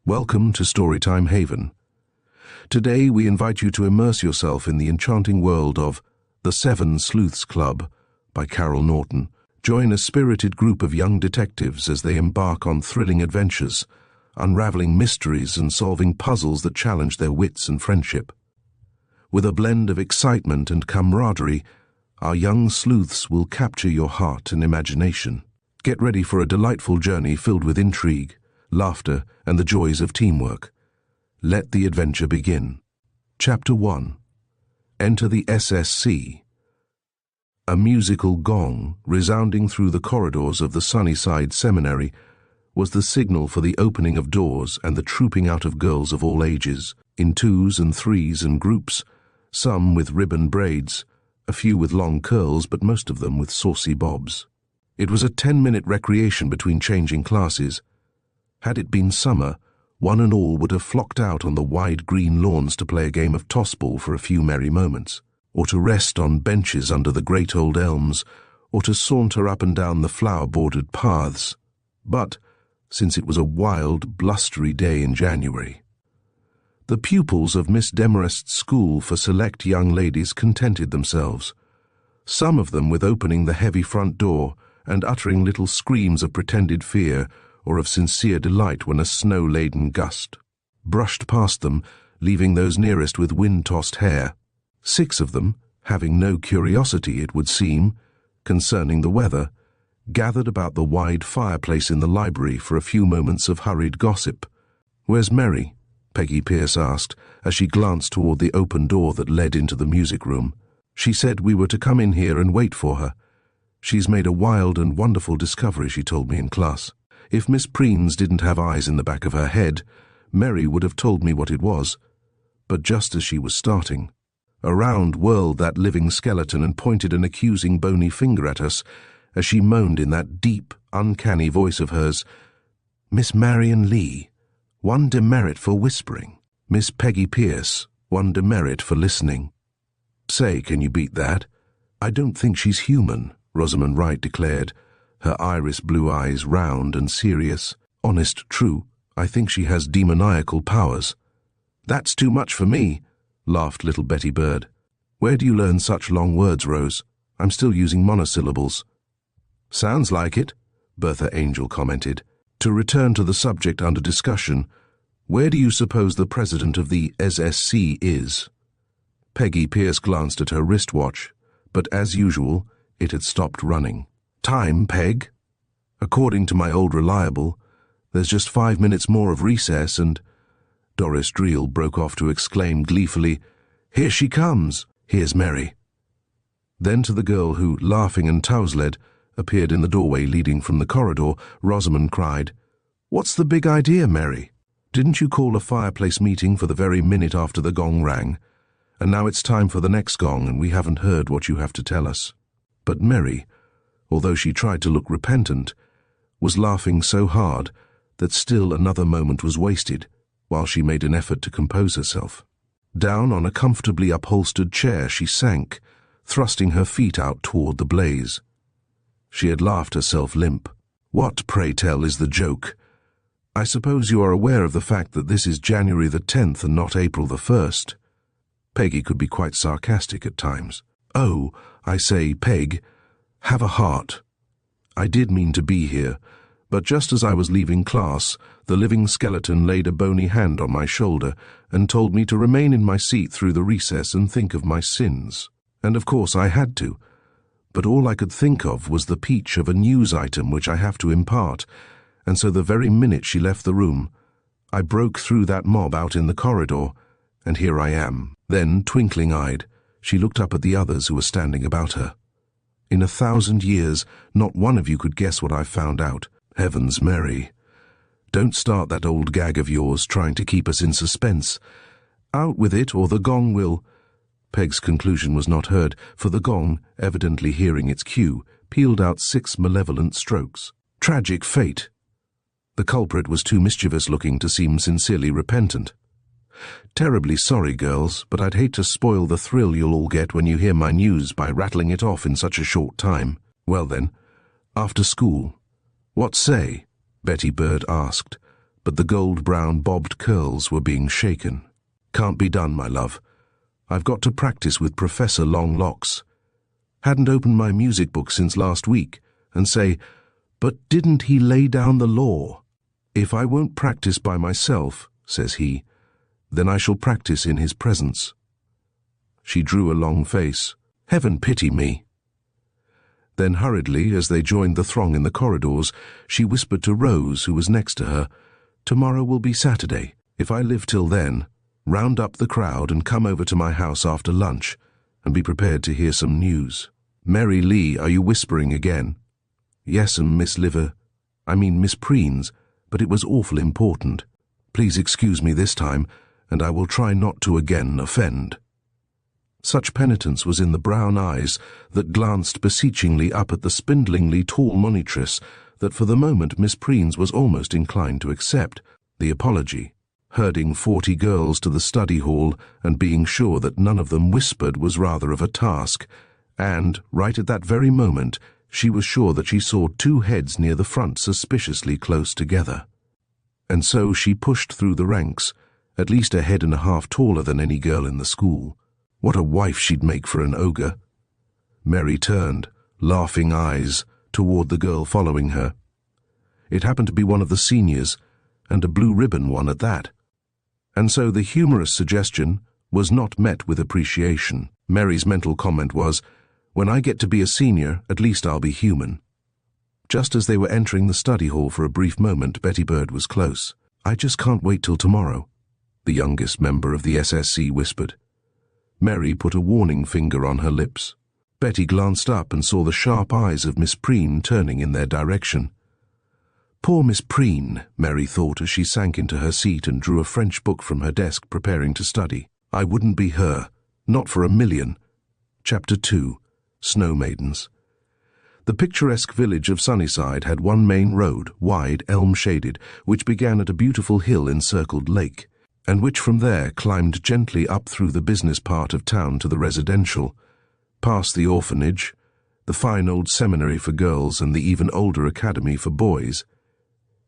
Welcome to Storytime Haven. Today we invite you to immerse yourself in the enchanting world of The Seven Sleuths Club by Carol Norton. Join a spirited group of young detectives as they embark on thrilling adventures, unraveling mysteries and solving puzzles that challenge their wits and friendship. With a blend of excitement and camaraderie, our young sleuths will capture your heart and imagination. Get ready for a delightful journey filled with intrigue, laughter, and the joys of teamwork. Let the adventure begin. Chapter 1. Enter the SSC. A musical gong, resounding through the corridors of the Sunnyside Seminary, was the signal for the opening of doors and the trooping out of girls of all ages, in twos and threes and groups, some with ribbon braids, a few with long curls, but most of them with saucy bobs. It was a 10-minute recreation between changing classes. Had it been summer, one and all would have flocked out on the wide green lawns to play a game of toss-ball for a few merry moments, or to rest on benches under the great old elms, or to saunter up and down the flower-bordered paths. But, since it was a wild, blustery day in January, the pupils of Miss Demarest's school for select young ladies contented themselves, some of them with opening the heavy front door and uttering little screams of pretended fear or of sincere delight when a snow-laden gust brushed past them, leaving those nearest with wind-tossed hair. 6 of them, having no curiosity, it would seem, concerning the weather, gathered about the wide fireplace in the library for a few moments of hurried gossip. "Where's Mary?" Peggy Pierce asked, as she glanced toward the open door that led into the music room. "She said we were to come in here and wait for her. She's made a wild and wonderful discovery, she told me in class. If Miss Preens didn't have eyes in the back of her head, Mary would have told me what it was. But just as she was starting, around whirled that living skeleton and pointed an accusing bony finger at us as she moaned in that deep, uncanny voice of hers, "Miss Marion Lee, 1 demerit for whispering. Miss Peggy Pierce, 1 demerit for listening." "Say, can you beat that? I don't think she's human," Rosamond Wright declared, her iris blue eyes round and serious. "Honest, true, I think she has demoniacal powers." "That's too much for me," laughed little Betty Bird. "Where do you learn such long words, Rose? I'm still using monosyllables." "Sounds like it," Bertha Angel commented. To return to the subject under discussion, where do you suppose the president of the SSC is? Peggy Pierce glanced at her wristwatch, but as usual, it had stopped running. "Time, Peg. According to my old reliable, there's just 5 minutes more of recess and—" Doris Dreel broke off to exclaim gleefully, "Here she comes! Here's Mary." Then to the girl who, laughing and tousled, appeared in the doorway leading from the corridor, Rosamond cried, "What's the big idea, Mary? Didn't you call a fireplace meeting for the very minute after the gong rang? And now it's time for the next gong and we haven't heard what you have to tell us." But Mary, although she tried to look repentant, was laughing so hard that still another moment was wasted while she made an effort to compose herself. Down on a comfortably upholstered chair she sank, thrusting her feet out toward the blaze. She had laughed herself limp. "What, pray tell, is the joke? I suppose you are aware of the fact that this is January the 10th and not April the 1st. Peggy could be quite sarcastic at times. "Oh, I say, Peg, have a heart. I did mean to be here, but just as I was leaving class, the living skeleton laid a bony hand on my shoulder and told me to remain in my seat through the recess and think of my sins. And of course I had to. But all I could think of was the peach of a news item which I have to impart, and so the very minute she left the room, I broke through that mob out in the corridor, and here I am." Then, twinkling-eyed, she looked up at the others who were standing about her. "In 1,000 years, not one of you could guess what I've found out. Heavens, Mary. Don't start that old gag of yours trying to keep us in suspense. Out with it, or the gong will—" Peg's conclusion was not heard, for the gong, evidently hearing its cue, pealed out 6 malevolent strokes. Tragic fate! The culprit was too mischievous-looking to seem sincerely repentant. "Terribly sorry, girls, but I'd hate to spoil the thrill you'll all get when you hear my news by rattling it off in such a short time. Well then, after school." "What say?" Betty Bird asked, but the gold-brown bobbed curls were being shaken. "Can't be done, my love. I've got to practice with Professor Longlocks. Hadn't opened my music book since last week, and say, 'But didn't he lay down the law?' If I won't practice by myself," says he, "then I shall practice in his presence." She drew a long face. "Heaven pity me." Then hurriedly, as they joined the throng in the corridors, she whispered to Rose, who was next to her, "Tomorrow will be Saturday. If I live till then, round up the crowd and come over to my house after lunch, and be prepared to hear some news." "Mary Lee, are you whispering again?" "Yes'm, Miss Miss Preens, but it was awful important. Please excuse me this time, and I will try not to again offend." Such penitence was in the brown eyes that glanced beseechingly up at the spindlingly tall monitress that for the moment Miss Preens was almost inclined to accept the apology. Herding 40 girls to the study hall and being sure that none of them whispered was rather of a task, and, right at that very moment, she was sure that she saw 2 heads near the front suspiciously close together. And so she pushed through the ranks, at least a head and a half taller than any girl in the school. What a wife she'd make for an ogre. Mary turned, laughing eyes, toward the girl following her. It happened to be one of the seniors, and a blue ribbon one at that. And so the humorous suggestion was not met with appreciation. Mary's mental comment was, "When I get to be a senior, at least I'll be human." Just as they were entering the study hall for a brief moment, Betty Bird was close. "I just can't wait till tomorrow," the youngest member of the SSC whispered. Mary put a warning finger on her lips. Betty glanced up and saw the sharp eyes of Miss Preen turning in their direction. Poor Miss Preen, Mary thought as she sank into her seat and drew a French book from her desk preparing to study. I wouldn't be her, not for a million. Chapter 2, Snow Maidens. The picturesque village of Sunnyside had one main road, wide, elm-shaded, which began at a beautiful hill-encircled lake, and which from there climbed gently up through the business part of town to the residential, past the orphanage, the fine old seminary for girls and the even older academy for boys,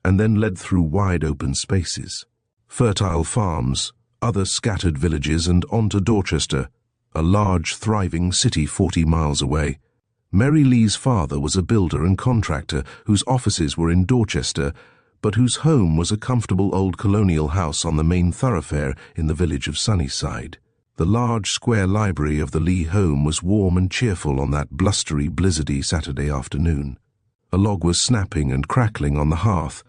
and then led through wide open spaces, fertile farms, other scattered villages, and on to Dorchester, a large, thriving city 40 miles away. Mary Lee's father was a builder and contractor whose offices were in Dorchester, but whose home was a comfortable old colonial house on the main thoroughfare in the village of Sunnyside. The large square library of the Lee home was warm and cheerful on that blustery, blizzardy Saturday afternoon. A log was snapping and crackling on the hearth,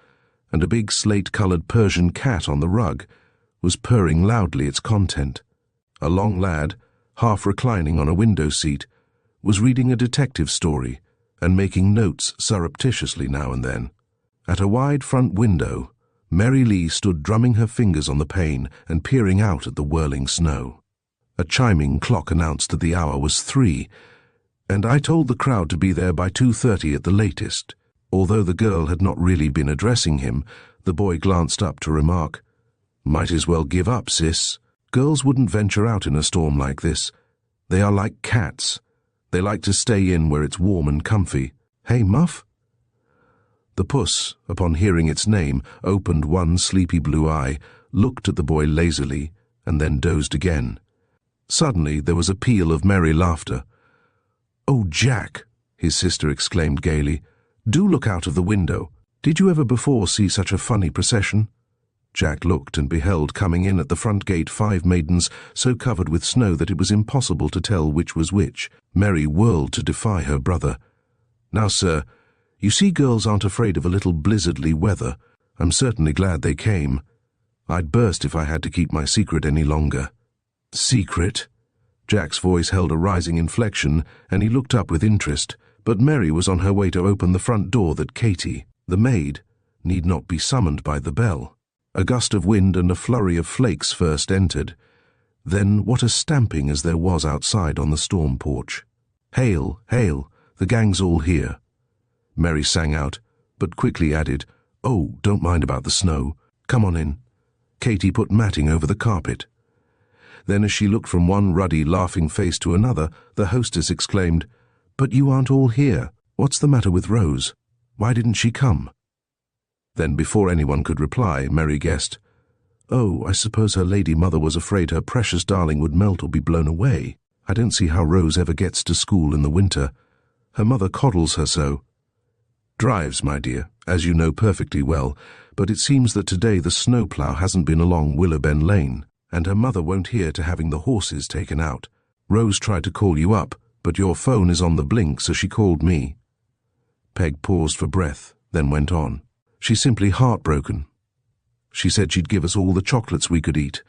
and a big slate-coloured Persian cat on the rug was purring loudly its content. A long lad, half reclining on a window seat, was reading a detective story and making notes surreptitiously now and then. At a wide front window, Mary Lee stood drumming her fingers on the pane and peering out at the whirling snow. A chiming clock announced that the hour was 3, and I told the crowd to be there by 2:30 at the latest. Although the girl had not really been addressing him, the boy glanced up to remark, "Might as well give up, sis. Girls wouldn't venture out in a storm like this. They are like cats. They like to stay in where it's warm and comfy. Hey, Muff?" The puss, upon hearing its name, opened one sleepy blue eye, looked at the boy lazily, and then dozed again. Suddenly there was a peal of merry laughter. "Oh, Jack," his sister exclaimed gaily, "do look out of the window. Did you ever before see such a funny procession?" Jack looked and beheld coming in at the front gate 5 maidens so covered with snow that it was impossible to tell which was which. Mary whirled to defy her brother. "Now, sir, you see girls aren't afraid of a little blizzardly weather. I'm certainly glad they came. I'd burst if I had to keep my secret any longer." "Secret?" Jack's voice held a rising inflection, and he looked up with interest, but Mary was on her way to open the front door that Katie, the maid, need not be summoned by the bell. A gust of wind and a flurry of flakes first entered. Then what a stamping as there was outside on the storm porch. "Hail, hail, the gang's all here," Mary sang out, but quickly added, "Oh, don't mind about the snow. Come on in." Katie put matting over the carpet. Then as she looked from one ruddy, laughing face to another, the hostess exclaimed, "But you aren't all here. What's the matter with Rose? Why didn't she come?" Then, before anyone could reply, Mary guessed, "Oh, I suppose her lady mother was afraid her precious darling would melt or be blown away. I don't see how Rose ever gets to school in the winter. Her mother coddles her so." "Drives, my dear, as you know perfectly well, but it seems that today the snowplough hasn't been along Willowben Lane, and her mother won't hear to having the horses taken out. Rose tried to call you up, but your phone is on the blink, so she called me." Peg paused for breath, then went on. "She's simply heartbroken. She said she'd give us all the chocolates we could eat,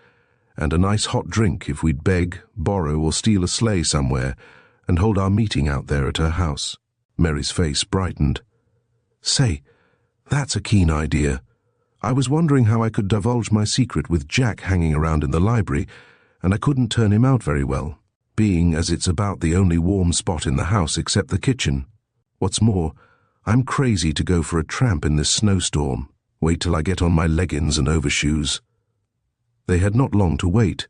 and a nice hot drink if we'd beg, borrow, or steal a sleigh somewhere, and hold our meeting out there at her house." Mary's face brightened. "Say, that's a keen idea. I was wondering how I could divulge my secret with Jack hanging around in the library, and I couldn't turn him out very well, being as it's about the only warm spot in the house except the kitchen. What's more, I'm crazy to go for a tramp in this snowstorm. Wait till I get on my leggings and overshoes." They had not long to wait,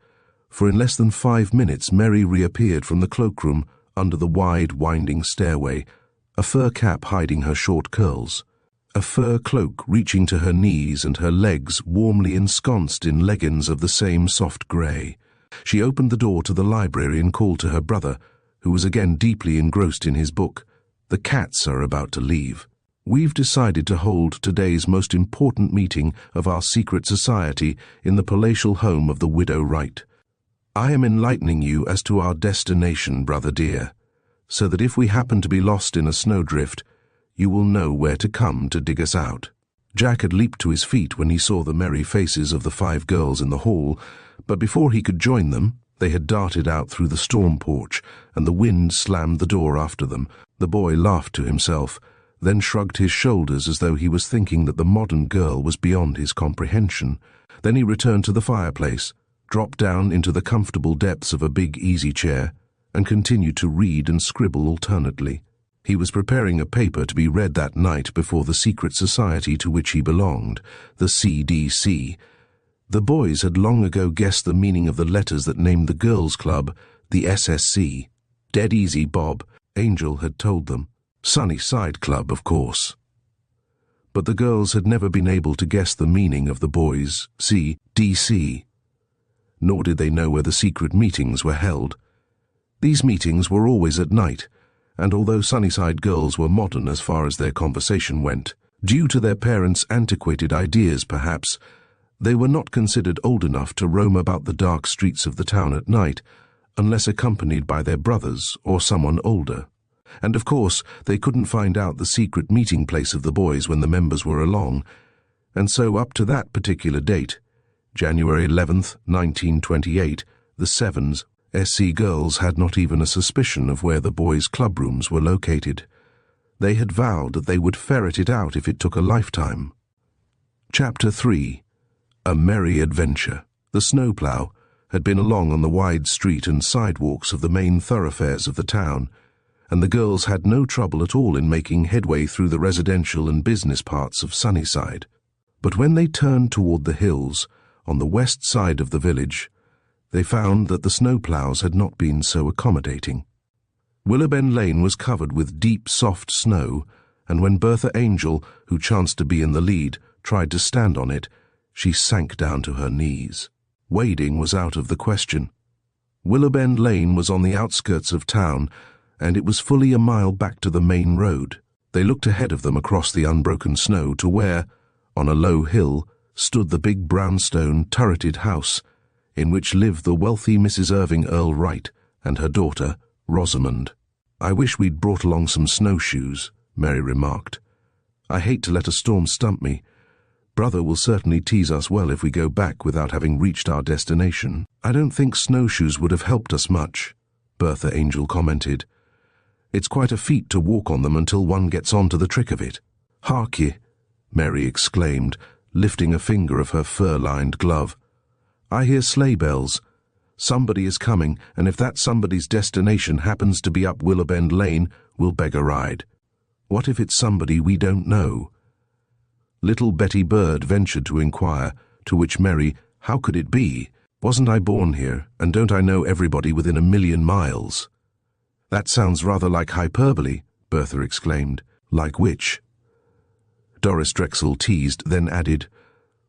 for in less than 5 minutes Mary reappeared from the cloakroom under the wide, winding stairway, a fur cap hiding her short curls, a fur cloak reaching to her knees and her legs warmly ensconced in leggings of the same soft grey. She opened the door to the library and called to her brother, who was again deeply engrossed in his book. "The cats are about to leave. We've decided to hold today's most important meeting of our secret society in the palatial home of the Widow Wright. I am enlightening you as to our destination, brother dear, so that if we happen to be lost in a snowdrift, you will know where to come to dig us out." Jack had leaped to his feet when he saw the merry faces of the 5 girls in the hall, but before he could join them, they had darted out through the storm porch, and the wind slammed the door after them. The boy laughed to himself, then shrugged his shoulders as though he was thinking that the modern girl was beyond his comprehension. Then he returned to the fireplace, dropped down into the comfortable depths of a big easy chair, and continued to read and scribble alternately. He was preparing a paper to be read that night before the secret society to which he belonged, the CDC. The boys had long ago guessed the meaning of the letters that named the girls' club the SSC. Dead Easy Bob, Angel had told them. Sunny Side Club, of course. But the girls had never been able to guess the meaning of the boys' CDC. Nor did they know where the secret meetings were held. These meetings were always at night, and although Sunnyside girls were modern as far as their conversation went, due to their parents' antiquated ideas perhaps, they were not considered old enough to roam about the dark streets of the town at night, unless accompanied by their brothers or someone older. And of course they couldn't find out the secret meeting place of the boys when the members were along, and so up to that particular date, January 11th, 1928, the Sevens SC girls had not even a suspicion of where the boys' clubrooms were located. They had vowed that they would ferret it out if it took a lifetime. Chapter 3. A Merry Adventure. The snowplough had been along on the wide street and sidewalks of the main thoroughfares of the town, and the girls had no trouble at all in making headway through the residential and business parts of Sunnyside. But when they turned toward the hills, on the west side of the village, they found that the snowploughs had not been so accommodating. Willowben Lane was covered with deep, soft snow, and when Bertha Angel, who chanced to be in the lead, tried to stand on it, she sank down to her knees. Wading was out of the question. Willowben Lane was on the outskirts of town, and it was fully a mile back to the main road. They looked ahead of them across the unbroken snow to where, on a low hill, stood the big brownstone turreted house, in which lived the wealthy Mrs. Irving Earl Wright and her daughter, Rosamond. "I wish we'd brought along some snowshoes," Mary remarked. "I hate to let a storm stump me. Brother will certainly tease us well if we go back without having reached our destination." "I don't think snowshoes would have helped us much," Bertha Angel commented. "It's quite a feat to walk on them until one gets on to the trick of it." "Hark ye," Mary exclaimed, lifting a finger of her fur-lined glove. "I hear sleigh bells. Somebody is coming, and if that somebody's destination happens to be up Willowben Lane, we'll beg a ride. What if it's somebody we don't know?" Little Betty Bird ventured to inquire, to which Mary, "How could it be? Wasn't I born here, and don't I know everybody within 1,000,000 miles?" "That sounds rather like hyperbole," Bertha exclaimed. "Like which?" Doris Drexel teased, then added,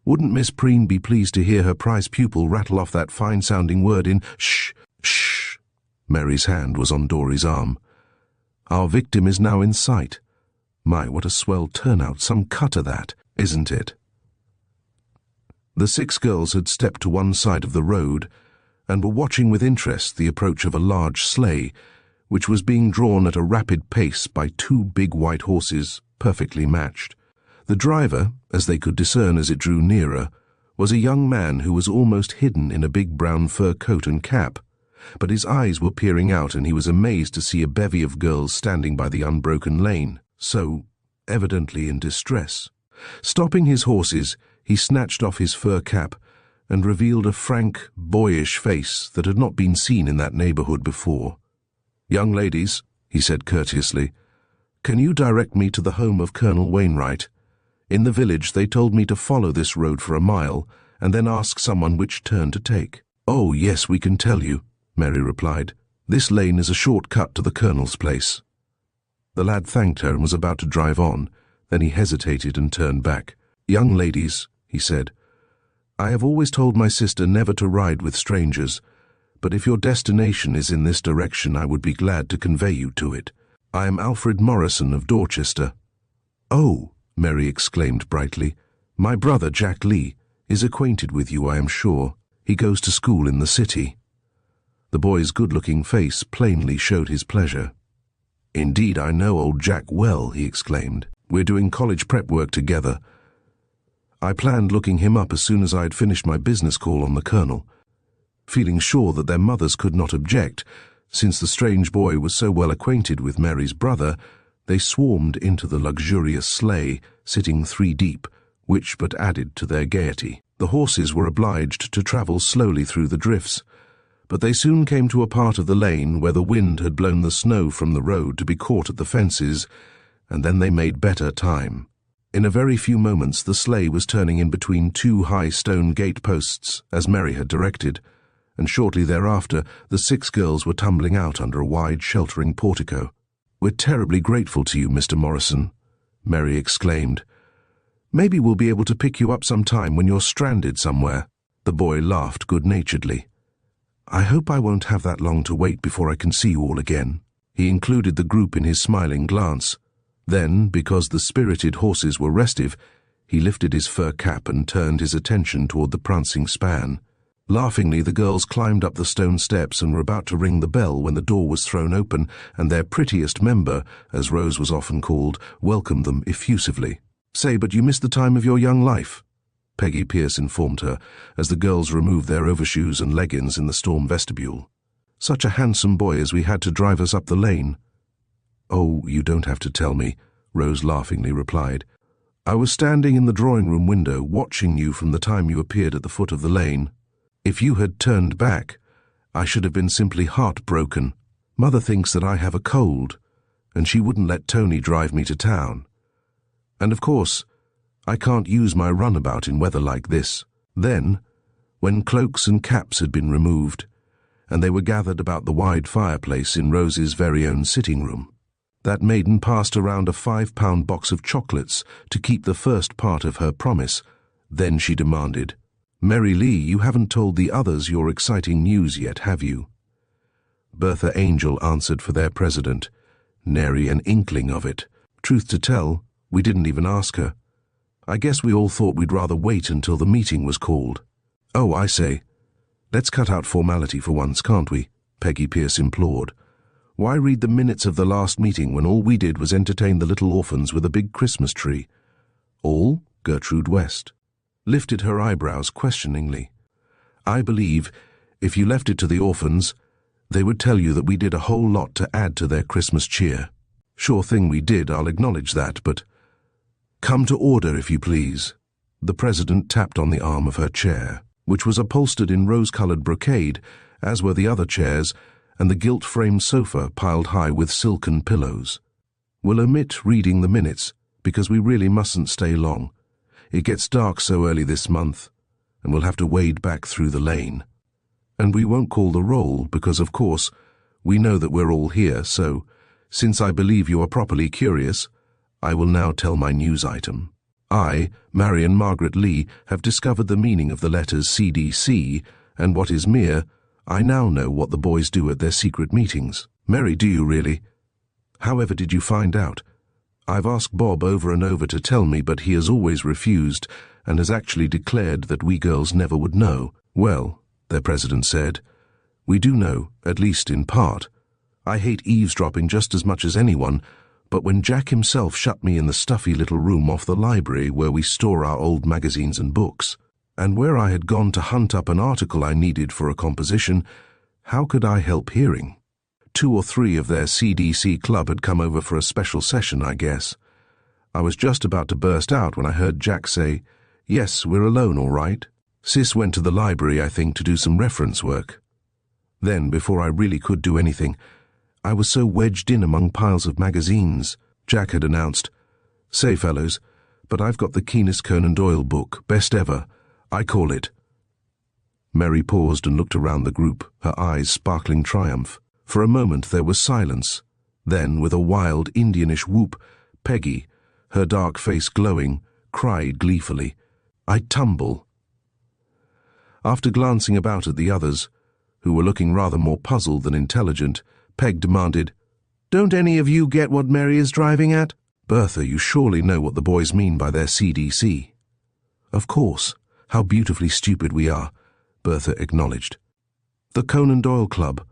"Wouldn't Miss Preen be pleased to hear her prize pupil rattle off that fine-sounding word in shh, shh?" Mary's hand was on Dory's arm. "Our victim is now in sight. My, what a swell turnout, some cut of that, isn't it?" The 6 girls had stepped to one side of the road and were watching with interest the approach of a large sleigh, which was being drawn at a rapid pace by 2 big white horses, perfectly matched. The driver, as they could discern as it drew nearer, was a young man who was almost hidden in a big brown fur coat and cap, but his eyes were peering out and he was amazed to see a bevy of girls standing by the unbroken lane, so evidently in distress. Stopping his horses, he snatched off his fur cap and revealed a frank, boyish face that had not been seen in that neighborhood before. "Young ladies," he said courteously, "can you direct me to the home of Colonel Wainwright? In the village they told me to follow this road for a mile and then ask someone which turn to take." "Oh, yes, we can tell you," Mary replied. "This lane is a short cut to the Colonel's place." The lad thanked her and was about to drive on. Then he hesitated and turned back. "Young ladies," he said, "I have always told my sister never to ride with strangers, but if your destination is in this direction, I would be glad to convey you to it. I am Alfred Morrison of Dorchester." "Oh," Mary exclaimed brightly, "my brother Jack Lee is acquainted with you, I am sure. He goes to school in the city." The boy's good-looking face plainly showed his pleasure. "Indeed, I know old Jack well," he exclaimed. "We're doing college prep work together. I planned looking him up as soon as I had finished my business call on the Colonel. Feeling sure that their mothers could not object, since the strange boy was so well acquainted with Mary's brother, they swarmed into the luxurious sleigh, sitting 3 deep, which but added to their gaiety. The horses were obliged to travel slowly through the drifts, but they soon came to a part of the lane where the wind had blown the snow from the road to be caught at the fences, and then they made better time. In a very few moments the sleigh was turning in between 2 high stone gate posts, as Mary had directed, and shortly thereafter the 6 girls were tumbling out under a wide sheltering portico. "We're terribly grateful to you, Mr. Morrison," Mary exclaimed. "Maybe we'll be able to pick you up some time when you're stranded somewhere." The boy laughed good-naturedly. "I hope I won't have that long to wait before I can see you all again." He included the group in his smiling glance. Then, because the spirited horses were restive, he lifted his fur cap and turned his attention toward the prancing span. Laughingly, the girls climbed up the stone steps and were about to ring the bell when the door was thrown open, and their prettiest member, as Rose was often called, welcomed them effusively. "Say, but you missed the time of your young life," Peggy Pierce informed her, as the girls removed their overshoes and leggings in the storm vestibule. "Such a handsome boy as we had to drive us up the lane." "Oh, you don't have to tell me," Rose laughingly replied. "I was standing in the drawing-room window watching you from the time you appeared at the foot of the lane. If you had turned back, I should have been simply heartbroken. Mother thinks that I have a cold, and she wouldn't let Tony drive me to town. And of course, I can't use my runabout in weather like this." Then, when cloaks and caps had been removed, and they were gathered about the wide fireplace in Rose's very own sitting room, that maiden passed around a 5-pound box of chocolates to keep the first part of her promise. Then she demanded, "Mary Lee, you haven't told the others your exciting news yet, have you?" Bertha Angel answered for their president. "Nary an inkling of it. Truth to tell, we didn't even ask her. I guess we all thought we'd rather wait until the meeting was called." "Oh, I say, let's cut out formality for once, can't we?" Peggy Pierce implored. "Why read the minutes of the last meeting when all we did was entertain the little orphans with a big Christmas tree?" "All?" Gertrude West lifted her eyebrows questioningly. "I believe, if you left it to the orphans, they would tell you that we did a whole lot to add to their Christmas cheer. Sure thing we did, I'll acknowledge that, but—" "Come to order, if you please." The president tapped on the arm of her chair, which was upholstered in rose-colored brocade, as were the other chairs, and the gilt-framed sofa piled high with silken pillows. "We'll omit reading the minutes, because we really mustn't stay long. It gets dark so early this month, and we'll have to wade back through the lane. And we won't call the roll, because, of course, we know that we're all here, so, since I believe you are properly curious, I will now tell my news item." I, Marion Margaret Lee, have discovered the meaning of the letters CDC, and what is mere, I now know what the boys do at their secret meetings. Mary, do you really? However did you find out? I've asked Bob over and over to tell me, but he has always refused, and has actually declared that we girls never would know. Well, their president said, we do know, at least in part. I hate eavesdropping just as much as anyone, but when Jack himself shut me in the stuffy little room off the library where we store our old magazines and books, and where I had gone to hunt up an article I needed for a composition, how could I help hearing? 2 or 3 of their CDC club had come over for a special session, I guess. I was just about to burst out when I heard Jack say, "Yes, we're alone, all right. Sis went to the library, I think, to do some reference work." Then, before I really could do anything, I was so wedged in among piles of magazines, Jack had announced, "Say, fellows, but I've got the keenest Conan Doyle book, best ever. I call it." Mary paused and looked around the group, her eyes sparkling triumph. For a moment there was silence. Then, with a wild Indianish whoop, Peggy, her dark face glowing, cried gleefully, "I tumble." After glancing about at the others, who were looking rather more puzzled than intelligent, Peg demanded, "Don't any of you get what Mary is driving at?" "Bertha, you surely know what the boys mean by their CDC." "Of course. How beautifully stupid we are," Bertha acknowledged. "The Conan Doyle Club."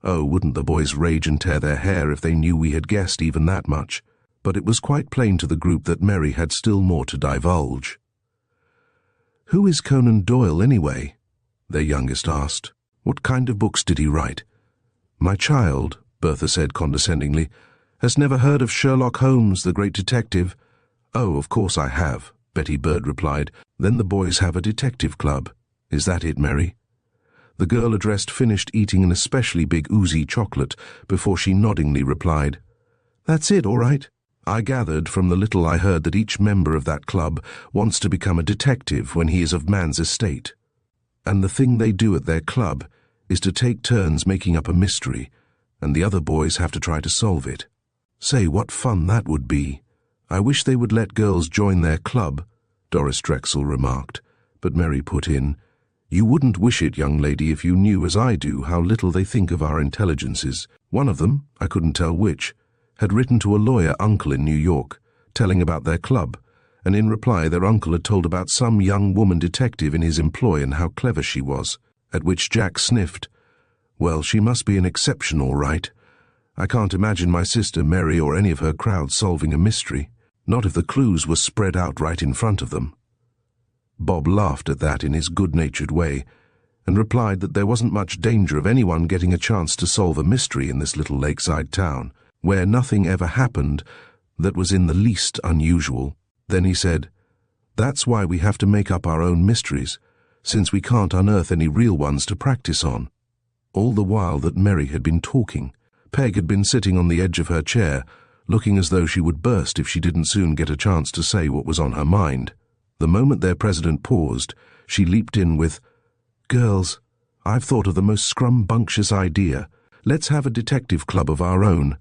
Oh, wouldn't the boys rage and tear their hair if they knew we had guessed even that much? But it was quite plain to the group that Mary had still more to divulge. "Who is Conan Doyle, anyway?" their youngest asked. "What kind of books did he write?" "My child," Bertha said condescendingly, "has never heard of Sherlock Holmes, the great detective." "Oh, of course I have," Betty Bird replied. "Then the boys have a detective club. Is that it, Mary?" The girl addressed finished eating an especially big oozy chocolate before she noddingly replied, "That's it, all right. I gathered from the little I heard that each member of that club wants to become a detective when he is of man's estate. And the thing they do at their club is to take turns making up a mystery, and the other boys have to try to solve it. Say, what fun that would be. I wish they would let girls join their club," Doris Drexel remarked, but Mary put in, "You wouldn't wish it, young lady, if you knew, as I do, how little they think of our intelligences." One of them, I couldn't tell which, had written to a lawyer uncle in New York, telling about their club, and in reply their uncle had told about some young woman detective in his employ and how clever she was, at which Jack sniffed. "Well, she must be an exception, all right. I can't imagine my sister Mary or any of her crowd solving a mystery, not if the clues were spread out right in front of them." Bob laughed at that in his good-natured way, and replied that there wasn't much danger of anyone getting a chance to solve a mystery in this little lakeside town, where nothing ever happened that was in the least unusual. Then he said, "That's why we have to make up our own mysteries, since we can't unearth any real ones to practice on." All the while that Mary had been talking, Peg had been sitting on the edge of her chair, looking as though she would burst if she didn't soon get a chance to say what was on her mind. The moment their president paused, she leaped in with, "Girls, I've thought of the most scrumbunctious idea. Let's have a detective club of our own,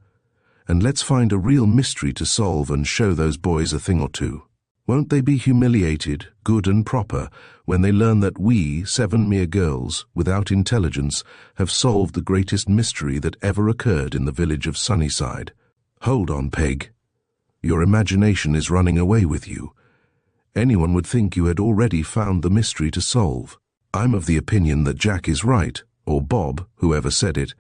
and let's find a real mystery to solve and show those boys a thing or two. Won't they be humiliated, good and proper, when they learn that we, 7 mere girls, without intelligence, have solved the greatest mystery that ever occurred in the village of Sunnyside? Hold on, Peg. Your imagination is running away with you. Anyone would think you had already found the mystery to solve. I'm of the opinion that Jack is right, or Bob, whoever said it,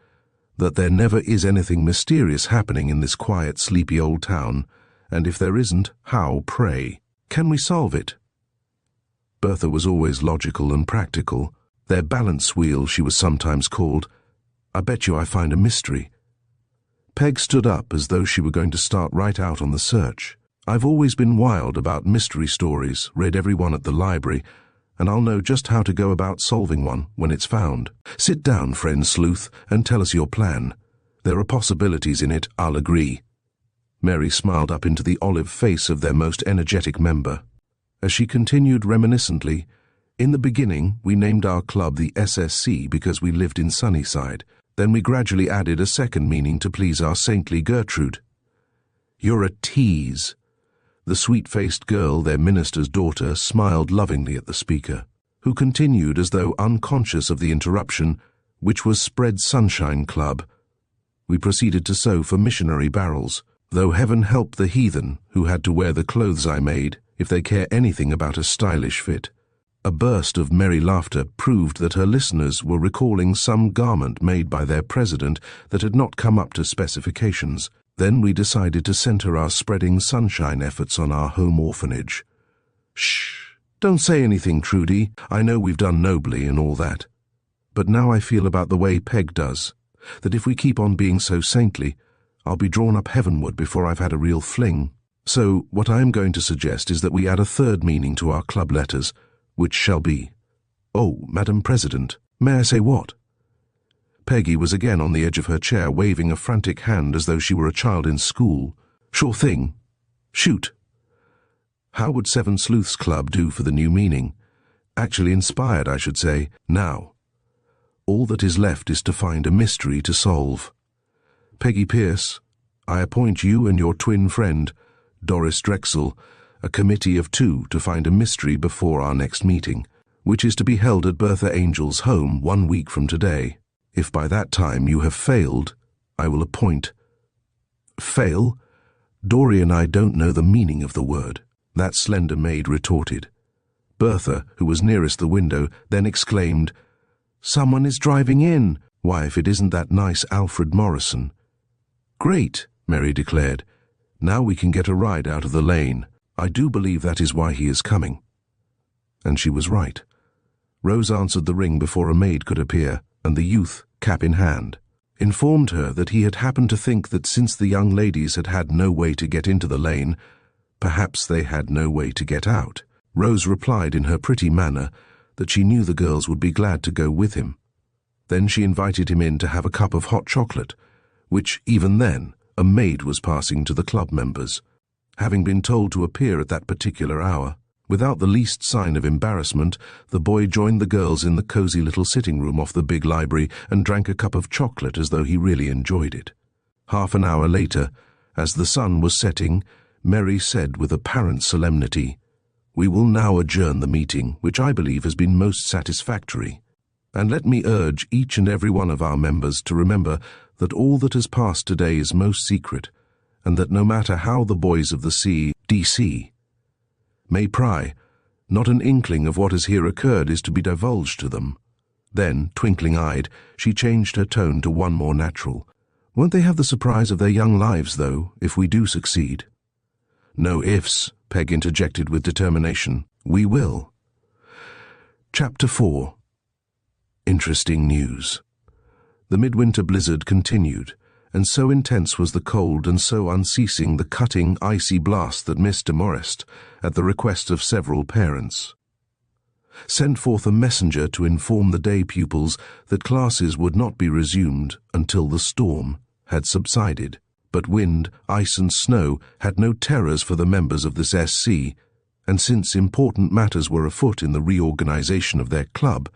that there never is anything mysterious happening in this quiet, sleepy old town, and if there isn't, how, pray? Can we solve it?" Bertha was always logical and practical. Their balance wheel, she was sometimes called. "I bet you I find a mystery." Peg stood up as though she were going to start right out on the search. "I've always been wild about mystery stories, read every one at the library, and I'll know just how to go about solving one when it's found. Sit down, friend Sleuth, and tell us your plan. There are possibilities in it, I'll agree." Mary smiled up into the olive face of their most energetic member. As she continued reminiscently, "In the beginning, we named our club the SSC because we lived in Sunnyside. Then we gradually added a second meaning to please our saintly Gertrude." "You're a tease." The sweet-faced girl, their minister's daughter, smiled lovingly at the speaker, who continued as though unconscious of the interruption, which was Spread Sunshine Club. We proceeded to sew for missionary barrels, though heaven help the heathen who had to wear the clothes I made if they care anything about a stylish fit. A burst of merry laughter proved that her listeners were recalling some garment made by their president that had not come up to specifications. Then we decided to center our spreading sunshine efforts on our home orphanage. Shh! Don't say anything, Trudy. I know we've done nobly and all that. But now I feel about the way Peg does, that if we keep on being so saintly, I'll be drawn up heavenward before I've had a real fling. So what I am going to suggest is that we add a third meaning to our club letters, which shall be, "Oh, Madam President, may I say what?" Peggy was again on the edge of her chair, waving a frantic hand as though she were a child in school. "Sure thing. Shoot." How would Seven Sleuths Club do for the new meaning? Actually inspired, I should say. Now, all that is left is to find a mystery to solve. Peggy Pierce, I appoint you and your twin friend, Doris Drexel, a committee of 2 to find a mystery before our next meeting, which is to be held at Bertha Angel's home 1 week from today. If by that time you have failed, I will appoint. Fail? Dory and I don't know the meaning of the word, that slender maid retorted. Bertha, who was nearest the window, then exclaimed, "Someone is driving in. Why, if it isn't that nice Alfred Morrison." "Great," Mary declared. "Now we can get a ride out of the lane. I do believe that is why he is coming." And she was right. Rose answered the ring before a maid could appear, and the youth, cap in hand, informed her that he had happened to think that since the young ladies had had no way to get into the lane, perhaps they had no way to get out. Rose replied in her pretty manner that she knew the girls would be glad to go with him. Then she invited him in to have a cup of hot chocolate, which, even then, a maid was passing to the club members, having been told to appear at that particular hour. Without the least sign of embarrassment, the boy joined the girls in the cozy little sitting room off the big library and drank a cup of chocolate as though he really enjoyed it. Half an hour later, as the sun was setting, Mary said with apparent solemnity, "We will now adjourn the meeting, which I believe has been most satisfactory. And let me urge each and every one of our members to remember that all that has passed today is most secret, and that no matter how the boys of the sea, DC, may pry, not an inkling of what has here occurred is to be divulged to them." Then, twinkling-eyed, she changed her tone to one more natural. "Won't they have the surprise of their young lives, though, if we do succeed?" "No ifs," Peg interjected with determination. "We will." Chapter 4. Interesting news. The midwinter blizzard continued, and so intense was the cold and so unceasing the cutting, icy blast that Miss de Morest, at the request of several parents, sent forth a messenger to inform the day pupils that classes would not be resumed until the storm had subsided. But wind, ice and snow had no terrors for the members of this SC, and since important matters were afoot in the reorganization of their club,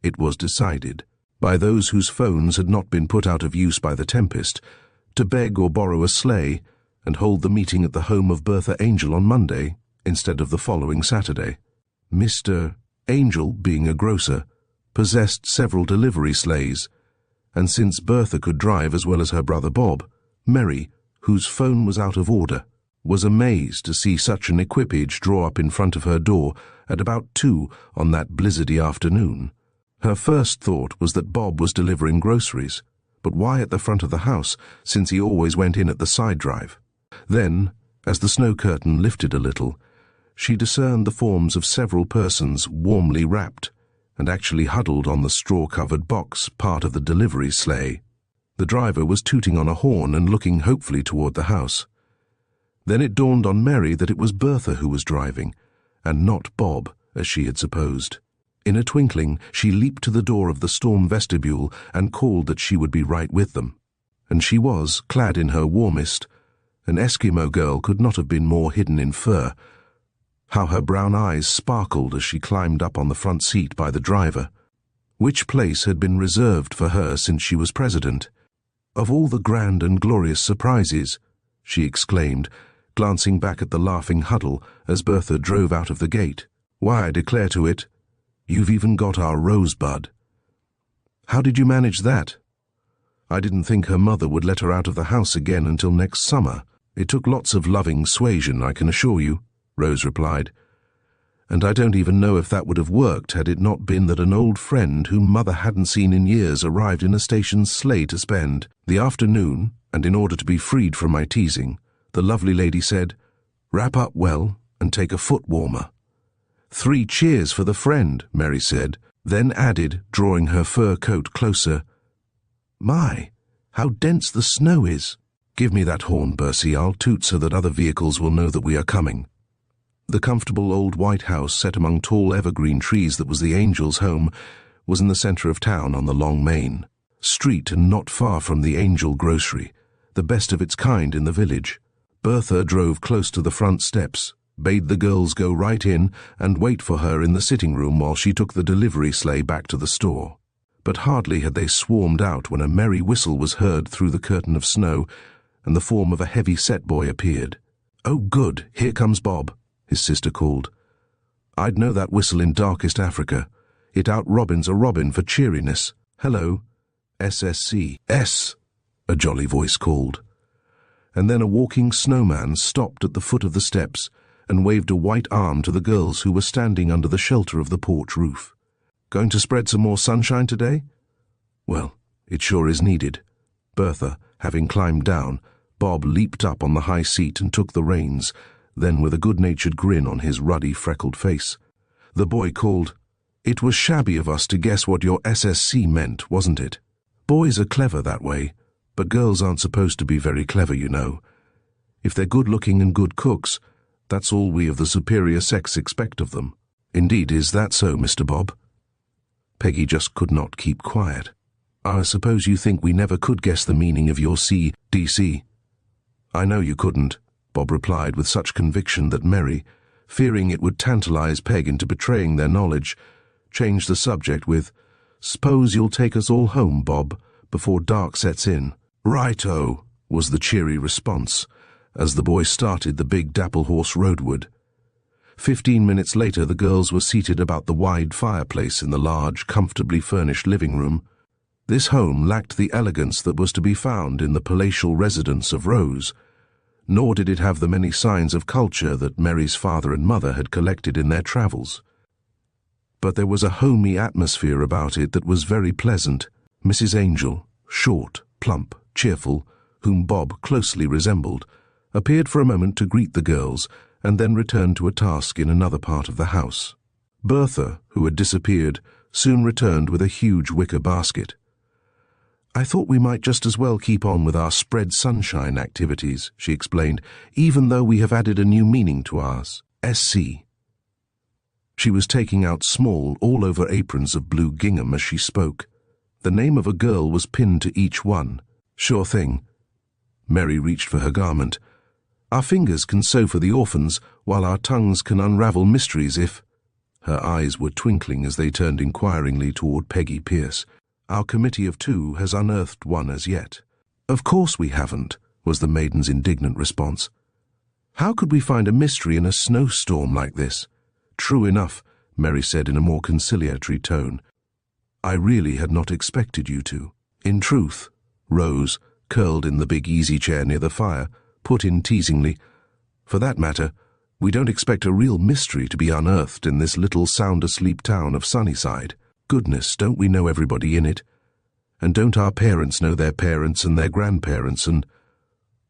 it was decided, by those whose phones had not been put out of use by the tempest, to beg or borrow a sleigh and hold the meeting at the home of Bertha Angel on Monday instead of the following Saturday. Mr. Angel, being a grocer, possessed several delivery sleighs, and since Bertha could drive as well as her brother Bob, Mary, whose phone was out of order, was amazed to see such an equipage draw up in front of her door at about 2 on that blizzardy afternoon. Her first thought was that Bob was delivering groceries, but why at the front of the house, since he always went in at the side drive? Then, as the snow curtain lifted a little, she discerned the forms of several persons warmly wrapped and actually huddled on the straw-covered box part of the delivery sleigh. The driver was tooting on a horn and looking hopefully toward the house. Then it dawned on Mary that it was Bertha who was driving, and not Bob, as she had supposed. In a twinkling, she leaped to the door of the storm vestibule and called that she would be right with them. And she was, clad in her warmest. An Eskimo girl could not have been more hidden in fur. How her brown eyes sparkled as she climbed up on the front seat by the driver. Which place had been reserved for her since she was president? Of all the grand and glorious surprises, she exclaimed, glancing back at the laughing huddle as Bertha drove out of the gate. "Why, I declare to it, you've even got our rosebud." "How did you manage that?" "I didn't think her mother would let her out of the house again until next summer. It took lots of loving suasion, I can assure you," Rose replied. "And I don't even know if that would have worked had it not been that an old friend whom Mother hadn't seen in years arrived in a station sleigh to spend the afternoon, and in order to be freed from my teasing, the lovely lady said, 'Wrap up well and take a foot warmer.'" "3 cheers for the friend," Mary said, then added, drawing her fur coat closer, "My, how dense the snow is. Give me that horn, Bercy. I'll toot so that other vehicles will know that we are coming." The comfortable old white house set among tall evergreen trees that was the Angel's home was in the center of town on the long main street and not far from the Angel grocery, the best of its kind in the village. Bertha drove close to the front steps, bade the girls go right in and wait for her in the sitting room while she took the delivery sleigh back to the store. But hardly had they swarmed out when a merry whistle was heard through the curtain of snow, and the form of a heavy-set boy appeared. "Oh, good, here comes Bob," his sister called. "I'd know that whistle in darkest Africa. It out-robins a robin for cheeriness. Hello, SSC. S, a jolly voice called. And then a walking snowman stopped at the foot of the steps and waved a white arm to the girls who were standing under the shelter of the porch roof. "Going to spread some more sunshine today?" "Well, it sure is needed." Bertha, having climbed down, Bob leaped up on the high seat and took the reins, then with a good-natured grin on his ruddy, freckled face, the boy called, "It was shabby of us to guess what your SSC meant, wasn't it? Boys are clever that way, but girls aren't supposed to be very clever, you know. If they're good-looking and good cooks, that's all we of the superior sex expect of them." "Indeed, is that so, Mr. Bob?" Peggy just could not keep quiet. "I suppose you think we never could guess the meaning of your CDC. "I know you couldn't," Bob replied with such conviction that Mary, fearing it would tantalize Peg into betraying their knowledge, changed the subject with, "S'pose you'll take us all home, Bob, before dark sets in." "Righto," was the cheery response, as the boy started the big dapple horse roadward. 15 minutes later the girls were seated about the wide fireplace in the large, comfortably furnished living room. This home lacked the elegance that was to be found in the palatial residence of Rose, nor did it have the many signs of culture that Mary's father and mother had collected in their travels. But there was a homey atmosphere about it that was very pleasant. Mrs. Angel, short, plump, cheerful, whom Bob closely resembled, appeared for a moment to greet the girls and then returned to a task in another part of the house. Bertha, who had disappeared, soon returned with a huge wicker basket. "I thought we might just as well keep on with our spread sunshine activities," she explained, "even though we have added a new meaning to ours, SC. She was taking out small, all-over aprons of blue gingham as she spoke. The name of a girl was pinned to each one. "Sure thing." Mary reached for her garment. "Our fingers can sew for the orphans, while our tongues can unravel mysteries if—" Her eyes were twinkling as they turned inquiringly toward Peggy Pierce. "Our committee of 2 has unearthed one as yet." "Of course we haven't," was the maiden's indignant response. "How could we find a mystery in a snowstorm like this?" "True enough," Mary said in a more conciliatory tone. "I really had not expected you to." "In truth," Rose, curled in the big easy chair near the fire, put in teasingly, "for that matter, we don't expect a real mystery to be unearthed in this little sound-asleep town of Sunnyside. Goodness, don't we know everybody in it? And don't our parents know their parents and their grandparents and—"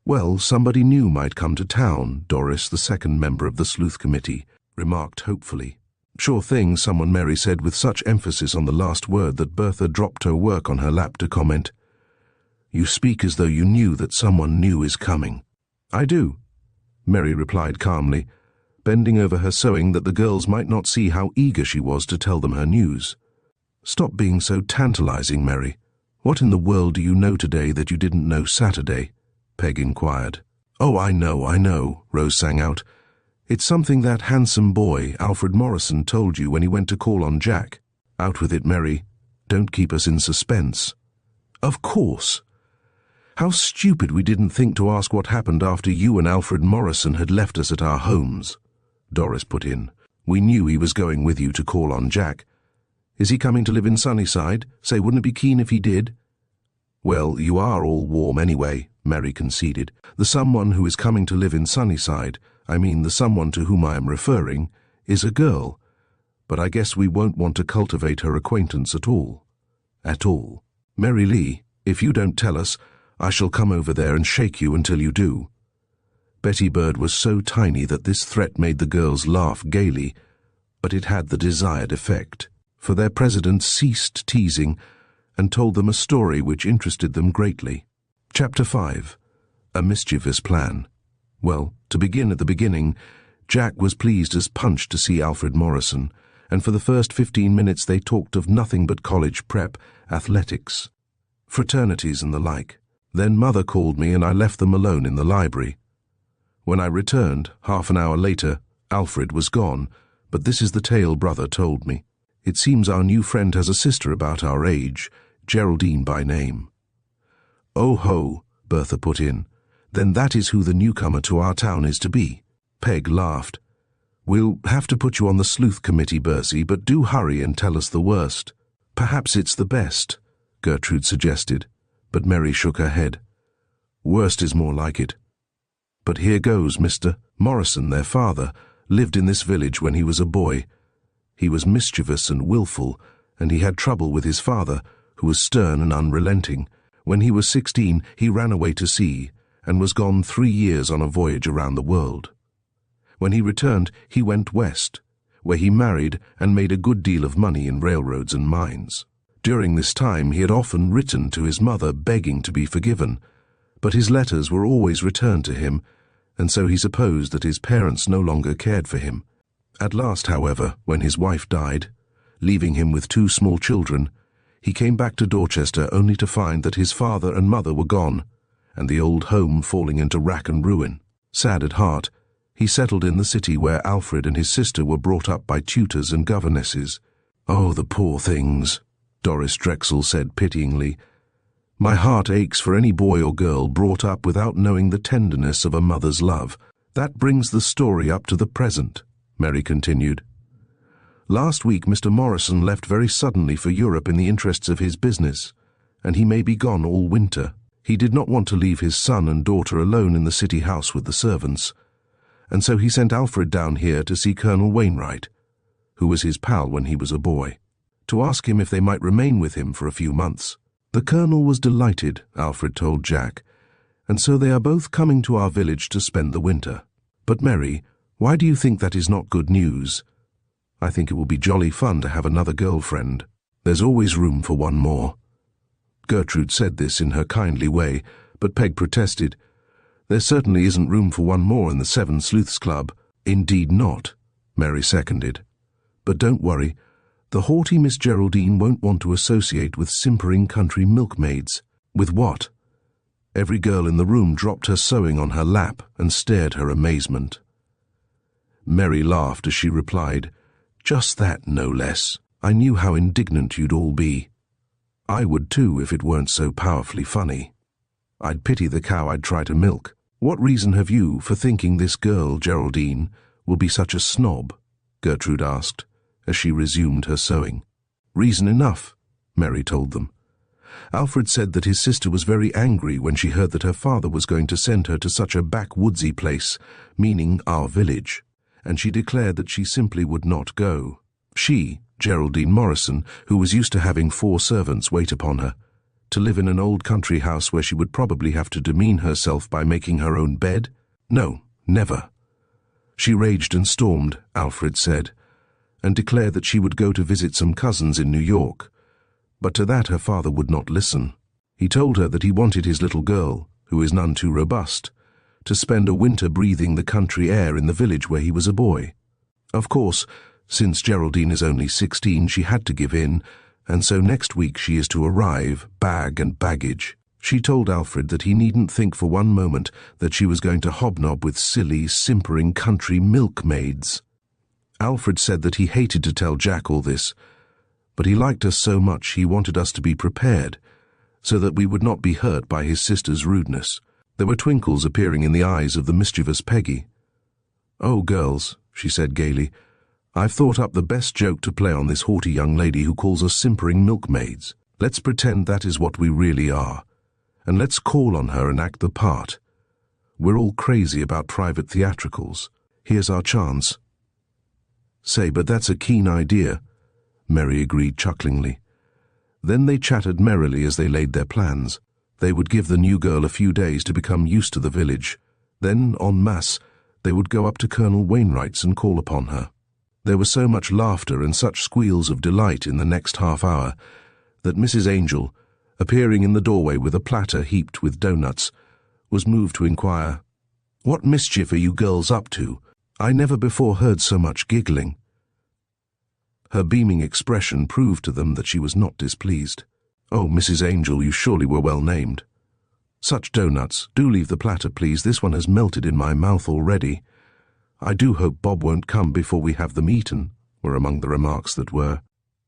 "Well, somebody new might come to town," Doris, the second member of the sleuth committee, remarked hopefully. "Sure thing," someone Mary said with such emphasis on the last word that Bertha dropped her work on her lap to comment, "You speak as though you knew that someone new is coming." "I do," Mary replied calmly, bending over her sewing that the girls might not see how eager she was to tell them her news. "Stop being so tantalizing, Mary. What in the world do you know today that you didn't know Saturday?" Peg inquired. "Oh, I know," Rose sang out. "It's something that handsome boy, Alfred Morrison, told you when he went to call on Jack. Out with it, Mary. Don't keep us in suspense." "Of course." How stupid we didn't think to ask what happened after you and Alfred Morrison had left us at our homes," Doris put in. "We knew he was going with you to call on Jack. Is he coming to live in Sunnyside? Say, wouldn't it be keen if he did?" "Well, you are all warm anyway," Mary conceded. "The someone who is coming to live in Sunnyside, I mean the someone to whom I am referring, is a girl. But I guess we won't want to cultivate her acquaintance at all. At all. Mary Lee, if you don't tell us, I shall come over there and shake you until you do." Betty Bird was so tiny that this threat made the girls laugh gaily, but it had the desired effect, for their president ceased teasing and told them a story which interested them greatly. Chapter 5. A Mischievous Plan. Well, to begin at the beginning, Jack was pleased as punch to see Alfred Morrison, and for the first 15 minutes they talked of nothing but college prep, athletics, fraternities and the like. Then Mother called me and I left them alone in the library. When I returned, half an hour later, Alfred was gone, but this is the tale Brother told me. It seems our new friend has a sister about our age, Geraldine by name. "Oh ho," Bertha put in. "Then that is who the newcomer to our town is to be." Peg laughed. "We'll have to put you on the sleuth committee, Bercy, but do hurry and tell us the worst." "Perhaps it's the best," Gertrude suggested, but Mary shook her head. "Worst is more like it. But here goes. Mr. Morrison, their father, lived in this village when he was a boy. He was mischievous and willful, and he had trouble with his father, who was stern and unrelenting. When he was 16, he ran away to sea, and was gone 3 years on a voyage around the world. When he returned, he went west, where he married and made a good deal of money in railroads and mines. During this time he had often written to his mother begging to be forgiven, but his letters were always returned to him, and so he supposed that his parents no longer cared for him. At last, however, when his wife died, leaving him with 2 small children, he came back to Dorchester only to find that his father and mother were gone, and the old home falling into rack and ruin. Sad at heart, he settled in the city where Alfred and his sister were brought up by tutors and governesses. "Oh, the poor things," Doris Drexel said pityingly. "My heart aches for any boy or girl brought up without knowing the tenderness of a mother's love." "That brings the story up to the present," Mary continued. "Last week Mr. Morrison left very suddenly for Europe in the interests of his business, and he may be gone all winter. He did not want to leave his son and daughter alone in the city house with the servants, and so he sent Alfred down here to see Colonel Wainwright, who was his pal when he was a boy, to ask him if they might remain with him for a few months. The colonel was delighted, Alfred told Jack, and so they are both coming to our village to spend the winter. But Mary, why do you think that is not good news? I think it will be jolly fun to have another girlfriend. There's always room for one more." Gertrude said this in her kindly way, but Peg protested. "There certainly isn't room for one more in the Seven Sleuths Club." "Indeed not," Mary seconded. "But don't worry. The haughty Miss Geraldine won't want to associate with simpering country milkmaids." "With what?" Every girl in the room dropped her sewing on her lap and stared her amazement. Mary laughed as she replied, "Just that, no less. I knew how indignant you'd all be. I would too if it weren't so powerfully funny. I'd pity the cow I'd try to milk. What reason have you for thinking this girl, Geraldine, will be such a snob?" Gertrude asked, as she resumed her sewing. "Reason enough," Mary told them. "Alfred said that his sister was very angry when she heard that her father was going to send her to such a backwoodsy place, meaning our village, and she declared that she simply would not go. She, Geraldine Morrison, who was used to having 4 servants wait upon her, to live in an old country house where she would probably have to demean herself by making her own bed? No, never. She raged and stormed, Alfred said, and declared that she would go to visit some cousins in New York. But to that her father would not listen. He told her that he wanted his little girl, who is none too robust, to spend a winter breathing the country air in the village where he was a boy. Of course, since Geraldine is only 16, she had to give in, and so next week she is to arrive, bag and baggage. She told Alfred that he needn't think for one moment that she was going to hobnob with silly, simpering country milkmaids. Alfred said that he hated to tell Jack all this, but he liked us so much he wanted us to be prepared, so that we would not be hurt by his sister's rudeness. There were twinkles appearing in the eyes of the mischievous Peggy. "Oh, girls," she said gaily, "I've thought up the best joke to play on this haughty young lady who calls us simpering milkmaids. Let's pretend that is what we really are, and let's call on her and act the part. We're all crazy about private theatricals. Here's our chance." "Say, but that's a keen idea," Mary agreed chucklingly. Then they chattered merrily as they laid their plans. They would give the new girl a few days to become used to the village. Then, en masse, they would go up to Colonel Wainwright's and call upon her. There was so much laughter and such squeals of delight in the next half hour that Mrs. Angel, appearing in the doorway with a platter heaped with doughnuts, was moved to inquire, "What mischief are you girls up to? I never before heard so much giggling." Her beaming expression proved to them that she was not displeased. "Oh, Mrs. Angel, you surely were well named." "Such doughnuts. Do leave the platter, please. This one has melted in my mouth already." "I do hope Bob won't come before we have them eaten," were among the remarks that were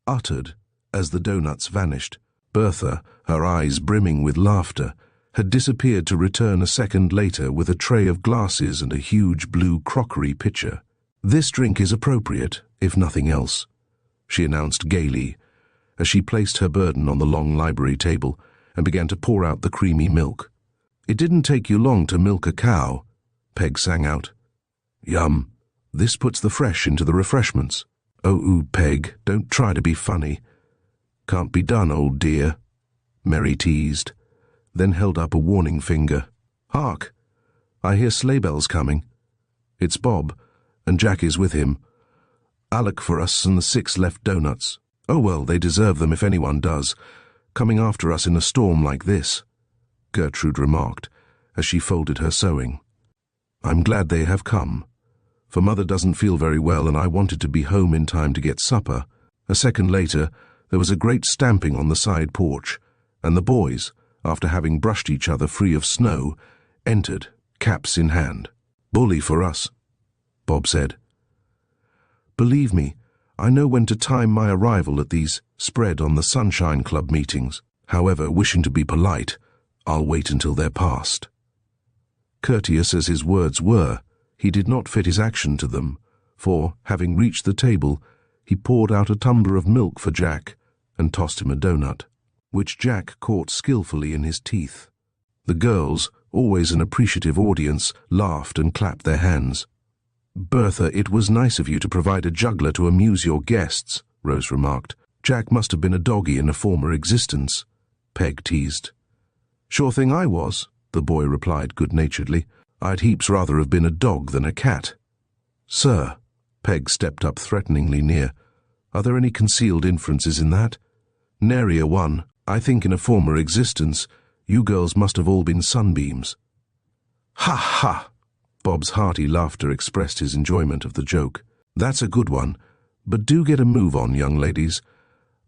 uttered as the doughnuts vanished. Bertha, her eyes brimming with laughter, had disappeared to return a second later with a tray of glasses and a huge blue crockery pitcher. "This drink is appropriate, if nothing else," she announced gaily, as she placed her burden on the long library table and began to pour out the creamy milk. "It didn't take you long to milk a cow," Peg sang out. "Yum. This puts the fresh into the refreshments." "Oh, ooh, Peg, don't try to be funny." "Can't be done, old dear," Mary teased, then held up a warning finger. "Hark! I hear sleigh bells coming. It's Bob, and Jack is with him. Alec for us and the 6 left doughnuts. Oh well, they deserve them if anyone does, coming after us in a storm like this," Gertrude remarked as she folded her sewing. "I'm glad they have come, for Mother doesn't feel very well and I wanted to be home in time to get supper." A second later, there was a great stamping on the side porch, and the boys, after having brushed each other free of snow, entered, caps in hand. "Bully for us," Bob said. "Believe me, I know when to time my arrival at these spread-on-the-sunshine club meetings. However, wishing to be polite, I'll wait until they're past." Courteous as his words were, he did not fit his action to them, for, having reached the table, he poured out a tumbler of milk for Jack and tossed him a doughnut, which Jack caught skillfully in his teeth. The girls, always an appreciative audience, laughed and clapped their hands. "Bertha, it was nice of you to provide a juggler to amuse your guests," Rose remarked. "Jack must have been a doggy in a former existence," Peg teased. "Sure thing I was," the boy replied good-naturedly. "I'd heaps rather have been a dog than a cat." "Sir," Peg stepped up threateningly near, "are there any concealed inferences in that?" "Nary a one. I think in a former existence you girls must have all been sunbeams." "Ha ha!" Bob's hearty laughter expressed his enjoyment of the joke. "That's a good one, but do get a move on, young ladies.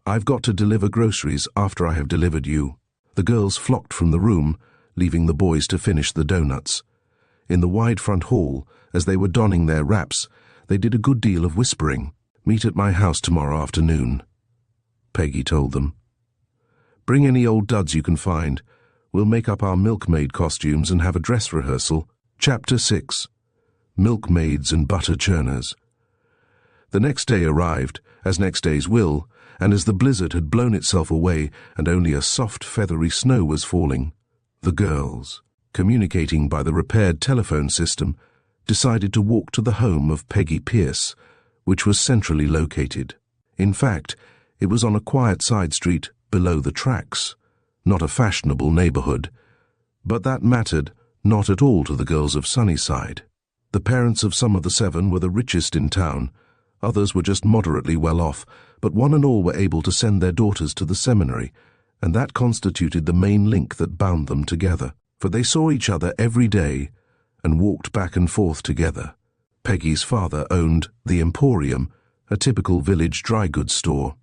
I've got to deliver groceries after I have delivered you." The girls flocked from the room, leaving the boys to finish the doughnuts. In the wide front hall, as they were donning their wraps, they did a good deal of whispering. "Meet at my house tomorrow afternoon," Peggy told them. "Bring any old duds you can find. We'll make up our milkmaid costumes and have a dress rehearsal." Chapter 6. Milkmaids and Butter Churners. The next day arrived, as next days will, and as the blizzard had blown itself away and only a soft feathery snow was falling, the girls, communicating by the repaired telephone system, decided to walk to the home of Peggy Pierce, which was centrally located. In fact, it was on a quiet side street below the tracks, not a fashionable neighborhood, but that mattered not at all to the girls of Sunnyside. The parents of some of the 7 were the richest in town, others were just moderately well off, but one and all were able to send their daughters to the seminary, and that constituted the main link that bound them together, for they saw each other every day and walked back and forth together. Peggy's father owned the Emporium, a typical village dry goods store.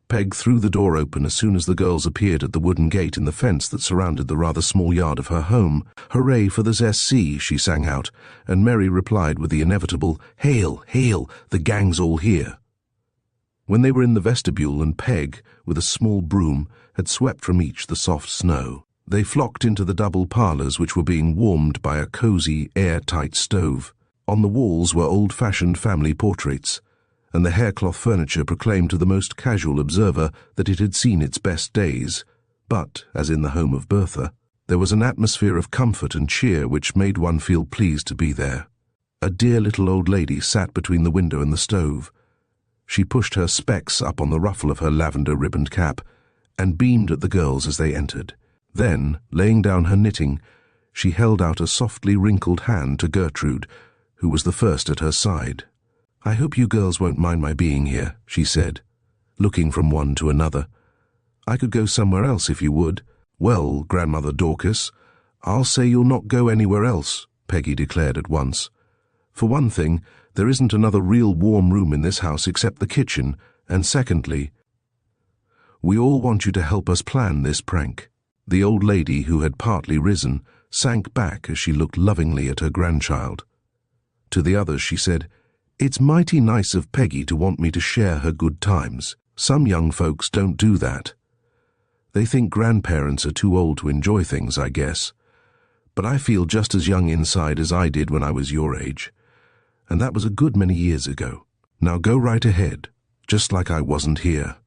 Peg threw the door open as soon as the girls appeared at the wooden gate in the fence that surrounded the rather small yard of her home. "Hooray for the ZSC," she sang out, and Mary replied with the inevitable, "Hail, hail, the gang's all here." When they were in the vestibule and Peg, with a small broom, had swept from each the soft snow, they flocked into the double parlours which were being warmed by a cosy, air-tight stove. On the walls were old-fashioned family portraits, and the haircloth furniture proclaimed to the most casual observer that it had seen its best days. But, as in the home of Bertha, there was an atmosphere of comfort and cheer which made one feel pleased to be there. A dear little old lady sat between the window and the stove. She pushed her specs up on the ruffle of her lavender-ribboned cap and beamed at the girls as they entered. Then, laying down her knitting, she held out a softly wrinkled hand to Gertrude, who was the first at her side. "I hope you girls won't mind my being here," she said, looking from one to another. "I could go somewhere else if you would." "Well, Grandmother Dorcas, I'll say you'll not go anywhere else," Peggy declared at once. "For one thing, there isn't another real warm room in this house except the kitchen, and secondly, we all want you to help us plan this prank." The old lady, who had partly risen, sank back as she looked lovingly at her grandchild. To the others she said, "It's mighty nice of Peggy to want me to share her good times. Some young folks don't do that. They think grandparents are too old to enjoy things, I guess. But I feel just as young inside as I did when I was your age, and that was a good many years ago. Now go right ahead, just like I wasn't here."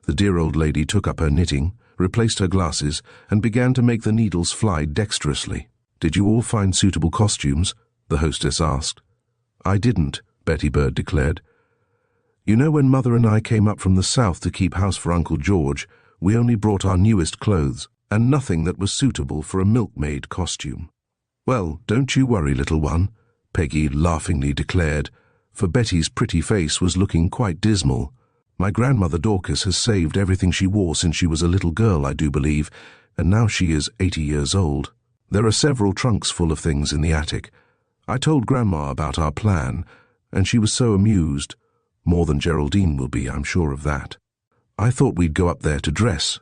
The dear old lady took up her knitting, replaced her glasses, and began to make the needles fly dexterously. "Did you all find suitable costumes?" the hostess asked. "I didn't," Betty Bird declared. "You know, when Mother and I came up from the south to keep house for Uncle George, we only brought our newest clothes, and nothing that was suitable for a milkmaid costume." "Well, don't you worry, little one," Peggy laughingly declared, for Betty's pretty face was looking quite dismal. "My grandmother Dorcas has saved everything she wore since she was a little girl, I do believe, and now she is 80 years old. There are several trunks full of things in the attic. I told Grandma about our plan, and she was so amused. More than Geraldine will be, I'm sure of that. I thought we'd go up there to dress.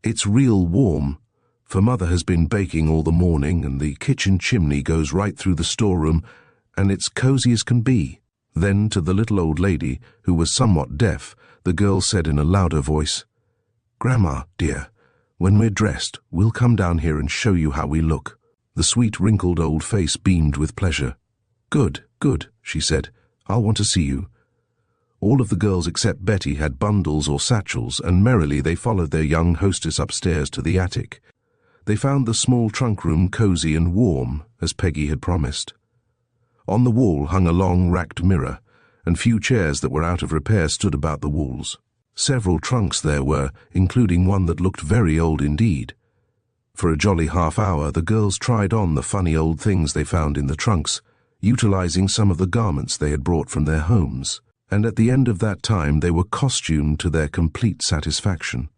It's real warm, for Mother has been baking all the morning, and the kitchen chimney goes right through the storeroom, and it's cozy as can be." Then, to the little old lady, who was somewhat deaf, the girl said in a louder voice, "Grandma, dear, when we're dressed, we'll come down here and show you how we look." The sweet, wrinkled old face beamed with pleasure. "Good, good," she said. "I'll want to see you." All of the girls except Betty had bundles or satchels, and merrily they followed their young hostess upstairs to the attic. They found the small trunk room cozy and warm, as Peggy had promised. On the wall hung a long racked mirror, and few chairs that were out of repair stood about the walls. Several trunks there were, including one that looked very old indeed. For a jolly half hour the girls tried on the funny old things they found in the trunks, utilizing some of the garments they had brought from their homes, and at the end of that time they were costumed to their complete satisfaction.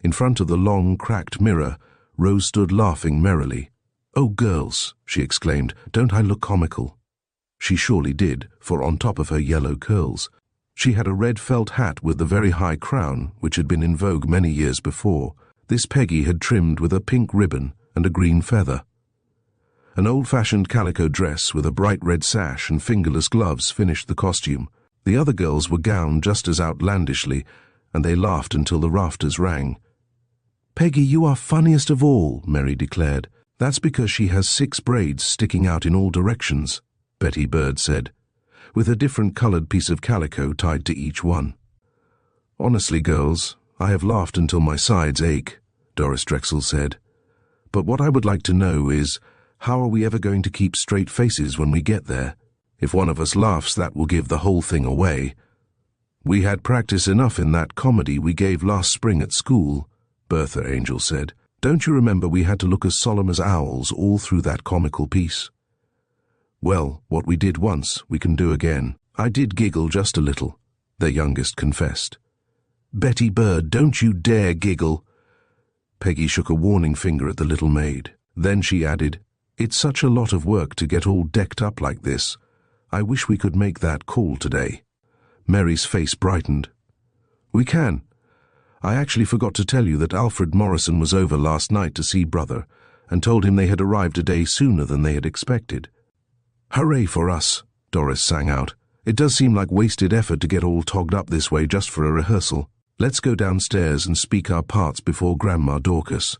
In front of the long, cracked mirror, Rose stood laughing merrily. "Oh, girls," she exclaimed, "don't I look comical?" She surely did, for on top of her yellow curls, she had a red felt hat with the very high crown which had been in vogue many years before. This Peggy had trimmed with a pink ribbon and a green feather. An old-fashioned calico dress with a bright red sash and fingerless gloves finished the costume. The other girls were gowned just as outlandishly, and they laughed until the rafters rang. "Peggy, you are funniest of all," Mary declared. "That's because she has 6 braids sticking out in all directions," Betty Bird said, with a different-coloured piece of calico tied to each one. "Honestly, girls, I have laughed until my sides ache," Doris Drexel said. "But what I would like to know is, how are we ever going to keep straight faces when we get there? If one of us laughs, that will give the whole thing away." "We had practice enough in that comedy we gave last spring at school," Bertha Angel said. "Don't you remember we had to look as solemn as owls all through that comical piece?" "Well, what we did once, we can do again." "I did giggle just a little," their youngest confessed. "Betty Bird, don't you dare giggle." Peggy shook a warning finger at the little maid. Then she added, "It's such a lot of work to get all decked up like this. I wish we could make that call today." Mary's face brightened. "We can. I actually forgot to tell you that Alfred Morrison was over last night to see Brother, and told him they had arrived a day sooner than they had expected." "Hooray for us," Doris sang out. It does seem like wasted effort to get all togged up this way just for a rehearsal. Let's go downstairs and speak our parts before Grandma Dorcas.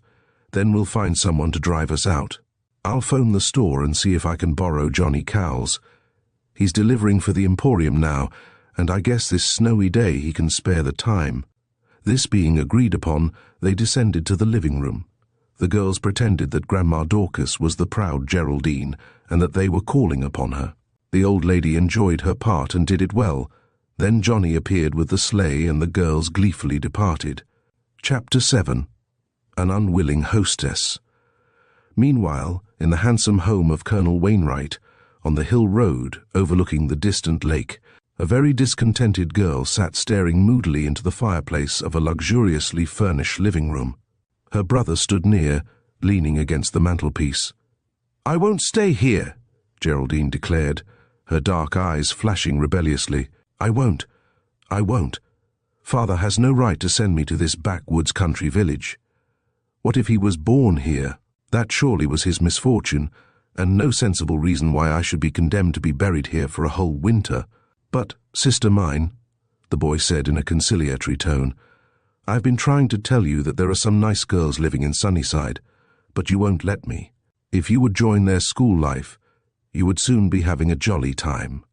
Then we'll find someone to drive us out. I'll phone the store and see if I can borrow Johnny Cowles. He's delivering for the Emporium now, and I guess this snowy day he can spare the time." This being agreed upon, they descended to the living room. The girls pretended that Grandma Dorcas was the proud Geraldine, and that they were calling upon her. The old lady enjoyed her part and did it well. Then Johnny appeared with the sleigh, and the girls gleefully departed. Chapter 7. An Unwilling Hostess. Meanwhile, in the handsome home of Colonel Wainwright, on the hill road overlooking the distant lake, a very discontented girl sat staring moodily into the fireplace of a luxuriously furnished living room. Her brother stood near, leaning against the mantelpiece. "I won't stay here," Geraldine declared, her dark eyes flashing rebelliously. I won't. Father has no right to send me to this backwoods country village. What if he was born here? That surely was his misfortune, and no sensible reason why I should be condemned to be buried here for a whole winter. But, sister mine," the boy said in a conciliatory tone, "I've been trying to tell you that there are some nice girls living in Sunnyside, but you won't let me. If you would join their school life, you would soon be having a jolly time.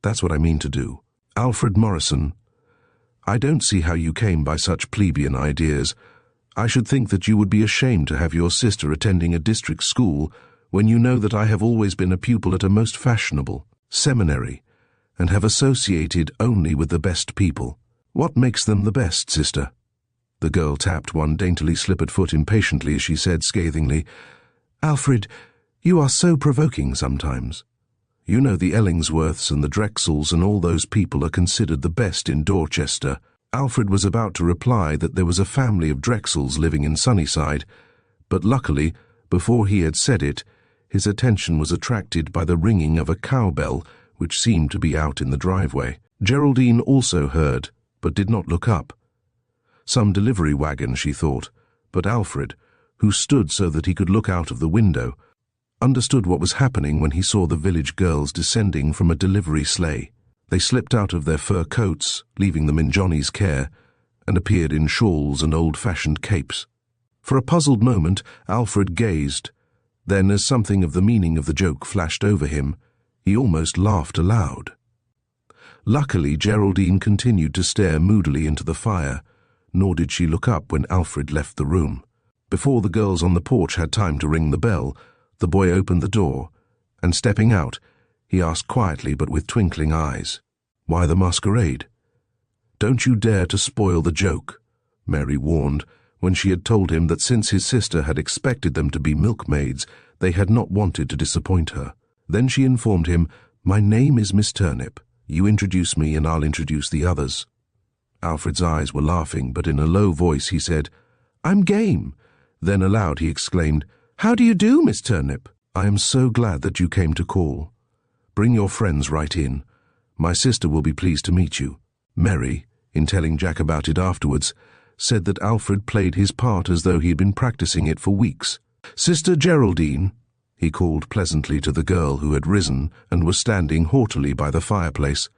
That's what I mean to do. Alfred Morrison, I don't see how you came by such plebeian ideas. I should think that you would be ashamed to have your sister attending a district school when you know that I have always been a pupil at a most fashionable seminary, and have associated only with the best people. What makes them the best, sister?" The girl tapped one daintily slippered foot impatiently as she said scathingly, "Alfred, you are so provoking sometimes. You know the Ellingsworths and the Drexels and all those people are considered the best in Dorchester." Alfred was about to reply that there was a family of Drexels living in Sunnyside, but luckily, before he had said it, his attention was attracted by the ringing of a cowbell which seemed to be out in the driveway. Geraldine also heard, but did not look up. Some delivery wagon, she thought, but Alfred, who stood so that he could look out of the window, understood what was happening when he saw the village girls descending from a delivery sleigh. They slipped out of their fur coats, leaving them in Johnny's care, and appeared in shawls and old-fashioned capes. For a puzzled moment, Alfred gazed. Then, as something of the meaning of the joke flashed over him, he almost laughed aloud. Luckily, Geraldine continued to stare moodily into the fire, nor did she look up when Alfred left the room. Before the girls on the porch had time to ring the bell, the boy opened the door, and stepping out, he asked quietly but with twinkling eyes, "Why the masquerade?" "Don't you dare to spoil the joke," Mary warned, when she had told him that since his sister had expected them to be milkmaids, they had not wanted to disappoint her. Then she informed him, "My name is Miss Turnip. You introduce me and I'll introduce the others." Alfred's eyes were laughing, but in a low voice he said, "I'm game." Then aloud he exclaimed, "How do you do, Miss Turnip? I am so glad that you came to call. Bring your friends right in. My sister will be pleased to meet you." Mary, in telling Jack about it afterwards, said that Alfred played his part as though he had been practicing it for weeks. "Sister Geraldine," he called pleasantly to the girl who had risen and was standing haughtily by the fireplace,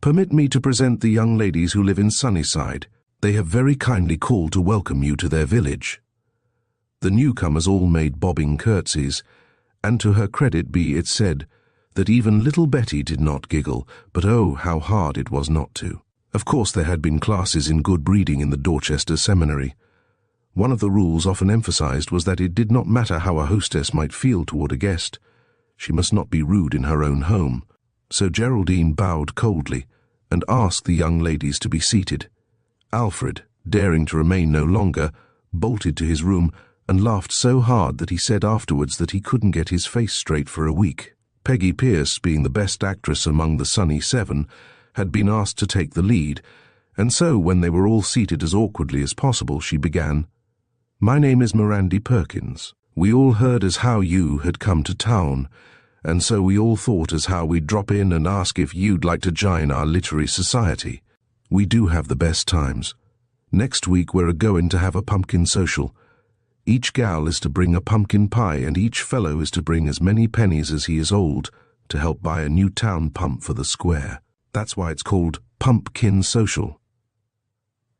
"permit me to present the young ladies who live in Sunnyside. They have very kindly called to welcome you to their village." The newcomers all made bobbing curtsies, and to her credit be it said that even little Betty did not giggle, but oh, how hard it was not to. Of course there had been classes in good breeding in the Dorchester Seminary. One of the rules often emphasized was that it did not matter how a hostess might feel toward a guest. She must not be rude in her own home. So Geraldine bowed coldly and asked the young ladies to be seated. Alfred, daring to remain no longer, bolted to his room and laughed so hard that he said afterwards that he couldn't get his face straight for a week. Peggy Pierce, being the best actress among the Sunny Seven, had been asked to take the lead, and so when they were all seated as awkwardly as possible, she began, "My name is Mirandy Perkins. We all heard as how you had come to town, and so we all thought as how we'd drop in and ask if you'd like to join our literary society. We do have the best times. Next week we're a-goin' to have a pumpkin social. Each gal is to bring a pumpkin pie, and each fellow is to bring as many pennies as he is old, to help buy a new town pump for the square. That's why it's called Pumpkin Social.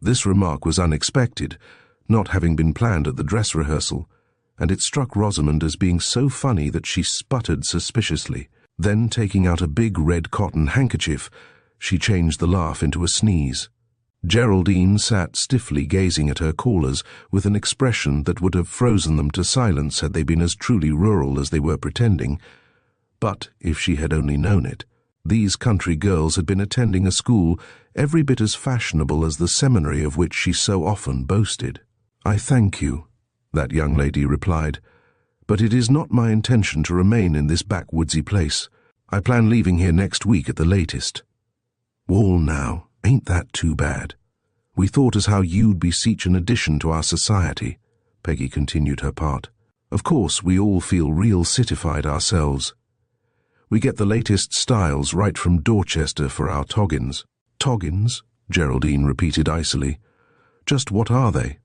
This remark was unexpected, not having been planned at the dress rehearsal, and it struck Rosamond as being so funny that she sputtered suspiciously. Then, taking out a big red cotton handkerchief, she changed the laugh into a sneeze. Geraldine sat stiffly gazing at her callers with an expression that would have frozen them to silence had they been as truly rural as they were pretending. But, if she had only known it, these country girls had been attending a school every bit as fashionable as the seminary of which she so often boasted. "I thank you," that young lady replied, "but it is not my intention to remain in this backwoodsy place. I plan leaving here next week at the latest." "Wall now, ain't that too bad? We thought as how you'd be such an addition to our society," Peggy continued her part. "Of course, we all feel real citified ourselves. We get the latest styles right from Dorchester for our toggins." "Toggins?" Geraldine repeated icily. "Just what are they?"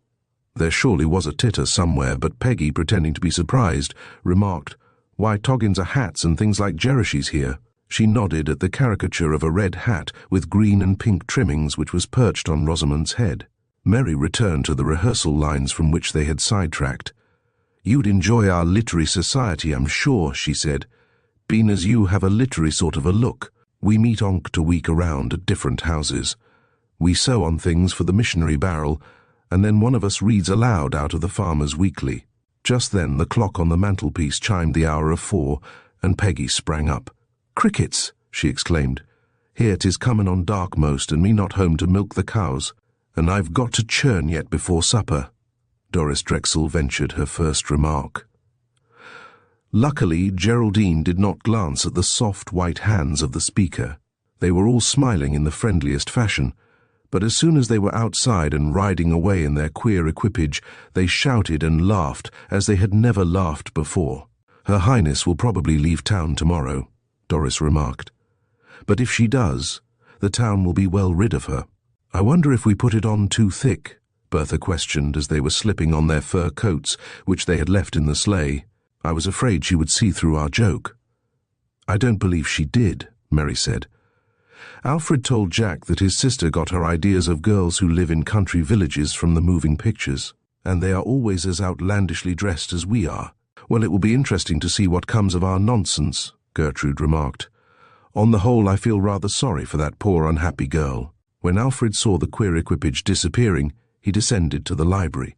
There surely was a titter somewhere, but Peggy, pretending to be surprised, remarked, "Why, toggins are hats and things like jerseys here." She nodded at the caricature of a red hat with green and pink trimmings which was perched on Rosamond's head. Mary returned to the rehearsal lines from which they had sidetracked. "You'd enjoy our literary society, I'm sure," she said, "being as you have a literary sort of a look. We meet onct a week around at different houses. We sew on things for the missionary barrel, and then one of us reads aloud out of the Farmer's Weekly." Just then the clock on the mantelpiece chimed the hour of 4, and Peggy sprang up. "Crickets!" she exclaimed. "Here 'tis comin' on dark most, and me not home to milk the cows, and I've got to churn yet before supper." Doris Drexel ventured her first remark. Luckily, Geraldine did not glance at the soft white hands of the speaker. They were all smiling in the friendliest fashion, but as soon as they were outside and riding away in their queer equipage, they shouted and laughed as they had never laughed before. "Her Highness will probably leave town tomorrow," Doris remarked. "But if she does, the town will be well rid of her." "I wonder if we put it on too thick?" Bertha questioned as they were slipping on their fur coats, which they had left in the sleigh. "I was afraid she would see through our joke." "I don't believe she did," Mary said. "Alfred told Jack that his sister got her ideas of girls who live in country villages from the moving pictures, and they are always as outlandishly dressed as we are." "Well, it will be interesting to see what comes of our nonsense," Gertrude remarked. "On the whole, I feel rather sorry for that poor unhappy girl." When Alfred saw the queer equipage disappearing, he descended to the library.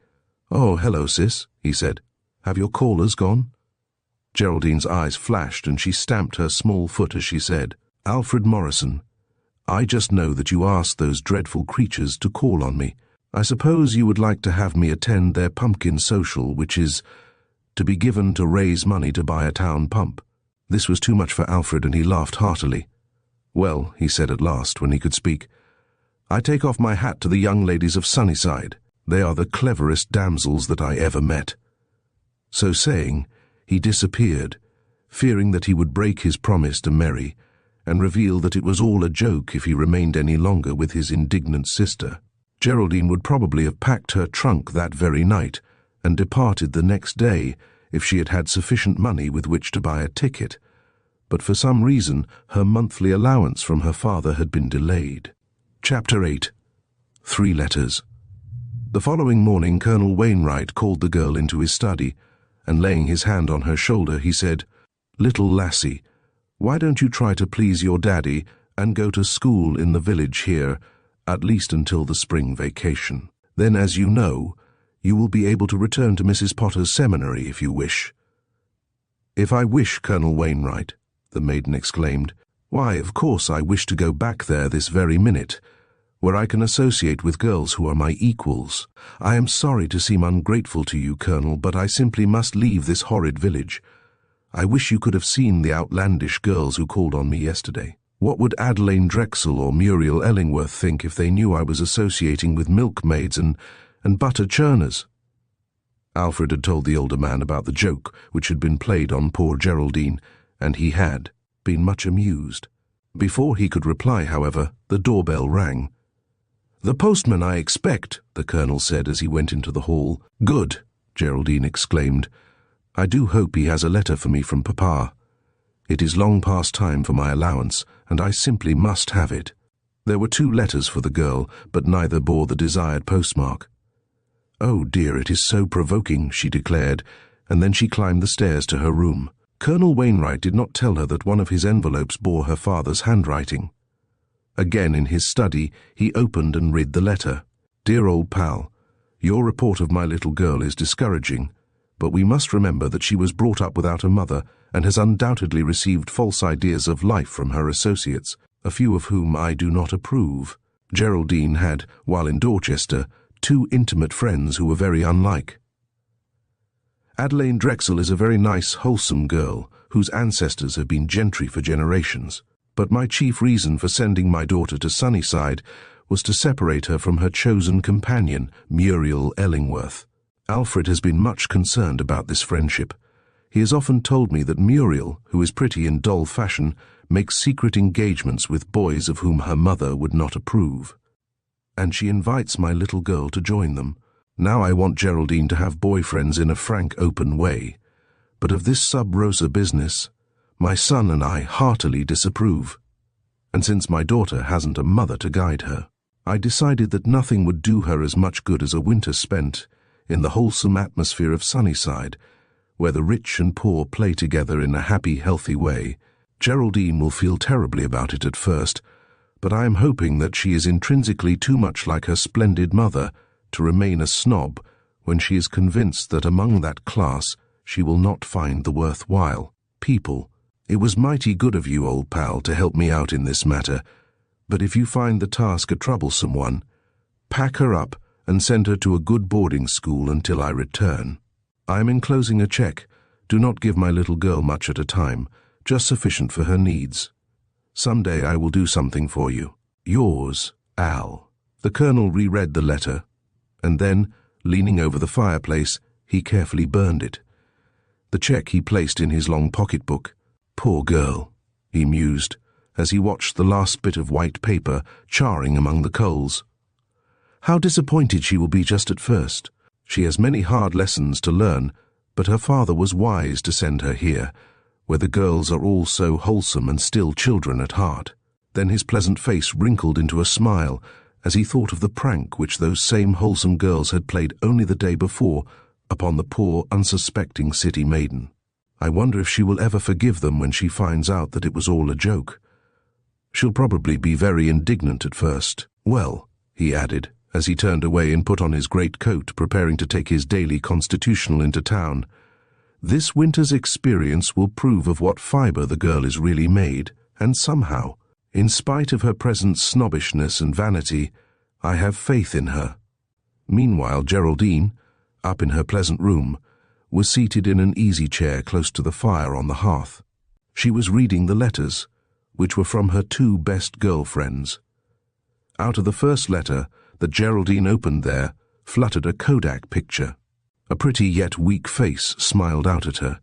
"Oh, hello, sis," he said. "Have your callers gone?" Geraldine's eyes flashed, and she stamped her small foot as she said, "Alfred Morrison, I just know that you asked those dreadful creatures to call on me. I suppose you would like to have me attend their pumpkin social, which is to be given to raise money to buy a town pump." This was too much for Alfred, and he laughed heartily. "Well," he said at last, when he could speak, "I take off my hat to the young ladies of Sunnyside. They are the cleverest damsels that I ever met." So saying, he disappeared, fearing that he would break his promise to Mary, and reveal that it was all a joke if he remained any longer with his indignant sister. Geraldine would probably have packed her trunk that very night, and departed the next day if she had had sufficient money with which to buy a ticket, but for some reason her monthly allowance from her father had been delayed. Chapter 8. 3 Letters. The following morning Colonel Wainwright called the girl into his study, and laying his hand on her shoulder he said, "Little lassie, why don't you try to please your daddy and go to school in the village here, at least until the spring vacation? Then, as you know, you will be able to return to Mrs. Potter's seminary if you wish." "If I wish, Colonel Wainwright," the maiden exclaimed. "Why, of course I wish to go back there this very minute, where I can associate with girls who are my equals. I am sorry to seem ungrateful to you, Colonel, but I simply must leave this horrid village. I wish you could have seen the outlandish girls who called on me yesterday. What would Adelaine Drexel or Muriel Ellingworth think if they knew I was associating with milkmaids and butter churners?" Alfred had told the older man about the joke which had been played on poor Geraldine, and he had been much amused. Before he could reply, however, the doorbell rang. "The postman, I expect," the colonel said as he went into the hall. "Good," Geraldine exclaimed. "I do hope he has a letter for me from Papa. It is long past time for my allowance, and I simply must have it. There were 2 letters for the girl, but neither bore the desired postmark. "Oh dear, it is so provoking," she declared, and then she climbed the stairs to her room. Colonel Wainwright did not tell her that one of his envelopes bore her father's handwriting. Again in his study, he opened and read the letter. "Dear old pal, your report of my little girl is discouraging, but we must remember that she was brought up without a mother and has undoubtedly received false ideas of life from her associates, a few of whom I do not approve. Geraldine had, while in Dorchester, 2 intimate friends who were very unlike. Adelaide Drexel is a very nice, wholesome girl whose ancestors have been gentry for generations, but my chief reason for sending my daughter to Sunnyside was to separate her from her chosen companion, Muriel Ellingworth. Alfred has been much concerned about this friendship. He has often told me that Muriel, who is pretty in doll fashion, makes secret engagements with boys of whom her mother would not approve. And she invites my little girl to join them. Now I want Geraldine to have boyfriends in a frank, open way. But of this sub-rosa business, my son and I heartily disapprove. And since my daughter hasn't a mother to guide her, I decided that nothing would do her as much good as a winter spent in the wholesome atmosphere of Sunnyside, where the rich and poor play together in a happy, healthy way. Geraldine will feel terribly about it at first, but I am hoping that she is intrinsically too much like her splendid mother to remain a snob when she is convinced that among that class she will not find the worthwhile people. It was mighty good of you, old pal, to help me out in this matter, but if you find the task a troublesome one, pack her up and send her to a good boarding school until I return. I am enclosing a check. Do not give my little girl much at a time, just sufficient for her needs. Some day I will do something for you. Yours, Al." The colonel reread the letter, and then, leaning over the fireplace, he carefully burned it. The check he placed in his long pocketbook. "Poor girl," he mused, as he watched the last bit of white paper charring among the coals. "How disappointed she will be just at first. She has many hard lessons to learn, but her father was wise to send her here, where the girls are all so wholesome and still children at heart." Then his pleasant face wrinkled into a smile as he thought of the prank which those same wholesome girls had played only the day before upon the poor, unsuspecting city maiden. "I wonder if she will ever forgive them when she finds out that it was all a joke. She'll probably be very indignant at first. Well," he added, as he turned away and put on his great coat, preparing to take his daily constitutional into town, "this winter's experience will prove of what fibre the girl is really made, and somehow, in spite of her present snobbishness and vanity, I have faith in her." Meanwhile, Geraldine, up in her pleasant room, was seated in an easy chair close to the fire on the hearth. She was reading the letters, which were from her 2 best girl-friends. Out of the first letter that Geraldine opened there fluttered a Kodak picture. A pretty yet weak face smiled out at her.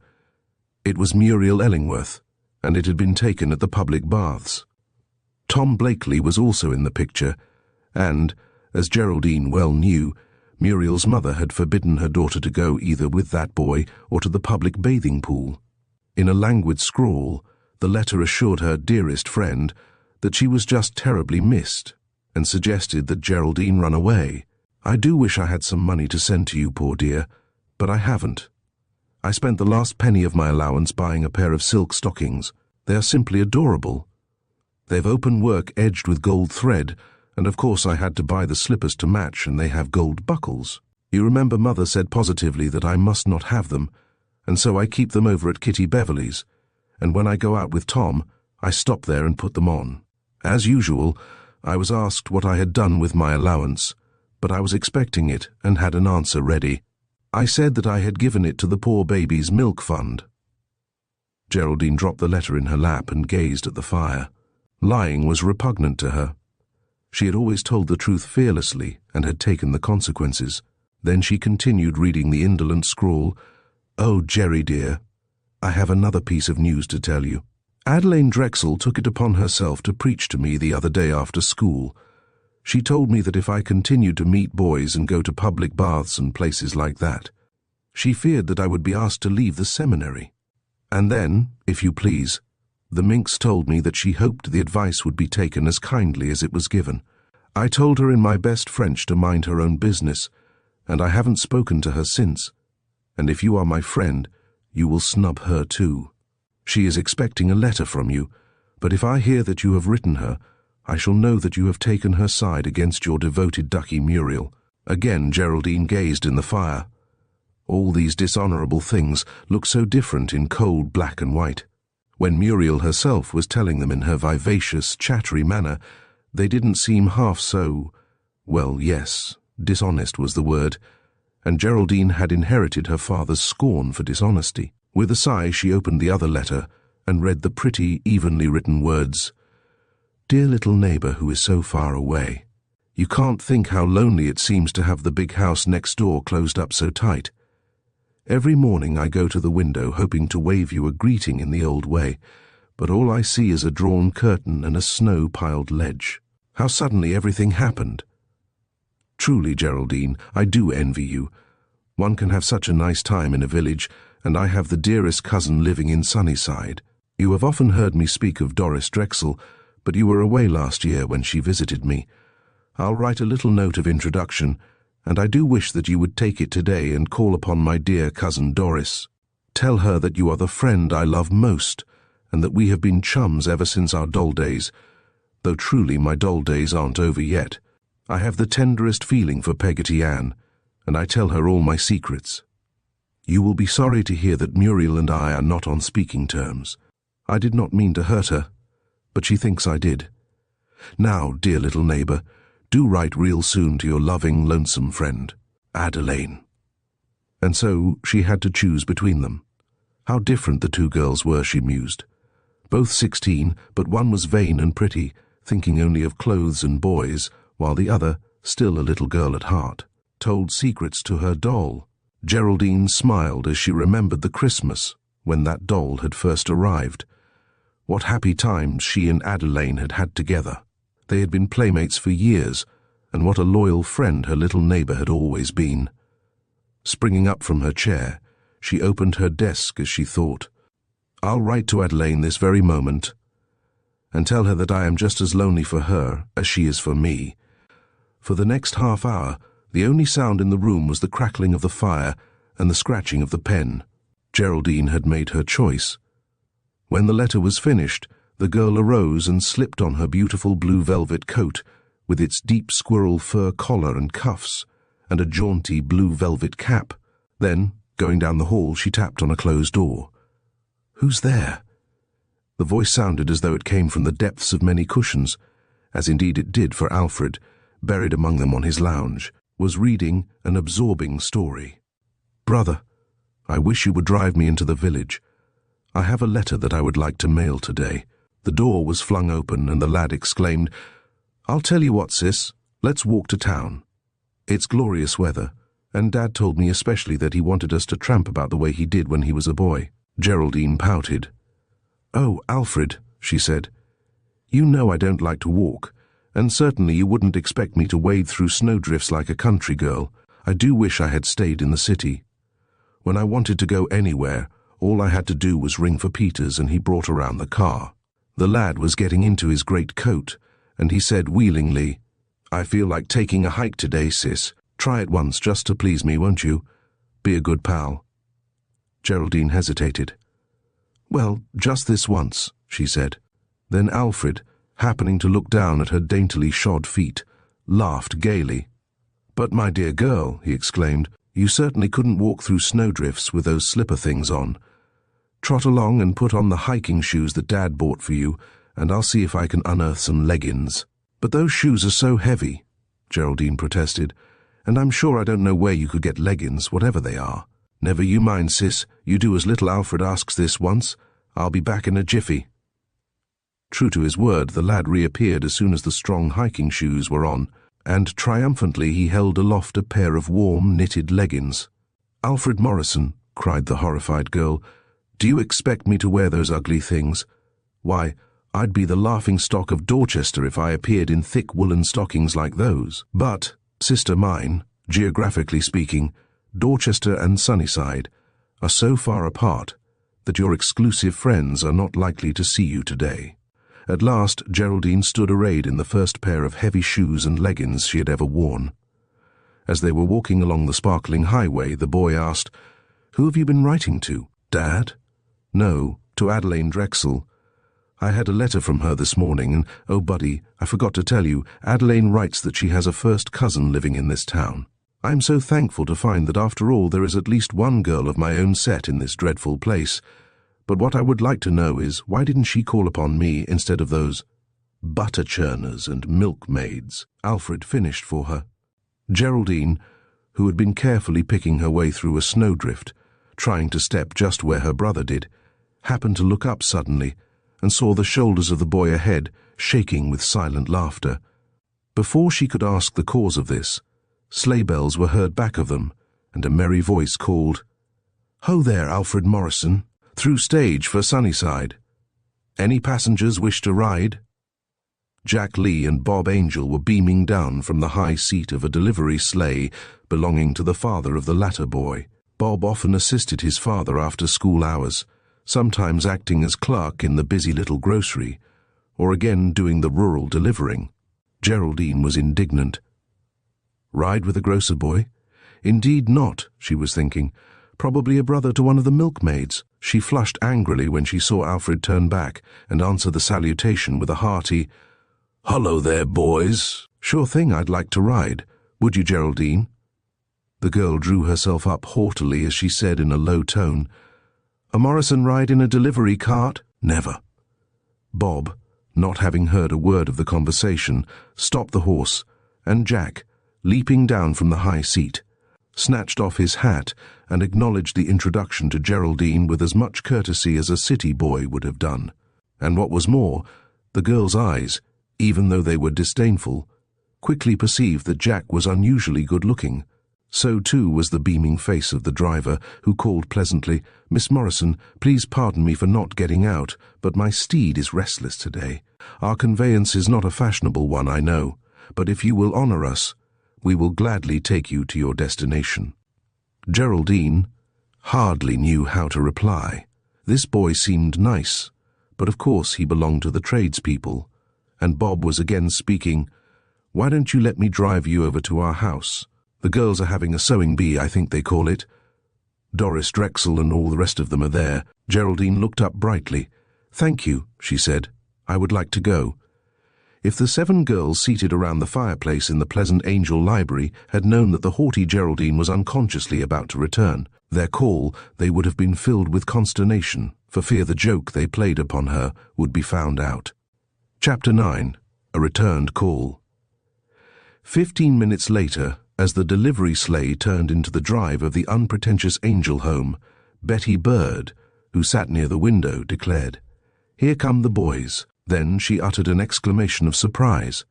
It was Muriel Ellingworth, and it had been taken at the public baths. Tom Blakely was also in the picture, and, as Geraldine well knew, Muriel's mother had forbidden her daughter to go either with that boy or to the public bathing pool. In a languid scrawl, the letter assured her dearest friend that she was just terribly missed, and suggested that Geraldine run away. "I do wish I had some money to send to you, poor dear, but I haven't. I spent the last penny of my allowance buying a pair of silk stockings. They are simply adorable. They've open work edged with gold thread, and of course I had to buy the slippers to match, and they have gold buckles. You remember Mother said positively that I must not have them, and so I keep them over at Kitty Beverley's, and when I go out with Tom, I stop there and put them on. As usual, I was asked what I had done with my allowance, but I was expecting it and had an answer ready. I said that I had given it to the poor baby's milk fund." Geraldine dropped the letter in her lap and gazed at the fire. Lying was repugnant to her. She had always told the truth fearlessly and had taken the consequences. Then she continued reading the indolent scrawl. "Oh, Jerry dear, I have another piece of news to tell you. Adelaide Drexel took it upon herself to preach to me the other day after school. She told me that if I continued to meet boys and go to public baths and places like that, she feared that I would be asked to leave the seminary. And then, if you please, The minx told me that she hoped the advice would be taken as kindly as it was given. I told her in my best French to mind her own business, and I haven't spoken to her since. And if you are my friend, you will snub her too. She is expecting a letter from you, but if I hear that you have written her, I shall know that you have taken her side against your devoted ducky Muriel." Again Geraldine gazed in the fire. All these dishonorable things look so different in cold black and white. When Muriel herself was telling them in her vivacious, chattery manner, they didn't seem half so, well, yes, dishonest was the word, and Geraldine had inherited her father's scorn for dishonesty. With a sigh she opened the other letter and read the pretty, evenly written words. "Dear little neighbor who is so far away. You can't think how lonely it seems to have the big house next door closed up so tight. Every morning I go to the window hoping to wave you a greeting in the old way, but all I see is a drawn curtain and a snow-piled ledge. How suddenly everything happened. Truly, Geraldine, I do envy you. One can have such a nice time in a village, and I have the dearest cousin living in Sunnyside. You have often heard me speak of Doris Drexel, but you were away last year when she visited me. I'll write a little note of introduction, and I do wish that you would take it today and call upon my dear cousin Doris. Tell her that you are the friend I love most, and that we have been chums ever since our doll days, though truly my doll days aren't over yet. I have the tenderest feeling for Peggotty Ann, and I tell her all my secrets. You will be sorry to hear that Muriel and I are not on speaking terms. I did not mean to hurt her, but she thinks I did. Now, dear little neighbor, do write real soon to your loving, lonesome friend, Adelaine." And so she had to choose between them. How different the two girls were, she mused. Both 16, but one was vain and pretty, thinking only of clothes and boys, while the other, still a little girl at heart, told secrets to her doll. Geraldine smiled as she remembered the Christmas when that doll had first arrived. What happy times she and Adelaine had had together. They had been playmates for years, and what a loyal friend her little neighbor had always been. Springing up from her chair, she opened her desk as she thought, "I'll write to Adelaine this very moment, and tell her that I am just as lonely for her as she is for me." For the next half hour, the only sound in the room was the crackling of the fire and the scratching of the pen. Geraldine had made her choice. When the letter was finished, the girl arose and slipped on her beautiful blue velvet coat, with its deep squirrel fur collar and cuffs, and a jaunty blue velvet cap. Then, going down the hall, she tapped on a closed door. "Who's there?" The voice sounded as though it came from the depths of many cushions, as indeed it did, for Alfred, buried among them on his lounge, was reading an absorbing story. "Brother, I wish you would drive me into the village. I have a letter that I would like to mail today." The door was flung open, and the lad exclaimed, "I'll tell you what, sis, let's walk to town. It's glorious weather, and Dad told me especially that he wanted us to tramp about the way he did when he was a boy." Geraldine pouted. "Oh, Alfred," she said, "you know I don't like to walk, and certainly you wouldn't expect me to wade through snowdrifts like a country girl. I do wish I had stayed in the city. When I wanted to go anywhere, all I had to do was ring for Peters and he brought around the car." The lad was getting into his great coat, and he said wheelingly, "I feel like taking a hike today, sis. Try it once just to please me, won't you? Be a good pal." Geraldine hesitated. "Well, just this once," she said. Then Alfred, happening to look down at her daintily shod feet, laughed gaily. "But my dear girl," he exclaimed, "you certainly couldn't walk through snowdrifts with those slipper things on. Trot along and put on the hiking shoes that Dad bought for you, and I'll see if I can unearth some leggings." "But those shoes are so heavy," Geraldine protested, "and I'm sure I don't know where you could get leggings, whatever they are." "Never you mind, sis. You do as little Alfred asks this once. I'll be back in a jiffy." True to his word, the lad reappeared as soon as the strong hiking shoes were on, and triumphantly he held aloft a pair of warm, knitted leggings. "Alfred Morrison," cried the horrified girl, "do you expect me to wear those ugly things? Why, I'd be the laughing-stock of Dorchester if I appeared in thick woolen stockings like those. But, sister mine, geographically speaking, Dorchester and Sunnyside are so far apart that your exclusive friends are not likely to see you today." At last, Geraldine stood arrayed in the first pair of heavy shoes and leggings she had ever worn. As they were walking along the sparkling highway, the boy asked, "Who have you been writing to? Dad?" "No, to Adelaine Drexel. I had a letter from her this morning, and, oh, buddy, I forgot to tell you, Adelaine writes that she has a first cousin living in this town. I am so thankful to find that after all there is at least one girl of my own set in this dreadful place. But what I would like to know is, why didn't she call upon me instead of those butter churners and milk maids?" Alfred finished for her. Geraldine, who had been carefully picking her way through a snowdrift, trying to step just where her brother did, happened to look up suddenly and saw the shoulders of the boy ahead shaking with silent laughter. Before she could ask the cause of this, sleigh bells were heard back of them, and a merry voice called, "Ho there, Alfred Morrison, through stage for Sunnyside. Any passengers wish to ride?" Jack Lee and Bob Angel were beaming down from the high seat of a delivery sleigh belonging to the father of the latter boy. Bob often assisted his father after school hours, sometimes acting as clerk in the busy little grocery, or again doing the rural delivering. Geraldine was indignant. Ride with a grocer boy? Indeed not, she was thinking. Probably a brother to one of the milkmaids. She flushed angrily when she saw Alfred turn back and answer the salutation with a hearty, "Hullo there, boys. Sure thing, I'd like to ride. Would you, Geraldine?" The girl drew herself up haughtily as she said in a low tone, "A Morrison ride in a delivery cart? Never." Bob, not having heard a word of the conversation, stopped the horse, and Jack, leaping down from the high seat, snatched off his hat and acknowledged the introduction to Geraldine with as much courtesy as a city boy would have done. And what was more, the girl's eyes, even though they were disdainful, quickly perceived that Jack was unusually good-looking. So too was the beaming face of the driver, who called pleasantly, "Miss Morrison, please pardon me for not getting out, but my steed is restless today. Our conveyance is not a fashionable one, I know, but if you will honour us, we will gladly take you to your destination." Geraldine hardly knew how to reply. This boy seemed nice, but of course he belonged to the tradespeople, and Bob was again speaking. "Why don't you let me drive you over to our house? The girls are having a sewing bee, I think they call it. Doris Drexel and all the rest of them are there." Geraldine looked up brightly. "Thank you," she said. "I would like to go." If the 7 girls seated around the fireplace in the Pleasant Angel Library had known that the haughty Geraldine was unconsciously about to return their call, they would have been filled with consternation, for fear the joke they played upon her would be found out. Chapter 9. A Returned Call. 15 minutes later, as the delivery sleigh turned into the drive of the unpretentious Angel home, Betty Bird, who sat near the window, declared, "Here come the boys." Then she uttered an exclamation of surprise.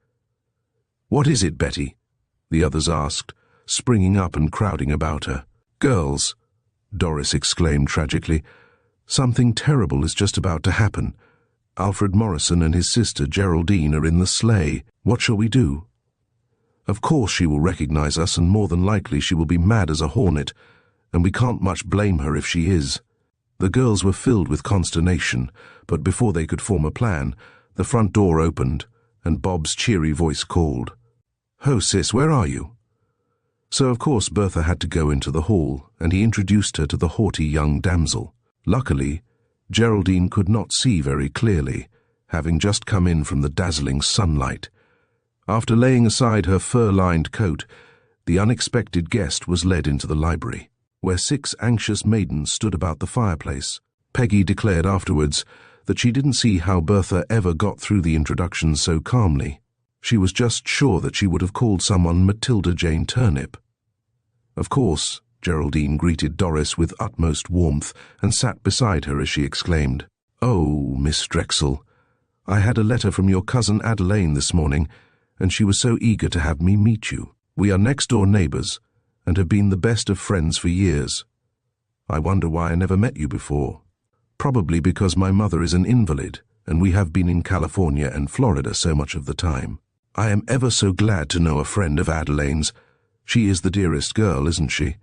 "What is it, Betty?" the others asked, springing up and crowding about her. "Girls," Doris exclaimed tragically, "something terrible is just about to happen. Alfred Morrison and his sister Geraldine are in the sleigh. What shall we do?" "Of course she will recognize us, and more than likely she will be mad as a hornet, and we can't much blame her if she is." The girls were filled with consternation, but before they could form a plan, the front door opened, and Bob's cheery voice called, "Ho, sis, where are you?" So of course Bertha had to go into the hall, and he introduced her to the haughty young damsel. Luckily, Geraldine could not see very clearly, having just come in from the dazzling sunlight. After laying aside her fur-lined coat, the unexpected guest was led into the library, where 6 anxious maidens stood about the fireplace. Peggy declared afterwards that she didn't see how Bertha ever got through the introduction so calmly. She was just sure that she would have called someone Matilda Jane Turnip. Of course, Geraldine greeted Doris with utmost warmth and sat beside her as she exclaimed, "Oh, Miss Drexel, I had a letter from your cousin Adelaine this morning, and she was so eager to have me meet you. We are next-door neighbours, and have been the best of friends for years. I wonder why I never met you before. Probably because my mother is an invalid, and we have been in California and Florida so much of the time. I am ever so glad to know a friend of Adelaine's. She is the dearest girl, isn't she?"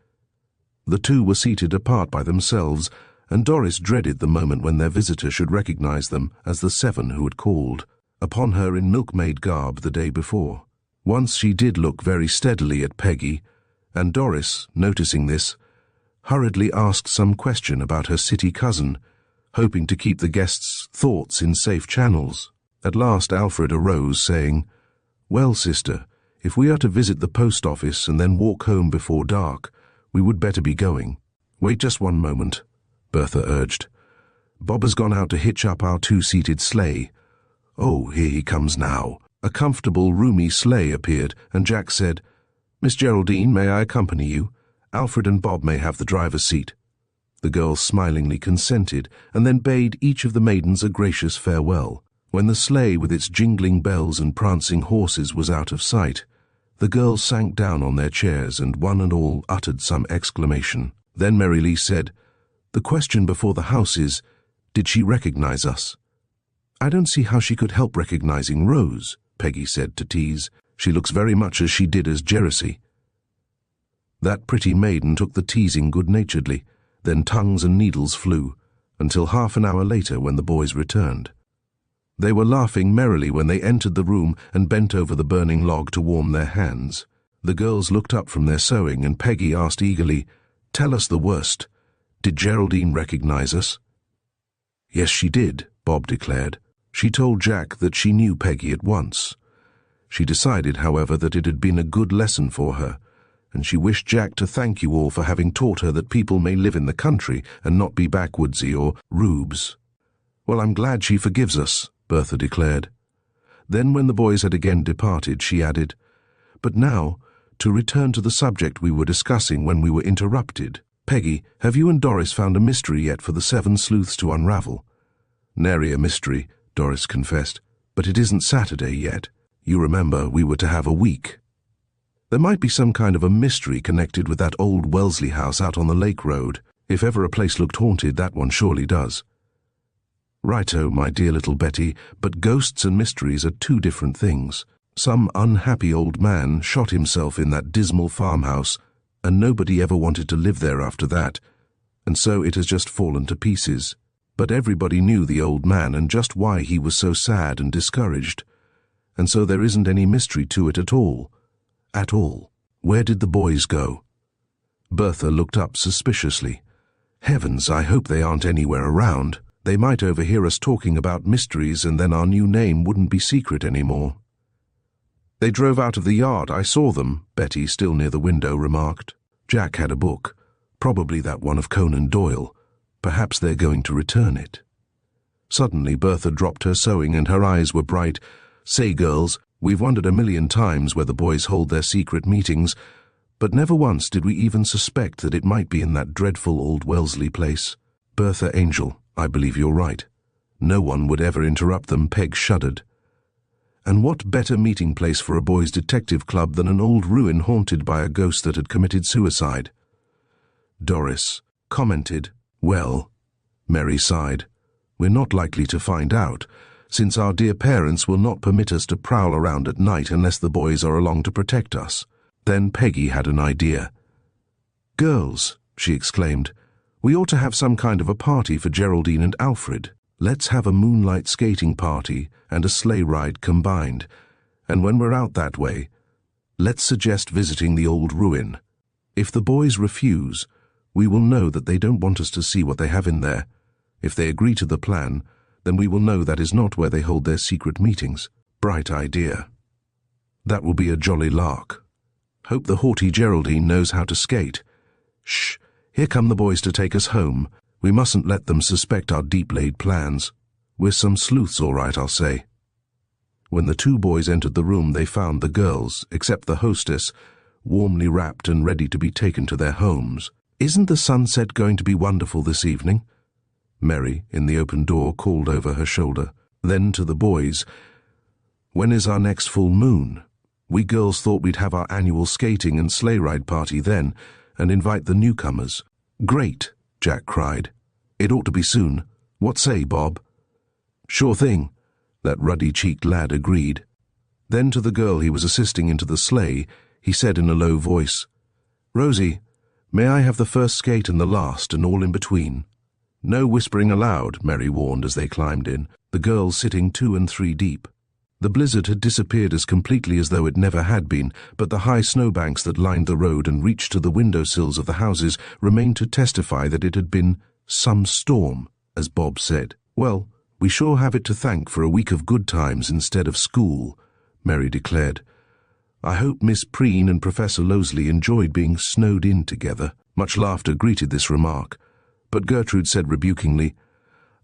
The two were seated apart by themselves, and Doris dreaded the moment when their visitor should recognize them as the seven who had called upon her in milkmaid garb the day before. Once she did look very steadily at Peggy, and Doris, noticing this, hurriedly asked some question about her city cousin, hoping to keep the guests' thoughts in safe channels. At last Alfred arose, saying, "Well, sister, if we are to visit the post office and then walk home before dark, we would better be going." "Wait just one moment," Bertha urged. "Bob has gone out to hitch up our two-seated sleigh. Oh, here he comes now." A comfortable, roomy sleigh appeared, and Jack said, "Miss Geraldine, may I accompany you? Alfred and Bob may have the driver's seat." The girl smilingly consented, and then bade each of the maidens a gracious farewell. When the sleigh with its jingling bells and prancing horses was out of sight, the girls sank down on their chairs and one and all uttered some exclamation. Then Mary Lee said, "The question before the house is, did she recognize us?" "I don't see how she could help recognizing Rose," Peggy said to tease. "She looks very much as she did as Jersey." That pretty maiden took the teasing good-naturedly, then tongues and needles flew, until half an hour later when the boys returned. They were laughing merrily when they entered the room and bent over the burning log to warm their hands. The girls looked up from their sewing, and Peggy asked eagerly, "Tell us the worst. Did Geraldine recognize us?" "Yes, she did," Bob declared. She told Jack that she knew Peggy at once. She decided, however, that it had been a good lesson for her, and she wished Jack to thank you all for having taught her that people may live in the country and not be backwoodsy or rubes. "Well, I'm glad she forgives us," Bertha declared. Then when the boys had again departed, she added, "But now, to return to the subject we were discussing when we were interrupted. Peggy, have you and Doris found a mystery yet for the seven sleuths to unravel?" "Nary a mystery," Doris confessed, "but it isn't Saturday yet. You remember we were to have a week." "There might be some kind of a mystery connected with that old Wellesley house out on the lake road. If ever a place looked haunted, that one surely does." "Righto, my dear little Betty, but ghosts and mysteries are two different things. Some unhappy old man shot himself in that dismal farmhouse, and nobody ever wanted to live there after that, and so it has just fallen to pieces. But everybody knew the old man and just why he was so sad and discouraged, and so there isn't any mystery to it at all. At all. Where did the boys go?" Bertha looked up suspiciously. "Heavens, I hope they aren't anywhere around. They might overhear us talking about mysteries, and then our new name wouldn't be secret anymore." "They drove out of the yard, I saw them," Betty, still near the window, remarked. Jack had a book, probably that one of Conan Doyle. Perhaps they're going to return it. Suddenly Bertha dropped her sewing and her eyes were bright. "Say, girls, we've wondered a million times where the boys hold their secret meetings, but never once did we even suspect that it might be in that dreadful old Wellesley place. Bertha Angel, I believe you're right. No one would ever interrupt them." Peg shuddered. "And what better meeting place for a boys' detective club than an old ruin haunted by a ghost that had committed suicide?" Doris commented. "Well," Mary sighed, "we're not likely to find out, since our dear parents will not permit us to prowl around at night unless the boys are along to protect us." Then Peggy had an idea. "Girls," she exclaimed, "we ought to have some kind of a party for Geraldine and Alfred. Let's have a moonlight skating party and a sleigh ride combined, and when we're out that way, let's suggest visiting the old ruin. If the boys refuse, we will know that they don't want us to see what they have in there. If they agree to the plan, then we will know that is not where they hold their secret meetings. Bright idea. That will be a jolly lark. Hope the haughty Geraldine knows how to skate. Shh, here come the boys to take us home. We mustn't let them suspect our deep-laid plans. We're some sleuths, all right, I'll say." When the two boys entered the room, they found the girls, except the hostess, warmly wrapped and ready to be taken to their homes. "Isn't the sunset going to be wonderful this evening?" Mary, in the open door, called over her shoulder. Then to the boys, "When is our next full moon? We girls thought we'd have our annual skating and sleigh-ride party then, and invite the newcomers." "Great," Jack cried. "It ought to be soon. What say, Bob?" "Sure thing," that ruddy-cheeked lad agreed. Then to the girl he was assisting into the sleigh, he said in a low voice, "Rosie, may I have the first skate and the last and all in between?" No whispering allowed, Mary warned as they climbed in, the girls sitting 2 and 3 deep. The blizzard had disappeared as completely as though it never had been, but the high snowbanks that lined the road and reached to the windowsills of the houses remained to testify that it had been some storm, as Bob said. "Well, we sure have it to thank for a week of good times instead of school," Mary declared. "I hope Miss Preen and Professor Losley enjoyed being snowed in together." Much laughter greeted this remark, but Gertrude said rebukingly,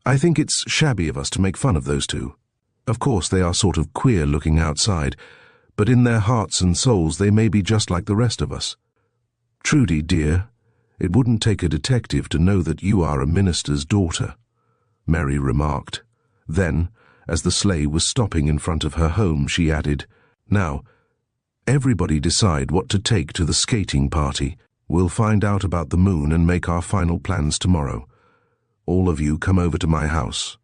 "I think it's shabby of us to make fun of those two. Of course they are sort of queer looking outside, but in their hearts and souls they may be just like the rest of us. Trudy, dear, it wouldn't take a detective to know that you are a minister's daughter," Mary remarked. Then, as the sleigh was stopping in front of her home, she added, "Now, everybody decide what to take to the skating party. We'll find out about the moon and make our final plans tomorrow. All of you come over to my house.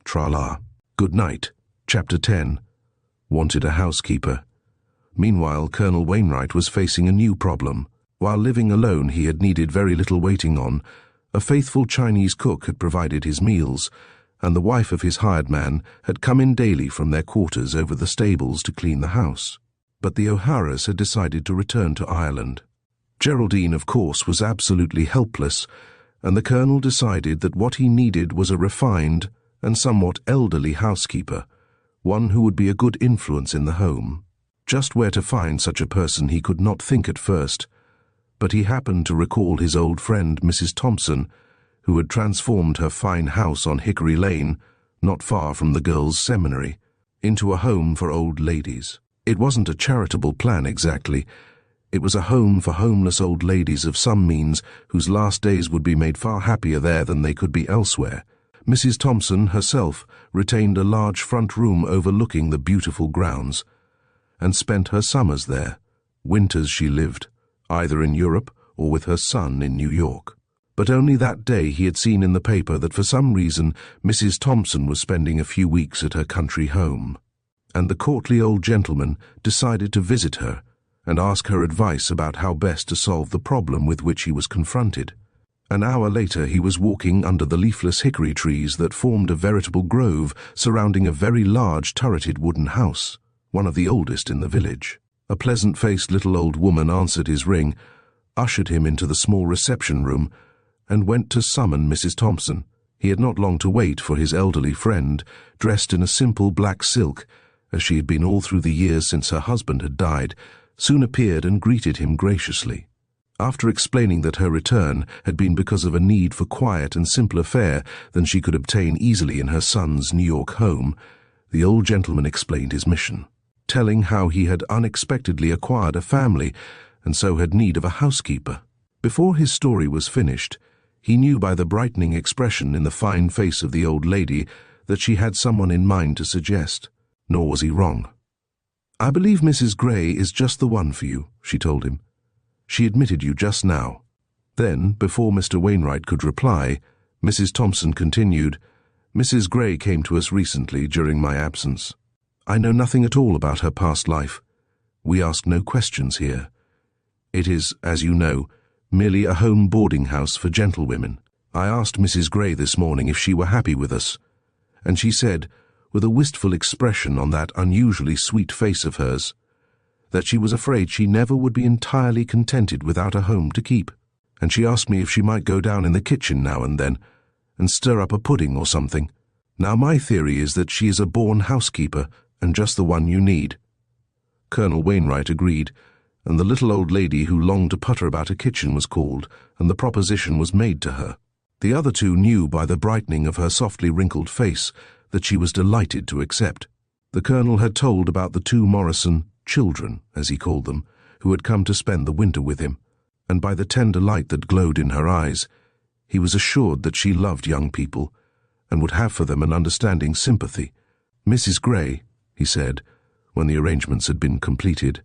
Tra-la. Good night." Chapter 10. Wanted a housekeeper. Meanwhile, Colonel Wainwright was facing a new problem. While living alone, he had needed very little waiting on. A faithful Chinese cook had provided his meals, and the wife of his hired man had come in daily from their quarters over the stables to clean the house. But the O'Haras had decided to return to Ireland. Geraldine, of course, was absolutely helpless, and the Colonel decided that what he needed was a refined and somewhat elderly housekeeper, one who would be a good influence in the home. Just where to find such a person he could not think at first, but he happened to recall his old friend Mrs. Thompson, who had transformed her fine house on Hickory Lane, not far from the girls' seminary, into a home for old ladies. It wasn't a charitable plan exactly. It was a home for homeless old ladies of some means whose last days would be made far happier there than they could be elsewhere. Mrs. Thompson herself retained a large front room overlooking the beautiful grounds, and spent her summers there. Winters she lived, either in Europe or with her son in New York. But only that day he had seen in the paper that for some reason Mrs. Thompson was spending a few weeks at her country home, and the courtly old gentleman decided to visit her and ask her advice about how best to solve the problem with which he was confronted. An hour later he was walking under the leafless hickory trees that formed a veritable grove surrounding a very large turreted wooden house, one of the oldest in the village. A pleasant-faced little old woman answered his ring, ushered him into the small reception room, and went to summon Mrs. Thompson. He had not long to wait, for his elderly friend, dressed in a simple black silk, as she had been all through the years since her husband had died, soon appeared and greeted him graciously. After explaining that her return had been because of a need for quiet and simpler fare than she could obtain easily in her son's New York home, the old gentleman explained his mission, telling how he had unexpectedly acquired a family and so had need of a housekeeper. Before his story was finished, he knew by the brightening expression in the fine face of the old lady that she had someone in mind to suggest. Nor was he wrong. "I believe Mrs. Gray is just the one for you," she told him. "She admitted you just now." Then, before Mr. Wainwright could reply, Mrs. Thompson continued, "Mrs. Gray came to us recently during my absence. I know nothing at all about her past life. We ask no questions here. It is, as you know, merely a home boarding house for gentlewomen. I asked Mrs. Gray this morning if she were happy with us, and she said, with a wistful expression on that unusually sweet face of hers, that she was afraid she never would be entirely contented without a home to keep, and she asked me if she might go down in the kitchen now and then and stir up a pudding or something. Now my theory is that she is a born housekeeper and just the one you need." Colonel Wainwright agreed, and the little old lady who longed to putter about a kitchen was called, and the proposition was made to her. The other two knew by the brightening of her softly wrinkled face that she was delighted to accept. The Colonel had told about the two Morrison children, as he called them, who had come to spend the winter with him, and by the tender light that glowed in her eyes, he was assured that she loved young people, and would have for them an understanding sympathy. "Mrs. Gray," he said, when the arrangements had been completed,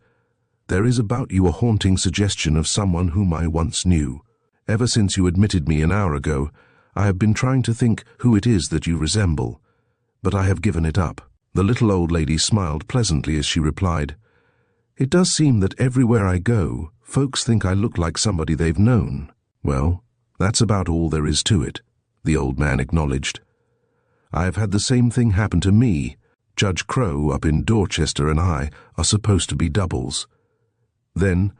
"there is about you a haunting suggestion of someone whom I once knew. Ever since you admitted me an hour ago, I have been trying to think who it is that you resemble, but I have given it up." The little old lady smiled pleasantly as she replied, "It does seem that everywhere I go, folks think I look like somebody they've known. Well, that's about all there is to it. the old man acknowledged. "I have had the same thing happen to me. Judge Crow up in Dorchester and I are supposed to be doubles." Then,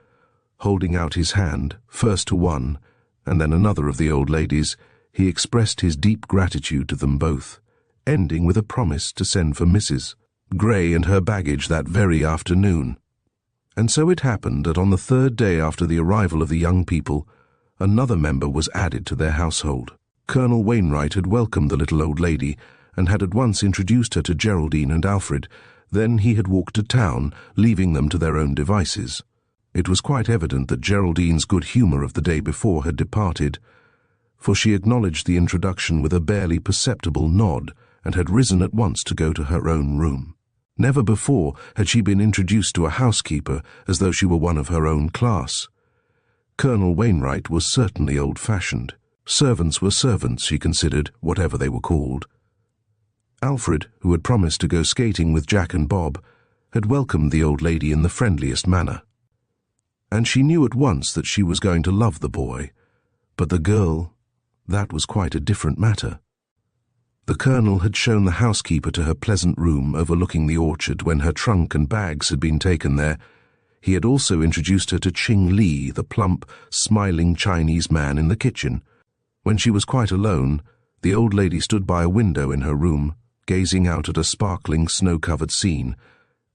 holding out his hand, first to one, and then another of the old ladies, he expressed his deep gratitude to them both, ending with a promise to send for Mrs. Gray and her baggage that very afternoon. And so it happened that on the third day after the arrival of the young people, another member was added to their household. Colonel Wainwright had welcomed the little old lady and had at once introduced her to Geraldine and Alfred. Then he had walked to town, leaving them to their own devices. It was quite evident that Geraldine's good humour of the day before had departed, for she acknowledged the introduction with a barely perceptible nod and had risen at once to go to her own room. Never before had she been introduced to a housekeeper as though she were one of her own class. Colonel Wainwright was certainly old-fashioned. Servants were servants, she considered, whatever they were called. Alfred, who had promised to go skating with Jack and Bob, had welcomed the old lady in the friendliest manner. And she knew at once that she was going to love the boy, but the girl, that was quite a different matter. The colonel had shown the housekeeper to her pleasant room overlooking the orchard when her trunk and bags had been taken there. He had also introduced her to Ching Li, the plump, smiling Chinese man in the kitchen. When she was quite alone, the old lady stood by a window in her room, gazing out at a sparkling, snow-covered scene,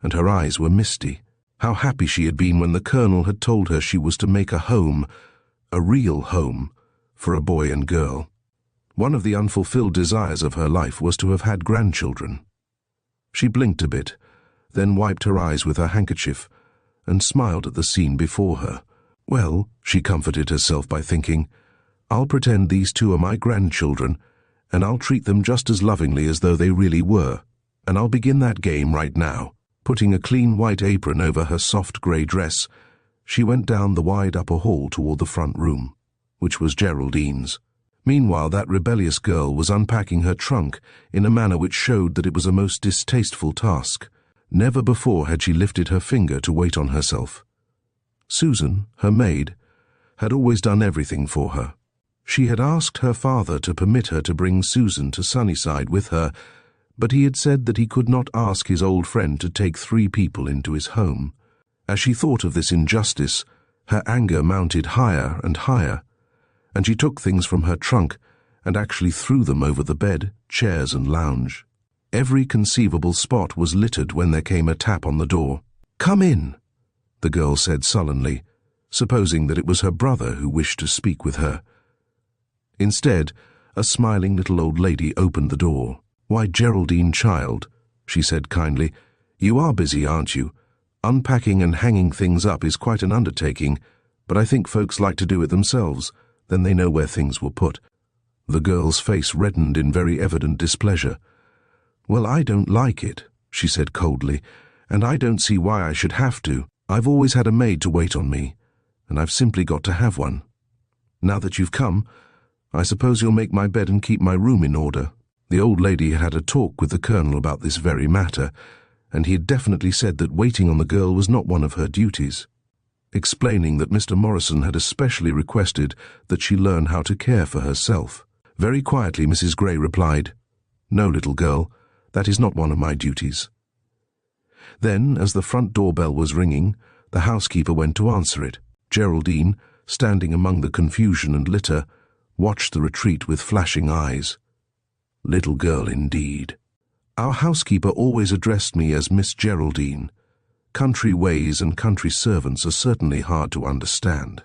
and her eyes were misty. How happy she had been when the colonel had told her she was to make a home, a real home, for a boy and girl. One of the unfulfilled desires of her life was to have had grandchildren. She blinked a bit, then wiped her eyes with her handkerchief, and smiled at the scene before her. Well, she comforted herself by thinking, I'll pretend these two are my grandchildren, and I'll treat them just as lovingly as though they really were, and I'll begin that game right now. Putting a clean white apron over her soft grey dress, she went down the wide upper hall toward the front room, which was Geraldine's. Meanwhile, that rebellious girl was unpacking her trunk in a manner which showed that it was a most distasteful task. Never before had she lifted her finger to wait on herself. Susan, her maid, had always done everything for her. She had asked her father to permit her to bring Susan to Sunnyside with her, but he had said that he could not ask his old friend to take 3 people into his home. As she thought of this injustice, her anger mounted higher and higher, and she took things from her trunk and actually threw them over the bed, chairs and lounge. Every conceivable spot was littered when there came a tap on the door. "Come in," the girl said sullenly, supposing that it was her brother who wished to speak with her. Instead, a smiling little old lady opened the door. "Why, Geraldine, child," she said kindly, "you are busy, aren't you? Unpacking and hanging things up is quite an undertaking, but I think folks like to do it themselves, then they know where things were put." The girl's face reddened in very evident displeasure. "Well, I don't like it," she said coldly, "and I don't see why I should have to. I've always had a maid to wait on me, and I've simply got to have one. Now that you've come, I suppose you'll make my bed and keep my room in order." The old lady had had a talk with the colonel about this very matter, and he had definitely said that waiting on the girl was not one of her duties, explaining that Mr. Morrison had especially requested that she learn how to care for herself. Very quietly, Mrs. Gray replied, "No, little girl, that is not one of my duties." Then, as the front doorbell was ringing, the housekeeper went to answer it. Geraldine, standing among the confusion and litter, watched the retreat with flashing eyes. Little girl indeed. Our housekeeper always addressed me as Miss Geraldine. Country ways and country servants are certainly hard to understand.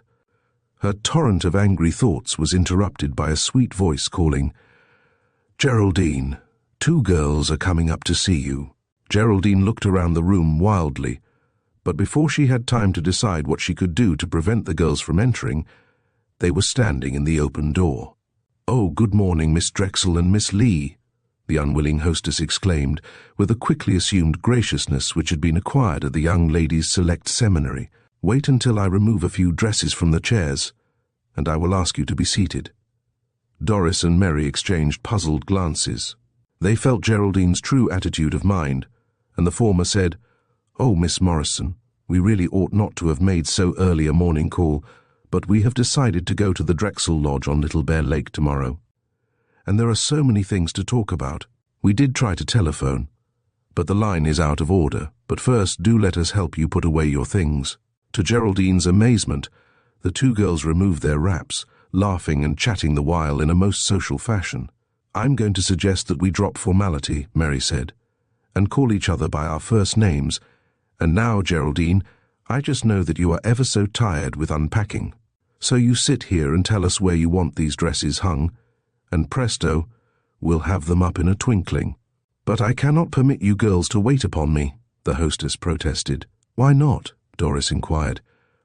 Her torrent of angry thoughts was interrupted by a sweet voice calling, "Geraldine, 2 girls are coming up to see you." Geraldine looked around the room wildly, but before she had time to decide what she could do to prevent the girls from entering, they were standing in the open door. "Oh, good morning, Miss Drexel and Miss Lee," the unwilling hostess exclaimed, with a quickly assumed graciousness which had been acquired at the young ladies' select seminary. "Wait until I remove a few dresses from the chairs, and I will ask you to be seated." Doris and Mary exchanged puzzled glances. They felt Geraldine's true attitude of mind, and the former said, "Oh, Miss Morrison, we really ought not to have made so early a morning call, but we have decided to go to the Drexel Lodge on Little Bear Lake tomorrow." and there are so many things to talk about. We did try to telephone, but the line is out of order. But first, do let us help you put away your things." To Geraldine's amazement, the two girls removed their wraps, laughing and chatting the while in a most social fashion. "I'm going to suggest that we drop formality," Mary said, "and call each other by our first names. And now, Geraldine, I just know that you are ever so tired with unpacking. So you sit here and tell us where you want these dresses hung, and presto, we'll have them up in a twinkling." "But I cannot permit you girls to wait upon me," the hostess protested. "Why not?" Doris inquired.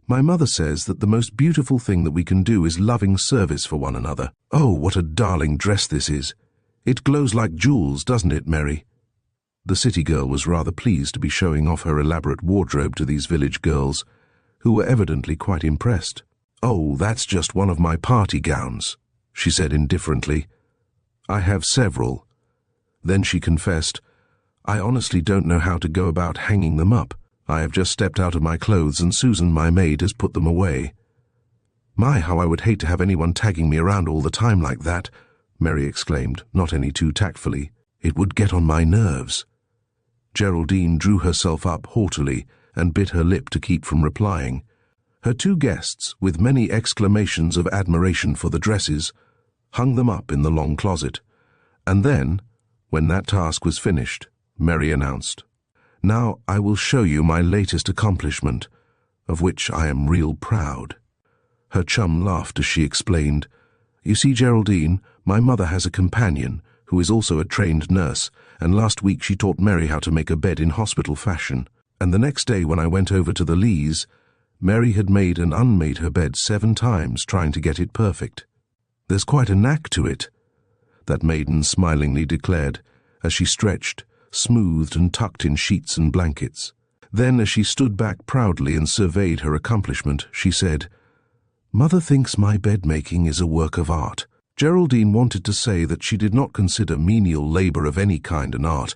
"My mother says that the most beautiful thing that we can do is loving service for one another. Oh, what a darling dress this is. It glows like jewels, doesn't it, Mary?" The city girl was rather pleased to be showing off her elaborate wardrobe to these village girls, who were evidently quite impressed. "Oh, that's just one of my party gowns," she said indifferently. "I have several." Then she confessed, "I honestly don't know how to go about hanging them up. I have just stepped out of my clothes and Susan, my maid, has put them away." "My, how I would hate to have anyone tagging me around all the time like that," Mary exclaimed, not any too tactfully. "It would get on my nerves." Geraldine drew herself up haughtily and bit her lip to keep from replying. Her two guests, with many exclamations of admiration for the dresses, hung them up in the long closet. And then, when that task was finished, Mary announced, "Now I will show you my latest accomplishment, of which I am real proud." Her chum laughed as she explained, "You see, Geraldine, my mother has a companion who is also a trained nurse, and last week she taught Mary how to make a bed in hospital fashion. And the next day when I went over to the Lees, Mary had made and unmade her bed 7 times trying to get it perfect. There's quite a knack to it," that maiden smilingly declared, as she stretched, smoothed and tucked in sheets and blankets. Then, as she stood back proudly and surveyed her accomplishment, she said, "Mother thinks my bed-making is a work of art." Geraldine wanted to say that she did not consider menial labor of any kind an art,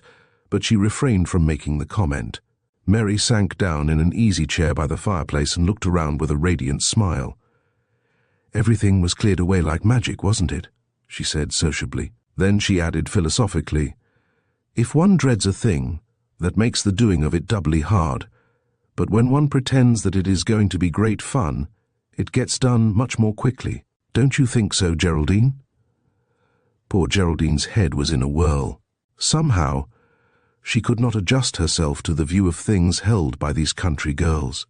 but she refrained from making the comment. Mary sank down in an easy chair by the fireplace and looked around with a radiant smile. "Everything was cleared away like magic, wasn't it?" she said sociably. Then she added philosophically, "If one dreads a thing, that makes the doing of it doubly hard, but when one pretends that it is going to be great fun, it gets done much more quickly. Don't you think so, Geraldine?" Poor Geraldine's head was in a whirl. Somehow, she could not adjust herself to the view of things held by these country girls.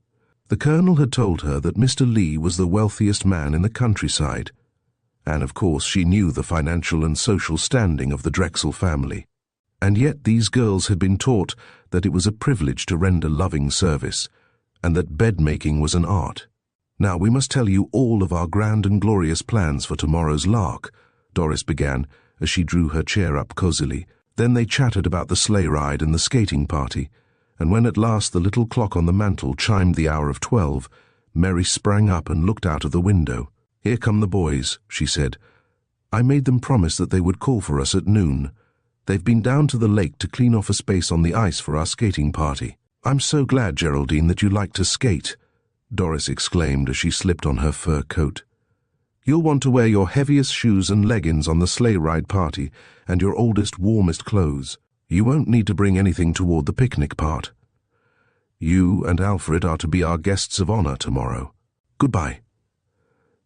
The Colonel had told her that Mr. Lee was the wealthiest man in the countryside, and of course she knew the financial and social standing of the Drexel family. And yet these girls had been taught that it was a privilege to render loving service, and that bed-making was an art. "Now we must tell you all of our grand and glorious plans for tomorrow's lark," Doris began, as she drew her chair up cosily. Then they chattered about the sleigh-ride and the skating party, and when at last the little clock on the mantel chimed the hour of 12, Mary sprang up and looked out of the window. "Here come the boys," she said. "I made them promise that they would call for us at noon. They've been down to the lake to clean off a space on the ice for our skating party." "I'm so glad, Geraldine, that you like to skate," Doris exclaimed as she slipped on her fur coat. "You'll want to wear your heaviest shoes and leggings on the sleigh-ride party, and your oldest, warmest clothes. You won't need to bring anything toward the picnic part. You and Alfred are to be our guests of honor tomorrow. Goodbye."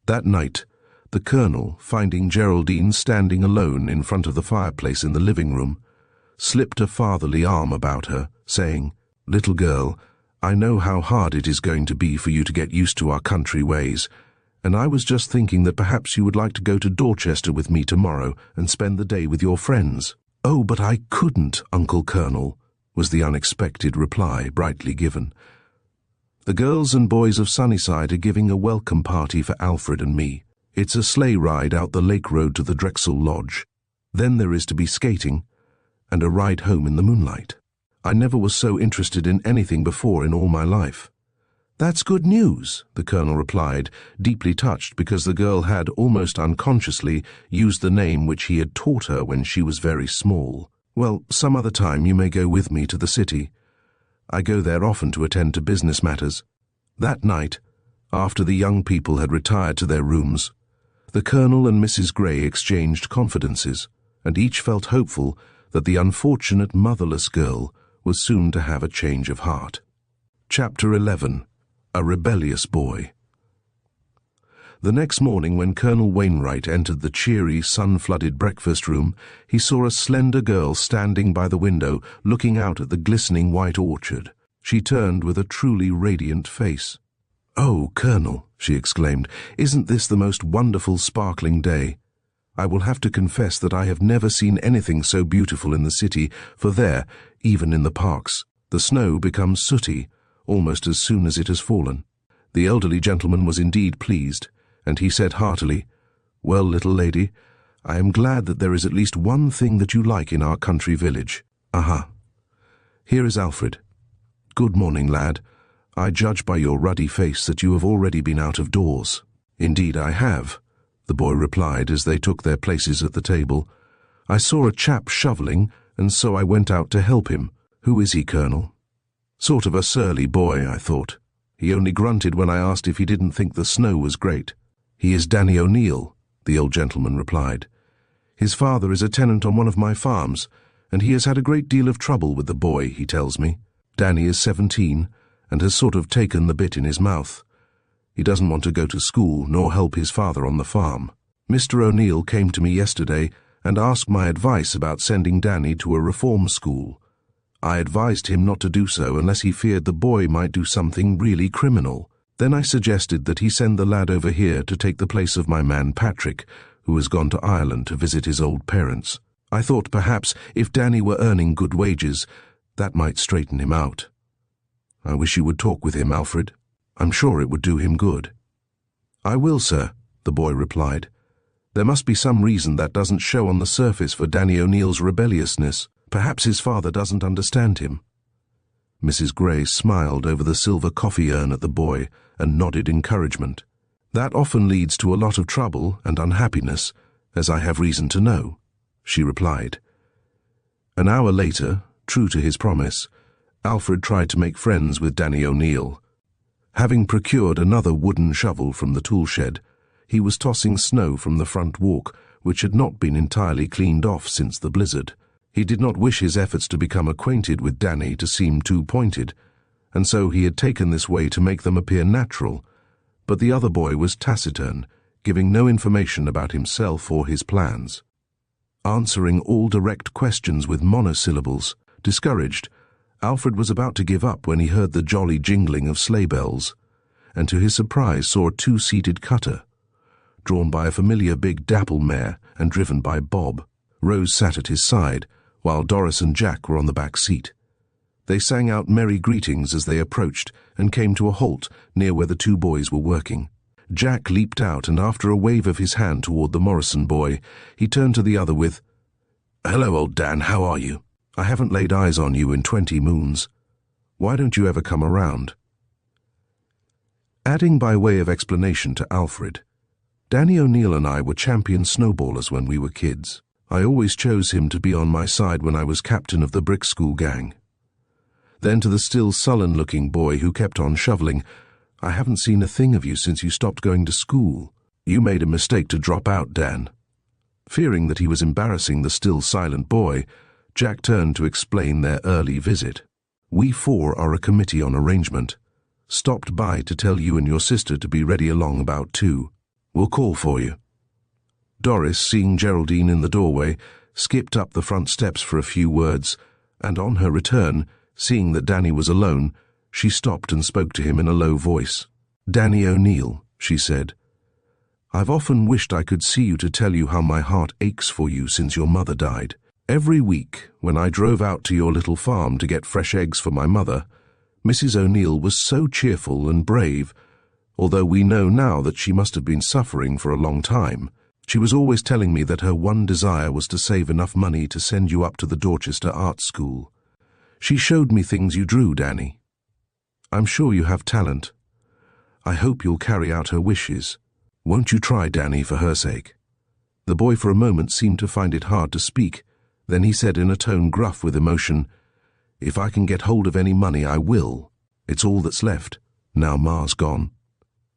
That night, the Colonel, finding Geraldine standing alone in front of the fireplace in the living room, slipped a fatherly arm about her, saying, "Little girl, I know how hard it is going to be for you to get used to our country ways, and I was just thinking that perhaps you would like to go to Dorchester with me tomorrow and spend the day with your friends." "Oh, but I couldn't, Uncle Colonel," was the unexpected reply, brightly given. "The girls and boys of Sunnyside are giving a welcome party for Alfred and me. It's a sleigh ride out the lake road to the Drexel Lodge. Then there is to be skating, and a ride home in the moonlight. I never was so interested in anything before in all my life." "That's good news," the Colonel replied, deeply touched because the girl had, almost unconsciously, used the name which he had taught her when she was very small. "Well, some other time you may go with me to the city. I go there often to attend to business matters." That night, after the young people had retired to their rooms, The Colonel and Mrs. Grey exchanged confidences, and each felt hopeful that the unfortunate motherless girl was soon to have a change of heart. Chapter 11. A Rebellious Boy. The next morning, when Colonel Wainwright entered the cheery, sun-flooded breakfast room, he saw a slender girl standing by the window, looking out at the glistening white orchard. She turned with a truly radiant face. "Oh, Colonel," she exclaimed, "isn't this the most wonderful, sparkling day? I will have to confess that I have never seen anything so beautiful in the city, for there, even in the parks, the snow becomes sooty almost as soon as it has fallen." The elderly gentleman was indeed pleased, and he said heartily, "Well, little lady, I am glad that there is at least one thing that you like in our country village. Aha! Here is Alfred. Good morning, lad. I judge by your ruddy face that you have already been out of doors." "Indeed I have," the boy replied as they took their places at the table. "I saw a chap shoveling, and so I went out to help him. Who is he, Colonel?" "Sort of a surly boy, I thought. He only grunted when I asked if he didn't think the snow was great." "He is Danny O'Neill," the old gentleman replied. "His father is a tenant on one of my farms, and he has had a great deal of trouble with the boy, he tells me. Danny is 17, and has sort of taken the bit in his mouth. He doesn't want to go to school nor help his father on the farm. Mr. O'Neill came to me yesterday and asked my advice about sending Danny to a reform school. I advised him not to do so unless he feared the boy might do something really criminal. Then I suggested that he send the lad over here to take the place of my man Patrick, who has gone to Ireland to visit his old parents. I thought perhaps if Danny were earning good wages, that might straighten him out. I wish you would talk with him, Alfred. I'm sure it would do him good." "I will, sir," the boy replied. "There must be some reason that doesn't show on the surface for Danny O'Neill's rebelliousness. Perhaps his father doesn't understand him." Mrs. Grey smiled over the silver coffee urn at the boy and nodded encouragement. "That often leads to a lot of trouble and unhappiness, as I have reason to know," she replied. An hour later, true to his promise, Alfred tried to make friends with Danny O'Neill. Having procured another wooden shovel from the tool shed, he was tossing snow from the front walk, which had not been entirely cleaned off since the blizzard. He did not wish his efforts to become acquainted with Danny to seem too pointed, and so he had taken this way to make them appear natural, but the other boy was taciturn, giving no information about himself or his plans. Answering all direct questions with monosyllables, discouraged, Alfred was about to give up when he heard the jolly jingling of sleigh bells, and to his surprise saw a two-seated cutter, drawn by a familiar big dapple mare and driven by Bob. Rose sat at his side, while Doris and Jack were on the back seat. They sang out merry greetings as they approached and came to a halt near where the two boys were working. Jack leaped out, and after a wave of his hand toward the Morrison boy, he turned to the other with, "Hello, old Dan, how are you? I haven't laid eyes on you in 20 moons. Why don't you ever come around?" Adding by way of explanation to Alfred, "Danny O'Neill and I were champion snowballers when we were kids. I always chose him to be on my side when I was captain of the brick school gang." Then to the still sullen-looking boy who kept on shoveling, "I haven't seen a thing of you since you stopped going to school. You made a mistake to drop out, Dan." Fearing that he was embarrassing the still silent boy, Jack turned to explain their early visit. "We four are a committee on arrangement. Stopped by to tell you and your sister to be ready along about 2. We'll call for you." Doris, seeing Geraldine in the doorway, skipped up the front steps for a few words, and on her return, seeing that Danny was alone, she stopped and spoke to him in a low voice. "Danny O'Neill," she said, "I've often wished I could see you to tell you how my heart aches for you since your mother died. Every week, when I drove out to your little farm to get fresh eggs for my mother, Mrs. O'Neill was so cheerful and brave, although we know now that she must have been suffering for a long time. She was always telling me that her one desire was to save enough money to send you up to the Dorchester Art School. She showed me things you drew, Danny. I'm sure you have talent. I hope you'll carry out her wishes. Won't you try, Danny, for her sake?" The boy for a moment seemed to find it hard to speak. Then he said in a tone gruff with emotion, "If I can get hold of any money, I will. It's all that's left, now Ma's gone."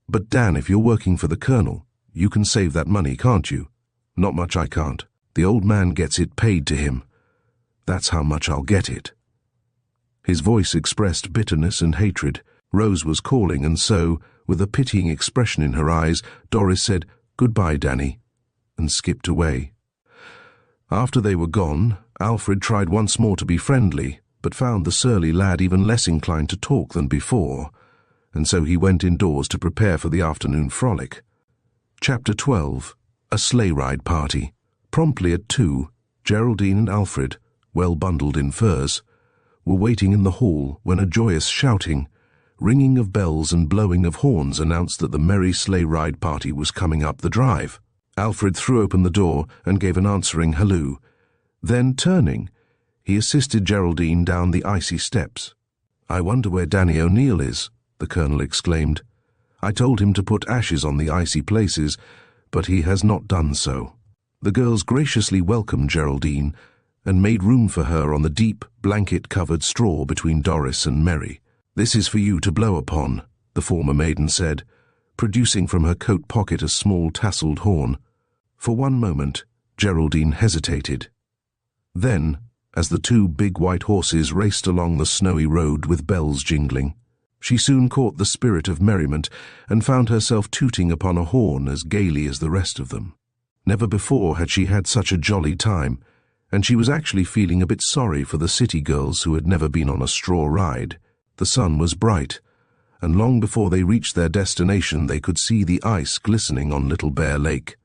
"But Dan, if you're working for the Colonel, You can save that money, can't you?" "Not much I can't. The old man gets it paid to him. That's how much I'll get it." His voice expressed bitterness and hatred. Rose was calling, and so, with a pitying expression in her eyes, Doris said, "Goodbye, Danny," and skipped away. After they were gone, Alfred tried once more to be friendly, but found the surly lad even less inclined to talk than before, and so he went indoors to prepare for the afternoon frolic. Chapter 12. A Sleigh-ride Party. Promptly at 2, Geraldine and Alfred, well bundled in furs, were waiting in the hall when a joyous shouting, ringing of bells and blowing of horns announced that the merry sleigh-ride party was coming up the drive. Alfred threw open the door and gave an answering halloo. Then, turning, he assisted Geraldine down the icy steps. "I wonder where Danny O'Neill is," the Colonel exclaimed. "I told him to put ashes on the icy places, but he has not done so." The girls graciously welcomed Geraldine and made room for her on the deep, blanket-covered straw between Doris and Mary. "This is for you to blow upon," the former maiden said, producing from her coat pocket a small tasselled horn. For one moment, Geraldine hesitated. Then, as the two big white horses raced along the snowy road with bells jingling, she soon caught the spirit of merriment and found herself tooting upon a horn as gaily as the rest of them. Never before had she had such a jolly time, and she was actually feeling a bit sorry for the city girls who had never been on a straw ride. The sun was bright, and long before they reached their destination they could see the ice glistening on Little Bear Lake.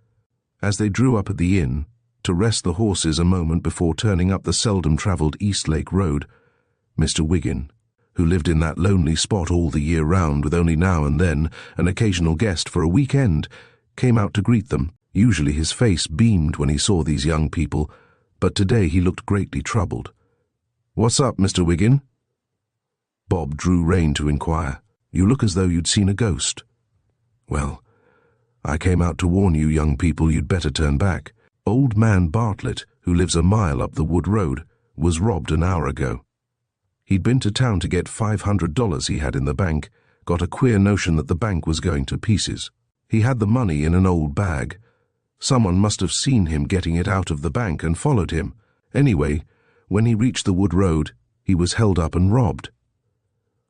As they drew up at the inn, to rest the horses a moment before turning up the seldom-travelled East Lake Road, Mr. Wiggin, who lived in that lonely spot all the year round with only now and then an occasional guest for a weekend, came out to greet them. Usually his face beamed when he saw these young people, but today he looked greatly troubled. "What's up, Mr. Wiggin?" Bob drew rein to inquire. "You look as though you'd seen a ghost." "Well, I came out to warn you young people you'd better turn back. Old man Bartlett, who lives a mile up the wood road, was robbed an hour ago. He'd been to town to get $500 he had in the bank, got a queer notion that the bank was going to pieces. He had the money in an old bag. Someone must have seen him getting it out of the bank and followed him. Anyway, when he reached the wood road, he was held up and robbed.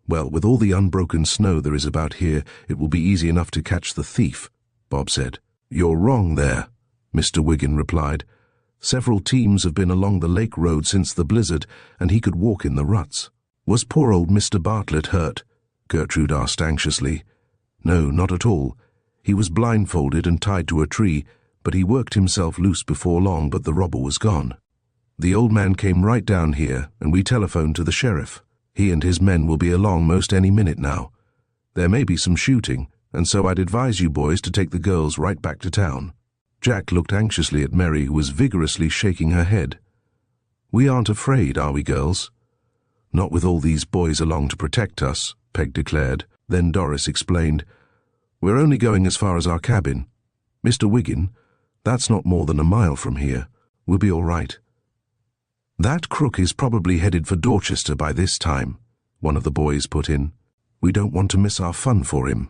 Well, with all the unbroken snow there is about here, it will be easy enough to catch the thief," Bob said. "You're wrong there," Mr. Wiggin replied. "Several teams have been along the lake road since the blizzard, and he could walk in the ruts." "Was poor old Mr. Bartlett hurt?" Gertrude asked anxiously. "No, not at all. He was blindfolded and tied to a tree, but he worked himself loose before long, but the robber was gone. The old man came right down here, and we telephoned to the sheriff. He and his men will be along most any minute now. There may be some shooting, and so I'd advise you boys to take the girls right back to town." Jack looked anxiously at Mary, who was vigorously shaking her head. "We aren't afraid, are we, girls?" "Not with all these boys along to protect us," Peg declared. Then Doris explained, "We're only going as far as our cabin. Mr. Wiggin, that's not more than a mile from here. We'll be all right." "That crook is probably headed for Dorchester by this time," one of the boys put in. "We don't want to miss our fun for him."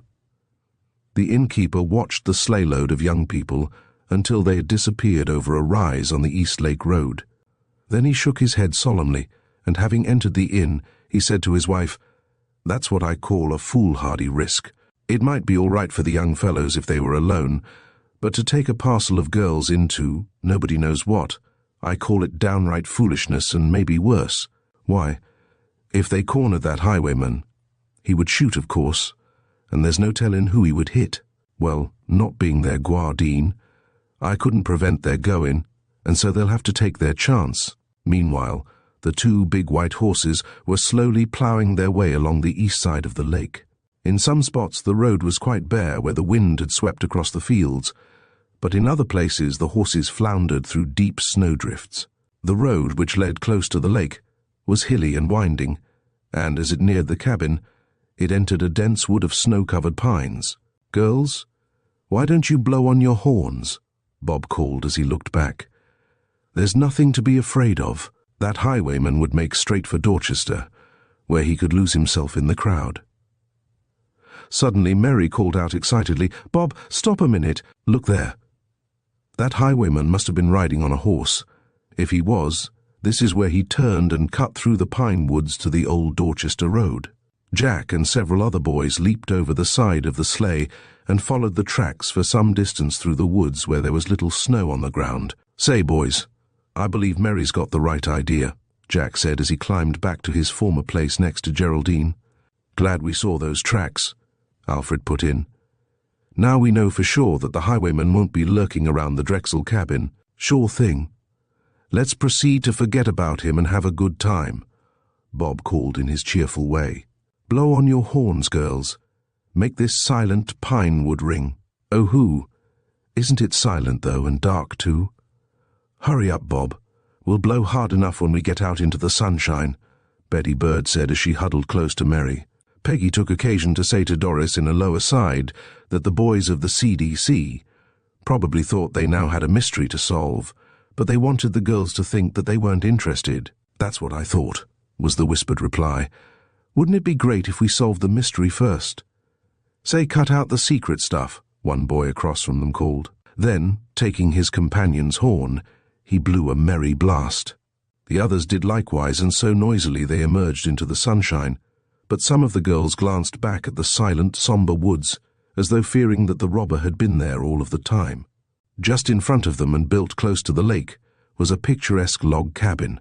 The innkeeper watched the sleigh load of young people until they had disappeared over a rise on the East Lake Road. Then he shook his head solemnly, and having entered the inn, he said to his wife, "That's what I call a foolhardy risk. It might be all right for the young fellows if they were alone, but to take a parcel of girls into nobody knows what, I call it downright foolishness and maybe worse. Why, if they cornered that highwayman, he would shoot, of course, and there's no telling who he would hit. Well, not being their guardeen, I couldn't prevent their going, and so they'll have to take their chance." Meanwhile, the two big white horses were slowly ploughing their way along the east side of the lake. In some spots the road was quite bare where the wind had swept across the fields, but in other places the horses floundered through deep snowdrifts. The road, which led close to the lake, was hilly and winding, and as it neared the cabin, it entered a dense wood of snow-covered pines. "Girls, why don't you blow on your horns?" Bob called as he looked back. "There's nothing to be afraid of. That highwayman would make straight for Dorchester, where he could lose himself in the crowd." Suddenly Mary called out excitedly, "Bob, stop a minute. Look there." That highwayman must have been riding on a horse. If he was, this is where he turned and cut through the pine woods to the old Dorchester road. Jack and several other boys leaped over the side of the sleigh and followed the tracks for some distance through the woods where there was little snow on the ground. "Say, boys, I believe Mary's got the right idea," Jack said as he climbed back to his former place next to Geraldine. "Glad we saw those tracks," Alfred put in. "Now we know for sure that the highwayman won't be lurking around the Drexel cabin. Sure thing. Let's proceed to forget about him and have a good time," Bob called in his cheerful way. "Blow on your horns, girls. Make this silent pine wood ring. Oh, hoo! Isn't it silent, though, and dark, too? Hurry up, Bob. We'll blow hard enough when we get out into the sunshine," Betty Bird said as she huddled close to Mary. Peggy took occasion to say to Doris in a low aside that the boys of the CDC probably thought they now had a mystery to solve, but they wanted the girls to think that they weren't interested. "That's what I thought," was the whispered reply. "Wouldn't it be great if we solved the mystery first?" "Say, cut out the secret stuff," one boy across from them called. Then, taking his companion's horn, he blew a merry blast. The others did likewise, and so noisily they emerged into the sunshine. But some of the girls glanced back at the silent, somber woods, as though fearing that the robber had been there all of the time. Just in front of them and built close to the lake was a picturesque log cabin.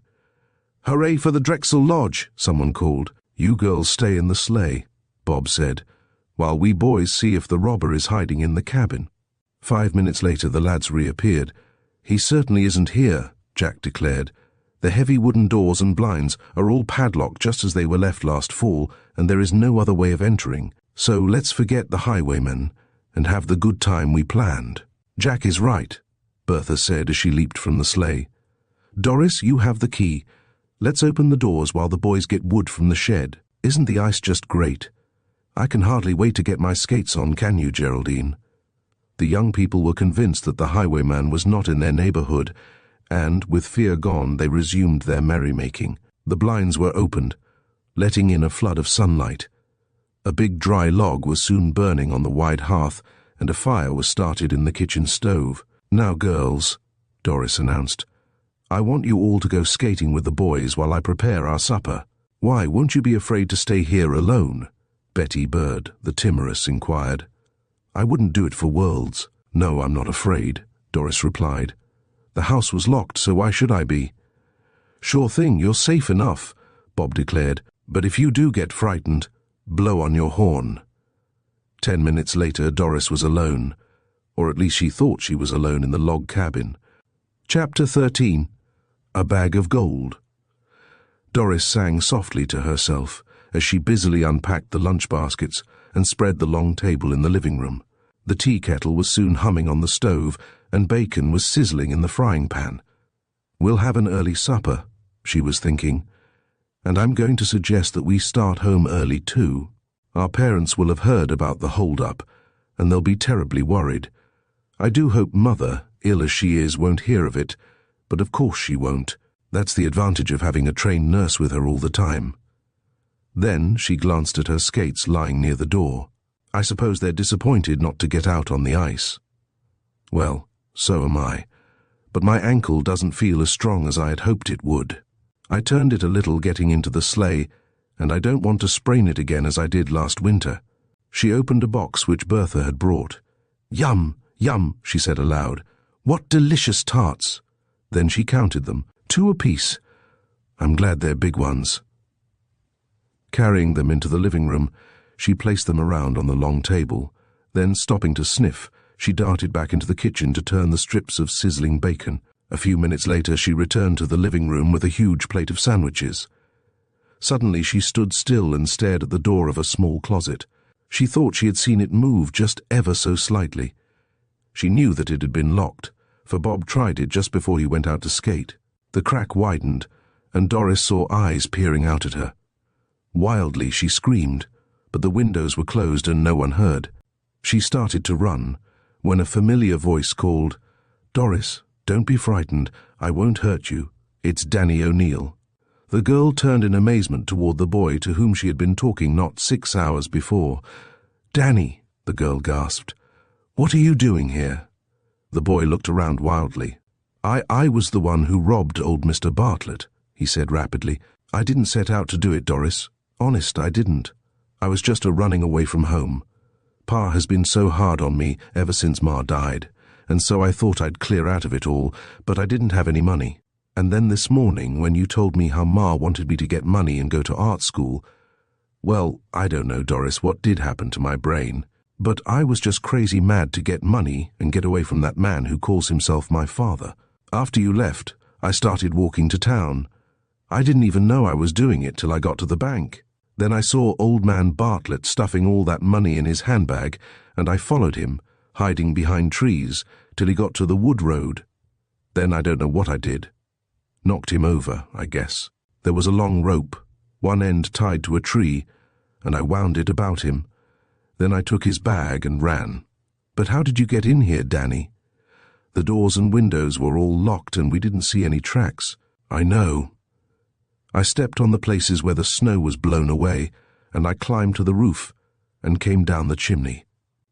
"Hooray for the Drexel Lodge," someone called. "You girls stay in the sleigh," Bob said, "while we boys see if the robber is hiding in the cabin." 5 minutes later the lads reappeared. "He certainly isn't here," Jack declared. "The heavy wooden doors and blinds are all padlocked just as they were left last fall, and there is no other way of entering. So let's forget the highwayman and have the good time we planned." "Jack is right," Bertha said as she leaped from the sleigh. "Doris, you have the key. Let's open the doors while the boys get wood from the shed. Isn't the ice just great? I can hardly wait to get my skates on, can you, Geraldine?" The young people were convinced that the highwayman was not in their neighborhood, and, with fear gone, they resumed their merrymaking. The blinds were opened, letting in a flood of sunlight. A big dry log was soon burning on the wide hearth, and a fire was started in the kitchen stove. "Now, girls," Doris announced, "I want you all to go skating with the boys while I prepare our supper." "Why, won't you be afraid to stay here alone?" Betty Bird, the timorous, inquired. "I wouldn't do it for worlds." "No, I'm not afraid," Doris replied. "The house was locked, so why should I be?" "Sure thing, you're safe enough," Bob declared. "But if you do get frightened, blow on your horn." 10 minutes later, Doris was alone, or at least she thought she was alone in the log cabin. Chapter 13. A Bag of Gold. Doris sang softly to herself as she busily unpacked the lunch baskets and spread the long table in the living room. The tea kettle was soon humming on the stove, and bacon was sizzling in the frying pan. "We'll have an early supper," she was thinking, "and I'm going to suggest that we start home early too. Our parents will have heard about the hold-up, and they'll be terribly worried. I do hope Mother, ill as she is, won't hear of it, but of course she won't. That's the advantage of having a trained nurse with her all the time." Then she glanced at her skates lying near the door. "I suppose they're disappointed not to get out on the ice." "Well, so am I, but my ankle doesn't feel as strong as I had hoped it would. I turned it a little getting into the sleigh, and I don't want to sprain it again as I did last winter." She opened a box which Bertha had brought. "Yum, yum," she said aloud. "What delicious tarts." Then she counted them, 2 apiece. "I'm glad they're big ones." Carrying them into the living room, she placed them around on the long table. Then, stopping to sniff, she darted back into the kitchen to turn the strips of sizzling bacon. A few minutes later she returned to the living room with a huge plate of sandwiches. Suddenly she stood still and stared at the door of a small closet. She thought she had seen it move just ever so slightly. She knew that it had been locked, for Bob tried it just before he went out to skate. The crack widened, and Doris saw eyes peering out at her. Wildly she screamed, but the windows were closed and no one heard. She started to run, when a familiar voice called, "Doris, don't be frightened, I won't hurt you. It's Danny O'Neill." The girl turned in amazement toward the boy to whom she had been talking not 6 hours before. "Danny," the girl gasped. "What are you doing here?" The boy looked around wildly. I was the one who robbed old Mr. Bartlett," he said rapidly. "I didn't set out to do it, Doris. Honest, I didn't. I was just running away from home. Pa has been so hard on me ever since Ma died, and so I thought I'd clear out of it all, but I didn't have any money. And then this morning, when you told me how Ma wanted me to get money and go to art school, well, I don't know, Doris, what did happen to my brain, but I was just crazy mad to get money and get away from that man who calls himself my father. After you left, I started walking to town. I didn't even know I was doing it till I got to the bank. Then I saw old man Bartlett stuffing all that money in his handbag, and I followed him, hiding behind trees, till he got to the wood road. Then I don't know what I did. Knocked him over, I guess. There was a long rope, one end tied to a tree, and I wound it about him. Then I took his bag and ran. But how did you get in here, Danny? The doors and windows were all locked and we didn't see any tracks. I know. I stepped on the places where the snow was blown away, and I climbed to the roof and came down the chimney.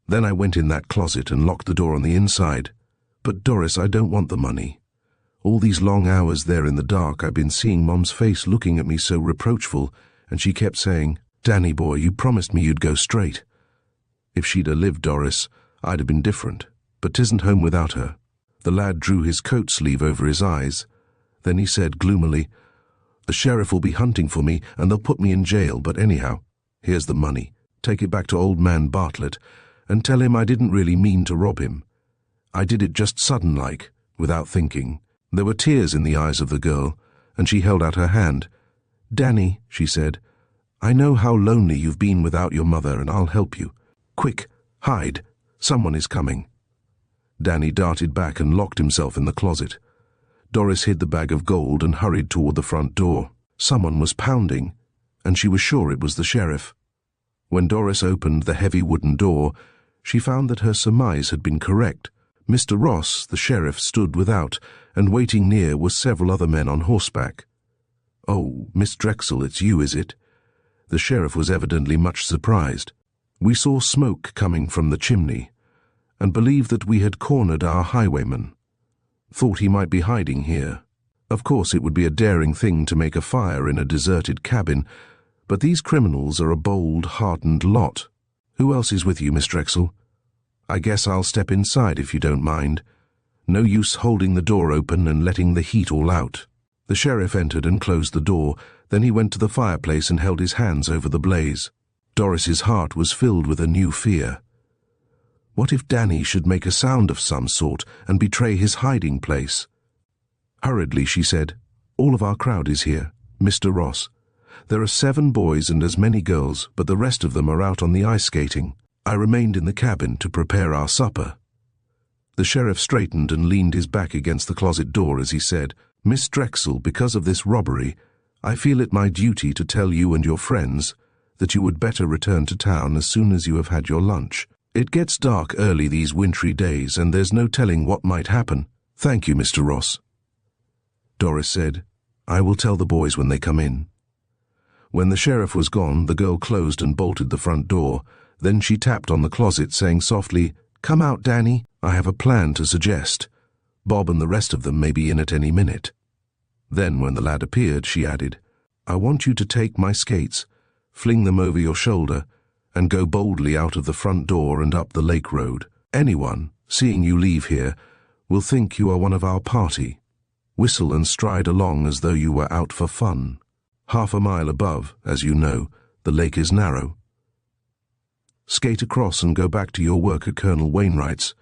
Then I went in that closet and locked the door on the inside. But Doris, I don't want the money. All these long hours there in the dark, I've been seeing Mom's face looking at me so reproachful, and she kept saying, "Danny boy, you promised me you'd go straight." If she'd a lived, Doris, I'd have been different, but 'tisn't home without her. The lad drew his coat sleeve over his eyes. Then he said gloomily, "The sheriff will be hunting for me, and they'll put me in jail, but anyhow, here's the money. Take it back to old man Bartlett, and tell him I didn't really mean to rob him. I did it just sudden-like, without thinking." There were tears in the eyes of the girl, and she held out her hand. "Danny," she said, "I know how lonely you've been without your mother, and I'll help you. Quick, hide. Someone is coming." Danny darted back and locked himself in the closet. Doris hid the bag of gold and hurried toward the front door. Someone was pounding, and she was sure it was the sheriff. When Doris opened the heavy wooden door, she found that her surmise had been correct. Mr. Ross, the sheriff, stood without, and waiting near were several other men on horseback. "Oh, Miss Drexel, it's you, is it?" The sheriff was evidently much surprised. "We saw smoke coming from the chimney, and believed that we had cornered our highwayman. Thought he might be hiding here. Of course, it would be a daring thing to make a fire in a deserted cabin, but these criminals are a bold, hardened lot. Who else is with you, Miss Drexel? I guess I'll step inside if you don't mind. No use holding the door open and letting the heat all out." The sheriff entered and closed the door. Then he went to the fireplace and held his hands over the blaze. Doris's heart was filled with a new fear. What if Danny should make a sound of some sort and betray his hiding place? Hurriedly she said, "All of our crowd is here, Mr. Ross. There are 7 boys and as many girls, but the rest of them are out on the ice skating. I remained in the cabin to prepare our supper." The sheriff straightened and leaned his back against the closet door as he said, "Miss Drexel, because of this robbery, I feel it my duty to tell you and your friends that you would better return to town as soon as you have had your lunch. It gets dark early these wintry days, and there's no telling what might happen." "Thank you, Mr. Ross." Doris said, "I will tell the boys when they come in." When the sheriff was gone, the girl closed and bolted the front door. Then she tapped on the closet, saying softly, "Come out, Danny. I have a plan to suggest. Bob and the rest of them may be in at any minute." Then, when the lad appeared, she added, "I want you to take my skates, fling them over your shoulder, and go boldly out of the front door and up the lake road. Anyone, seeing you leave here, will think you are one of our party. Whistle and stride along as though you were out for fun. Half a mile above, as you know, the lake is narrow. Skate across and go back to your work at Colonel Wainwright's.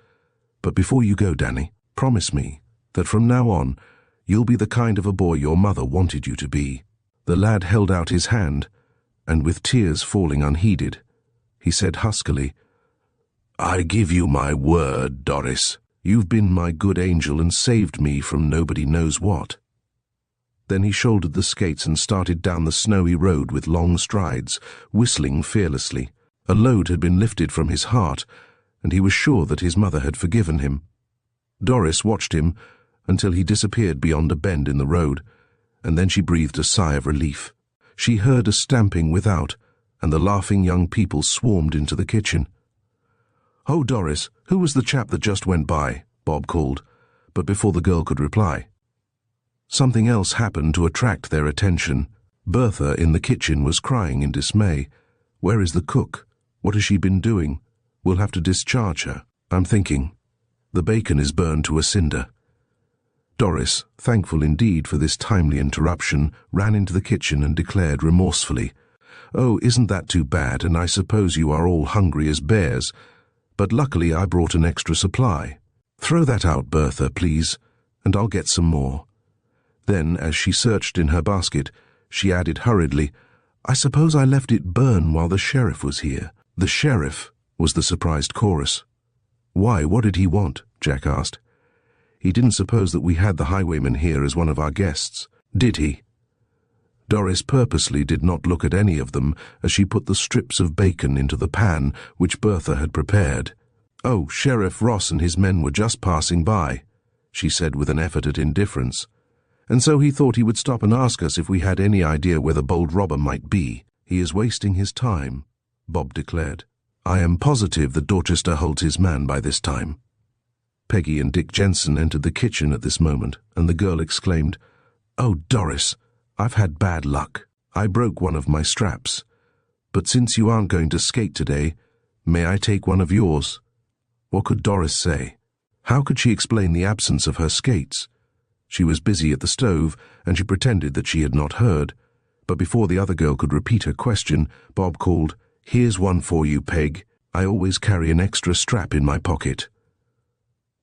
But before you go, Danny, promise me that from now on you'll be the kind of a boy your mother wanted you to be." The lad held out his hand, and with tears falling unheeded, he said huskily, "I give you my word, Doris. You've been my good angel and saved me from nobody knows what." Then he shouldered the skates and started down the snowy road with long strides, whistling fearlessly. A load had been lifted from his heart, and he was sure that his mother had forgiven him. Doris watched him until he disappeared beyond a bend in the road, and then she breathed a sigh of relief. She heard a stamping without, and the laughing young people swarmed into the kitchen. "Oh, Doris, who was the chap that just went by?" Bob called, but before the girl could reply, something else happened to attract their attention. Bertha in the kitchen was crying in dismay. "Where is the cook? What has she been doing? We'll have to discharge her. I'm thinking. The bacon is burned to a cinder." Doris, thankful indeed for this timely interruption, ran into the kitchen and declared remorsefully, "Oh, isn't that too bad, and I suppose you are all hungry as bears, but luckily I brought an extra supply. Throw that out, Bertha, please, and I'll get some more." Then, as she searched in her basket, she added hurriedly, "I suppose I left it burn while the sheriff was here." "The sheriff?" was the surprised chorus. "Why, what did he want?" Jack asked. "He didn't suppose that we had the highwayman here as one of our guests, did he?" Doris purposely did not look at any of them as she put the strips of bacon into the pan which Bertha had prepared. "Oh, Sheriff Ross and his men were just passing by," she said with an effort at indifference. "And so he thought he would stop and ask us if we had any idea where the bold robber might be." "He is wasting his time," Bob declared. "I am positive that Dorchester holds his man by this time." Peggy and Dick Jensen entered the kitchen at this moment, and the girl exclaimed, "Oh, Doris, I've had bad luck. I broke one of my straps. But since you aren't going to skate today, may I take one of yours?" What could Doris say? How could she explain the absence of her skates? She was busy at the stove, and she pretended that she had not heard. But before the other girl could repeat her question, Bob called, "Here's one for you, Peg. I always carry an extra strap in my pocket."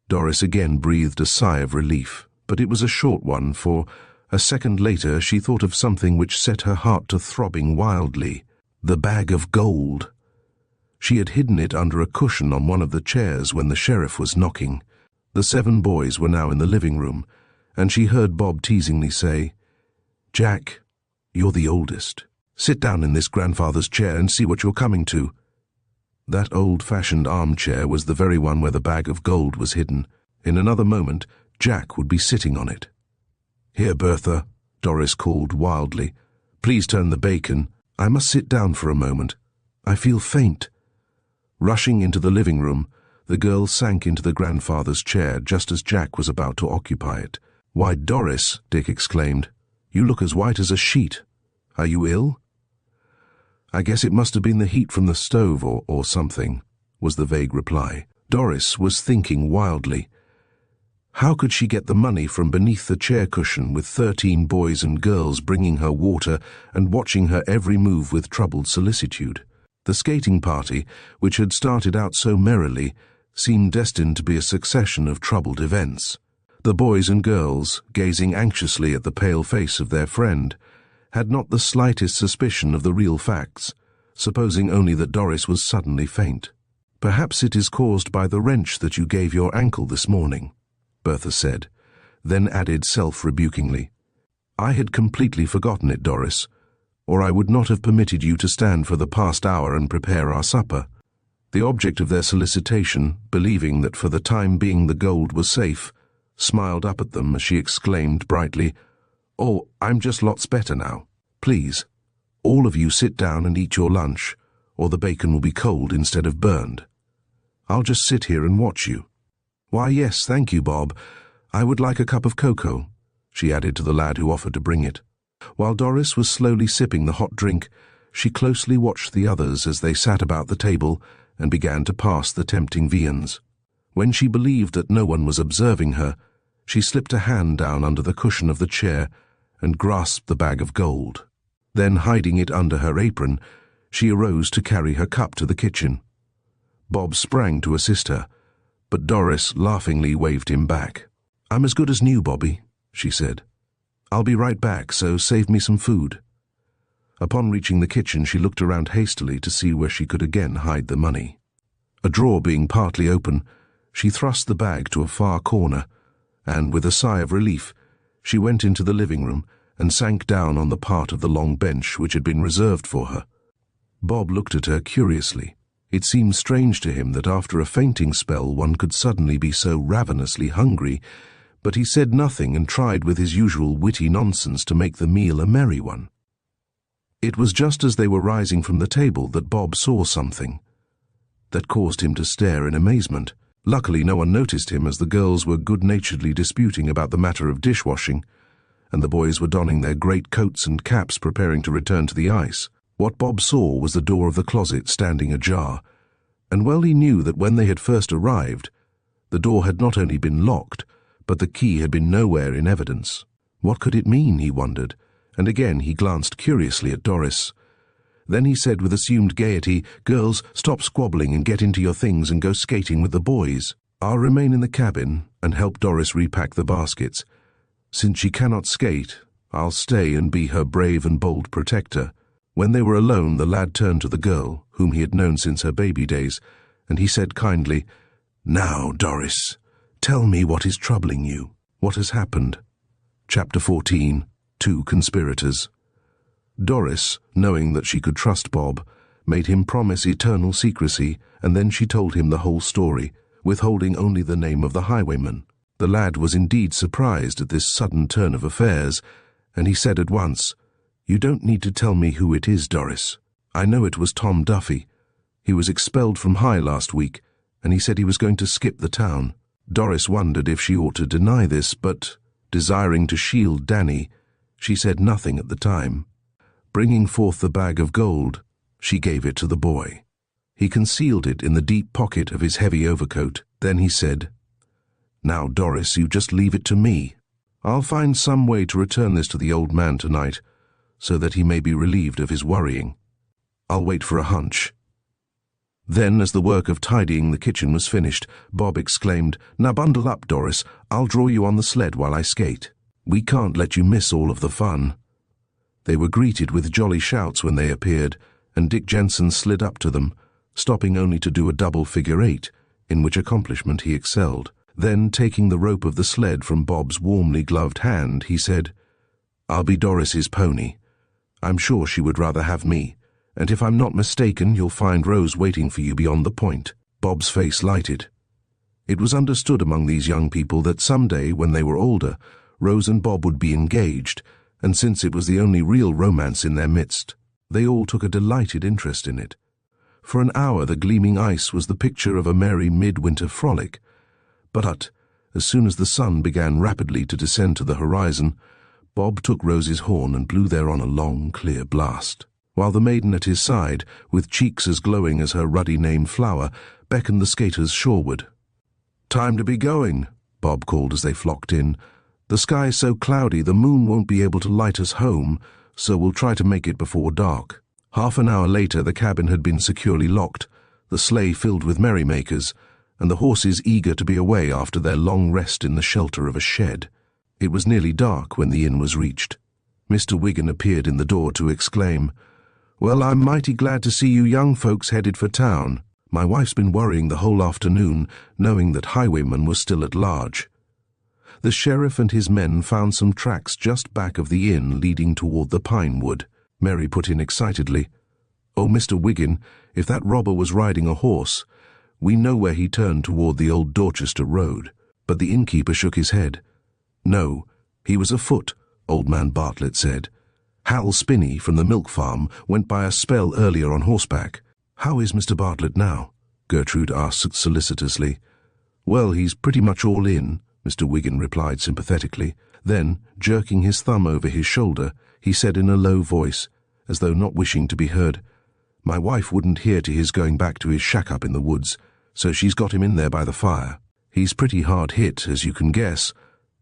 Doris again breathed a sigh of relief, but it was a short one, for a second later she thought of something which set her heart to throbbing wildly: the bag of gold. She had hidden it under a cushion on one of the chairs when the sheriff was knocking. The 7 boys were now in the living room, and she heard Bob teasingly say, "Jack, you're the oldest. Sit down in this grandfather's chair and see what you're coming to." That old-fashioned armchair was the very one where the bag of gold was hidden. In another moment, Jack would be sitting on it. "Here, Bertha," Doris called wildly. "Please turn the bacon. I must sit down for a moment. I feel faint." Rushing into the living room, the girl sank into the grandfather's chair just as Jack was about to occupy it. "Why, Doris," Dick exclaimed, "you look as white as a sheet. Are you ill?" "I guess it must have been the heat from the stove or something," was the vague reply. Doris was thinking wildly. How could she get the money from beneath the chair cushion with 13 boys and girls bringing her water and watching her every move with troubled solicitude? The skating party, which had started out so merrily, seemed destined to be a succession of troubled events. The boys and girls, gazing anxiously at the pale face of their friend, had not the slightest suspicion of the real facts, supposing only that Doris was suddenly faint. "Perhaps it is caused by the wrench that you gave your ankle this morning," Bertha said, then added self-rebukingly, "I had completely forgotten it, Doris, or I would not have permitted you to stand for the past hour and prepare our supper." The object of their solicitation, believing that for the time being the gold was safe, smiled up at them as she exclaimed brightly, "Oh, I'm just lots better now. Please, all of you sit down and eat your lunch, or the bacon will be cold instead of burned. I'll just sit here and watch you." "Why, yes, thank you, Bob. I would like a cup of cocoa," she added to the lad who offered to bring it. While Doris was slowly sipping the hot drink, she closely watched the others as they sat about the table and began to pass the tempting viands. When she believed that no one was observing her, she slipped a hand down under the cushion of the chair and grasped the bag of gold. Then, hiding it under her apron, she arose to carry her cup to the kitchen. Bob sprang to assist her, but Doris laughingly waved him back. "I'm as good as new, Bobby," she said. "I'll be right back, so save me some food." Upon reaching the kitchen, she looked around hastily to see where she could again hide the money. A drawer being partly open, she thrust the bag to a far corner, and, with a sigh of relief, she went into the living room and sank down on the part of the long bench which had been reserved for her. Bob looked at her curiously. It seemed strange to him that after a fainting spell one could suddenly be so ravenously hungry, but he said nothing and tried with his usual witty nonsense to make the meal a merry one. It was just as they were rising from the table that Bob saw something that caused him to stare in amazement. Luckily, no one noticed him, as the girls were good-naturedly disputing about the matter of dishwashing, and the boys were donning their great coats and caps preparing to return to the ice. What Bob saw was the door of the closet standing ajar, and well he knew that when they had first arrived, the door had not only been locked, but the key had been nowhere in evidence. What could it mean, he wondered, and again he glanced curiously at Doris. Then he said with assumed gaiety, "Girls, stop squabbling and get into your things and go skating with the boys. I'll remain in the cabin and help Doris repack the baskets. Since she cannot skate, I'll stay and be her brave and bold protector." When they were alone, the lad turned to the girl, whom he had known since her baby days, and he said kindly, "Now, Doris, tell me what is troubling you. What has happened?" Chapter 14. 2 Conspirators. Doris, knowing that she could trust Bob, made him promise eternal secrecy, and then she told him the whole story, withholding only the name of the highwayman. The lad was indeed surprised at this sudden turn of affairs, and he said at once, "You don't need to tell me who it is, Doris. I know it was Tom Duffy. He was expelled from High last week, and he said he was going to skip the town." Doris wondered if she ought to deny this, but, desiring to shield Danny, she said nothing at the time. Bringing forth the bag of gold, she gave it to the boy. He concealed it in the deep pocket of his heavy overcoat. Then he said, "Now, Doris, you just leave it to me. I'll find some way to return this to the old man tonight, so that he may be relieved of his worrying. I'll wait for a hunch." Then, as the work of tidying the kitchen was finished, Bob exclaimed, "Now bundle up, Doris. I'll draw you on the sled while I skate. We can't let you miss all of the fun." They were greeted with jolly shouts when they appeared, and Dick Jensen slid up to them, stopping only to do a double figure 8, in which accomplishment he excelled. Then, taking the rope of the sled from Bob's warmly gloved hand, he said, "I'll be Doris's pony. I'm sure she would rather have me, and if I'm not mistaken, you'll find Rose waiting for you beyond the point." Bob's face lighted. It was understood among these young people that someday, when they were older, Rose and Bob would be engaged, and since it was the only real romance in their midst, they all took a delighted interest in it. For an hour the gleaming ice was the picture of a merry midwinter frolic, but as soon as the sun began rapidly to descend to the horizon, Bob took Rose's horn and blew thereon a long, clear blast, while the maiden at his side, with cheeks as glowing as her ruddy name Flower, beckoned the skaters shoreward. "Time to be going," Bob called as they flocked in. "The sky's so cloudy the moon won't be able to light us home, so we'll try to make it before dark." Half an hour later the cabin had been securely locked, the sleigh filled with merrymakers, and the horses eager to be away after their long rest in the shelter of a shed. It was nearly dark when the inn was reached. Mr. Wiggin appeared in the door to exclaim, "Well, I'm mighty glad to see you young folks headed for town. My wife's been worrying the whole afternoon, knowing that highwayman was still at large." The sheriff and his men found some tracks just back of the inn leading toward the pine wood. Mary put in excitedly, "Oh, Mr. Wiggin, if that robber was riding a horse, we know where he turned toward the old Dorchester road." But the innkeeper shook his head. "No, he was afoot," old man Bartlett said. "Hal Spinney from the milk farm went by a spell earlier on horseback." "How is Mr. Bartlett now?" Gertrude asked solicitously. "Well, he's pretty much all in," Mr. Wiggin replied sympathetically. Then, jerking his thumb over his shoulder, he said in a low voice, as though not wishing to be heard, "My wife wouldn't hear to his going back to his shack up in the woods, so she's got him in there by the fire. He's pretty hard hit, as you can guess,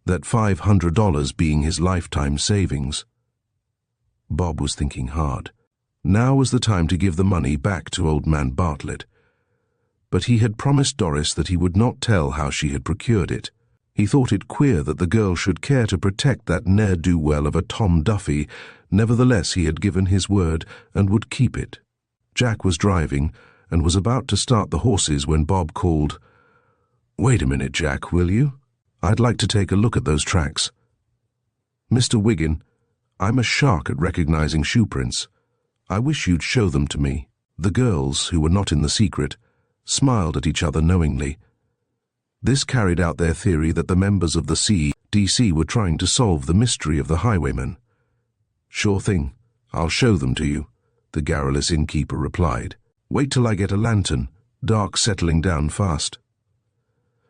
that $500 being his lifetime savings." Bob was thinking hard. Now was the time to give the money back to old man Bartlett. But he had promised Doris that he would not tell how she had procured it. He thought it queer that the girl should care to protect that ne'er-do-well of a Tom Duffy. Nevertheless, he had given his word and would keep it. Jack was driving and was about to start the horses when Bob called, "Wait a minute, Jack, will you? I'd like to take a look at those tracks." "Mr. Wiggin, I'm a shark at recognizing shoe prints. I wish you'd show them to me." The girls, who were not in the secret, smiled at each other knowingly. This carried out their theory that the members of the CDC were trying to solve the mystery of the highwayman. "Sure thing. "I'll show them to you," the garrulous innkeeper replied. "Wait till I get a lantern, dark settling down fast."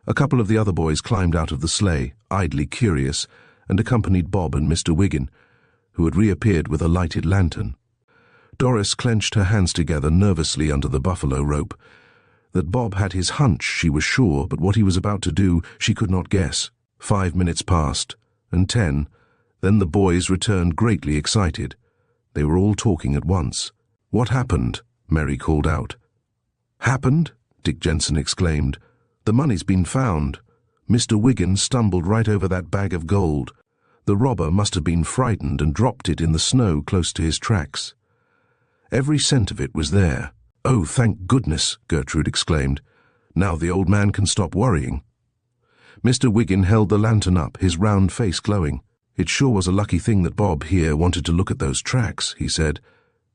A couple of the other boys climbed out of the sleigh, idly curious, and accompanied Bob and Mr. Wiggin, who had reappeared with a lighted lantern. Doris clenched her hands together nervously under the buffalo rope. That Bob had his hunch, she was sure, but what he was about to do, she could not guess. 5 minutes passed, and 10. Then the boys returned greatly excited. They were all talking at once. "What happened?" Mary called out. "Happened?" Dick Jensen exclaimed. "The money's been found. Mr. Wiggin stumbled right over that bag of gold. The robber must have been frightened and dropped it in the snow close to his tracks. Every cent of it was there." "Oh, thank goodness," Gertrude exclaimed. "Now the old man can stop worrying." Mr. Wiggin held the lantern up, his round face glowing. "It sure was a lucky thing that Bob here wanted to look at those tracks," he said.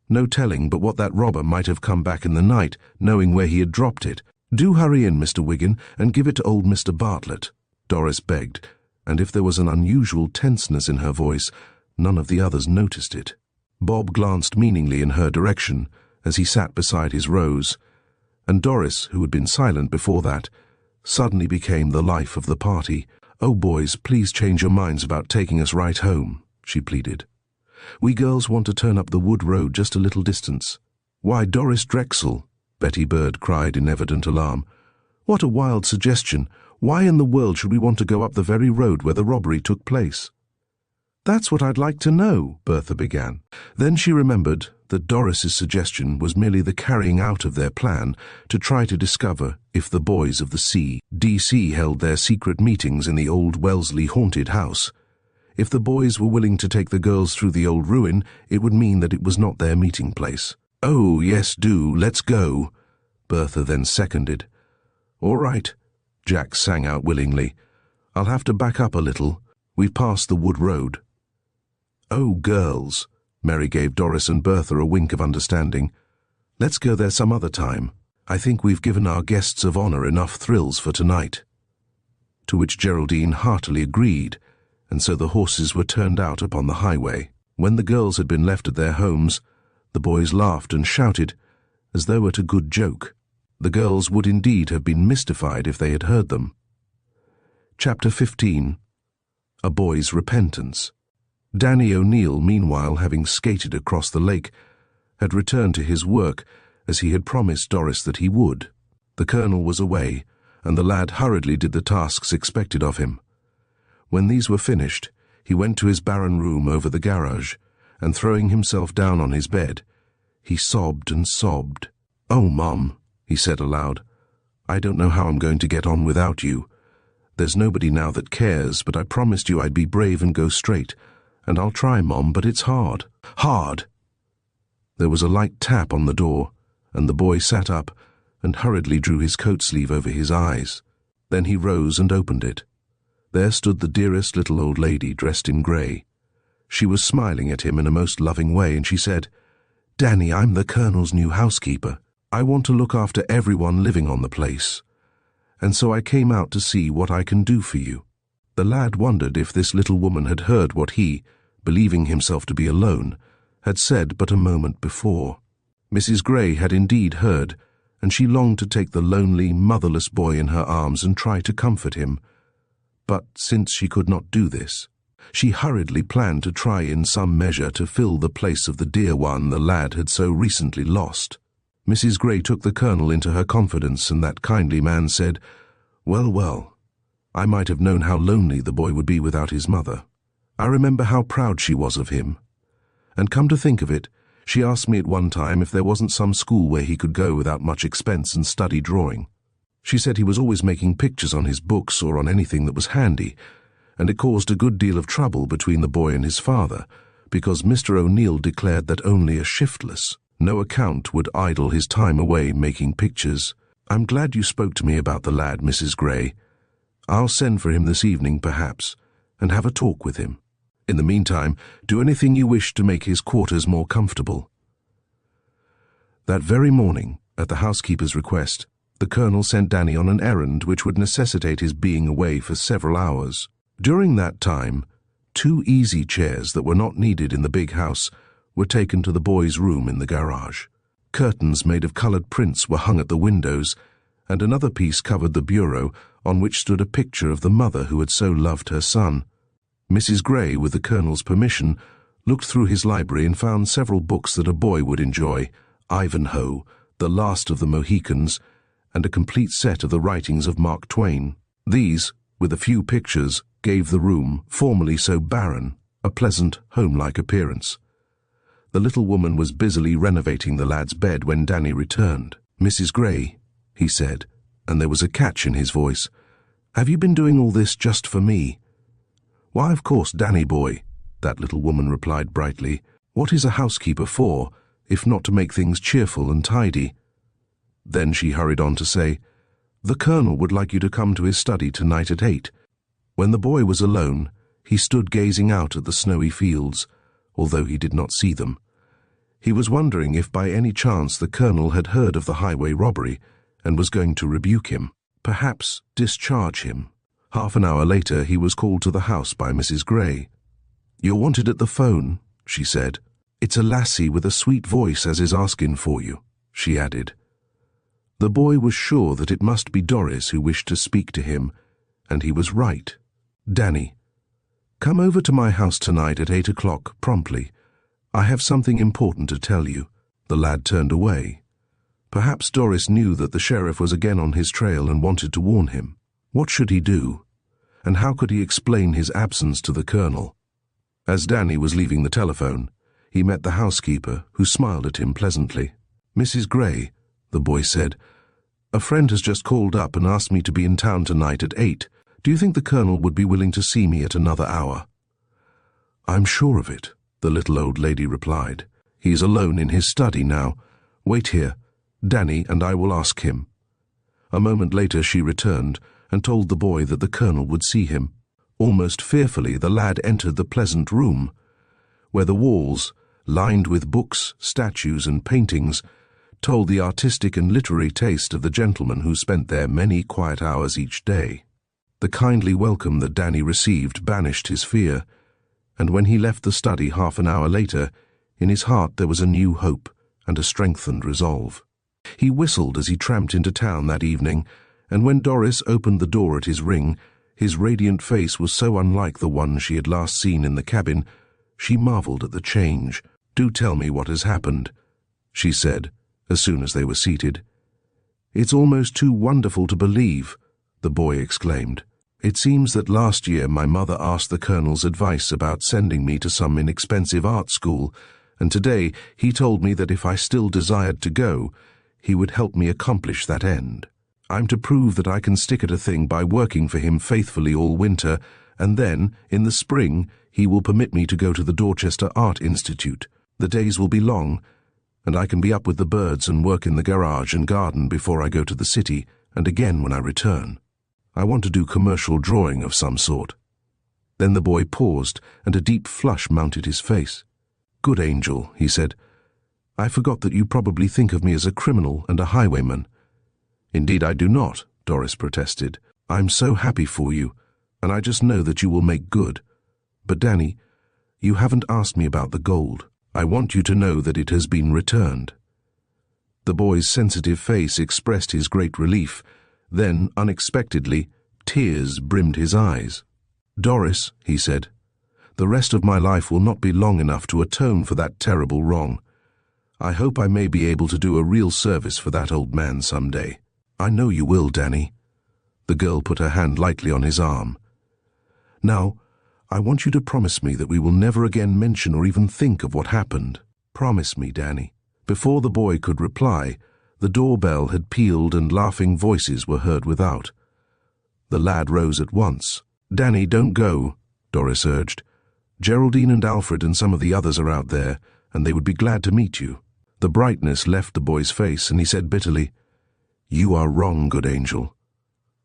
"No telling but what that robber might have come back in the night, knowing where he had dropped it. Do hurry in, Mr. Wiggin, and give it to old Mr. Bartlett," Doris begged, and if there was an unusual tenseness in her voice, none of the others noticed it. Bob glanced meaningly in her direction as he sat beside his Rose, and Doris, who had been silent before that, suddenly became the life of the party. "Oh, boys, please change your minds about taking us right home," she pleaded. "We girls want to turn up the wood road just a little distance." "Why, Doris Drexel," Betty Bird cried in evident alarm. "What a wild suggestion. Why in the world should we want to go up the very road where the robbery took place?" "That's what I'd like to know," Bertha began. Then she remembered that Doris's suggestion was merely the carrying out of their plan to try to discover if the boys of the C.D.C. held their secret meetings in the old Wellesley haunted house. If the boys were willing to take the girls through the old ruin, it would mean that it was not their meeting place. "Oh, yes, do, let's go," Bertha then seconded. "All right," Jack sang out willingly. "I'll have to back up a little. We've passed the wood road." "Oh, girls," Mary gave Doris and Bertha a wink of understanding. "Let's go there some other time. I think we've given our guests of honor enough thrills for tonight." To which Geraldine heartily agreed, and so the horses were turned out upon the highway. When the girls had been left at their homes, the boys laughed and shouted, as though at a good joke. The girls would indeed have been mystified if they had heard them. Chapter 15. A Boy's Repentance. Danny O'Neill, meanwhile, having skated across the lake, had returned to his work, as he had promised Doris that he would. The colonel was away, and the lad hurriedly did the tasks expected of him. When these were finished, he went to his barren room over the garage, and throwing himself down on his bed, he sobbed and sobbed. "Oh, Mom," he said aloud, "I don't know how I'm going to get on without you. There's nobody now that cares, but I promised you I'd be brave and go straight, and I'll try, Mom, but it's hard. Hard!" There was a light tap on the door, and the boy sat up and hurriedly drew his coat sleeve over his eyes. Then he rose and opened it. There stood the dearest little old lady dressed in grey. She was smiling at him in a most loving way, and she said, "Danny, I'm the Colonel's new housekeeper. I want to look after everyone living on the place, and so I came out to see what I can do for you." The lad wondered if this little woman had heard what he, believing himself to be alone, had said but a moment before. Mrs. Gray had indeed heard, and she longed to take the lonely, motherless boy in her arms and try to comfort him. But since she could not do this, she hurriedly planned to try in some measure to fill the place of the dear one the lad had so recently lost. Mrs. Gray took the colonel into her confidence, and that kindly man said, "Well, well, I might have known how lonely the boy would be without his mother. I remember how proud she was of him. And come to think of it, she asked me at one time if there wasn't some school where he could go without much expense and study drawing. She said he was always making pictures on his books or on anything that was handy, and it caused a good deal of trouble between the boy and his father, because Mr. O'Neill declared that only a shiftless, no account would idle his time away making pictures. I'm glad you spoke to me about the lad, Mrs. Gray. I'll send for him this evening, perhaps, and have a talk with him. In the meantime, do anything you wish to make his quarters more comfortable." That very morning, at the housekeeper's request, the colonel sent Danny on an errand which would necessitate his being away for several hours. During that time, 2 easy chairs that were not needed in the big house were taken to the boy's room in the garage. Curtains made of colored prints were hung at the windows, and another piece covered the bureau on which stood a picture of the mother who had so loved her son. Mrs. Gray, with the Colonel's permission, looked through his library and found several books that a boy would enjoy: Ivanhoe, The Last of the Mohicans, and a complete set of the writings of Mark Twain. These, with a few pictures, gave the room, formerly so barren, a pleasant, home-like appearance. The little woman was busily renovating the lad's bed when Danny returned. "Mrs. Gray," he said, and there was a catch in his voice, "have you been doing all this just for me?" "Why, of course, Danny boy," that little woman replied brightly. "What is a housekeeper for, if not to make things cheerful and tidy?" Then she hurried on to say, "The Colonel would like you to come to his study tonight at 8. When the boy was alone, he stood gazing out at the snowy fields, although he did not see them. He was wondering if by any chance the Colonel had heard of the highway robbery and was going to rebuke him, perhaps discharge him. Half an hour later he was called to the house by Mrs. Gray. "You're wanted at the phone," she said. "It's a lassie with a sweet voice as is asking for you," she added. The boy was sure that it must be Doris who wished to speak to him, and he was right. "Danny, come over to my house tonight at 8 o'clock, promptly. I have something important to tell you." The lad turned away. Perhaps Doris knew that the sheriff was again on his trail and wanted to warn him. What should he do? And how could he explain his absence to the Colonel? As Danny was leaving the telephone, he met the housekeeper, who smiled at him pleasantly. "Mrs. Gray," the boy said, "a friend has just called up and asked me to be in town tonight at 8. Do you think the Colonel would be willing to see me at another hour?" "I'm sure of it," the little old lady replied. "He is alone in his study now. Wait here. Danny and I will ask him." A moment later she returned and told the boy that the Colonel would see him. Almost fearfully the lad entered the pleasant room, where the walls, lined with books, statues and paintings, told the artistic and literary taste of the gentleman who spent there many quiet hours each day. The kindly welcome that Danny received banished his fear, and when he left the study half an hour later, in his heart there was a new hope and a strengthened resolve. He whistled as he tramped into town that evening, and when Doris opened the door at his ring, his radiant face was so unlike the one she had last seen in the cabin, she marveled at the change. "Do tell me what has happened," she said, as soon as they were seated. "It's almost too wonderful to believe," the boy exclaimed. "It seems that last year my mother asked the Colonel's advice about sending me to some inexpensive art school, and today he told me that if I still desired to go, he would help me accomplish that end. I'm to prove that I can stick at a thing by working for him faithfully all winter, and then, in the spring, he will permit me to go to the Dorchester Art Institute. The days will be long, and I can be up with the birds and work in the garage and garden before I go to the city, and again when I return. I want to do commercial drawing of some sort." Then the boy paused, and a deep flush mounted his face. "Good angel," he said. "I forgot that you probably think of me as a criminal and a highwayman." "Indeed I do not," Doris protested. "I'm so happy for you, and I just know that you will make good. But Danny, you haven't asked me about the gold. I want you to know that it has been returned." The boy's sensitive face expressed his great relief. Then, unexpectedly, tears brimmed his eyes. "Doris," he said, "the rest of my life will not be long enough to atone for that terrible wrong. I hope I may be able to do a real service for that old man some day." "I know you will, Danny." The girl put her hand lightly on his arm. "Now, I want you to promise me that we will never again mention or even think of what happened. Promise me, Danny." Before the boy could reply, the doorbell had pealed and laughing voices were heard without. The lad rose at once. "Danny, don't go," Doris urged. "Geraldine and Alfred and some of the others are out there, and they would be glad to meet you." The brightness left the boy's face, and he said bitterly, "You are wrong, good angel.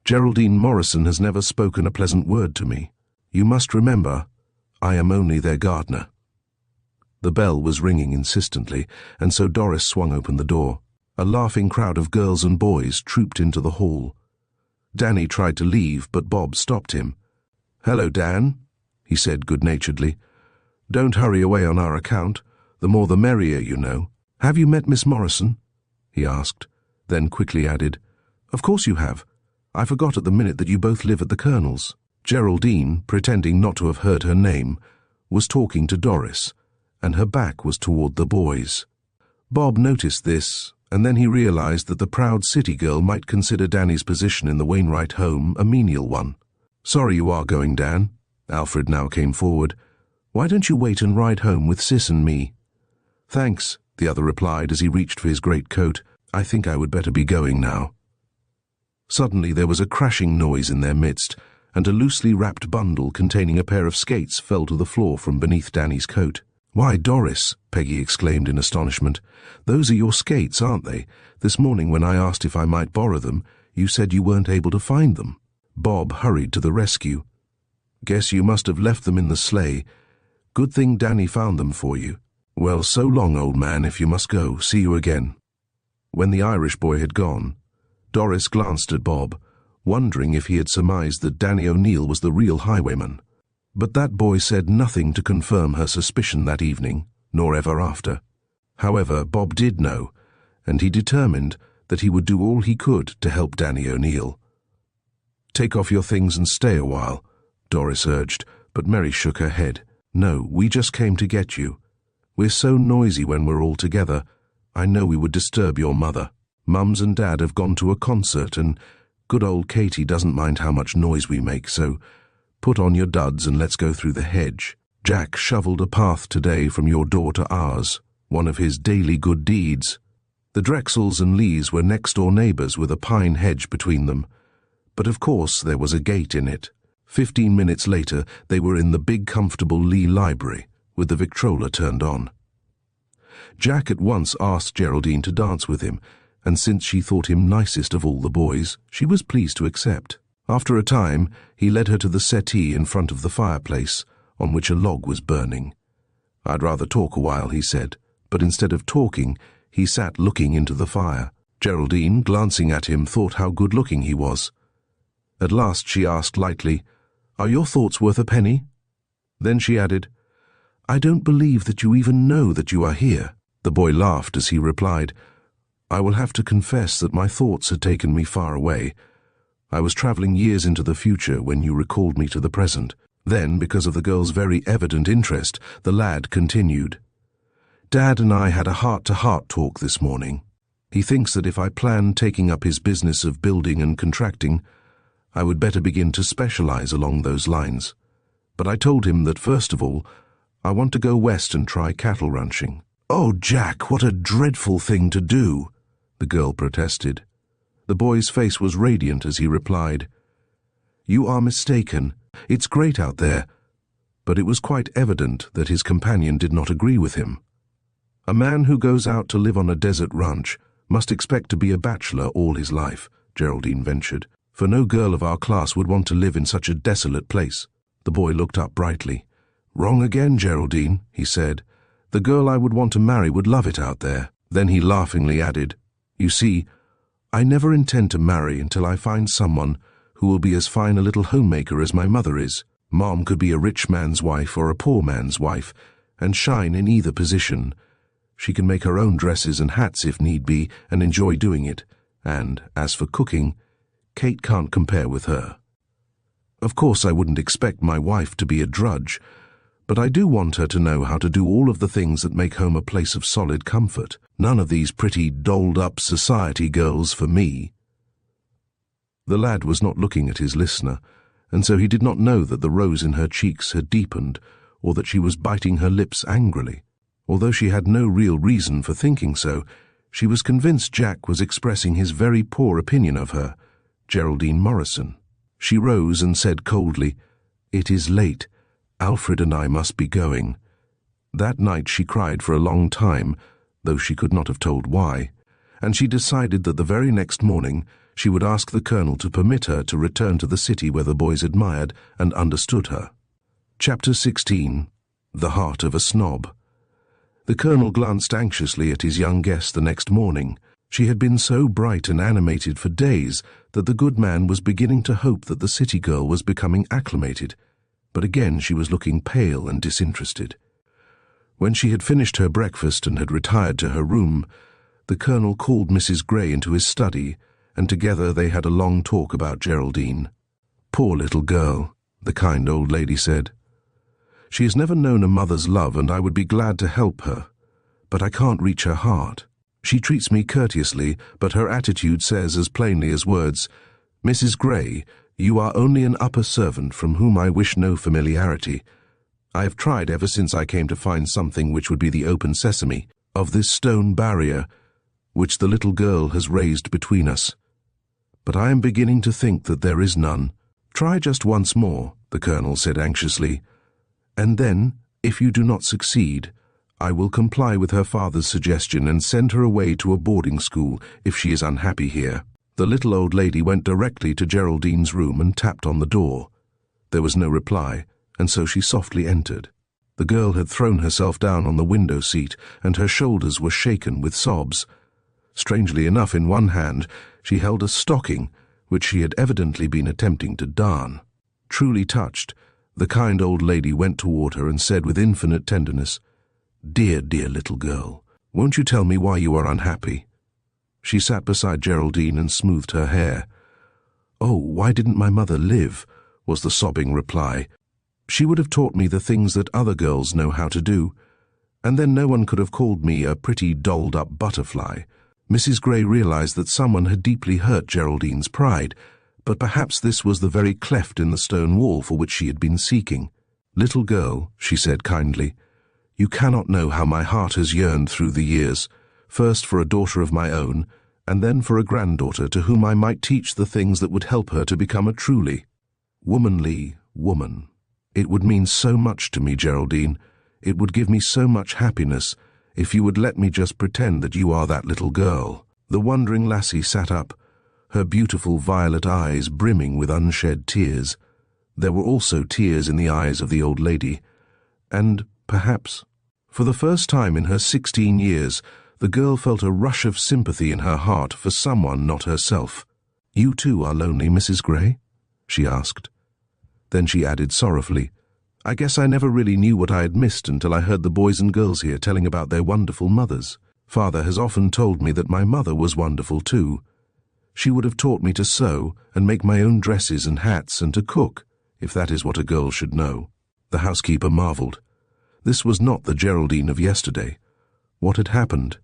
Geraldine Morrison has never spoken a pleasant word to me. You must remember, I am only their gardener." The bell was ringing insistently, and so Doris swung open the door. A laughing crowd of girls and boys trooped into the hall. Danny tried to leave, but Bob stopped him. "Hello, Dan," he said good-naturedly. "Don't hurry away on our account. The more the merrier, you know. Have you met Miss Morrison? He asked, then quickly added, Of course you have. I forgot at the minute that you both live at the Colonel's. Geraldine, pretending not to have heard her name, was talking to Doris, and her back was toward the boys. Bob noticed this, and then he realized that the proud city girl might consider Danny's position in the Wainwright home a menial one. Sorry you are going, Dan. Alfred now came forward. Why don't you wait and ride home with Sis and me? Thanks, the other replied as he reached for his greatcoat. I think I would better be going now. Suddenly there was a crashing noise in their midst, and a loosely wrapped bundle containing a pair of skates fell to the floor from beneath Danny's coat. Why, Doris, Peggy exclaimed in astonishment. Those are your skates, aren't they? This morning when I asked if I might borrow them, you said you weren't able to find them. Bob hurried to the rescue. Guess you must have left them in the sleigh. Good thing Danny found them for you. Well, so long, old man, if you must go. See you again. When the Irish boy had gone, Doris glanced at Bob, wondering if he had surmised that Danny O'Neill was the real highwayman. But that boy said nothing to confirm her suspicion that evening, nor ever after. However, Bob did know, and he determined that he would do all he could to help Danny O'Neill. Take off your things and stay a while, Doris urged, but Mary shook her head. No, we just came to get you. We're so noisy when we're all together. I know we would disturb your mother. Mums and Dad have gone to a concert, and good old Katie doesn't mind how much noise we make, so put on your duds and let's go through the hedge. Jack shoveled a path today from your door to ours, one of his daily good deeds. The Drexels and Lees were next-door neighbours with a pine hedge between them, but of course there was a gate in it. 15 minutes later they were in the big comfortable Lee library, with the Victrola turned on. Jack at once asked Geraldine to dance with him, and since she thought him nicest of all the boys, she was pleased to accept. After a time, he led her to the settee in front of the fireplace, on which a log was burning. I'd rather talk a while, he said, but instead of talking, he sat looking into the fire. Geraldine, glancing at him, thought how good-looking he was. At last she asked lightly, Are your thoughts worth a penny? Then she added, I don't believe that you even know that you are here. The boy laughed as he replied, I will have to confess that my thoughts had taken me far away. I was travelling years into the future when you recalled me to the present. Then, because of the girl's very evident interest, the lad continued. Dad and I had a heart-to-heart talk this morning. He thinks that if I plan taking up his business of building and contracting, I would better begin to specialize along those lines. But I told him that first of all, I want to go west and try cattle ranching. Oh, Jack, what a dreadful thing to do, the girl protested. The boy's face was radiant as he replied, You are mistaken. It's great out there. But it was quite evident that his companion did not agree with him. A man who goes out to live on a desert ranch must expect to be a bachelor all his life, Geraldine ventured, for no girl of our class would want to live in such a desolate place. The boy looked up brightly. Wrong again, Geraldine, he said. The girl I would want to marry would love it out there. Then he laughingly added, You see, I never intend to marry until I find someone who will be as fine a little homemaker as my mother is. Mom could be a rich man's wife or a poor man's wife, and shine in either position. She can make her own dresses and hats if need be, and enjoy doing it. And, as for cooking, Kate can't compare with her. Of course I wouldn't expect my wife to be a drudge, but I do want her to know how to do all of the things that make home a place of solid comfort. None of these pretty, dolled-up society girls for me. The lad was not looking at his listener, and so he did not know that the rose in her cheeks had deepened, or that she was biting her lips angrily. Although she had no real reason for thinking so, she was convinced Jack was expressing his very poor opinion of her, Geraldine Morrison. She rose and said coldly, It is late. Alfred and I must be going. That night she cried for a long time, though she could not have told why, and she decided that the very next morning she would ask the Colonel to permit her to return to the city where the boys admired and understood her. Chapter 16. The Heart of a Snob. The Colonel glanced anxiously at his young guest the next morning. She had been so bright and animated for days that the good man was beginning to hope that the city girl was becoming acclimated, but again she was looking pale and disinterested. When she had finished her breakfast and had retired to her room, the Colonel called Mrs. Grey into his study, and together they had a long talk about Geraldine. "Poor little girl," the kind old lady said. "She has never known a mother's love, and I would be glad to help her. But I can't reach her heart. She treats me courteously, but her attitude says as plainly as words, 'Mrs. Grey, you are only an upper servant from whom I wish no familiarity.' I have tried ever since I came to find something which would be the open sesame of this stone barrier which the little girl has raised between us. But I am beginning to think that there is none." "Try just once more," the Colonel said anxiously, "and then, if you do not succeed, I will comply with her father's suggestion and send her away to a boarding school if she is unhappy here." The little old lady went directly to Geraldine's room and tapped on the door. There was no reply, and so she softly entered. The girl had thrown herself down on the window seat, and her shoulders were shaken with sobs. Strangely enough, in one hand she held a stocking, which she had evidently been attempting to darn. Truly touched, the kind old lady went toward her and said with infinite tenderness, "Dear, dear little girl, won't you tell me why you are unhappy?" She sat beside Geraldine and smoothed her hair. "Oh, why didn't my mother live?" was the sobbing reply. "She would have taught me the things that other girls know how to do, and then no one could have called me a pretty dolled-up butterfly." Mrs. Grey realized that someone had deeply hurt Geraldine's pride, but perhaps this was the very cleft in the stone wall for which she had been seeking. "Little girl," she said kindly, "you cannot know how my heart has yearned through the years, first for a daughter of my own, and then for a granddaughter to whom I might teach the things that would help her to become a truly womanly woman. It would mean so much to me, Geraldine. It would give me so much happiness if you would let me just pretend that you are that little girl." The wondering lassie sat up, her beautiful violet eyes brimming with unshed tears. There were also tears in the eyes of the old lady, and, perhaps, for the first time in her 16 years, the girl felt a rush of sympathy in her heart for someone not herself. "You too are lonely, Mrs. Grey?" she asked. Then she added sorrowfully, "I guess I never really knew what I had missed until I heard the boys and girls here telling about their wonderful mothers. Father has often told me that my mother was wonderful too. She would have taught me to sew and make my own dresses and hats and to cook, if that is what a girl should know." The housekeeper marveled. This was not the Geraldine of yesterday. What had happened?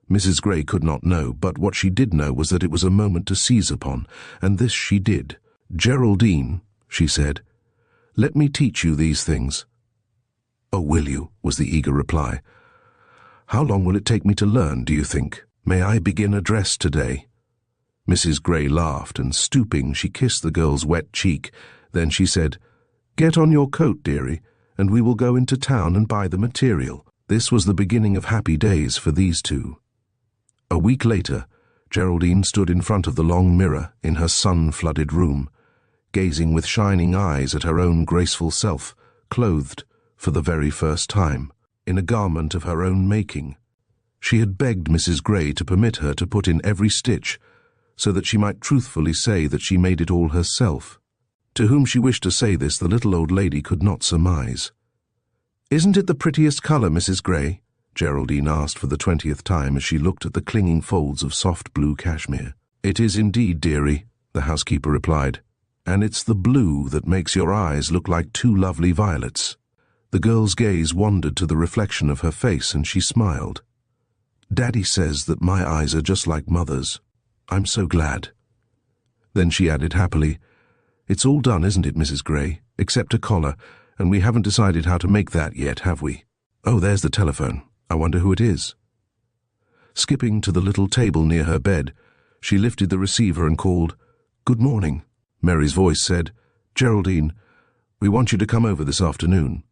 Mrs. Grey could not know, but what she did know was that it was a moment to seize upon, and this she did. "Geraldine," she said, "let me teach you these things." "Oh, will you?" was the eager reply. "How long will it take me to learn, do you think? May I begin a dress today?" Mrs. Grey laughed, and stooping, she kissed the girl's wet cheek. Then she said, "Get on your coat, dearie, and we will go into town and buy the material." This was the beginning of happy days for these two. A week later, Geraldine stood in front of the long mirror in her sun-flooded room, gazing with shining eyes at her own graceful self, clothed, for the very first time, in a garment of her own making. She had begged Mrs. Grey to permit her to put in every stitch, so that she might truthfully say that she made it all herself. To whom she wished to say this, the little old lady could not surmise. "Isn't it the prettiest colour, Mrs. Grey?" Geraldine asked for the 20th time as she looked at the clinging folds of soft blue cashmere. "It is indeed, dearie," the housekeeper replied, "and it's the blue that makes your eyes look like two lovely violets." The girl's gaze wandered to the reflection of her face, and she smiled. "Daddy says that my eyes are just like Mother's. I'm so glad." Then she added happily, "It's all done, isn't it, Mrs. Grey, except a collar, and we haven't decided how to make that yet, have we? Oh, there's the telephone. I wonder who it is." Skipping to the little table near her bed, she lifted the receiver and called, "Good morning." Mary's voice said, "Geraldine, we want you to come over this afternoon."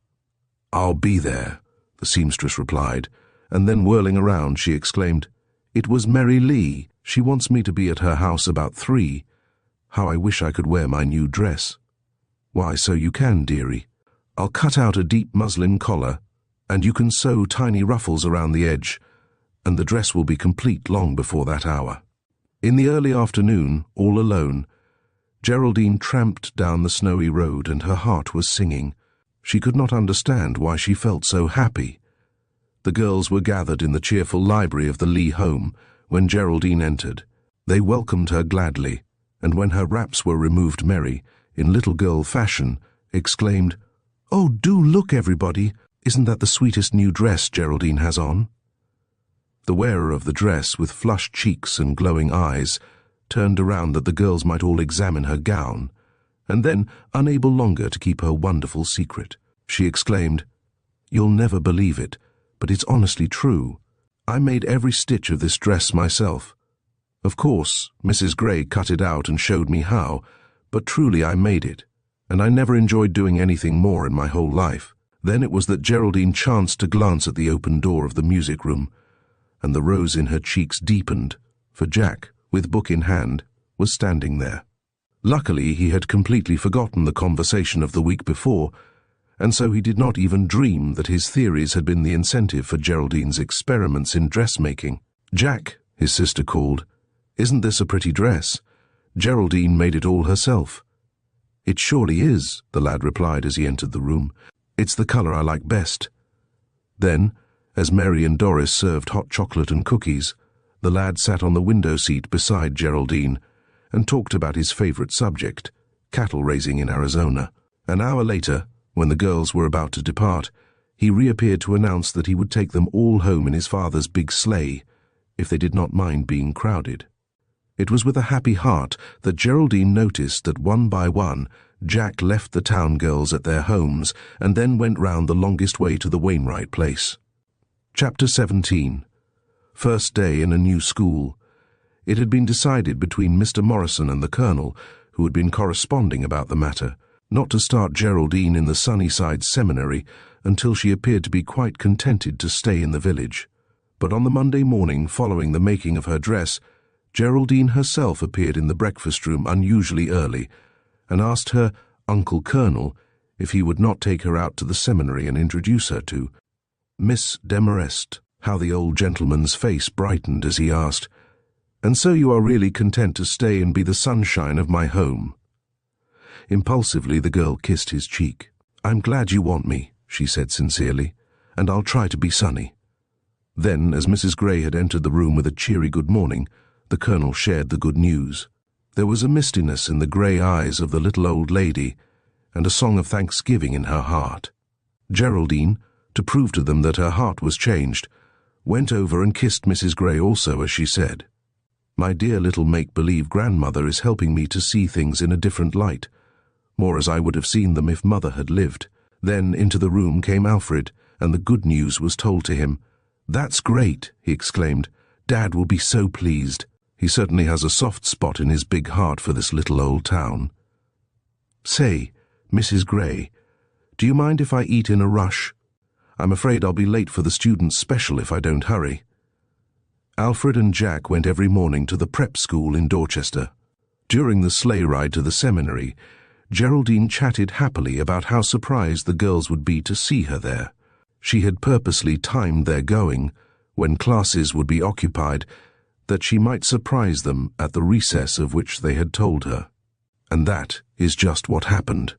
"I'll be there," the seamstress replied, and then whirling around, she exclaimed, "It was Mary Lee. She wants me to be at her house about 3. How I wish I could wear my new dress." "Why, so you can, dearie. I'll cut out a deep muslin collar, and you can sew tiny ruffles around the edge, and the dress will be complete long before that hour." In the early afternoon, all alone, Geraldine tramped down the snowy road, and her heart was singing. She could not understand why she felt so happy. The girls were gathered in the cheerful library of the Lee home when Geraldine entered. They welcomed her gladly, and when her wraps were removed, Mary, in little girl fashion, exclaimed, "Oh, do look, everybody! Isn't that the sweetest new dress Geraldine has on?" The wearer of the dress, with flushed cheeks and glowing eyes, turned around that the girls might all examine her gown, and then, unable longer to keep her wonderful secret, she exclaimed, "You'll never believe it, but it's honestly true. I made every stitch of this dress myself. Of course, Mrs. Gray cut it out and showed me how, but truly I made it, and I never enjoyed doing anything more in my whole life." Then it was that Geraldine chanced to glance at the open door of the music room, and the rose in her cheeks deepened, for Jack, with book in hand, was standing there. Luckily, he had completely forgotten the conversation of the week before, and so he did not even dream that his theories had been the incentive for Geraldine's experiments in dressmaking. "Jack," his sister called, "isn't this a pretty dress? Geraldine made it all herself." "It surely is," the lad replied as he entered the room. "It's the color I like best." Then, as Mary and Doris served hot chocolate and cookies, the lad sat on the window seat beside Geraldine and talked about his favorite subject, cattle raising in Arizona. An hour later, when the girls were about to depart, he reappeared to announce that he would take them all home in his father's big sleigh, if they did not mind being crowded. It was with a happy heart that Geraldine noticed that one by one Jack left the town girls at their homes and then went round the longest way to the Wainwright place. Chapter 17. First day in a new school. It had been decided between Mr. Morrison and the Colonel, who had been corresponding about the matter, not to start Geraldine in the Sunnyside Seminary until she appeared to be quite contented to stay in the village. But on the Monday morning following the making of her dress, Geraldine herself appeared in the breakfast room unusually early, and asked her Uncle Colonel if he would not take her out to the seminary and introduce her to Miss Demarest. How the old gentleman's face brightened as he asked, "And so you are really content to stay and be the sunshine of my home?" Impulsively the girl kissed his cheek. "I'm glad you want me," she said sincerely, "and I'll try to be sunny." Then, as Mrs. Gray had entered the room with a cheery good morning, the Colonel shared the good news. There was a mistiness in the grey eyes of the little old lady, and a song of thanksgiving in her heart. Geraldine, to prove to them that her heart was changed, went over and kissed Mrs. Gray also as she said, "My dear little make-believe grandmother is helping me to see things in a different light, more as I would have seen them if Mother had lived." Then into the room came Alfred, and the good news was told to him. "That's great," he exclaimed. "Dad will be so pleased. He certainly has a soft spot in his big heart for this little old town. Say, Mrs. Gray, do you mind if I eat in a rush? I'm afraid I'll be late for the students' special if I don't hurry." Alfred and Jack went every morning to the prep school in Dorchester. During the sleigh ride to the seminary, Geraldine chatted happily about how surprised the girls would be to see her there. She had purposely timed their going, when classes would be occupied, that she might surprise them at the recess of which they had told her. And that is just what happened.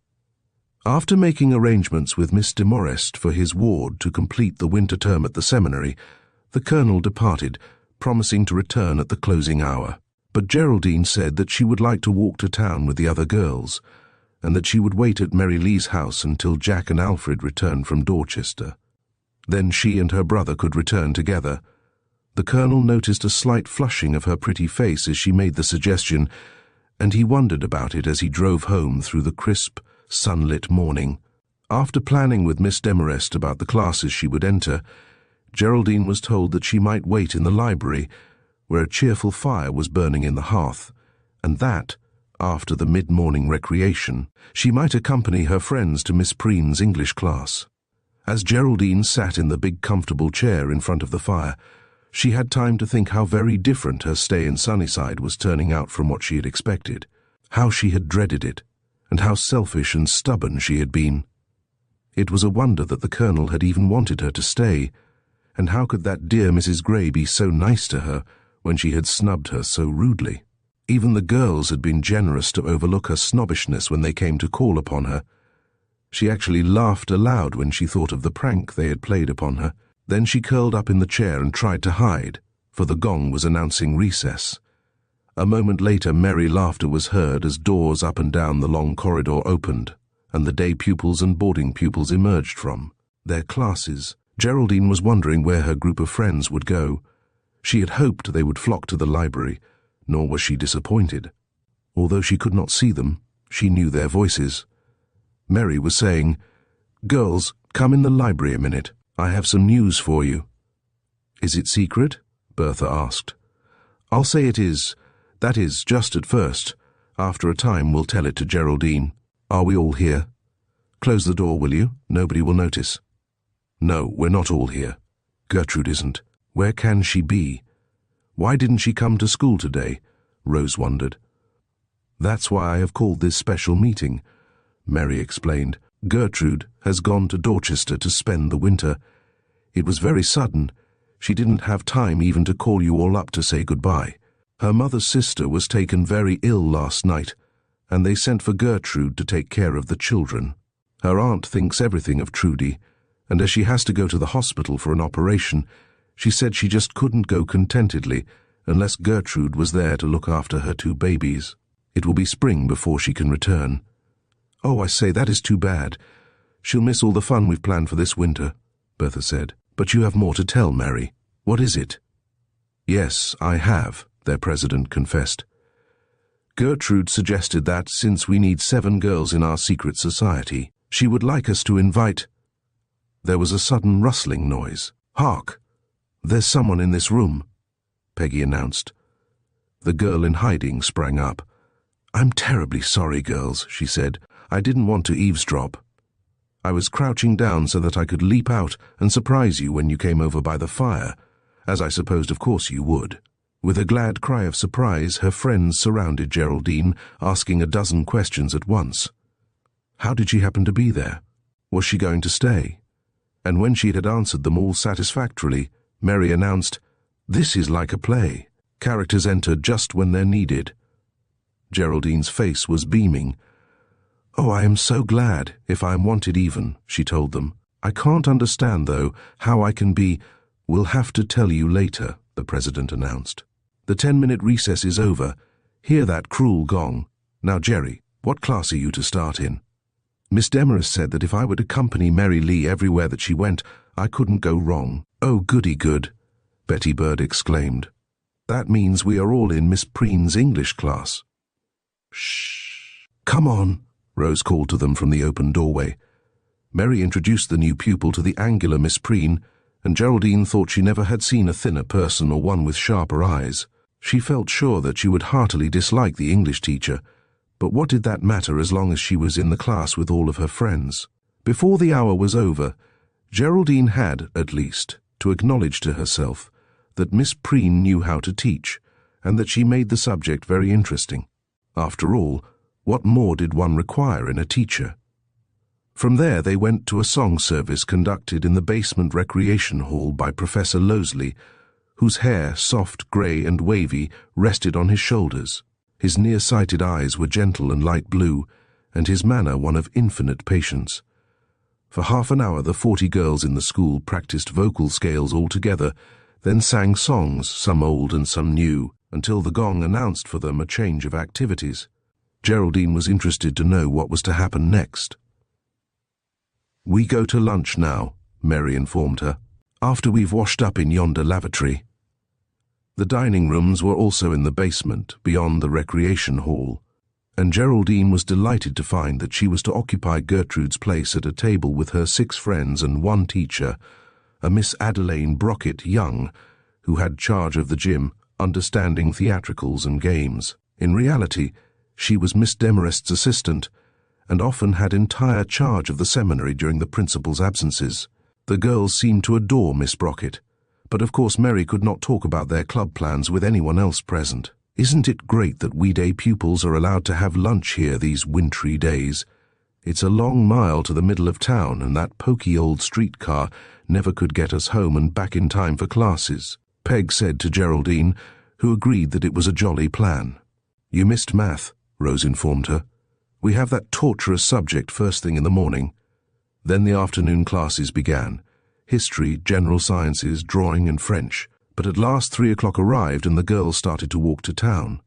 After making arrangements with Miss Demorest for his ward to complete the winter term at the seminary, the Colonel departed, promising to return at the closing hour. But Geraldine said that she would like to walk to town with the other girls, and that she would wait at Mary Lee's house until Jack and Alfred returned from Dorchester. Then she and her brother could return together. The Colonel noticed a slight flushing of her pretty face as she made the suggestion, and he wondered about it as he drove home through the crisp, sunlit morning. After planning with Miss Demarest about the classes she would enter, Geraldine was told that she might wait in the library, where a cheerful fire was burning in the hearth, and that, after the mid-morning recreation, she might accompany her friends to Miss Preen's English class. As Geraldine sat in the big comfortable chair in front of the fire, she had time to think how very different her stay in Sunnyside was turning out from what she had expected, how she had dreaded it, and how selfish and stubborn she had been. It was a wonder that the Colonel had even wanted her to stay, and how could that dear Mrs. Gray be so nice to her when she had snubbed her so rudely? Even the girls had been generous to overlook her snobbishness when they came to call upon her. She actually laughed aloud when she thought of the prank they had played upon her. Then she curled up in the chair and tried to hide, for the gong was announcing recess. A moment later, merry laughter was heard as doors up and down the long corridor opened, and the day pupils and boarding pupils emerged from their classes. Geraldine was wondering where her group of friends would go. She had hoped they would flock to the library, nor was she disappointed. Although she could not see them, she knew their voices. Mary was saying, "Girls, come in the library a minute. I have some news for you." "Is it secret?" Bertha asked. "I'll say it is. That is, just at first. After a time we'll tell it to Geraldine. Are we all here? Close the door, will you? Nobody will notice." "No, we're not all here. Gertrude isn't. Where can she be? Why didn't she come to school today?" Rose wondered. "That's why I have called this special meeting," Mary explained. "Gertrude has gone to Dorchester to spend the winter. It was very sudden. She didn't have time even to call you all up to say goodbye. Her mother's sister was taken very ill last night, and they sent for Gertrude to take care of the children. Her aunt thinks everything of Trudy, and as she has to go to the hospital for an operation, she said she just couldn't go contentedly unless Gertrude was there to look after her 2 babies. It will be spring before she can return." "Oh, I say, that is too bad. She'll miss all the fun we've planned for this winter," Bertha said. "But you have more to tell, Mary. What is it?" "Yes, I have," their president confessed. "Gertrude suggested that, since we need 7 girls in our secret society, she would like us to invite—" There was a sudden rustling noise. "Hark! There's someone in this room," Peggy announced. The girl in hiding sprang up. "I'm terribly sorry, girls," she said. "I didn't want to eavesdrop. I was crouching down so that I could leap out and surprise you when you came over by the fire, as I supposed of course you would." With a glad cry of surprise, her friends surrounded Geraldine, asking a dozen questions at once. How did she happen to be there? Was she going to stay? And when she had answered them all satisfactorily, Mary announced, "This is like a play. Characters enter just when they're needed." Geraldine's face was beaming. "Oh, I am so glad, if I am wanted even," she told them. "I can't understand, though, how I can be—" "We'll have to tell you later," the president announced. "The 10-minute recess is over. Hear that cruel gong. Now, Jerry, what class are you to start in?" "Miss Demarest said that if I would accompany Mary Lee everywhere that she went, I couldn't go wrong." "Oh, goody good," Betty Bird exclaimed. "That means we are all in Miss Preen's English class." "Shh! Come on," Rose called to them from the open doorway. Mary introduced the new pupil to the angular Miss Preen, and Geraldine thought she never had seen a thinner person or one with sharper eyes. She felt sure that she would heartily dislike the English teacher, but what did that matter as long as she was in the class with all of her friends? Before the hour was over, Geraldine had, at least, to acknowledge to herself that Miss Preen knew how to teach, and that she made the subject very interesting. After all, what more did one require in a teacher? From there they went to a song service conducted in the basement recreation hall by Professor Loseley, whose hair, soft, grey and wavy, rested on his shoulders. His near-sighted eyes were gentle and light blue, and his manner one of infinite patience. For half an hour the 40 girls in the school practiced vocal scales all together, then sang songs, some old and some new, until the gong announced for them a change of activities. Geraldine was interested to know what was to happen next. "We go to lunch now," Mary informed her, "after we've washed up in yonder lavatory." The dining rooms were also in the basement, beyond the recreation hall, and Geraldine was delighted to find that she was to occupy Gertrude's place at a table with her 6 friends and 1 teacher, a Miss Adelaine Brockett Young, who had charge of the gym, understanding theatricals and games. In reality, she was Miss Demarest's assistant, and often had entire charge of the seminary during the principal's absences. The girls seemed to adore Miss Brockett, but of course Mary could not talk about their club plans with anyone else present. "Isn't it great that we day pupils are allowed to have lunch here these wintry days? It's a long mile to the middle of town, and that poky old streetcar never could get us home and back in time for classes," Peg said to Geraldine, who agreed that it was a jolly plan. "You missed math," Rose informed her. "We have that torturous subject first thing in the morning." Then the afternoon classes began. history, general sciences, drawing and French. But at last 3 o'clock arrived and the girls started to walk to town.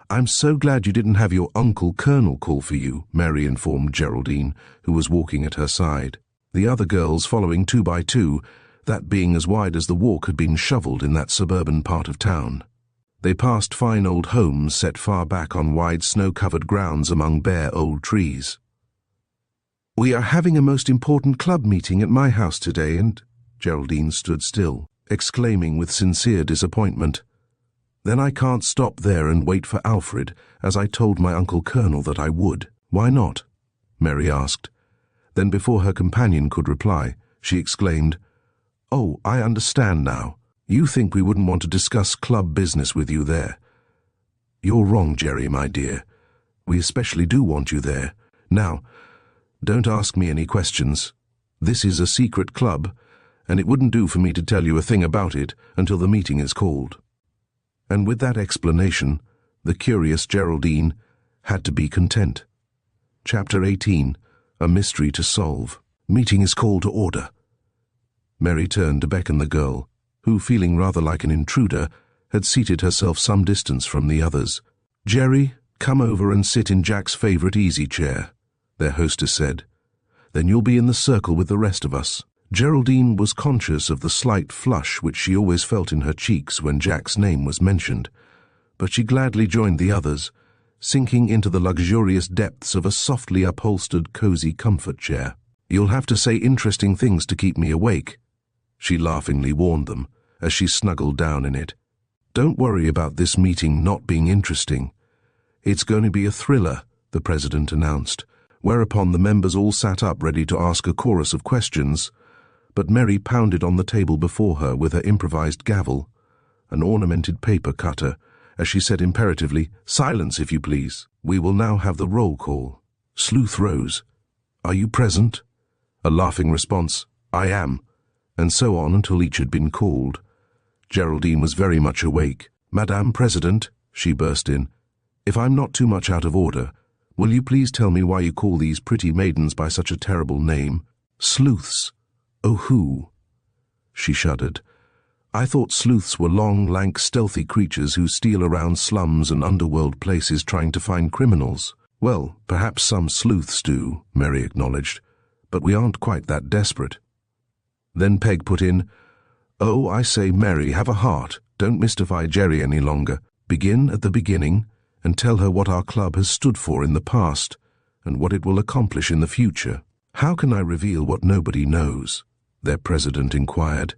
"I'm so glad you didn't have your Uncle Colonel call for you," Mary informed Geraldine, who was walking at her side. The other girls following 2 by 2, that being as wide as the walk had been shoveled in that suburban part of town. They passed fine old homes set far back on wide snow-covered grounds among bare old trees. "We are having a most important club meeting at my house today, and—" Geraldine stood still, exclaiming with sincere disappointment. "Then I can't stop there and wait for Alfred, as I told my Uncle Colonel that I would." "Why not?" Mary asked. Then before her companion could reply, she exclaimed, "Oh, I understand now. You think we wouldn't want to discuss club business with you there. You're wrong, Jerry, my dear. We especially do want you there. Now, don't ask me any questions. This is a secret club, and it wouldn't do for me to tell you a thing about it until the meeting is called." And with that explanation, the curious Geraldine had to be content. Chapter 18, A Mystery to Solve. Meeting is called to order. Mary turned to beckon the girl, who, feeling rather like an intruder, had seated herself some distance from the others. "Jerry, come over and sit in Jack's favorite easy chair," their hostess said. "Then you'll be in the circle with the rest of us." Geraldine was conscious of the slight flush which she always felt in her cheeks when Jack's name was mentioned, but she gladly joined the others, sinking into the luxurious depths of a softly upholstered, cozy comfort chair. "You'll have to say interesting things to keep me awake," she laughingly warned them as she snuggled down in it. "Don't worry about this meeting not being interesting. It's going to be a thriller," the president announced, whereupon the members all sat up ready to ask a chorus of questions, but Mary pounded on the table before her with her improvised gavel, an ornamented paper cutter, as she said imperatively, "Silence, if you please. We will now have the roll call." Sleuth rose. "Are you present?" A laughing response, "I am," and so on until each had been called. Geraldine was very much awake. "Madame President," she burst in, "if I'm not too much out of order, will you please tell me why you call these pretty maidens by such a terrible name? Sleuths. Oh, who?" She shuddered. "I thought sleuths were long, lank, stealthy creatures who steal around slums and underworld places trying to find criminals." "Well, perhaps some sleuths do," Mary acknowledged, "but we aren't quite that desperate." Then Peg put in, "Oh, I say, Mary, have a heart. Don't mystify Jerry any longer. Begin at the beginning and tell her what our club has stood for in the past and what it will accomplish in the future." "How can I reveal what nobody knows?" their president inquired.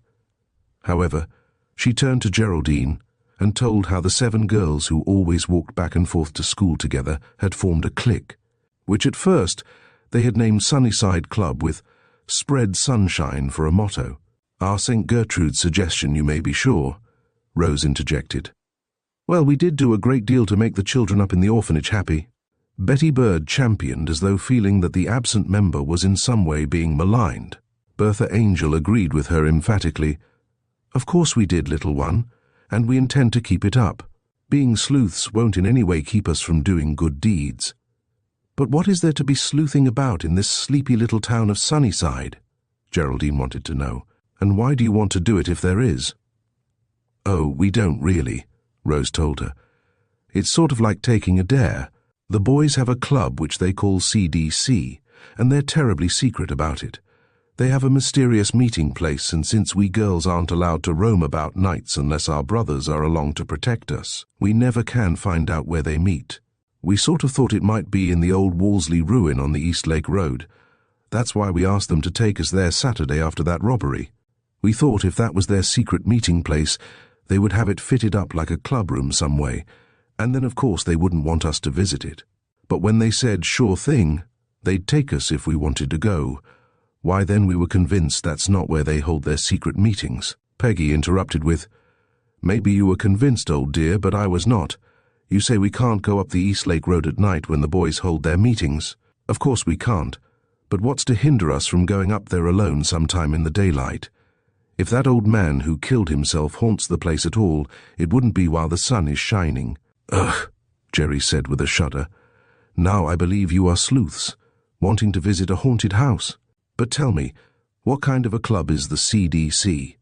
However, she turned to Geraldine and told how the 7 girls who always walked back and forth to school together had formed a clique, which at first they had named Sunnyside Club with "Spread Sunshine" for a motto. "Our St. Gertrude's suggestion, you may be sure," Rose interjected. "Well, we did do a great deal to make the children up in the orphanage happy," Betty Bird championed, as though feeling that the absent member was in some way being maligned. Bertha Angel agreed with her emphatically. "Of course we did, little one, and we intend to keep it up. Being sleuths won't in any way keep us from doing good deeds." "But what is there to be sleuthing about in this sleepy little town of Sunnyside?" Geraldine wanted to know. "And why do you want to do it if there is?" "Oh, we don't really," Rose told her. "It's sort of like taking a dare. The boys have a club which they call CDC, and they're terribly secret about it. They have a mysterious meeting place, and since we girls aren't allowed to roam about nights unless our brothers are along to protect us, we never can find out where they meet. We sort of thought it might be in the old Wolseley ruin on the East Lake Road. That's why we asked them to take us there Saturday after that robbery. We thought if that was their secret meeting place, they would have it fitted up like a clubroom some way, and then of course they wouldn't want us to visit it. But when they said, sure thing, they'd take us if we wanted to go, why then we were convinced that's not where they hold their secret meetings." Peggy interrupted with, "Maybe you were convinced, old dear, but I was not. You say we can't go up the East Lake Road at night when the boys hold their meetings. Of course we can't, but what's to hinder us from going up there alone sometime in the daylight? If that old man who killed himself haunts the place at all, it wouldn't be while the sun is shining." "Ugh," Jerry said with a shudder. "Now I believe you are sleuths, wanting to visit a haunted house. But tell me, What kind of a club is the CDC?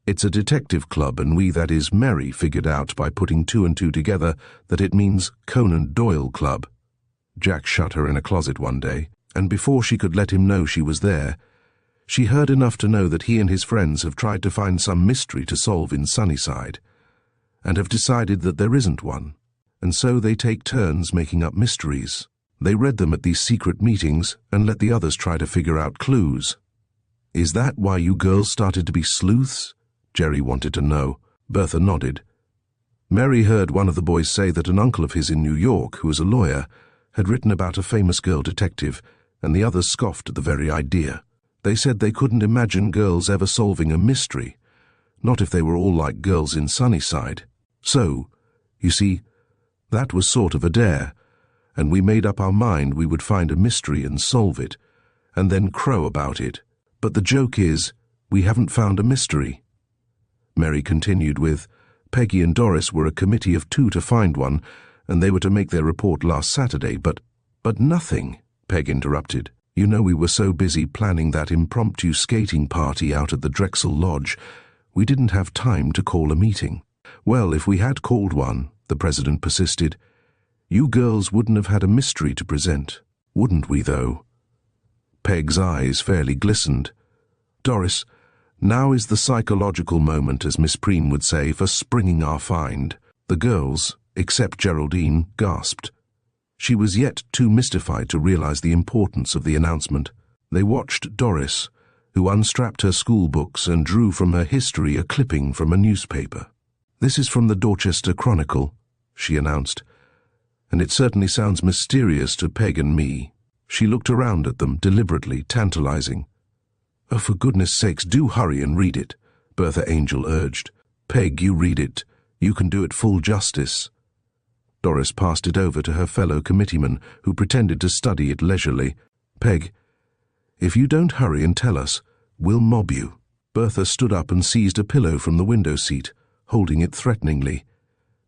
It's a detective club, and we, that is, Mary, figured out by putting two and two together that it means Conan Doyle Club. Jack shut her in a closet one day, and before she could let him know she was there, she heard enough to know that he and his friends have tried to find some mystery to solve in Sunnyside, and have decided that there isn't one, and so they take turns making up mysteries. They read them at these secret meetings and let the others try to figure out clues. Is that why you girls started to be sleuths? Jerry wanted to know. Bertha nodded. Mary heard one of the boys say that an uncle of his in New York, who was a lawyer, had written about a famous girl detective, and the others scoffed at the very idea. They said they couldn't imagine girls ever solving a mystery, not if they were all like girls in Sunnyside. So, you see, that was sort of a dare, and we made up our mind we would find a mystery and solve it, and then crow about it. But the joke is, we haven't found a mystery. Mary continued with, Peggy and Doris were a committee of 2 to find one, and they were to make their report last Saturday, but nothing, Peg interrupted. You know, we were so busy planning that impromptu skating party out at the Drexel Lodge, we didn't have time to call a meeting. Well, if we had called one, the president persisted, you girls wouldn't have had a mystery to present, wouldn't we, though? Peg's eyes fairly glistened. Doris, now is the psychological moment, as Miss Preen would say, for springing our find. The girls, except Geraldine, gasped. She was yet too mystified to realize the importance of the announcement. They watched Doris, who unstrapped her school books and drew from her history a clipping from a newspaper. This is from the Dorchester Chronicle, she announced, and it certainly sounds mysterious to Peg and me. She looked around at them, deliberately tantalizing. Oh, for goodness sakes, do hurry and read it, Bertha Angel urged. Peg, you read it. You can do it full justice. Doris passed it over to her fellow committeeman, who pretended to study it leisurely. Peg, if you don't hurry and tell us, we'll mob you. Bertha stood up and seized a pillow from the window seat, holding it threateningly.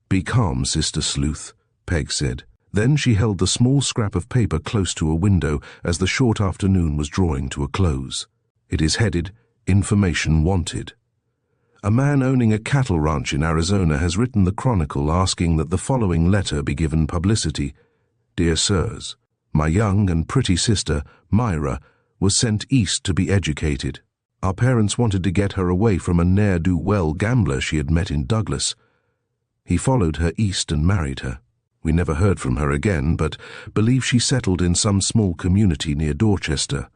Be calm, Sister Sleuth, Peg said. Then she held the small scrap of paper close to a window as the short afternoon was drawing to a close. It is headed, Information Wanted. A man owning a cattle ranch in Arizona has written the Chronicle asking that the following letter be given publicity. Dear Sirs, my young and pretty sister, Myra, was sent east to be educated. Our parents wanted to get her away from a ne'er-do-well gambler she had met in Douglas. He followed her east and married her. We never heard from her again, but believe she settled in some small community near Dorchester.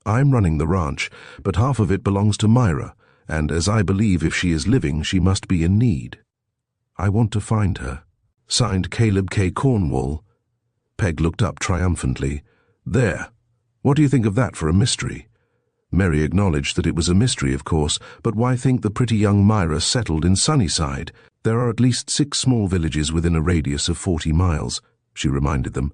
I'm running the ranch, but half of it belongs to Myra, and as I believe if she is living, she must be in need. I want to find her. Signed Caleb K. Cornwall. Peg looked up triumphantly. There. What do you think of that for a mystery? Mary acknowledged that it was a mystery, of course, but why think the pretty young Myra settled in Sunnyside? There are at least 6 small villages within a radius of 40 miles, she reminded them.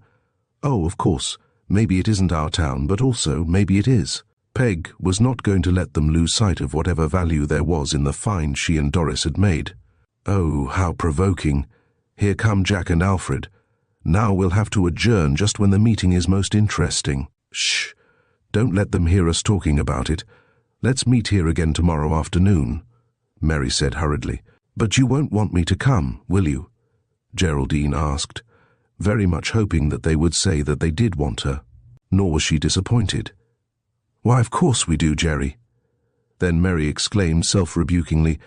Oh, of course. Maybe it isn't our town, but also maybe it is. Peg was not going to let them lose sight of whatever value there was in the find she and Doris had made. Oh, how provoking. Here come Jack and Alfred. Now we'll have to adjourn just when the meeting is most interesting. Shh. Don't let them hear us talking about it. Let's meet here again tomorrow afternoon, Mary said hurriedly. But you won't want me to come, will you? Geraldine asked, very much hoping that they would say that they did want her. Nor was she disappointed. Why, of course we do, Jerry. Then Mary exclaimed self-rebukingly,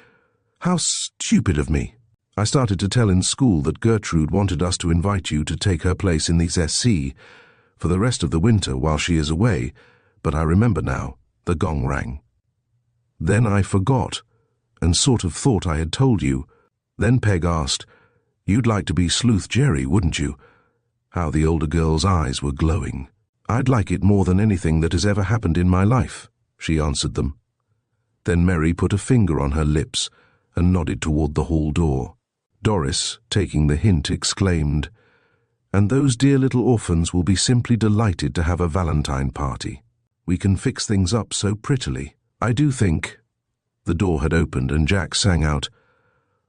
How stupid of me. I started to tell in school that Gertrude wanted us to invite you to take her place in these SC for the rest of the winter while she is away, but I remember now, the gong rang. Then I forgot, and sort of thought I had told you. Then Peg asked, You'd like to be Sleuth Jerry, wouldn't you? How the older girl's eyes were glowing. I'd like it more than anything that has ever happened in my life, she answered them. Then Mary put a finger on her lips and nodded toward the hall door. Doris, taking the hint, exclaimed, And those dear little orphans will be simply delighted to have a Valentine party. We can fix things up so prettily. I do think. The door had opened and Jack sang out,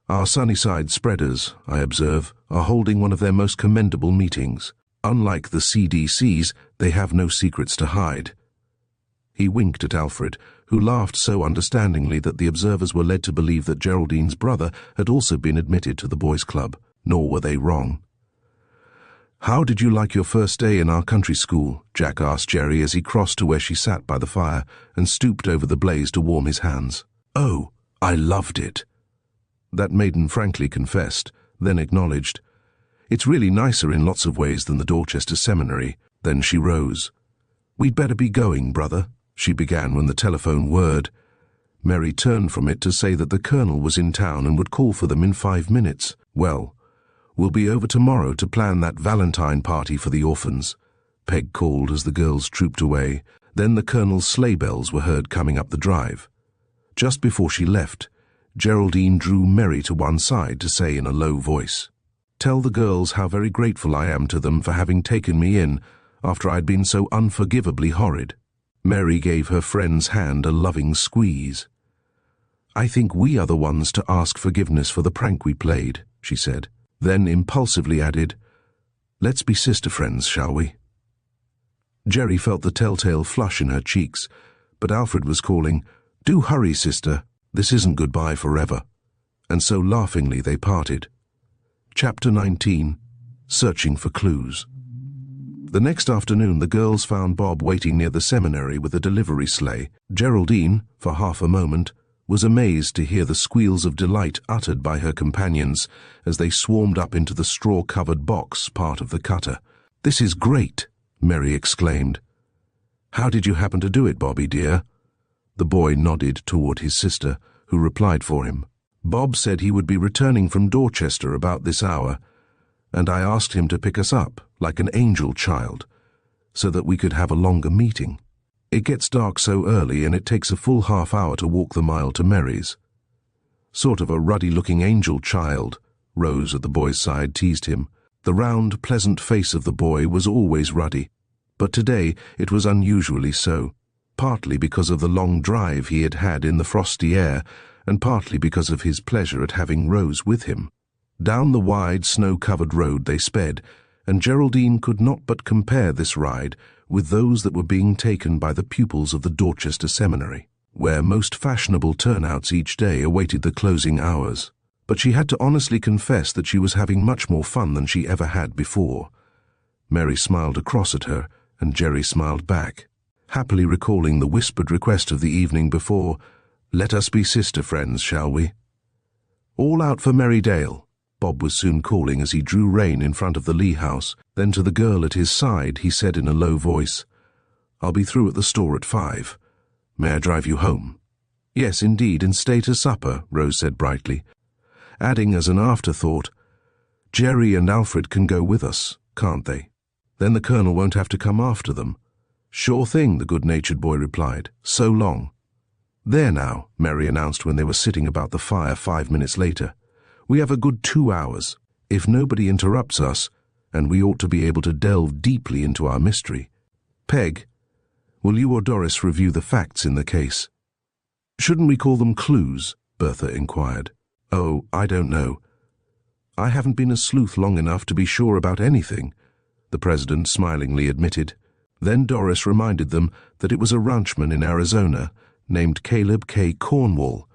Our Sunnyside spreaders, I observe, are holding one of their most commendable meetings. Unlike the CDC's, they have no secrets to hide. He winked at Alfred, who laughed so understandingly that the observers were led to believe that Geraldine's brother had also been admitted to the boys' club. Nor were they wrong. "How did you like your first day in our country school?" Jack asked Jerry as he crossed to where she sat by the fire and stooped over the blaze to warm his hands. "Oh, I loved it," that maiden frankly confessed, then acknowledged. "It's really nicer in lots of ways than the Dorchester Seminary." Then she rose. "We'd better be going, brother," she began when the telephone whirred. Mary turned from it to say that the colonel was in town and would call for them in 5 minutes. "Well, we'll be over tomorrow to plan that Valentine party for the orphans," Peg called as the girls trooped away. Then the colonel's sleigh bells were heard coming up the drive. Just before she left, Geraldine drew Mary to one side to say in a low voice, "Tell the girls how very grateful I am to them for having taken me in after I'd been so unforgivably horrid." Mary gave her friend's hand a loving squeeze. "I think we are the ones to ask forgiveness for the prank we played," she said, then impulsively added, "Let's be sister friends, shall we?" Jerry felt the telltale flush in her cheeks, but Alfred was calling, "Do hurry, sister, this isn't goodbye forever," and so laughingly they parted. Chapter 19. Searching for Clues. The next afternoon the girls found Bob waiting near the seminary with a delivery sleigh. Geraldine, for half a moment, was amazed to hear the squeals of delight uttered by her companions as they swarmed up into the straw-covered box part of the cutter. "This is great," Mary exclaimed. "How did you happen to do it, Bobby, dear?" The boy nodded toward his sister, who replied for him. "Bob said he would be returning from Dorchester about this hour, and I asked him to pick us up, like an angel child, so that we could have a longer meeting. It gets dark so early, and it takes a full half-hour to walk the mile to Mary's." "Sort of a ruddy-looking angel child," Rose at the boy's side teased him. The round, pleasant face of the boy was always ruddy, but today it was unusually so, partly because of the long drive he had had in the frosty air, and partly because of his pleasure at having Rose with him. Down the wide, snow-covered road they sped, and Geraldine could not but compare this ride with those that were being taken by the pupils of the Dorchester Seminary, where most fashionable turnouts each day awaited the closing hours. But she had to honestly confess that she was having much more fun than she ever had before. Mary smiled across at her, and Jerry smiled back, happily recalling the whispered request of the evening before, "Let us be sister friends, shall we?" "All out for Merrydale," Bob was soon calling as he drew rein in front of the Lee house. Then to the girl at his side he said in a low voice, "I'll be through at the store at 5. May I drive you home?" "Yes, indeed, and stay to supper," Rose said brightly, adding as an afterthought, "Jerry and Alfred can go with us, can't they? Then the colonel won't have to come after them." "Sure thing," the good-natured boy replied. "So long." "There now," Mary announced when they were sitting about the fire 5 minutes later. "We have a good 2 hours, if nobody interrupts us, and we ought to be able to delve deeply into our mystery. Peg, will you or Doris review the facts in the case?" "Shouldn't we call them clues?" Bertha inquired. "Oh, I don't know. I haven't been a sleuth long enough to be sure about anything," the president smilingly admitted. Then Doris reminded them that it was a ranchman in Arizona named Caleb K. Cornwall,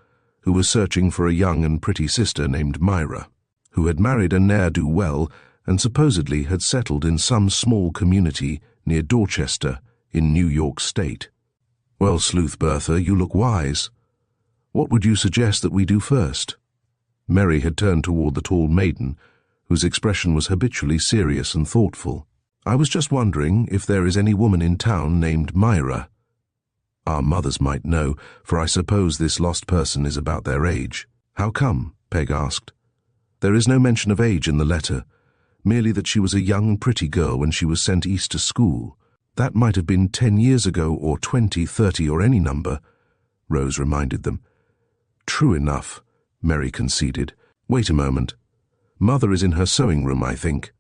who was searching for a young and pretty sister named Myra, who had married a ne'er-do-well and supposedly had settled in some small community near Dorchester in New York State. "Well, Sleuth Bertha, you look wise. What would you suggest that we do first?" Mary had turned toward the tall maiden, whose expression was habitually serious and thoughtful. "I was just wondering if there is any woman in town named Myra. Our mothers might know, for I suppose this lost person is about their age." "How come?" Peg asked. "There is no mention of age in the letter, merely that she was a young, pretty girl when she was sent east to school. That might have been 10 years ago, or 20, 30, or any number," Rose reminded them. "True enough," Mary conceded. "Wait a moment. Mother is in her sewing room, I think.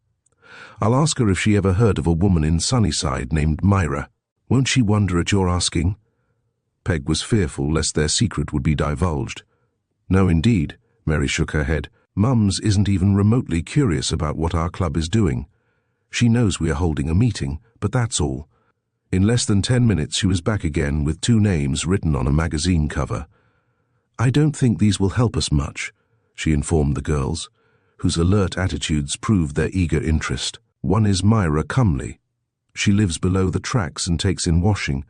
I'll ask her if she ever heard of a woman in Sunnyside named Myra. Won't she wonder at your asking?" Peg was fearful lest their secret would be divulged. "No, indeed," Mary shook her head. "Mums isn't even remotely curious about what our club is doing. She knows we are holding a meeting, but that's all. In less than 10 minutes she was back again with 2 names written on a magazine cover. "I don't think these will help us much," she informed the girls, whose alert attitudes proved their eager interest. "One is Myra Cumley. She lives below the tracks and takes in washing.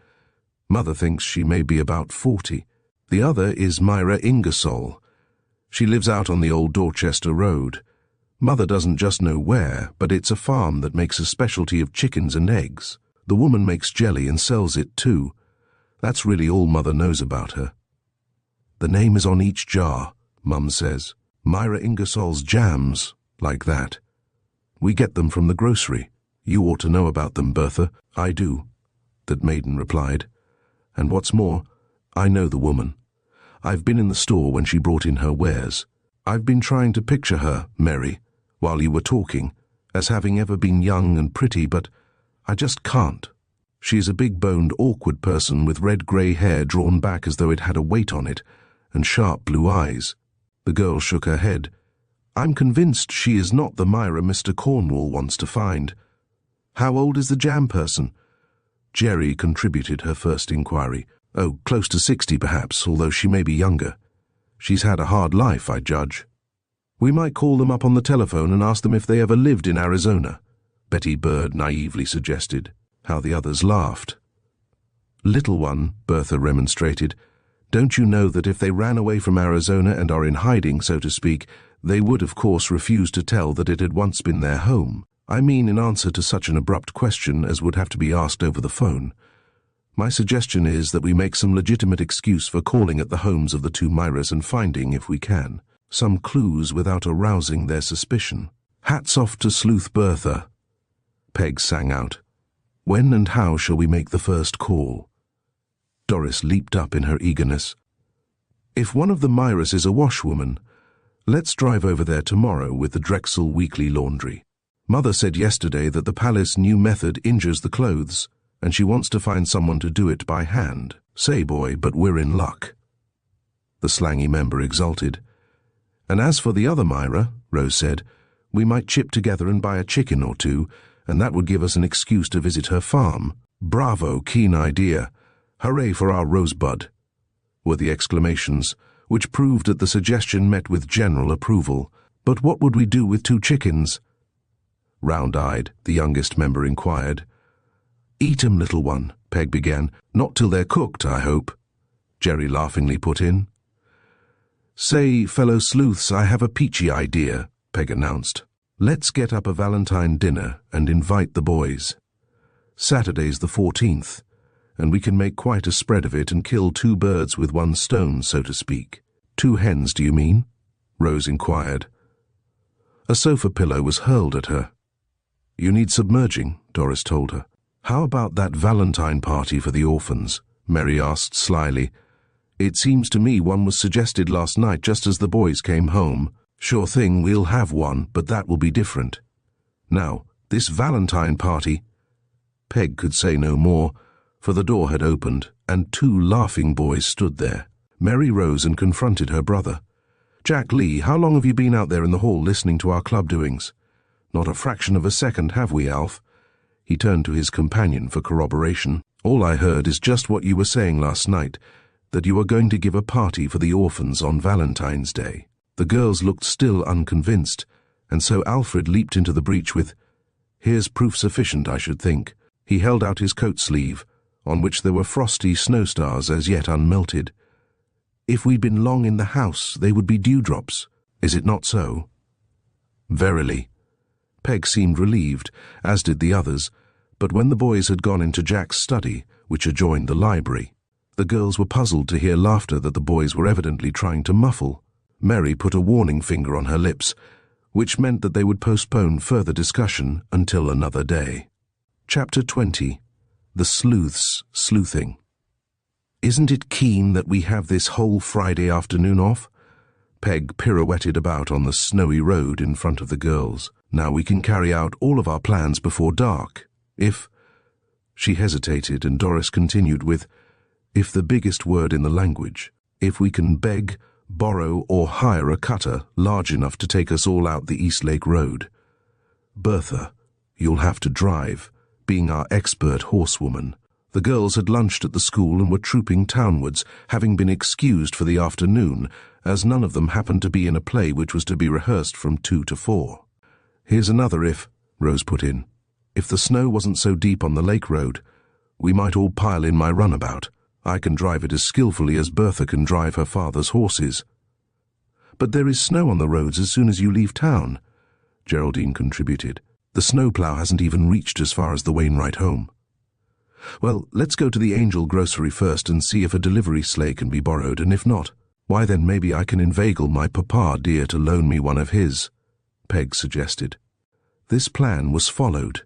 Mother thinks she may be about 40. The other is Myra Ingersoll. She lives out on the old Dorchester Road. Mother doesn't just know where, but it's a farm that makes a specialty of chickens and eggs. The woman makes jelly and sells it too. That's really all Mother knows about her. The name is on each jar, Mum says. Myra Ingersoll's jams, like that. We get them from the grocery. You ought to know about them, Bertha." "I do," that maiden replied. "And what's more, I know the woman. I've been in the store when she brought in her wares. I've been trying to picture her, Mary, while you were talking, as having ever been young and pretty, but I just can't. She's a big-boned, awkward person with red-grey hair drawn back as though it had a weight on it, and sharp blue eyes." The girl shook her head. "I'm convinced she is not the Myra Mr. Cornwall wants to find. How old is the jam person?" Jerry contributed her first inquiry. "Oh, close to 60 perhaps, although she may be younger. She's had a hard life, I judge." "We might call them up on the telephone and ask them if they ever lived in Arizona," Betty Bird naively suggested. How the others laughed. "Little one," Bertha remonstrated, "don't you know that if they ran away from Arizona and are in hiding, so to speak, they would of course refuse to tell that it had once been their home? I mean in answer to such an abrupt question as would have to be asked over the phone. My suggestion is that we make some legitimate excuse for calling at the homes of the 2 Myras and finding, if we can, some clues without arousing their suspicion." "Hats off to Sleuth Bertha," Peg sang out. "When and how shall we make the first call?" Doris leaped up in her eagerness. "If one of the Myras is a washwoman, let's drive over there tomorrow with the Drexel Weekly Laundry. Mother said yesterday that the Palace new method injures the clothes, and she wants to find someone to do it by hand. Say, boy, but we're in luck." The slangy member exulted. "And as for the other Myra," Rose said, "we might chip together and buy a chicken or 2, and that would give us an excuse to visit her farm." "Bravo, keen idea. Hooray for our Rosebud," were the exclamations, which proved that the suggestion met with general approval. "But what would we do with 2 chickens?" Round-eyed, the youngest member inquired. "Eat 'em, little one," Peg began. "Not till they're cooked, I hope," Jerry laughingly put in. "Say, fellow sleuths, I have a peachy idea," Peg announced. "Let's get up a Valentine dinner and invite the boys. Saturday's the 14th, and we can make quite a spread of it and kill 2 birds with 1 stone, so to speak." "2 hens, do you mean?" Rose inquired. A sofa pillow was hurled at her. "You need submerging," Doris told her. "How about that Valentine party for the orphans?" Mary asked slyly. "It seems to me one was suggested last night just as the boys came home." "Sure thing, we'll have one, but that will be different. Now, this Valentine party—" Peg could say no more, for the door had opened, and 2 laughing boys stood there. Mary rose and confronted her brother. "Jack Lee, how long have you been out there in the hall listening to our club doings?" "Not a fraction of a second, have we, Alf?" He turned to his companion for corroboration. "All I heard is just what you were saying last night, that you are going to give a party for the orphans on Valentine's Day." The girls looked still unconvinced, and so Alfred leaped into the breach with, "Here's proof sufficient, I should think." He held out his coat sleeve, on which there were frosty snow stars as yet unmelted. "If we'd been long in the house, they would be dewdrops. Is it not so?" "Verily." Peg seemed relieved, as did the others, but when the boys had gone into Jack's study, which adjoined the library, the girls were puzzled to hear laughter that the boys were evidently trying to muffle. Mary put a warning finger on her lips, which meant that they would postpone further discussion until another day. Chapter 20. The Sleuths Sleuthing. "Isn't it keen that we have this whole Friday afternoon off?" Peg pirouetted about on the snowy road in front of the girls. "Now we can carry out all of our plans before dark. If—" She hesitated, and Doris continued with, "if the biggest word in the language, if we can beg, borrow, or hire a cutter large enough to take us all out the Eastlake Road. Bertha, you'll have to drive, being our expert horsewoman. The girls had lunched at the school and were trooping townwards, having been excused for the afternoon, as none of them happened to be in a play which was to be rehearsed from 2 to 4. "Here's another if," Rose put in. "If the snow wasn't so deep on the lake road, we might all pile in my runabout. I can drive it as skillfully as Bertha can drive her father's horses." "But there is snow on the roads as soon as you leave town," Geraldine contributed. "The snowplow hasn't even reached as far as the Wainwright home." "Well, let's go to the Angel grocery first and see if a delivery sleigh can be borrowed, and if not, why then maybe I can inveigle my papa dear to loan me one of his," Peg suggested. This plan was followed,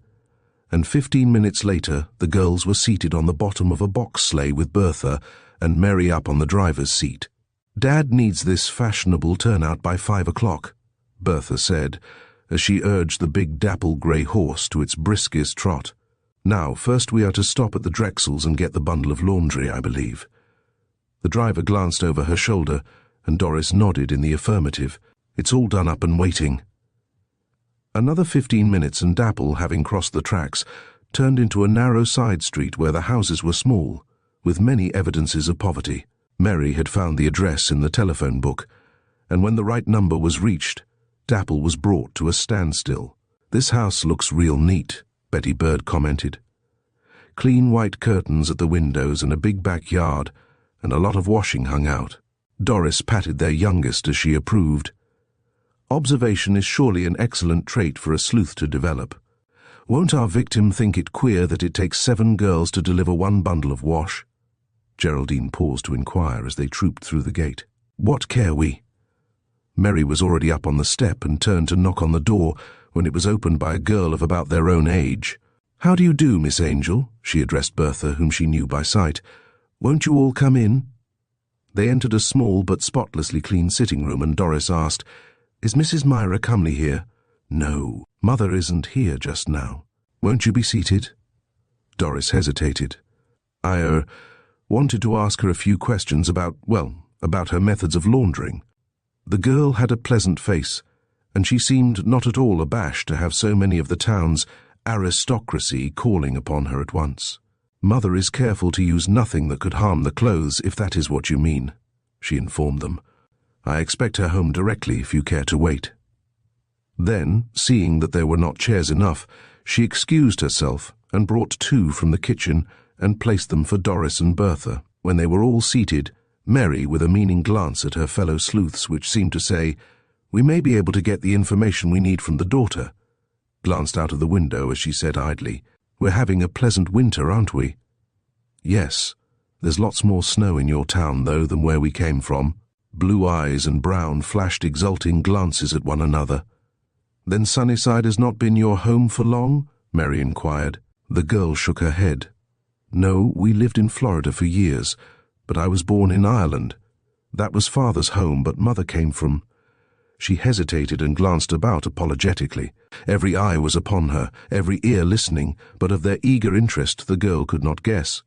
and 15 minutes later the girls were seated on the bottom of a box sleigh with Bertha and Mary up on the driver's seat. "Dad needs this fashionable turnout by 5 o'clock, Bertha said, as she urged the big dapple-grey horse to its briskest trot. "Now, first we are to stop at the Drexels and get the bundle of laundry, I believe." The driver glanced over her shoulder, and Doris nodded in the affirmative. "It's all done up and waiting." Another 15 minutes and Dapple, having crossed the tracks, turned into a narrow side street where the houses were small, with many evidences of poverty. Mary had found the address in the telephone book, and when the right number was reached, Dapple was brought to a standstill. "This house looks real neat," Betty Bird commented. "Clean white curtains at the windows and a big backyard, and a lot of washing hung out." Doris patted their youngest as she approved. "Observation is surely an excellent trait for a sleuth to develop. Won't our victim think it queer that it takes 7 girls to deliver 1 bundle of wash?" Geraldine paused to inquire as they trooped through the gate. "What care we?" Mary was already up on the step and turned to knock on the door when it was opened by a girl of about their own age. "How do you do, Miss Angel?" she addressed Bertha, whom she knew by sight. "Won't you all come in?" They entered a small but spotlessly clean sitting room, and Doris asked, "Is Mrs. Myra Cumley here?" "No, Mother isn't here just now." "Won't you be seated?" Doris hesitated. "I wanted to ask her a few questions about her methods of laundering." The girl had a pleasant face, and she seemed not at all abashed to have so many of the town's aristocracy calling upon her at once. "Mother is careful to use nothing that could harm the clothes, if that is what you mean," she informed them. "I expect her home directly if you care to wait." Then, seeing that there were not chairs enough, she excused herself and brought 2 from the kitchen and placed them for Doris and Bertha. When they were all seated, Mary, with a meaning glance at her fellow sleuths which seemed to say, "We may be able to get the information we need from the daughter," glanced out of the window as she said idly, "We're having a pleasant winter, aren't we?" "Yes. There's lots more snow in your town, though, than where we came from." Blue eyes and Brown flashed exulting glances at one another. "Then Sunnyside has not been your home for long?" Mary inquired. The girl shook her head. "No, we lived in Florida for years, but I was born in Ireland. That was Father's home, but Mother came from—" She hesitated and glanced about apologetically. Every eye was upon her, every ear listening, but of their eager interest the girl could not guess.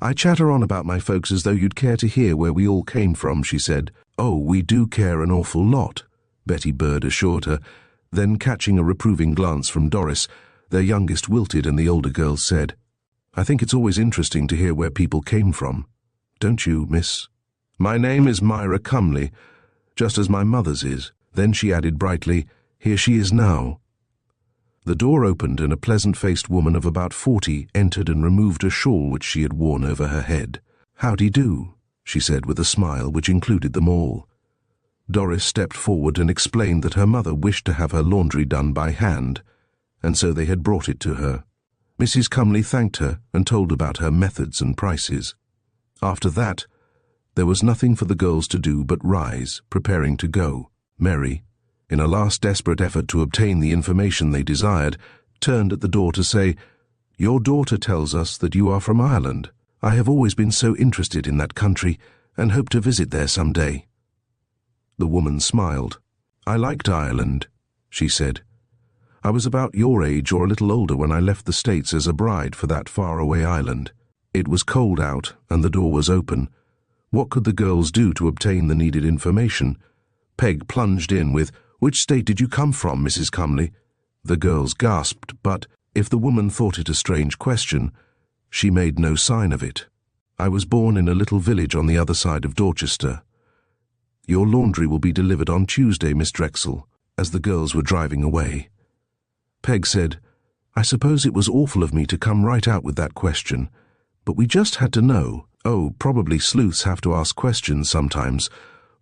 "I chatter on about my folks as though you'd care to hear where we all came from," she said. "Oh, we do care an awful lot," Betty Bird assured her. Then, catching a reproving glance from Doris, their youngest wilted and the older girl said, "I think it's always interesting to hear where people came from. Don't you, miss? My name is Myra Cumley, just as my mother's is." Then she added brightly, "Here she is now." The door opened and a pleasant-faced woman of about 40 entered and removed a shawl which she had worn over her head. "Howdy do," she said with a smile which included them all. Doris stepped forward and explained that her mother wished to have her laundry done by hand, and so they had brought it to her. Mrs. Cumley thanked her and told about her methods and prices. After that, there was nothing for the girls to do but rise, preparing to go. Mary, in a last desperate effort to obtain the information they desired, turned at the door to say, "Your daughter tells us that you are from Ireland. I have always been so interested in that country and hope to visit there some day." The woman smiled. "I liked Ireland," she said. "I was about your age or a little older when I left the States as a bride for that faraway island. It was cold out and the door was open. What could the girls do to obtain the needed information? Peg plunged in with, "Which state did you come from, Mrs. Cumley?" The girls gasped, but, if the woman thought it a strange question, She made no sign of it. "I was born in a little village on the other side of Dorchester. Your laundry will be delivered on Tuesday, Miss Drexel," as the girls were driving away. Peg said, "I suppose it was awful of me to come right out with that question, but we just had to know." "Oh, probably sleuths have to ask questions sometimes,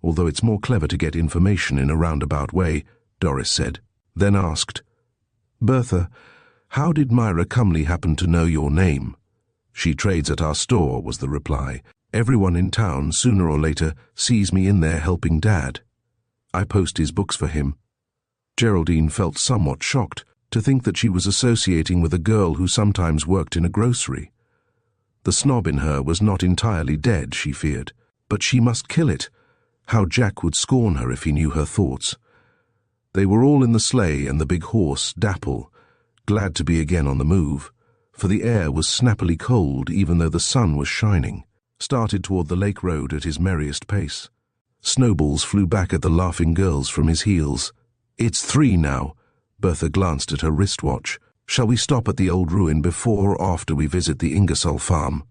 although it's more clever to get information in a roundabout way," Doris said, then asked, "Bertha, how did Myra Cumley happen to know your name?" "She trades at our store," was the reply. "Everyone in town, sooner or later, sees me in there helping Dad. I post his books for him." Geraldine felt somewhat shocked to think that she was associating with a girl who sometimes worked in a grocery. The snob in her was not entirely dead, she feared, but she must kill it. How Jack would scorn her if he knew her thoughts. They were all in the sleigh and the big horse, Dapple, glad to be again on the move, for the air was snappily cold even though the sun was shining, started toward the lake road at his merriest pace. Snowballs flew back at the laughing girls from his heels. "It's 3 now." Bertha glanced at her wristwatch. "Shall we stop at the old ruin before or after we visit the Ingersoll farm?"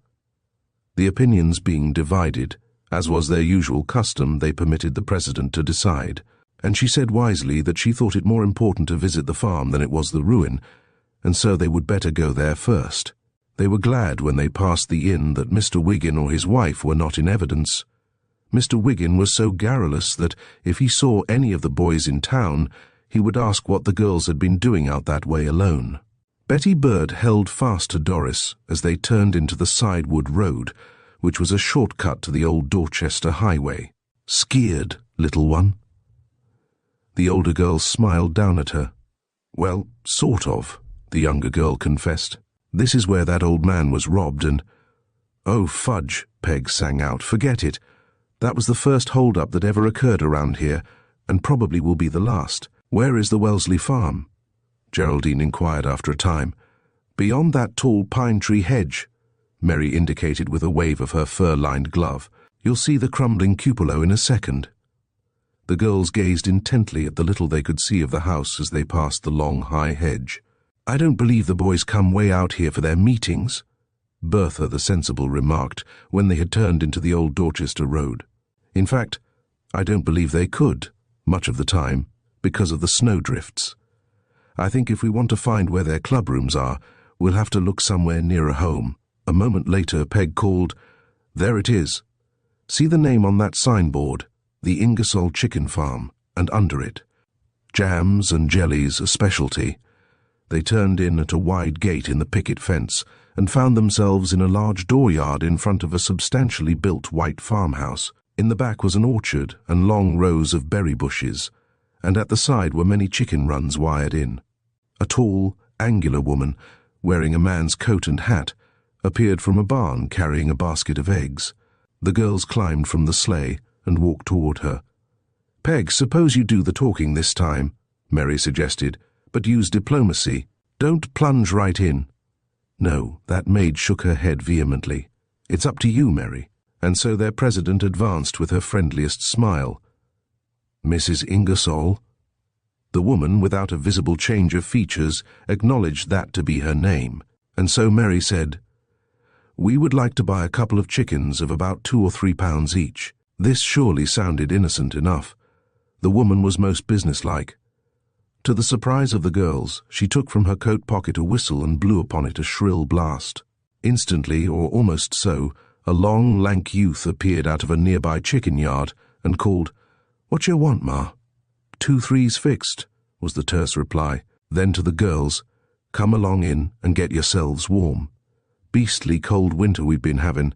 The opinions being divided, as was their usual custom, they permitted the president to decide, and she said wisely that she thought it more important to visit the farm than it was the ruin, and so they would better go there first. They were glad when they passed the inn that Mr. Wiggin or his wife were not in evidence. Mr. Wiggin was so garrulous that if he saw any of the boys in town, he would ask what the girls had been doing out that way alone. Betty Bird held fast to Doris as they turned into the side wood road, which was a shortcut to the old Dorchester highway. "Skeered, little one?" The older girl smiled down at her. "Well, sort of," the younger girl confessed. "This is where that old man was robbed and—" "Oh, fudge," Peg sang out. "Forget it. That was the first hold-up that ever occurred around here, and probably will be the last. Where is the Wellesley farm?" Geraldine inquired after a time. "Beyond that tall pine tree hedge," Mary indicated with a wave of her fur-lined glove. "You'll see the crumbling cupola in a second." The girls gazed intently at the little they could see of the house as they passed the long, high hedge. "I don't believe the boys come way out here for their meetings," Bertha the sensible remarked when they had turned into the old Dorchester road. "In fact, I don't believe they could, much of the time, because of the snowdrifts. I think if we want to find where their clubrooms are, we'll have to look somewhere nearer home." A moment later, Peg called, "There it is. See the name on that signboard, the Ingersoll Chicken Farm, and under it, jams and jellies a specialty." They turned in at a wide gate in the picket fence and found themselves in a large dooryard in front of a substantially built white farmhouse. In the back was an orchard and long rows of berry bushes, and at the side were many chicken runs wired in. A tall, angular woman, wearing a man's coat and hat, appeared from a barn carrying a basket of eggs. The girls climbed from the sleigh and walked toward her. "Peg, suppose you do the talking this time," Mary suggested, "but use diplomacy. Don't plunge right in." "No," that maid shook her head vehemently. "It's up to you, Mary." And so their president advanced with her friendliest smile. "Mrs. Ingersoll?" The woman, without a visible change of features, acknowledged that to be her name, and so Mary said, "We would like to buy a couple of chickens of about 2 or 3 pounds each." This surely sounded innocent enough. The woman was most businesslike. To the surprise of the girls, she took from her coat pocket a whistle and blew upon it a shrill blast. Instantly, or almost so, a long, lank youth appeared out of a nearby chicken yard and called, "What you want, Ma?" 2 3s fixed, was the terse reply. Then to the girls, "Come along in and get yourselves warm. Beastly cold winter we've been having,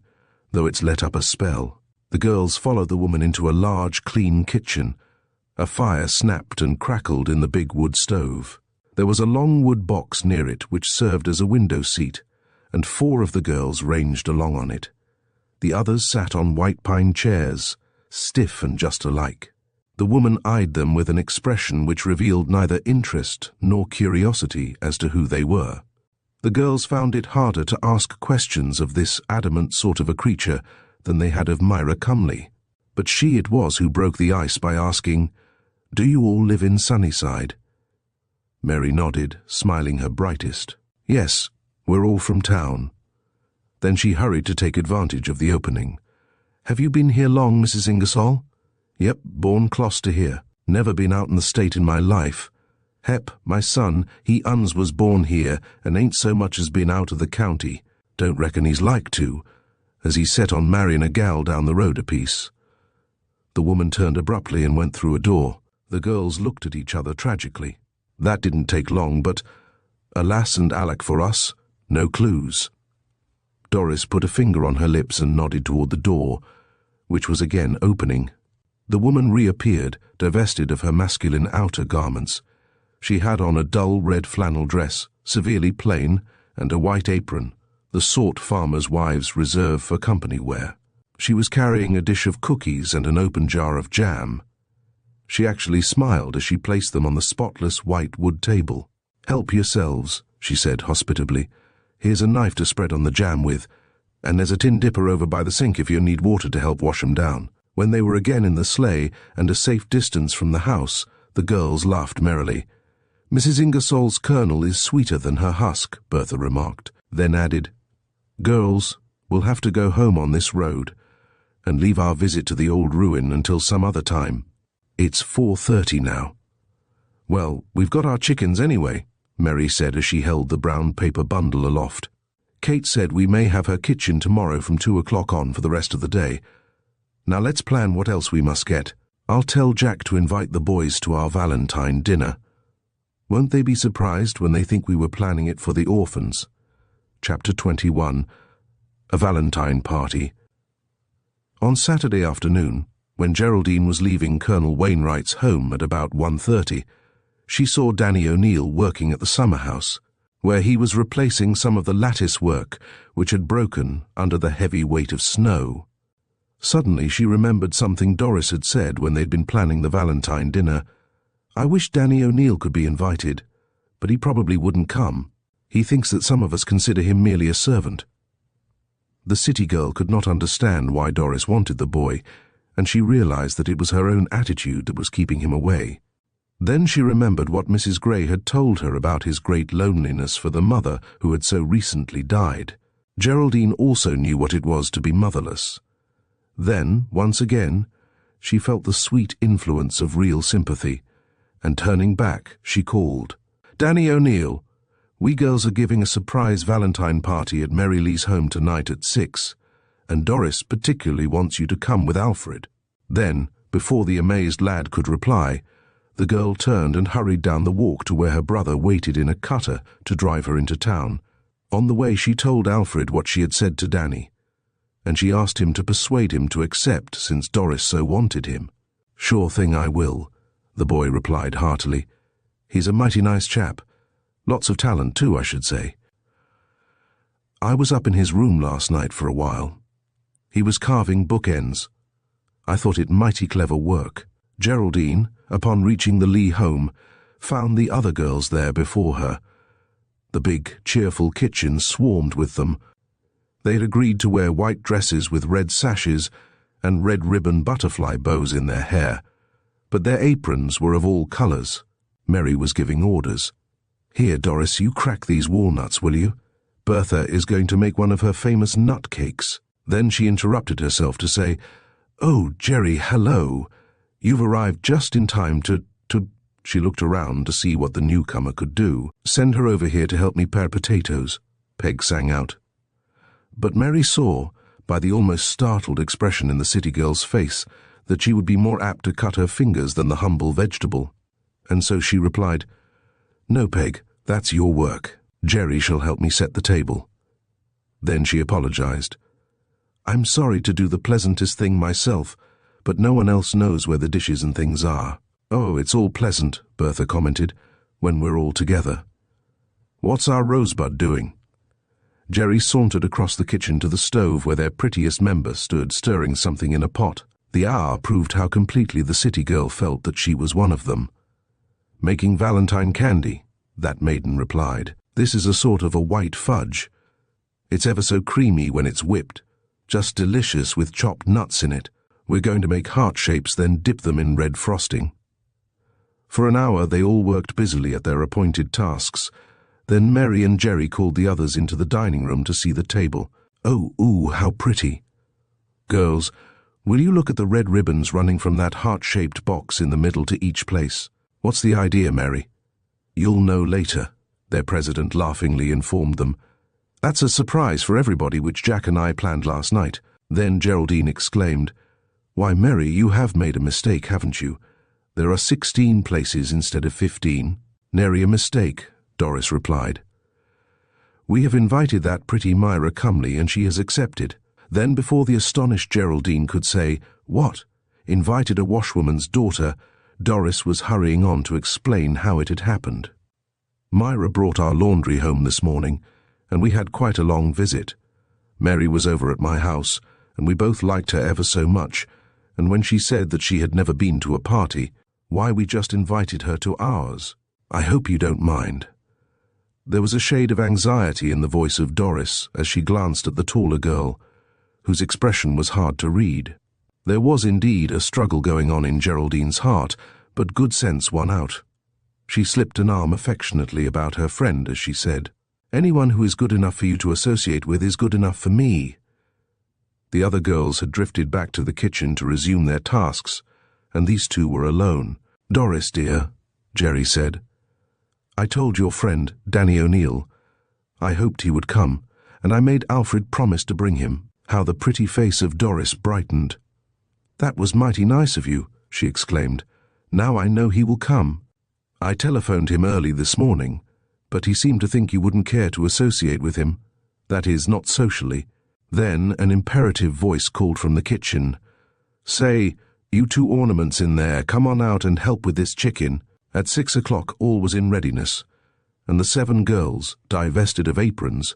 though it's let up a spell." The girls followed the woman into a large, clean kitchen. A fire snapped and crackled in the big wood stove. There was a long wood box near it which served as a window seat, and 4 of the girls ranged along on it. The others sat on white pine chairs, stiff and just alike. The woman eyed them with an expression which revealed neither interest nor curiosity as to who they were. The girls found it harder to ask questions of this adamant sort of a creature than they had of Myra Cumley, but she it was who broke the ice by asking, "Do you all live in Sunnyside?" Mary nodded, smiling her brightest. "Yes, we're all from town." Then she hurried to take advantage of the opening. "Have you been here long, Mrs. Ingersoll?" "Yep, born Closter here. Never been out in the state in my life. Hep, my son, he was born here and ain't so much as been out of the county. Don't reckon he's like to, as he's set on marrying a gal down the road a piece." The woman turned abruptly and went through a door. The girls looked at each other tragically. That didn't take long, but alas and alack for us, no clues. Doris put a finger on her lips and nodded toward the door, which was again opening. The woman reappeared, divested of her masculine outer garments. She had on a dull red flannel dress, severely plain, and a white apron, the sort farmers' wives reserve for company wear. She was carrying a dish of cookies and an open jar of jam. She actually smiled as she placed them on the spotless white wood table. "Help yourselves," she said hospitably. "Here's a knife to spread on the jam with, and there's a tin dipper over by the sink if you need water to help wash 'em down." When they were again in the sleigh and a safe distance from the house, the girls laughed merrily. "Mrs. Ingersoll's kernel is sweeter than her husk," Bertha remarked, then added, "Girls, we'll have to go home on this road and leave our visit to the old ruin until some other time. It's 4:30 now." "Well, we've got our chickens anyway," Mary said as she held the brown paper bundle aloft. "Kate said we may have her kitchen tomorrow from 2 o'clock on for the rest of the day. Now let's plan what else we must get. I'll tell Jack to invite the boys to our Valentine dinner. Won't they be surprised when they think we were planning it for the orphans?" Chapter 21. A Valentine Party. On Saturday afternoon, when Geraldine was leaving Colonel Wainwright's home at about 1:30, she saw Danny O'Neill working at the summer house, where he was replacing some of the lattice work which had broken under the heavy weight of snow. Suddenly she remembered something Doris had said when they'd been planning the Valentine dinner. "I wish Danny O'Neill could be invited, but he probably wouldn't come. He thinks that some of us consider him merely a servant." The city girl could not understand why Doris wanted the boy, and she realized that it was her own attitude that was keeping him away. Then she remembered what Mrs. Gray had told her about his great loneliness for the mother who had so recently died. Geraldine also knew what it was to be motherless. Then, once again, she felt the sweet influence of real sympathy, and turning back, she called, "Danny O'Neill, we girls are giving a surprise Valentine party at Mary Lee's home tonight at 6, and Doris particularly wants you to come with Alfred." Then, before the amazed lad could reply, the girl turned and hurried down the walk to where her brother waited in a cutter to drive her into town. On the way she told Alfred what she had said to Danny, and she asked him to persuade him to accept since Doris so wanted him. "Sure thing I will," the boy replied heartily. "He's a mighty nice chap. Lots of talent too, I should say. I was up in his room last night for a while. He was carving bookends. I thought it mighty clever work." Geraldine, upon reaching the Lee home, found the other girls there before her. The big, cheerful kitchen swarmed with them. They had agreed to wear white dresses with red sashes and red ribbon butterfly bows in their hair, but their aprons were of all colors. Mary was giving orders. "Here, Doris, you crack these walnuts, will you? Bertha is going to make one of her famous nut cakes." Then she interrupted herself to say, "Oh, Jerry, hello. You've arrived just in time to—" She looked around to see what the newcomer could do. "Send her over here to help me pare potatoes," Peg sang out. But Mary saw, by the almost startled expression in the city girl's face, that she would be more apt to cut her fingers than the humble vegetable, and so she replied, "No, Peg, that's your work. Jerry shall help me set the table." Then she apologized. "I'm sorry to do the pleasantest thing myself, but no one else knows where the dishes and things are." "Oh, it's all pleasant," Bertha commented, "when we're all together. What's our Rosebud doing?" Jerry sauntered across the kitchen to the stove where their prettiest member stood stirring something in a pot. The hour proved how completely the city girl felt that she was one of them. "Making Valentine candy," that maiden replied. "This is a sort of a white fudge. It's ever so creamy when it's whipped, just delicious with chopped nuts in it. We're going to make heart shapes, then dip them in red frosting." For an hour they all worked busily at their appointed tasks. Then Mary and Jerry called the others into the dining room to see the table. Oh, ooh, how pretty. Girls, will you look at the red ribbons running from that heart-shaped box in the middle to each place? What's the idea, Mary? You'll know later, their president laughingly informed them. That's a surprise for everybody which Jack and I planned last night. Then Geraldine exclaimed, Why, Mary, you have made a mistake, haven't you? There are 16 places instead of 15. Nary a mistake, Doris replied. We have invited that pretty Myra Cumley, and she has accepted. Then, before the astonished Geraldine could say, What? Invited a washwoman's daughter, Doris was hurrying on to explain how it had happened. Myra brought our laundry home this morning, and we had quite a long visit. Mary was over at my house, and we both liked her ever so much, and when she said that she had never been to a party, why, we just invited her to ours. I hope you don't mind. There was a shade of anxiety in the voice of Doris as she glanced at the taller girl, whose expression was hard to read. There was indeed a struggle going on in Geraldine's heart, but good sense won out. She slipped an arm affectionately about her friend as she said, Anyone who is good enough for you to associate with is good enough for me. The other girls had drifted back to the kitchen to resume their tasks, and these two were alone. Doris, dear, Jerry said, I told your friend, Danny O'Neill. I hoped he would come, and I made Alfred promise to bring him. How the pretty face of Doris brightened. That was mighty nice of you, she exclaimed. Now I know he will come. I telephoned him early this morning, but he seemed to think you wouldn't care to associate with him. That is, not socially. Then an imperative voice called from the kitchen. Say, you two ornaments in there, come on out and help with this chicken. At 6 o'clock all was in readiness, and the 7 girls, divested of aprons,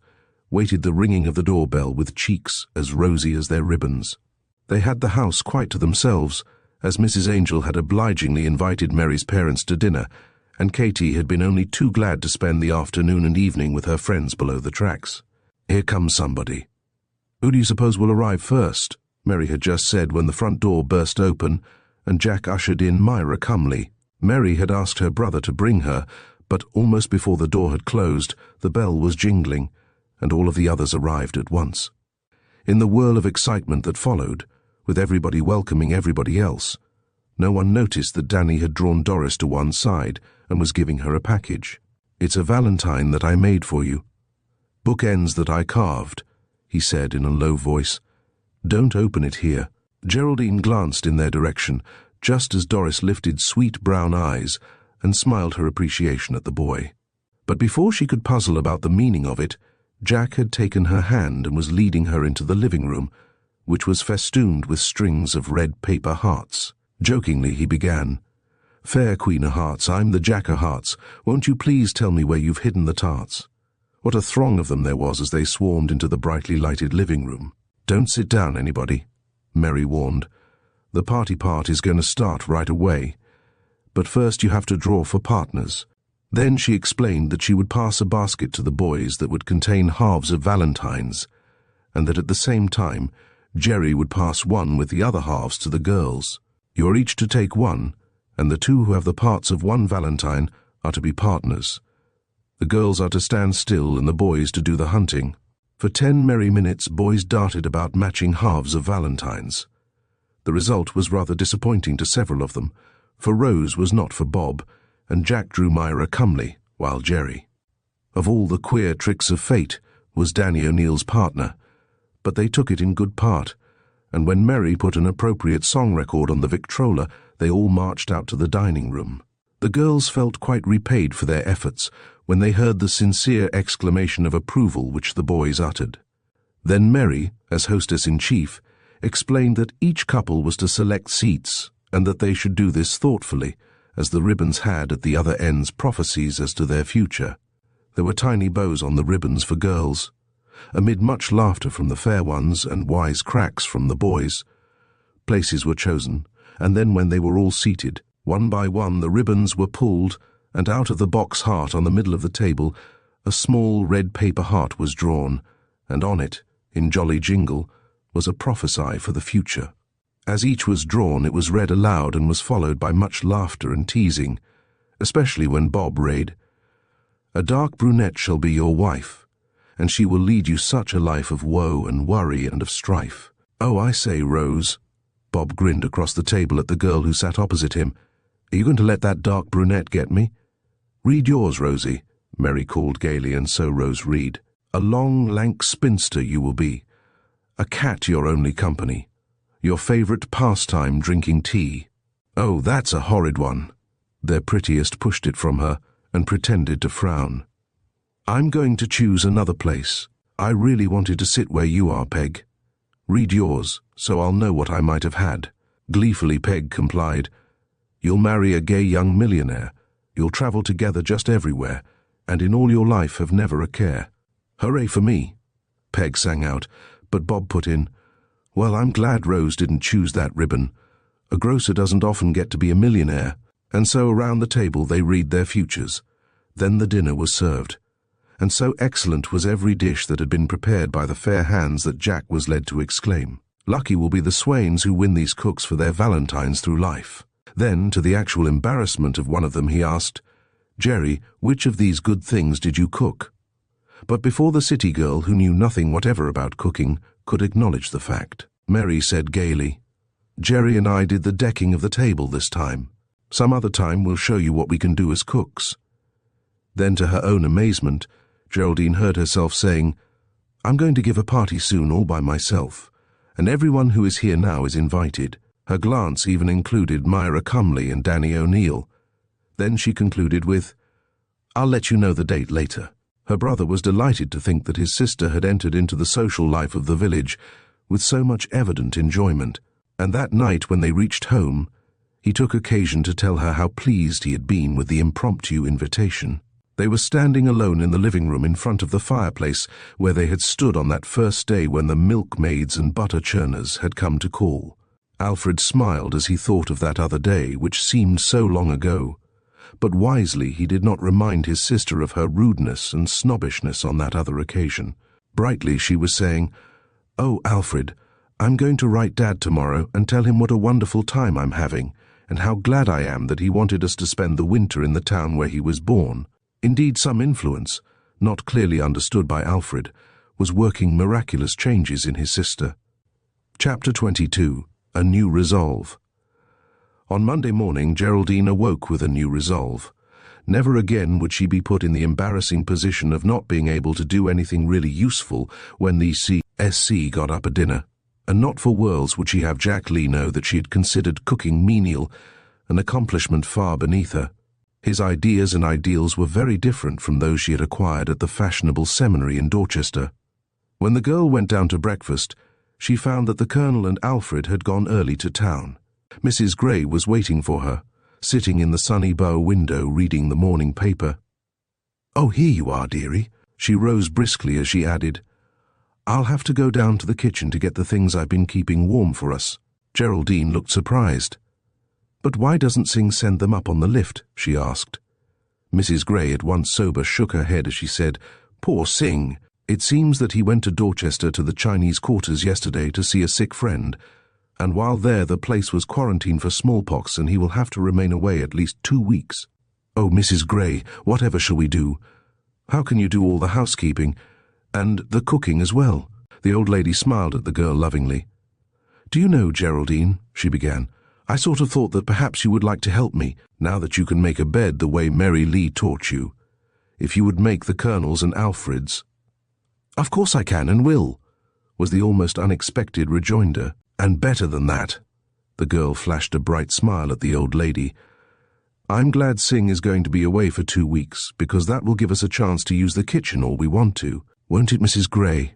waited the ringing of the doorbell with cheeks as rosy as their ribbons. They had the house quite to themselves, as Mrs. Angel had obligingly invited Mary's parents to dinner, and Katie had been only too glad to spend the afternoon and evening with her friends below the tracks. Here comes somebody. Who do you suppose will arrive first? Mary had just said when the front door burst open, and Jack ushered in Myra Cumley. Mary had asked her brother to bring her, but almost before the door had closed, the bell was jingling, and all of the others arrived at once. In the whirl of excitement that followed, with everybody welcoming everybody else, no one noticed that Danny had drawn Doris to one side and was giving her a package. It's a Valentine that I made for you. Bookends that I carved, he said in a low voice. Don't open it here. Geraldine glanced in their direction, just as Doris lifted sweet brown eyes and smiled her appreciation at the boy. But before she could puzzle about the meaning of it, Jack had taken her hand and was leading her into the living room, which was festooned with strings of red paper hearts. Jokingly he began, Fair Queen of Hearts, I'm the Jack of Hearts. Won't you please tell me where you've hidden the tarts? What a throng of them there was as they swarmed into the brightly lighted living room. Don't sit down, anybody, Mary warned. The party part is going to start right away. But first you have to draw for partners. Then she explained that she would pass a basket to the boys that would contain halves of Valentines, and that at the same time Jerry would pass one with the other halves to the girls. You are each to take one, and the two who have the parts of one Valentine are to be partners. The girls are to stand still and the boys to do the hunting. For 10 merry minutes boys darted about matching halves of Valentines. The result was rather disappointing to several of them, for Rose was not for Bob, and Jack drew Myra Cumley, while Jerry. Of all the queer tricks of fate was Danny O'Neill's partner, but they took it in good part, and when Mary put an appropriate song record on the Victrola, they all marched out to the dining room. The girls felt quite repaid for their efforts when they heard the sincere exclamation of approval which the boys uttered. Then Mary, as hostess-in-chief, explained that each couple was to select seats, and that they should do this thoughtfully, as the ribbons had at the other ends prophecies as to their future. There were tiny bows on the ribbons for girls. Amid much laughter from the fair ones and wise cracks from the boys, places were chosen, and then when they were all seated, one by one the ribbons were pulled, and out of the box heart on the middle of the table a small red paper heart was drawn, and on it, in jolly jingle, was a prophecy for the future. As each was drawn, it was read aloud and was followed by much laughter and teasing, especially when Bob read, A dark brunette shall be your wife, and she will lead you such a life of woe and worry and of strife. Oh, I say, Rose. Bob grinned across the table at the girl who sat opposite him. Are you going to let that dark brunette get me? Read yours, Rosie, Mary called gaily, and so rose Reed. A long, lank spinster you will be. A cat your only company. Your favourite pastime drinking tea. Oh, that's a horrid one. Their prettiest pushed it from her and pretended to frown. I'm going to choose another place. I really wanted to sit where you are, Peg. Read yours, so I'll know what I might have had. Gleefully Peg complied. You'll marry a gay young millionaire. You'll travel together just everywhere, and in all your life have never a care. Hooray for me, Peg sang out, but Bob put in, Well, I'm glad Rose didn't choose that ribbon. A grocer doesn't often get to be a millionaire. And so around the table they read their futures. Then the dinner was served. And so excellent was every dish that had been prepared by the fair hands that Jack was led to exclaim, Lucky will be the swains who win these cooks for their valentines through life. Then, to the actual embarrassment of one of them, he asked, Jerry, which of these good things did you cook? But before the city girl, who knew nothing whatever about cooking, could acknowledge the fact, Mary said gaily, Jerry and I did the decking of the table this time. Some other time we'll show you what we can do as cooks. Then, to her own amazement, Geraldine heard herself saying, I'm going to give a party soon all by myself, and everyone who is here now is invited. Her glance even included Myra Cumley and Danny O'Neill. Then she concluded with, I'll let you know the date later. Her brother was delighted to think that his sister had entered into the social life of the village with so much evident enjoyment, and that night when they reached home, he took occasion to tell her how pleased he had been with the impromptu invitation. They were standing alone in the living room in front of the fireplace where they had stood on that first day when the milkmaids and butter churners had come to call. Alfred smiled as he thought of that other day, which seemed so long ago, but wisely he did not remind his sister of her rudeness and snobbishness on that other occasion. Brightly she was saying, Oh, Alfred, I'm going to write Dad tomorrow and tell him what a wonderful time I'm having, and how glad I am that he wanted us to spend the winter in the town where he was born. Indeed, some influence, not clearly understood by Alfred, was working miraculous changes in his sister. Chapter 22. A New Resolve. On Monday morning, Geraldine awoke with a new resolve. Never again would she be put in the embarrassing position of not being able to do anything really useful when the CSC got up a dinner. And not for worlds would she have Jack Lee know that she had considered cooking menial, an accomplishment far beneath her. His ideas and ideals were very different from those she had acquired at the fashionable seminary in Dorchester. When the girl went down to breakfast, she found that the Colonel and Alfred had gone early to town. Mrs. Gray was waiting for her, sitting in the sunny bow window reading the morning paper. Oh, here you are, dearie. She rose briskly as she added, I'll have to go down to the kitchen to get the things I've been keeping warm for us. Geraldine looked surprised. But why doesn't Singh send them up on the lift? She asked. Mrs. Gray, at once sober, shook her head as she said, Poor Singh. It seems that he went to Dorchester to the Chinese quarters yesterday to see a sick friend, and while there the place was quarantined for smallpox and he will have to remain away at least 2 weeks. Oh, Mrs. Gray, whatever shall we do? How can you do all the housekeeping, and the cooking as well? The old lady smiled at the girl lovingly. Do you know, Geraldine, she began, I sort of thought that perhaps you would like to help me, now that you can make a bed the way Mary Lee taught you. If you would make the Colonel's and Alfred's. Of course I can and will, was the almost unexpected rejoinder. And better than that. The girl flashed a bright smile at the old lady. I'm glad Singh is going to be away for 2 weeks, because that will give us a chance to use the kitchen all we want to. Won't it, Mrs. Gray?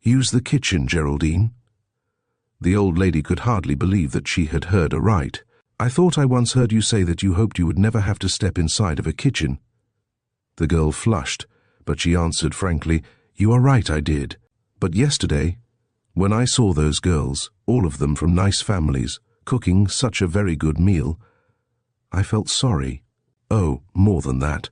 Use the kitchen, Geraldine? The old lady could hardly believe that she had heard aright. I thought I once heard you say that you hoped you would never have to step inside of a kitchen. The girl flushed, but she answered frankly, You are right, I did. But yesterday, when I saw those girls, all of them from nice families, cooking such a very good meal, I felt sorry. Oh, more than that.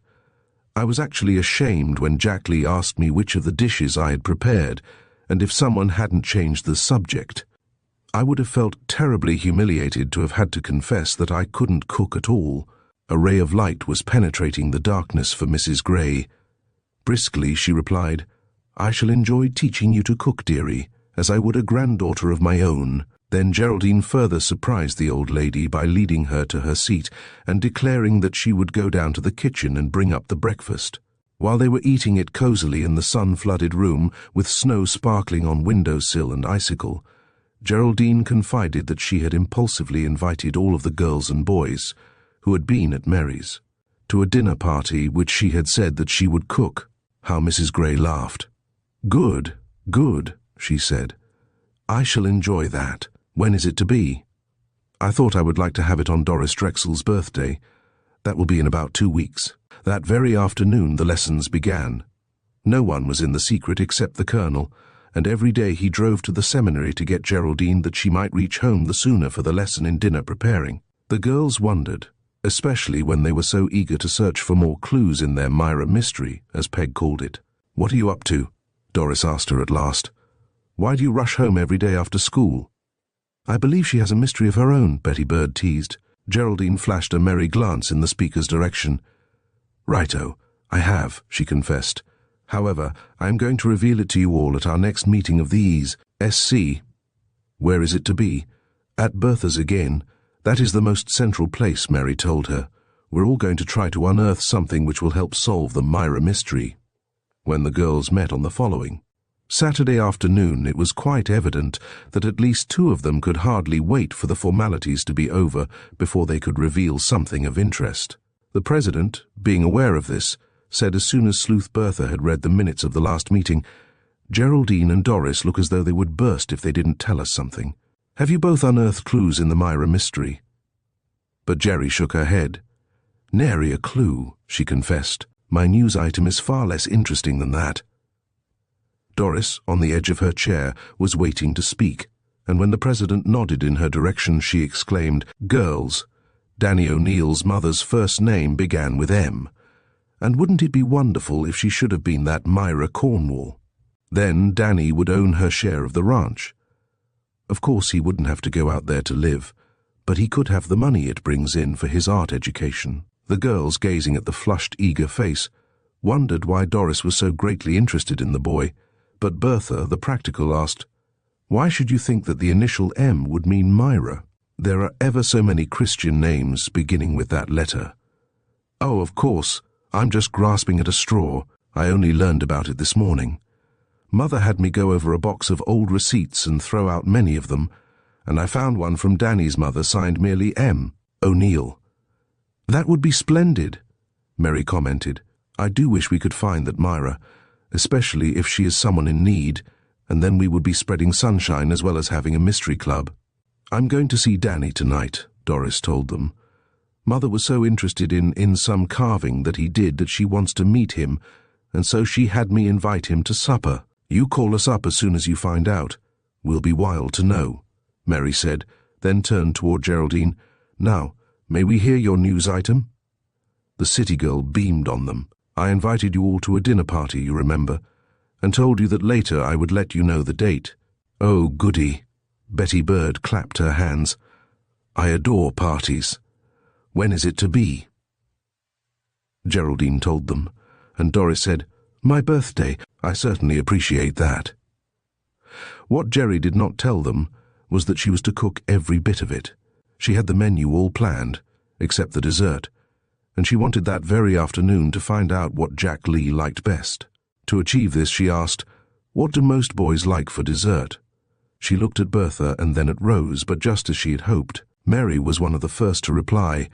I was actually ashamed when Jack Lee asked me which of the dishes I had prepared, and if someone hadn't changed the subject. I would have felt terribly humiliated to have had to confess that I couldn't cook at all. A ray of light was penetrating the darkness for Mrs. Gray. Briskly she replied, "I shall enjoy teaching you to cook, dearie, as I would a granddaughter of my own." Then Geraldine further surprised the old lady by leading her to her seat and declaring that she would go down to the kitchen and bring up the breakfast. While they were eating it cosily in the sun-flooded room, with snow sparkling on windowsill and icicle, Geraldine confided that she had impulsively invited all of the girls and boys, who had been at Mary's, to a dinner party which she had said that she would cook. How Mrs. Gray laughed. "Good, good," she said. "I shall enjoy that. When is it to be?" "I thought I would like to have it on Doris Drexel's birthday. That will be in about 2 weeks." That very afternoon the lessons began. No one was in the secret except the Colonel, and every day he drove to the seminary to get Geraldine that she might reach home the sooner for the lesson in dinner preparing. The girls wondered, especially when they were so eager to search for more clues in their Myra mystery, as Peg called it. "What are you up to?" Doris asked her at last. "Why do you rush home every day after school?" "I believe she has a mystery of her own," Betty Bird teased. Geraldine flashed a merry glance in the speaker's direction. "Righto, I have," she confessed. "However, I am going to reveal it to you all at our next meeting of the E.S.C. "Where is it to be?" "At Bertha's again. That is the most central place," Mary told her. "We're all going to try to unearth something which will help solve the Myra mystery." When the girls met on the following Saturday afternoon, it was quite evident that at least 2 of them could hardly wait for the formalities to be over before they could reveal something of interest. The president, being aware of this, said as soon as Sleuth Bertha had read the minutes of the last meeting, "Geraldine and Doris look as though they would burst if they didn't tell us something. Have you both unearthed clues in the Myra mystery?" But Jerry shook her head. "Nary a clue," she confessed. "My news item is far less interesting than that." Doris, on the edge of her chair, was waiting to speak, and when the president nodded in her direction, she exclaimed, "Girls, Danny O'Neill's mother's first name began with M. And wouldn't it be wonderful if she should have been that Myra Cornwall? Then Danny would own her share of the ranch. Of course he wouldn't have to go out there to live, but he could have the money it brings in for his art education." The girls, gazing at the flushed, eager face, wondered why Doris was so greatly interested in the boy, but Bertha, the practical, asked, "Why should you think that the initial M would mean Myra? There are ever so many Christian names beginning with that letter." "Oh, of course, I'm just grasping at a straw. I only learned about it this morning. Mother had me go over a box of old receipts and throw out many of them, and I found one from Danny's mother signed merely M. O'Neill." "That would be splendid," Mary commented. "I do wish we could find that Myra, especially if she is someone in need, and then we would be spreading sunshine as well as having a mystery club." "I'm going to see Danny tonight," Doris told them. "Mother was so interested in some carving that he did that she wants to meet him, and so she had me invite him to supper. You call us up as soon as you find out. We'll be wild to know," Mary said, then turned toward Geraldine. "Now, may we hear your news item?" The city girl beamed on them. "I invited you all to a dinner party, you remember, and told you that later I would let you know the date." "Oh, goody." Betty Bird clapped her hands. "I adore parties. When is it to be?" Geraldine told them, and Doris said, "My birthday. I certainly appreciate that." What Jerry did not tell them was that she was to cook every bit of it. She had the menu all planned, except the dessert, and she wanted that very afternoon to find out what Jack Lee liked best. To achieve this, she asked, "What do most boys like for dessert?" She looked at Bertha and then at Rose, but just as she had hoped, Mary was one of the first to reply,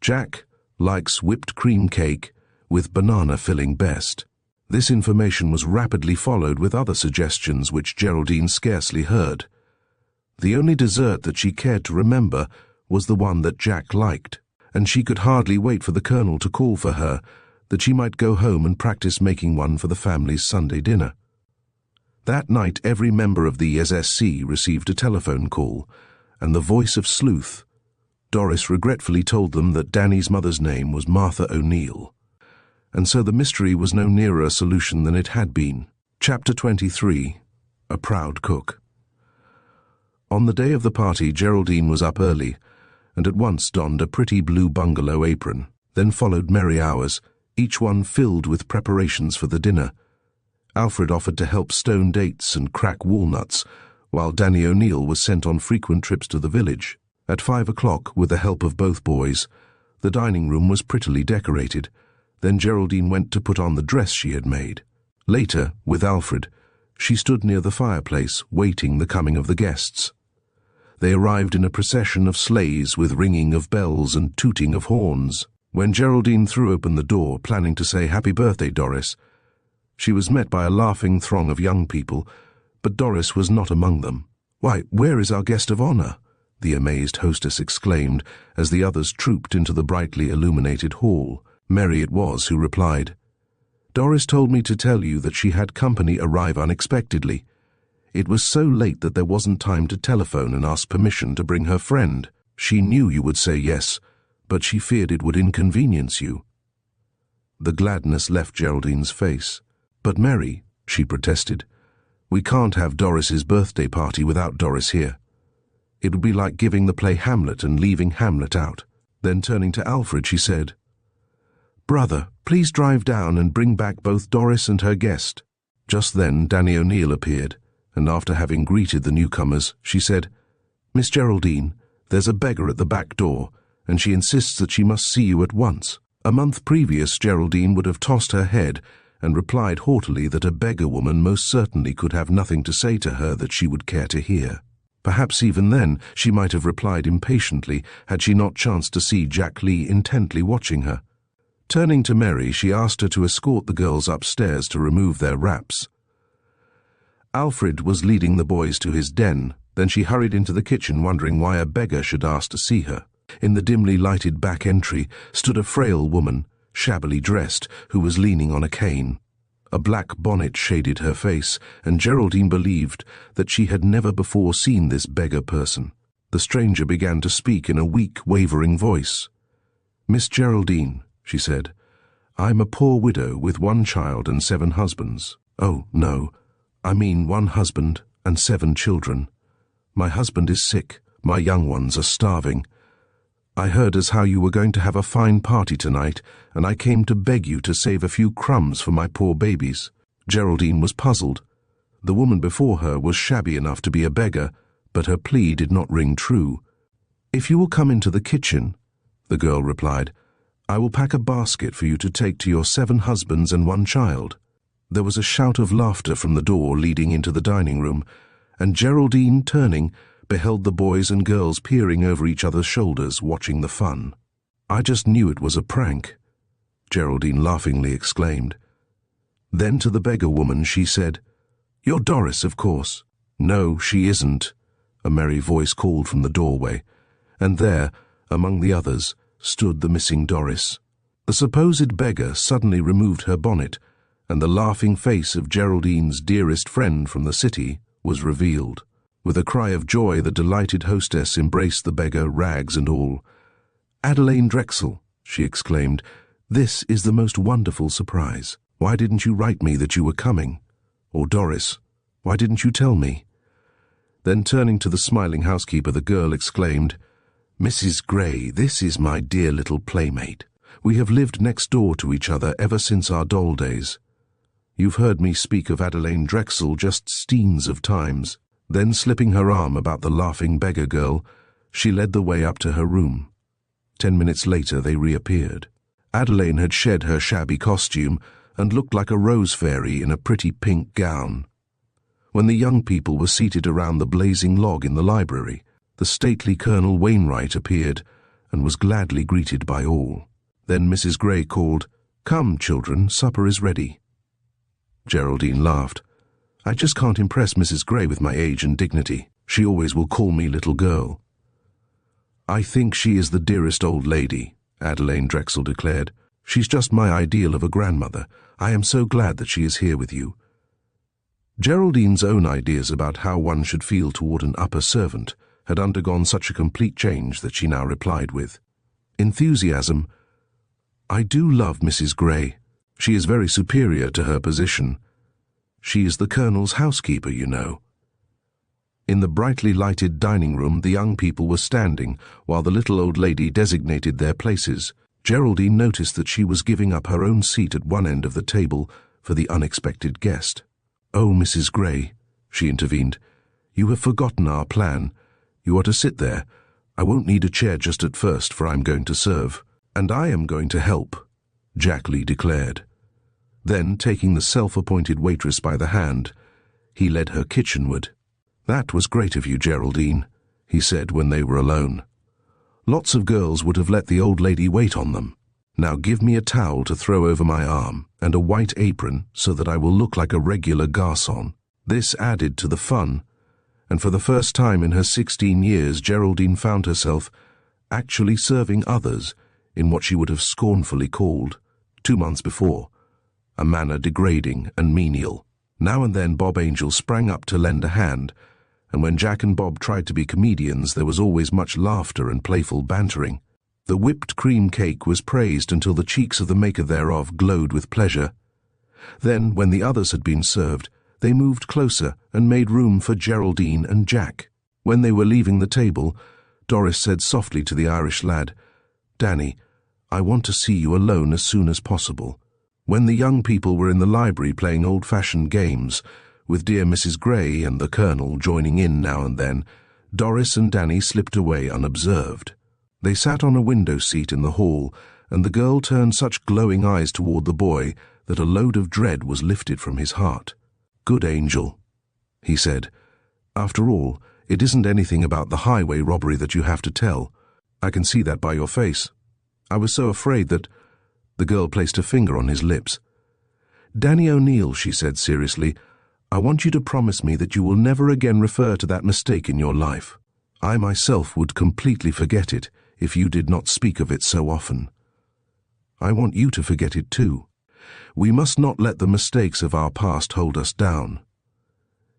"Jack likes whipped cream cake with banana filling best." This information was rapidly followed with other suggestions which Geraldine scarcely heard. The only dessert that she cared to remember was the one that Jack liked, and she could hardly wait for the Colonel to call for her, that she might go home and practice making one for the family's Sunday dinner. That night every member of the SSC received a telephone call, and the voice of Sleuth. Doris regretfully told them that Danny's mother's name was Martha O'Neill, and so the mystery was no nearer a solution than it had been. Chapter 23. A Proud Cook. On the day of the party, Geraldine was up early, and at once donned a pretty blue bungalow apron. Then followed merry hours, each one filled with preparations for the dinner, Alfred offered to help stone dates and crack walnuts, while Danny O'Neill was sent on frequent trips to the village. At 5 o'clock, with the help of both boys, the dining room was prettily decorated. Then Geraldine went to put on the dress she had made. Later, with Alfred, she stood near the fireplace, waiting the coming of the guests. They arrived in a procession of sleighs with ringing of bells and tooting of horns. When Geraldine threw open the door, planning to say, "Happy birthday, Doris," she was met by a laughing throng of young people, but Doris was not among them. "Why, where is our guest of honor?" the amazed hostess exclaimed as the others trooped into the brightly illuminated hall. Mary it was who replied, "Doris told me to tell you that she had company arrive unexpectedly. It was so late that there wasn't time to telephone and ask permission to bring her friend. She knew you would say yes, but she feared it would inconvenience you." The gladness left Geraldine's face. "But Mary," she protested, "we can't have Doris's birthday party without Doris here. It would be like giving the play Hamlet and leaving Hamlet out." Then turning to Alfred, she said, "Brother, please drive down and bring back both Doris and her guest." Just then Danny O'Neill appeared, and after having greeted the newcomers, she said, "Miss Geraldine, there's a beggar at the back door, and she insists that she must see you at once." A month previous, Geraldine would have tossed her head and replied haughtily that a beggar woman most certainly could have nothing to say to her that she would care to hear. Perhaps even then she might have replied impatiently had she not chanced to see Jack Lee intently watching her. Turning to Mary, she asked her to escort the girls upstairs to remove their wraps. Alfred was leading the boys to his den. Then she hurried into the kitchen, wondering why a beggar should ask to see her. In the dimly lighted back entry stood a frail woman, shabbily dressed, who was leaning on a cane. A black bonnet shaded her face, and Geraldine believed that she had never before seen this beggar person. The stranger began to speak in a weak, wavering voice. "Miss Geraldine," she said, "I'm a poor widow with 1 child and 7 husbands. Oh, no, I mean 1 husband and 7 children. My husband is sick, my young ones are starving. I heard as how you were going to have a fine party tonight, and I came to beg you to save a few crumbs for my poor babies." Geraldine was puzzled. The woman before her was shabby enough to be a beggar, but her plea did not ring true. "If you will come into the kitchen," the girl replied, "I will pack a basket for you to take to your 7 husbands and 1 child. There was a shout of laughter from the door leading into the dining room, and Geraldine, turning, beheld the boys and girls peering over each other's shoulders, watching the fun. "I just knew it was a prank," Geraldine laughingly exclaimed. Then to the beggar woman she said, "You're Doris, of course." "No, she isn't," a merry voice called from the doorway, and there, among the others, stood the missing Doris. The supposed beggar suddenly removed her bonnet, and the laughing face of Geraldine's dearest friend from the city was revealed. With a cry of joy, the delighted hostess embraced the beggar, rags and all. "Adelaine Drexel," she exclaimed, "this is the most wonderful surprise. Why didn't you write me that you were coming? Or Doris, why didn't you tell me?" Then turning to the smiling housekeeper, the girl exclaimed, "Mrs. Gray, this is my dear little playmate. We have lived next door to each other ever since our doll days. You've heard me speak of Adelaine Drexel just steens of times." Then, slipping her arm about the laughing beggar girl, she led the way up to her room. 10 minutes later they reappeared. Adelaine had shed her shabby costume and looked like a rose fairy in a pretty pink gown. When the young people were seated around the blazing log in the library, the stately Colonel Wainwright appeared and was gladly greeted by all. Then Mrs. Gray called, "Come, children, supper is ready." Geraldine laughed. "I just can't impress Mrs. Gray with my age and dignity. She always will call me little girl." "I think she is the dearest old lady," Adelaine Drexel declared. "She's just my ideal of a grandmother. I am so glad that she is here with you." Geraldine's own ideas about how one should feel toward an upper servant had undergone such a complete change that she now replied with enthusiasm, "I do love Mrs. Gray. She is very superior to her position. She is the Colonel's housekeeper, you know." In the brightly lighted dining room, the young people were standing, while the little old lady designated their places. Geraldine noticed that she was giving up her own seat at one end of the table for the unexpected guest. "Oh, Mrs. Gray," she intervened, "you have forgotten our plan. You are to sit there. I won't need a chair just at first, for I'm going to serve." "And I am going to help," Jack Lee declared. Then, taking the self-appointed waitress by the hand, he led her kitchenward. "That was great of you, Geraldine," he said when they were alone. "Lots of girls would have let the old lady wait on them. Now give me a towel to throw over my arm, and a white apron so that I will look like a regular garçon." This added to the fun, and for the first time in her 16 years Geraldine found herself actually serving others in what she would have scornfully called, 2 months before, a manner degrading and menial. Now and then Bob Angel sprang up to lend a hand, and when Jack and Bob tried to be comedians there was always much laughter and playful bantering. The whipped cream cake was praised until the cheeks of the maker thereof glowed with pleasure. Then, when the others had been served, they moved closer and made room for Geraldine and Jack. When they were leaving the table, Doris said softly to the Irish lad, "Danny, I want to see you alone as soon as possible." When the young people were in the library playing old-fashioned games, with dear Mrs. Gray and the Colonel joining in now and then, Doris and Danny slipped away unobserved. They sat on a window seat in the hall, and the girl turned such glowing eyes toward the boy that a load of dread was lifted from his heart. "Good angel," he said. "After all, it isn't anything about the highway robbery that you have to tell. I can see that by your face. I was so afraid that—" The girl placed her finger on his lips. "Danny O'Neill," she said seriously, "I want you to promise me that you will never again refer to that mistake in your life. I myself would completely forget it if you did not speak of it so often. I want you to forget it too. We must not let the mistakes of our past hold us down.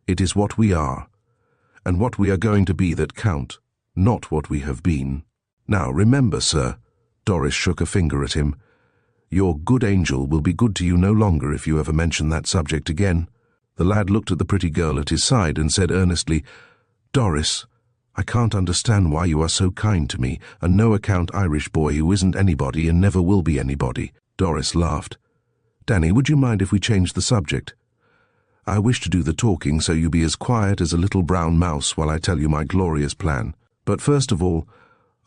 It is what we are, and what we are going to be that count, not what we have been. Now remember, sir," Doris shook a finger at him, "your good angel will be good to you no longer if you ever mention that subject again." The lad looked at the pretty girl at his side and said earnestly, "Doris, I can't understand why you are so kind to me, a no-account Irish boy who isn't anybody and never will be anybody." Doris laughed. "Danny, would you mind if we changed the subject? I wish to do the talking, so you be as quiet as a little brown mouse while I tell you my glorious plan. But first of all,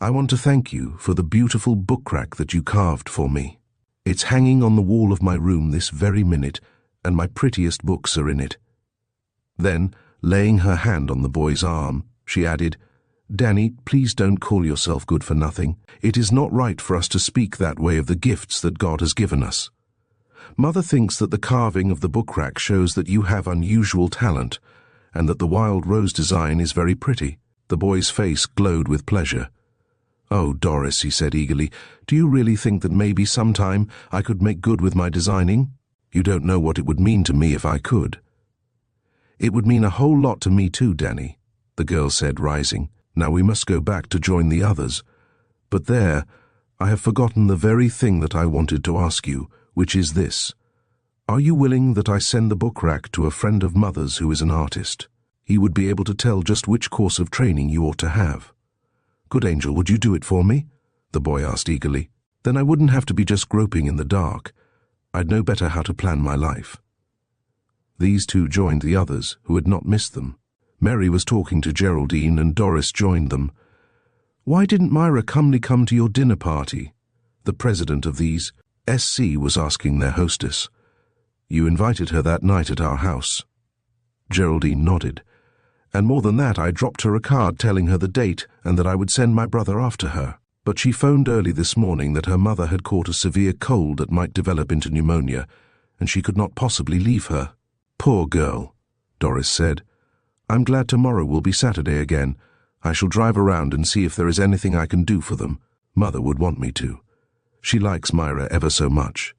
I want to thank you for the beautiful book rack that you carved for me. It's hanging on the wall of my room this very minute, and my prettiest books are in it." Then, laying her hand on the boy's arm, she added, "Danny, please don't call yourself good for nothing. It is not right for us to speak that way of the gifts that God has given us. Mother thinks that the carving of the book rack shows that you have unusual talent, and that the wild rose design is very pretty." The boy's face glowed with pleasure. "Oh, Doris," he said eagerly, "do you really think that maybe sometime I could make good with my designing? You don't know what it would mean to me if I could." "It would mean a whole lot to me too, Danny," the girl said, rising. "Now we must go back to join the others. But there, I have forgotten the very thing that I wanted to ask you, which is this. Are you willing that I send the book rack to a friend of Mother's who is an artist? He would be able to tell just which course of training you ought to have. Good angel, would you do it for me?" the boy asked eagerly. "Then I wouldn't have to be just groping in the dark. I'd know better how to plan my life." These two joined the others, who had not missed them. Mary was talking to Geraldine, and Doris joined them. "Why didn't Myra calmly come to your dinner party?" the president of these SC was asking their hostess. "You invited her that night at our house." Geraldine nodded. "And more than that, I dropped her a card telling her the date and that I would send my brother after her. But she phoned early this morning that her mother had caught a severe cold that might develop into pneumonia, and she could not possibly leave her." "Poor girl," Doris said. "I'm glad tomorrow will be Saturday again. I shall drive around and see if there is anything I can do for them. Mother would want me to. She likes Myra ever so much.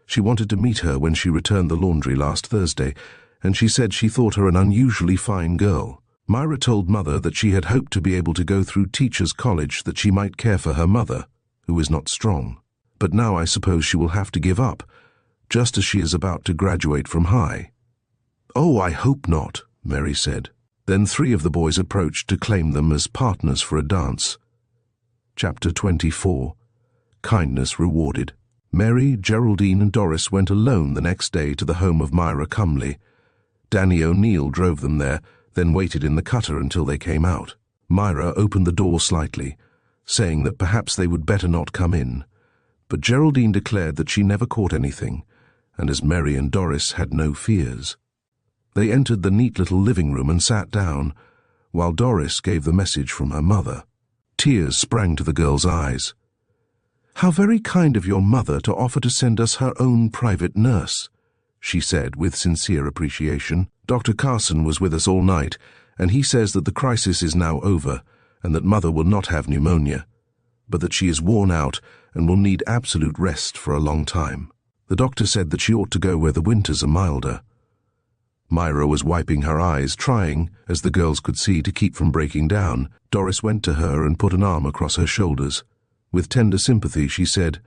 She wanted to meet her when she returned the laundry last Thursday, and she said she thought her an unusually fine girl. Myra told Mother that she had hoped to be able to go through teachers' college that she might care for her mother, who is not strong. But now I suppose she will have to give up, just as she is about to graduate from high." "Oh, I hope not," Mary said. Then 3 of the boys approached to claim them as partners for a dance. Chapter 24. Kindness Rewarded. Mary, Geraldine and Doris went alone the next day to the home of Myra Cumley. Danny O'Neill drove them there, then waited in the cutter until they came out. Myra opened the door slightly, saying that perhaps they would better not come in. But Geraldine declared that she never caught anything, and as Mary and Doris had no fears. They entered the neat little living room and sat down, while Doris gave the message from her mother. Tears sprang to the girl's eyes. "How very kind of your mother to offer to send us her own private nurse," she said with sincere appreciation. "Dr. Carson was with us all night, and he says that the crisis is now over and that Mother will not have pneumonia, but that she is worn out and will need absolute rest for a long time. The doctor said that she ought to go where the winters are milder." Myra was wiping her eyes, trying, as the girls could see, to keep from breaking down. Doris went to her and put an arm across her shoulders. With tender sympathy, she said,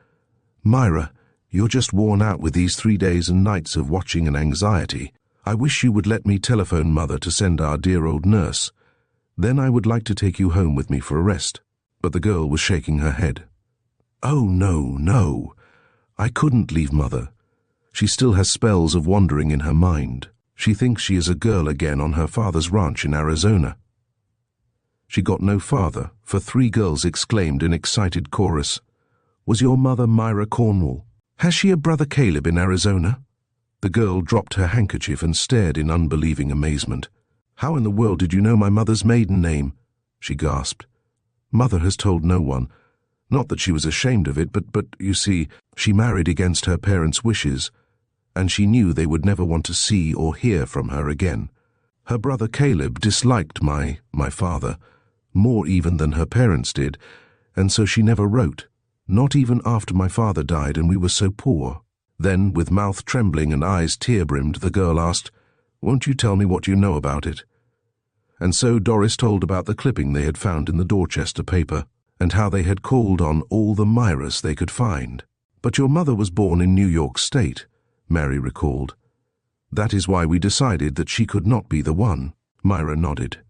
"Myra, you're just worn out with these 3 days and nights of watching and anxiety. I wish you would let me telephone Mother to send our dear old nurse. Then I would like to take you home with me for a rest." But the girl was shaking her head. "Oh, no, no. I couldn't leave Mother. She still has spells of wandering in her mind. She thinks she is a girl again on her father's ranch in Arizona." She got no farther, for 3 girls exclaimed in excited chorus, "Was your mother Myra Cornwall? Has she a brother Caleb in Arizona?" The girl dropped her handkerchief and stared in unbelieving amazement. "How in the world did you know my mother's maiden name?" she gasped. "Mother has told no one. Not that she was ashamed of it, but you see, she married against her parents' wishes, and she knew they would never want to see or hear from her again. Her brother Caleb disliked my father, more even than her parents did, and so she never wrote, not even after my father died and we were so poor." Then, with mouth trembling and eyes tear-brimmed, the girl asked, "Won't you tell me what you know about it?" And so Doris told about the clipping they had found in the Dorchester paper, and how they had called on all the Myras they could find. "But your mother was born in New York State," Mary recalled. "That is why we decided that she could not be the one." Myra nodded.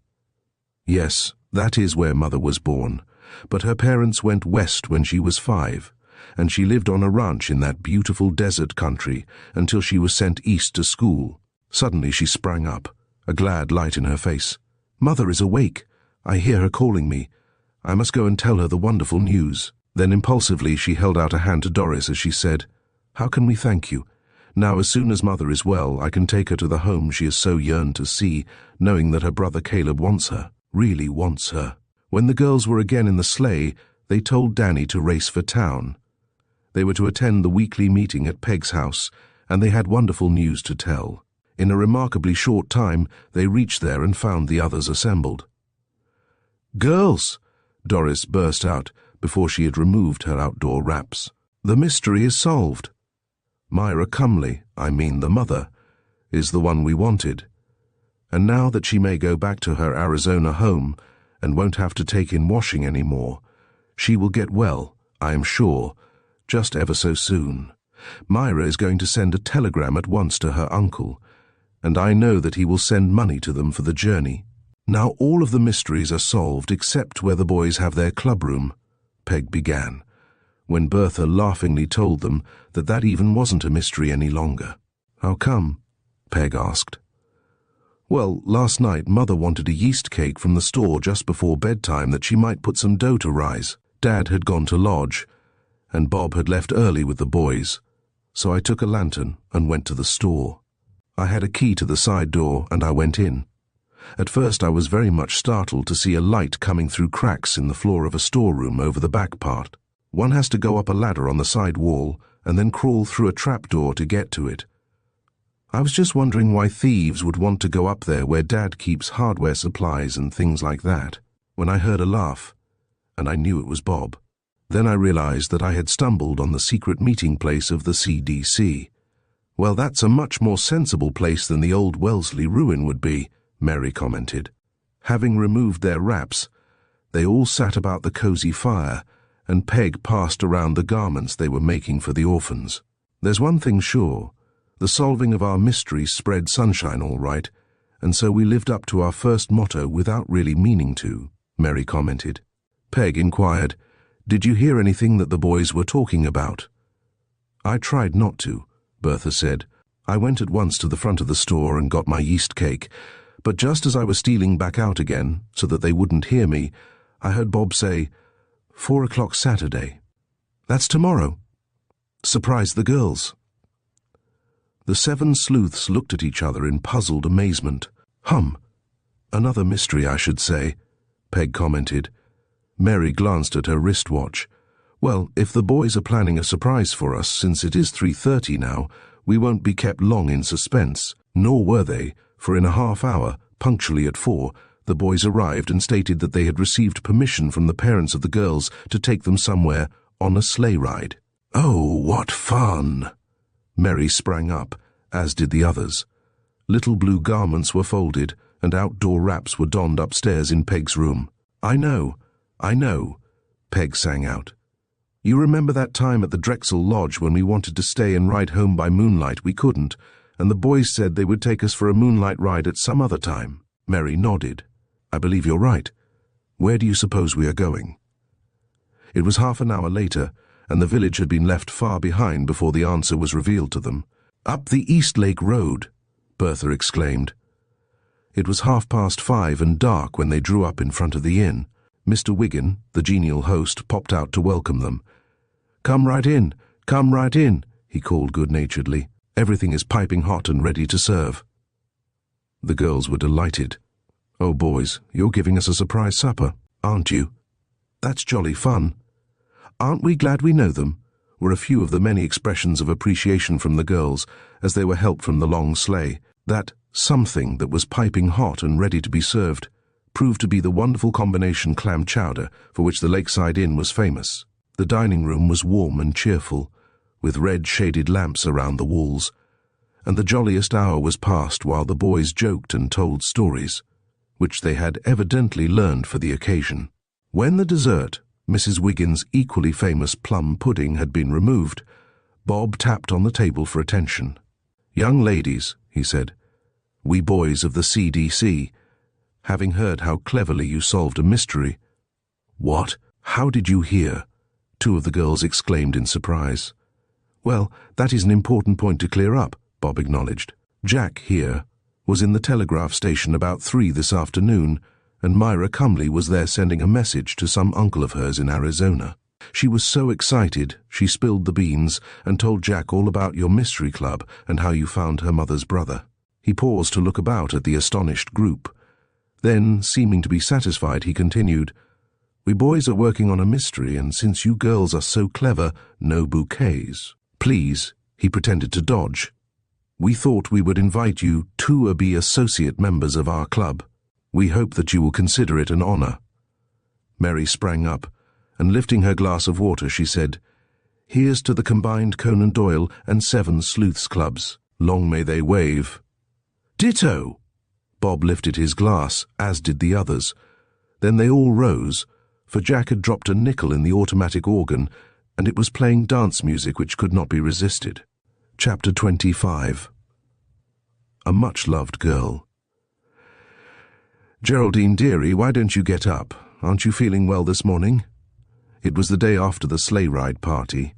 "Yes, that is where Mother was born, but her parents went west when she was 5, and she lived on a ranch in that beautiful desert country until she was sent east to school." Suddenly she sprang up, a glad light in her face. "Mother is awake. I hear her calling me. I must go and tell her the wonderful news." Then impulsively she held out a hand to Doris as she said, "How can we thank you? Now, as soon as Mother is well, I can take her to the home she has so yearned to see, knowing that her brother Caleb wants her, really wants her." When the girls were again in the sleigh, they told Danny to race for town. They were to attend the weekly meeting at Peg's house, and they had wonderful news to tell. In a remarkably short time, they reached there and found the others assembled. "Girls!" Doris burst out before she had removed her outdoor wraps. "The mystery is solved. Myra Cumley, the mother, is the one we wanted. And now that she may go back to her Arizona home and won't have to take in washing any more, she will get well, I am sure, just ever so soon. Myra is going to send a telegram at once to her uncle, and I know that he will send money to them for the journey. Now all of the mysteries are solved except where the boys have their clubroom," Peg began, when Bertha laughingly told them that that even wasn't a mystery any longer. "How come?" Peg asked. "Well, last night Mother wanted a yeast cake from the store just before bedtime that she might put some dough to rise. Dad had gone to lodge, and Bob had left early with the boys, so I took a lantern and went to the store. I had a key to the side door and I went in. At first I was very much startled to see a light coming through cracks in the floor of a storeroom over the back part. One has to go up a ladder on the side wall and then crawl through a trapdoor to get to it. I was just wondering why thieves would want to go up there where Dad keeps hardware supplies and things like that, when I heard a laugh, and I knew it was Bob. Then I realized that I had stumbled on the secret meeting place of the CDC. Well, that's a much more sensible place than the old Wellesley ruin would be," Mary commented. Having removed their wraps, they all sat about the cozy fire, and Peg passed around the garments they were making for the orphans. "There's one thing sure. The solving of our mystery spread sunshine all right, and so we lived up to our first motto without really meaning to," Mary commented. Peg inquired, "Did you hear anything that the boys were talking about?" I tried not to, Bertha said. I went at once to the front of the store and got my yeast cake, but just as I was stealing back out again, so that they wouldn't hear me, I heard Bob say, 4 o'clock Saturday. That's tomorrow. Surprise the girls. The 7 sleuths looked at each other in puzzled amazement. Another mystery, I should say, Peg commented. Mary glanced at her wristwatch. Well, if the boys are planning a surprise for us, since it is 3:30 now, we won't be kept long in suspense. Nor were they, for in a half hour, punctually at 4, the boys arrived and stated that they had received permission from the parents of the girls to take them somewhere on a sleigh ride. Oh, what fun! Mary sprang up, as did the others. Little blue garments were folded, and outdoor wraps were donned upstairs in Peg's room. I know, Peg sang out. You remember that time at the Drexel Lodge when we wanted to stay and ride home by moonlight? We couldn't, and the boys said they would take us for a moonlight ride at some other time. Mary nodded. I believe you're right. Where do you suppose we are going? It was half an hour later, and the village had been left far behind before the answer was revealed to them. Up the East Lake Road, Bertha exclaimed. It was 5:30 and dark when they drew up in front of the inn. Mr. Wiggin, the genial host, popped out to welcome them. Come right in, he called good-naturedly. Everything is piping hot and ready to serve. The girls were delighted. Oh, boys, you're giving us a surprise supper, aren't you? That's jolly fun. Aren't we glad we know them? Were a few of the many expressions of appreciation from the girls as they were helped from the long sleigh. That something that was piping hot and ready to be served proved to be the wonderful combination clam chowder for which the Lakeside Inn was famous. The dining room was warm and cheerful, with red shaded lamps around the walls, and the jolliest hour was passed while the boys joked and told stories, which they had evidently learned for the occasion. When the dessert, Mrs. Wiggin's equally famous plum pudding, had been removed, Bob tapped on the table for attention. Young ladies, he said, we boys of the CDC, having heard how cleverly you solved a mystery. What? How did you hear? 2 of the girls exclaimed in surprise. Well, that is an important point to clear up, Bob acknowledged. Jack, here, was in the telegraph station about 3 this afternoon, and Myra Cumley was there sending a message to some uncle of hers in Arizona. She was so excited, she spilled the beans and told Jack all about your mystery club and how you found her mother's brother. He paused to look about at the astonished group. Then, seeming to be satisfied, he continued, We boys are working on a mystery, and since you girls are so clever, no bouquets. Please, he pretended to dodge. We thought we would invite you to be associate members of our club. We hope that you will consider it an honor. Mary sprang up, and lifting her glass of water, she said, Here's to the combined Conan Doyle and 7 Sleuths Clubs. Long may they wave. Ditto! Bob lifted his glass, as did the others. Then they all rose, for Jack had dropped a nickel in the automatic organ, and it was playing dance music which could not be resisted. Chapter 25. A much-loved girl. Geraldine, dearie, why don't you get up? Aren't you feeling well this morning? It was the day after the sleigh-ride party.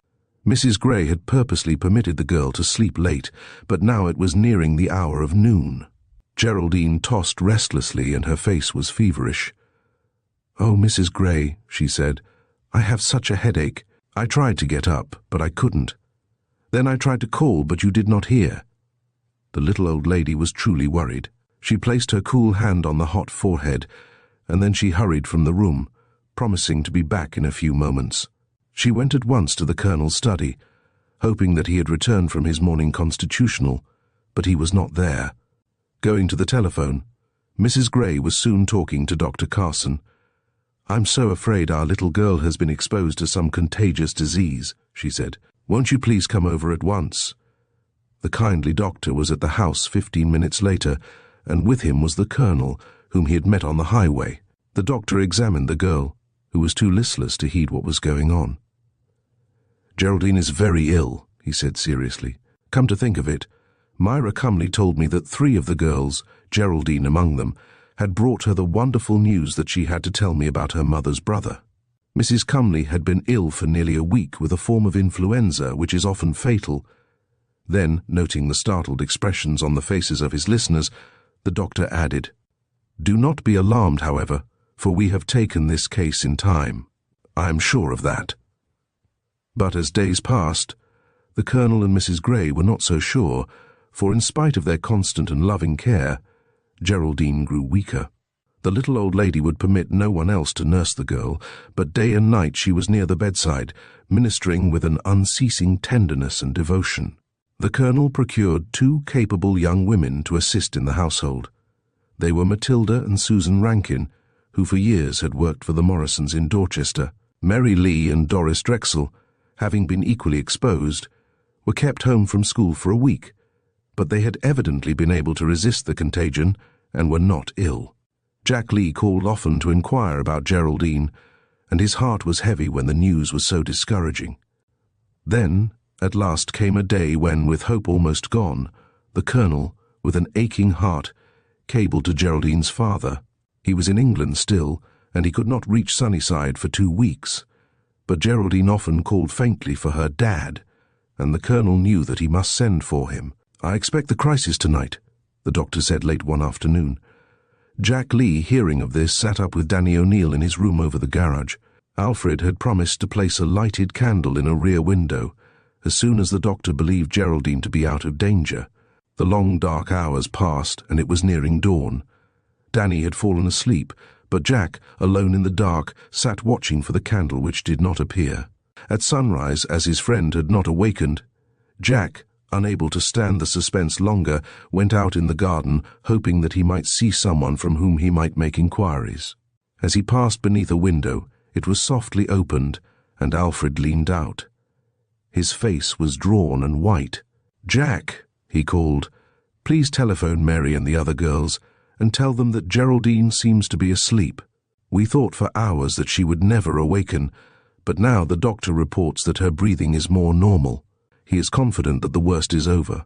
Mrs. Gray had purposely permitted the girl to sleep late, but now it was nearing the hour of noon. Geraldine tossed restlessly, and her face was feverish. Oh, Mrs. Gray, she said, I have such a headache. I tried to get up, but I couldn't. Then I tried to call, but you did not hear. The little old lady was truly worried. She placed her cool hand on the hot forehead, and then she hurried from the room, promising to be back in a few moments. She went at once to the Colonel's study, hoping that he had returned from his morning constitutional, but he was not there. Going to the telephone, Mrs. Gray was soon talking to Dr. Carson. I'm so afraid our little girl has been exposed to some contagious disease, she said. Won't you please come over at once? The kindly doctor was at the house 15 minutes later, and with him was the Colonel, whom he had met on the highway. The doctor examined the girl, who was too listless to heed what was going on. Geraldine is very ill, he said seriously. Come to think of it, Myra Cumley told me that 3 of the girls, Geraldine among them, had brought her the wonderful news that she had to tell me about her mother's brother. Mrs. Cumley had been ill for nearly a week with a form of influenza which is often fatal. Then, noting the startled expressions on the faces of his listeners, the doctor added, "Do not be alarmed, however, for we have taken this case in time. I am sure of that." But as days passed, the Colonel and Mrs. Grey were not so sure, for in spite of their constant and loving care, Geraldine grew weaker. The little old lady would permit no one else to nurse the girl, but day and night she was near the bedside, ministering with an unceasing tenderness and devotion. The Colonel procured 2 capable young women to assist in the household. They were Matilda and Susan Rankin, who for years had worked for the Morrisons in Dorchester. Mary Lee and Doris Drexel, having been equally exposed, were kept home from school for a week, but they had evidently been able to resist the contagion and were not ill. Jack Lee called often to inquire about Geraldine, and his heart was heavy when the news was so discouraging. Then, at last came a day when, with hope almost gone, the Colonel, with an aching heart, cabled to Geraldine's father. He was in England still, and he could not reach Sunnyside for 2 weeks, but Geraldine often called faintly for her dad, and the Colonel knew that he must send for him. "I expect the crisis tonight," the doctor said late one afternoon. Jack Lee, hearing of this, sat up with Danny O'Neill in his room over the garage. Alfred had promised to place a lighted candle in a rear window as soon as the doctor believed Geraldine to be out of danger. The long dark hours passed, and it was nearing dawn. Danny had fallen asleep, but Jack, alone in the dark, sat watching for the candle which did not appear. At sunrise, as his friend had not awakened, Jack, unable to stand the suspense longer, went out in the garden, hoping that he might see someone from whom he might make inquiries. As he passed beneath a window, it was softly opened, and Alfred leaned out. His face was drawn and white. "Jack," he called, "please telephone Mary and the other girls, and tell them that Geraldine seems to be asleep. We thought for hours that she would never awaken, but now the doctor reports that her breathing is more normal. He is confident that the worst is over."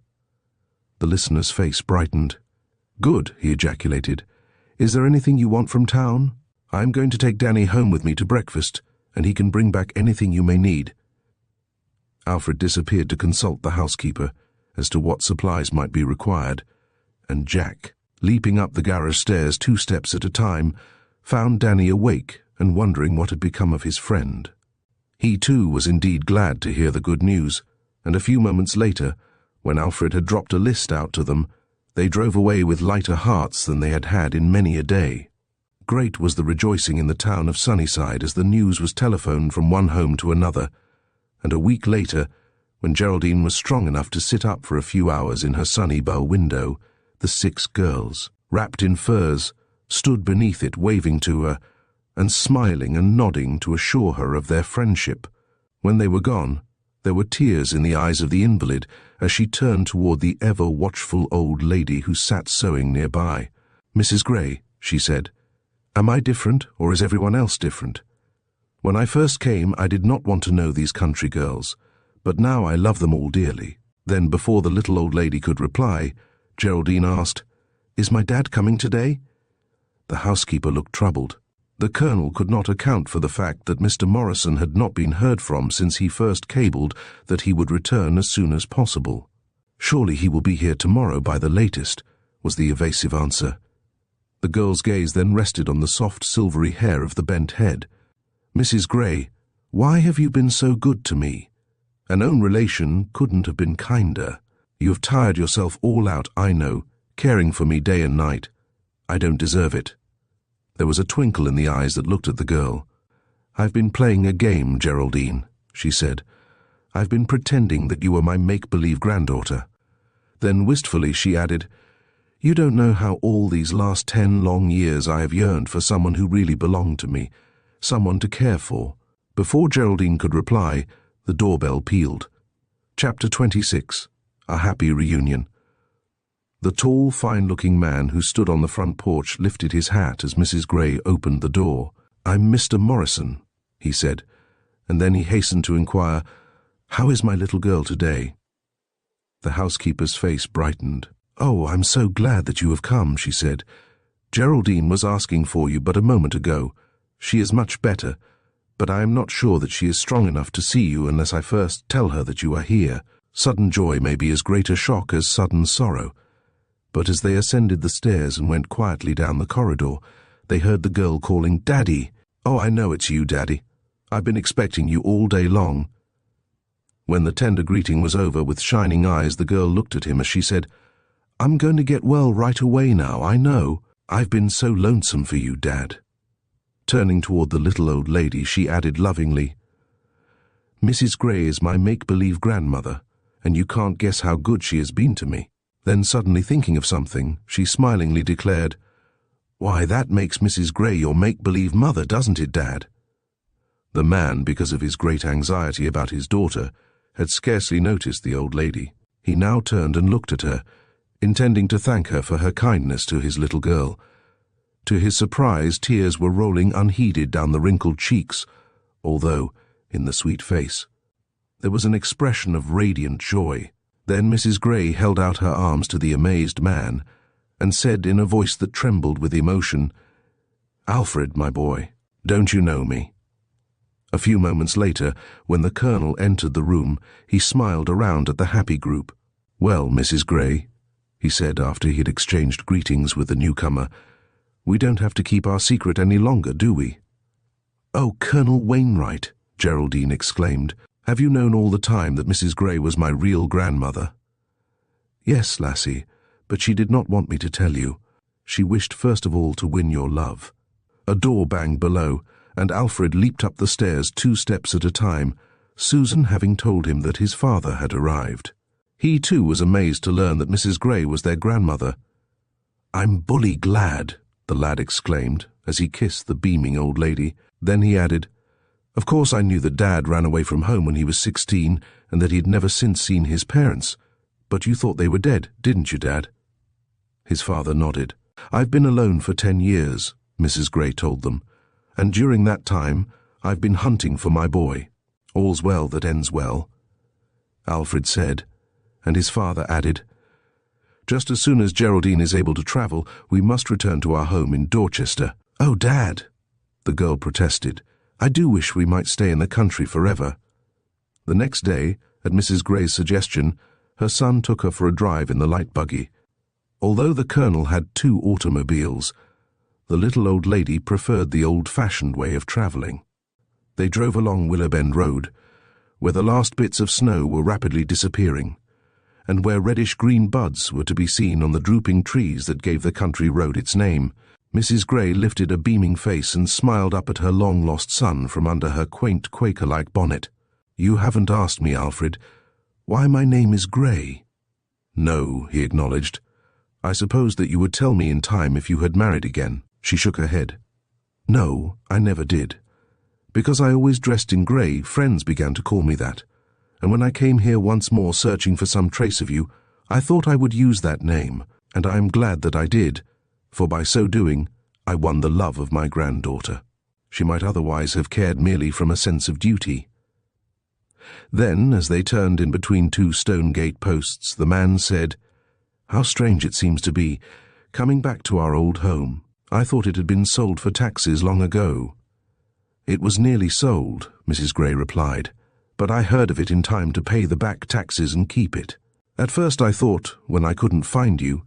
The listener's face brightened. "Good," he ejaculated. "Is there anything you want from town? I am going to take Danny home with me to breakfast, and he can bring back anything you may need." Alfred disappeared to consult the housekeeper as to what supplies might be required, and Jack, leaping up the garage stairs 2 steps at a time, found Danny awake and wondering what had become of his friend. He too was indeed glad to hear the good news, and a few moments later, when Alfred had dropped a list out to them, they drove away with lighter hearts than they had had in many a day. Great was the rejoicing in the town of Sunnyside as the news was telephoned from one home to another, and a week later, when Geraldine was strong enough to sit up for a few hours in her sunny bow window, the 6 girls, wrapped in furs, stood beneath it waving to her, and smiling and nodding to assure her of their friendship. When they were gone, there were tears in the eyes of the invalid as she turned toward the ever-watchful old lady who sat sewing nearby. "Mrs. Grey," she said, "am I different, or is everyone else different? When I first came, I did not want to know these country girls, but now I love them all dearly." Then, before the little old lady could reply, Geraldine asked, "Is my dad coming today?" The housekeeper looked troubled. The Colonel could not account for the fact that Mr. Morrison had not been heard from since he first cabled that he would return as soon as possible. "Surely he will be here tomorrow by the latest," was the evasive answer. The girl's gaze then rested on the soft silvery hair of the bent head. "Mrs. Grey, why have you been so good to me? An own relation couldn't have been kinder. You have tired yourself all out, I know, caring for me day and night. I don't deserve it." There was a twinkle in the eyes that looked at the girl. "I've been playing a game, Geraldine," she said. "I've been pretending that you were my make-believe granddaughter." Then wistfully she added, "You don't know how all these last 10 long years I have yearned for someone who really belonged to me, someone to care for." Before Geraldine could reply, the doorbell pealed. Chapter 26. A Happy Reunion. The tall, fine-looking man who stood on the front porch lifted his hat as Mrs. Grey opened the door. "I'm Mr. Morrison," he said, and then he hastened to inquire, "How is my little girl today?" The housekeeper's face brightened. "Oh, I'm so glad that you have come," she said. "Geraldine was asking for you but a moment ago. She is much better, but I am not sure that she is strong enough to see you unless I first tell her that you are here. Sudden joy may be as great a shock as sudden sorrow. But as they ascended the stairs and went quietly down the corridor, they heard the girl calling, "Daddy!" "Oh, I know it's you, Daddy. I've been expecting you all day long." When the tender greeting was over, with shining eyes, the girl looked at him as she said, "I'm going to get well right away now, I know. I've been so lonesome for you, Dad." Turning toward the little old lady, she added lovingly, "Mrs. Gray is my make-believe grandmother, and you can't guess how good she has been to me." Then suddenly thinking of something, she smilingly declared, "Why, that makes Mrs. Gray your make-believe mother, doesn't it, Dad?" The man, because of his great anxiety about his daughter, had scarcely noticed the old lady. He now turned and looked at her, intending to thank her for her kindness to his little girl. To his surprise, tears were rolling unheeded down the wrinkled cheeks, although, in the sweet face, there was an expression of radiant joy. Then Mrs. Gray held out her arms to the amazed man and said in a voice that trembled with emotion, "Alfred, my boy, don't you know me?" A few moments later, when the Colonel entered the room, he smiled around at the happy group. "Well, Mrs. Gray," he said after he had exchanged greetings with the newcomer, "we don't have to keep our secret any longer, do we?" "Oh, Colonel Wainwright," Geraldine exclaimed, "have you known all the time that Mrs. Gray was my real grandmother?" "Yes, lassie, but she did not want me to tell you. She wished first of all to win your love." A door banged below, and Alfred leaped up the stairs 2 steps at a time, Susan having told him that his father had arrived. He too was amazed to learn that Mrs. Gray was their grandmother. "I'm bully glad," the lad exclaimed as he kissed the beaming old lady. Then he added, "Of course I knew that Dad ran away from home when he was 16 and that he had never since seen his parents. But you thought they were dead, didn't you, Dad?" His father nodded. "I've been alone for 10 years, Mrs. Gray told them, and during that time I've been hunting for my boy. All's well that ends well," Alfred said, and his father added, "Just as soon as Geraldine is able to travel, we must return to our home in Dorchester." "Oh, Dad," the girl protested, "I do wish we might stay in the country forever." The next day, at Mrs. Gray's suggestion, her son took her for a drive in the light buggy. Although the Colonel had 2 automobiles, the little old lady preferred the old-fashioned way of traveling. They drove along Willowbend Road, where the last bits of snow were rapidly disappearing, and where reddish-green buds were to be seen on the drooping trees that gave the country road its name. Mrs. Gray lifted a beaming face and smiled up at her long-lost son from under her quaint Quaker-like bonnet. "You haven't asked me, Alfred, why my name is Gray." "No," he acknowledged. "I supposed that you would tell me in time if you had married again." She shook her head. "No, I never did. Because I always dressed in grey, friends began to call me that. And when I came here once more searching for some trace of you, I thought I would use that name, and I am glad that I did, for by so doing, I won the love of my granddaughter. She might otherwise have cared merely from a sense of duty." Then, as they turned in between 2 stone gate posts, the man said, "How strange it seems to be, coming back to our old home. I thought it had been sold for taxes long ago." "It was nearly sold," Mrs. Gray replied, "but I heard of it in time to pay the back taxes and keep it. At first I thought, when I couldn't find you,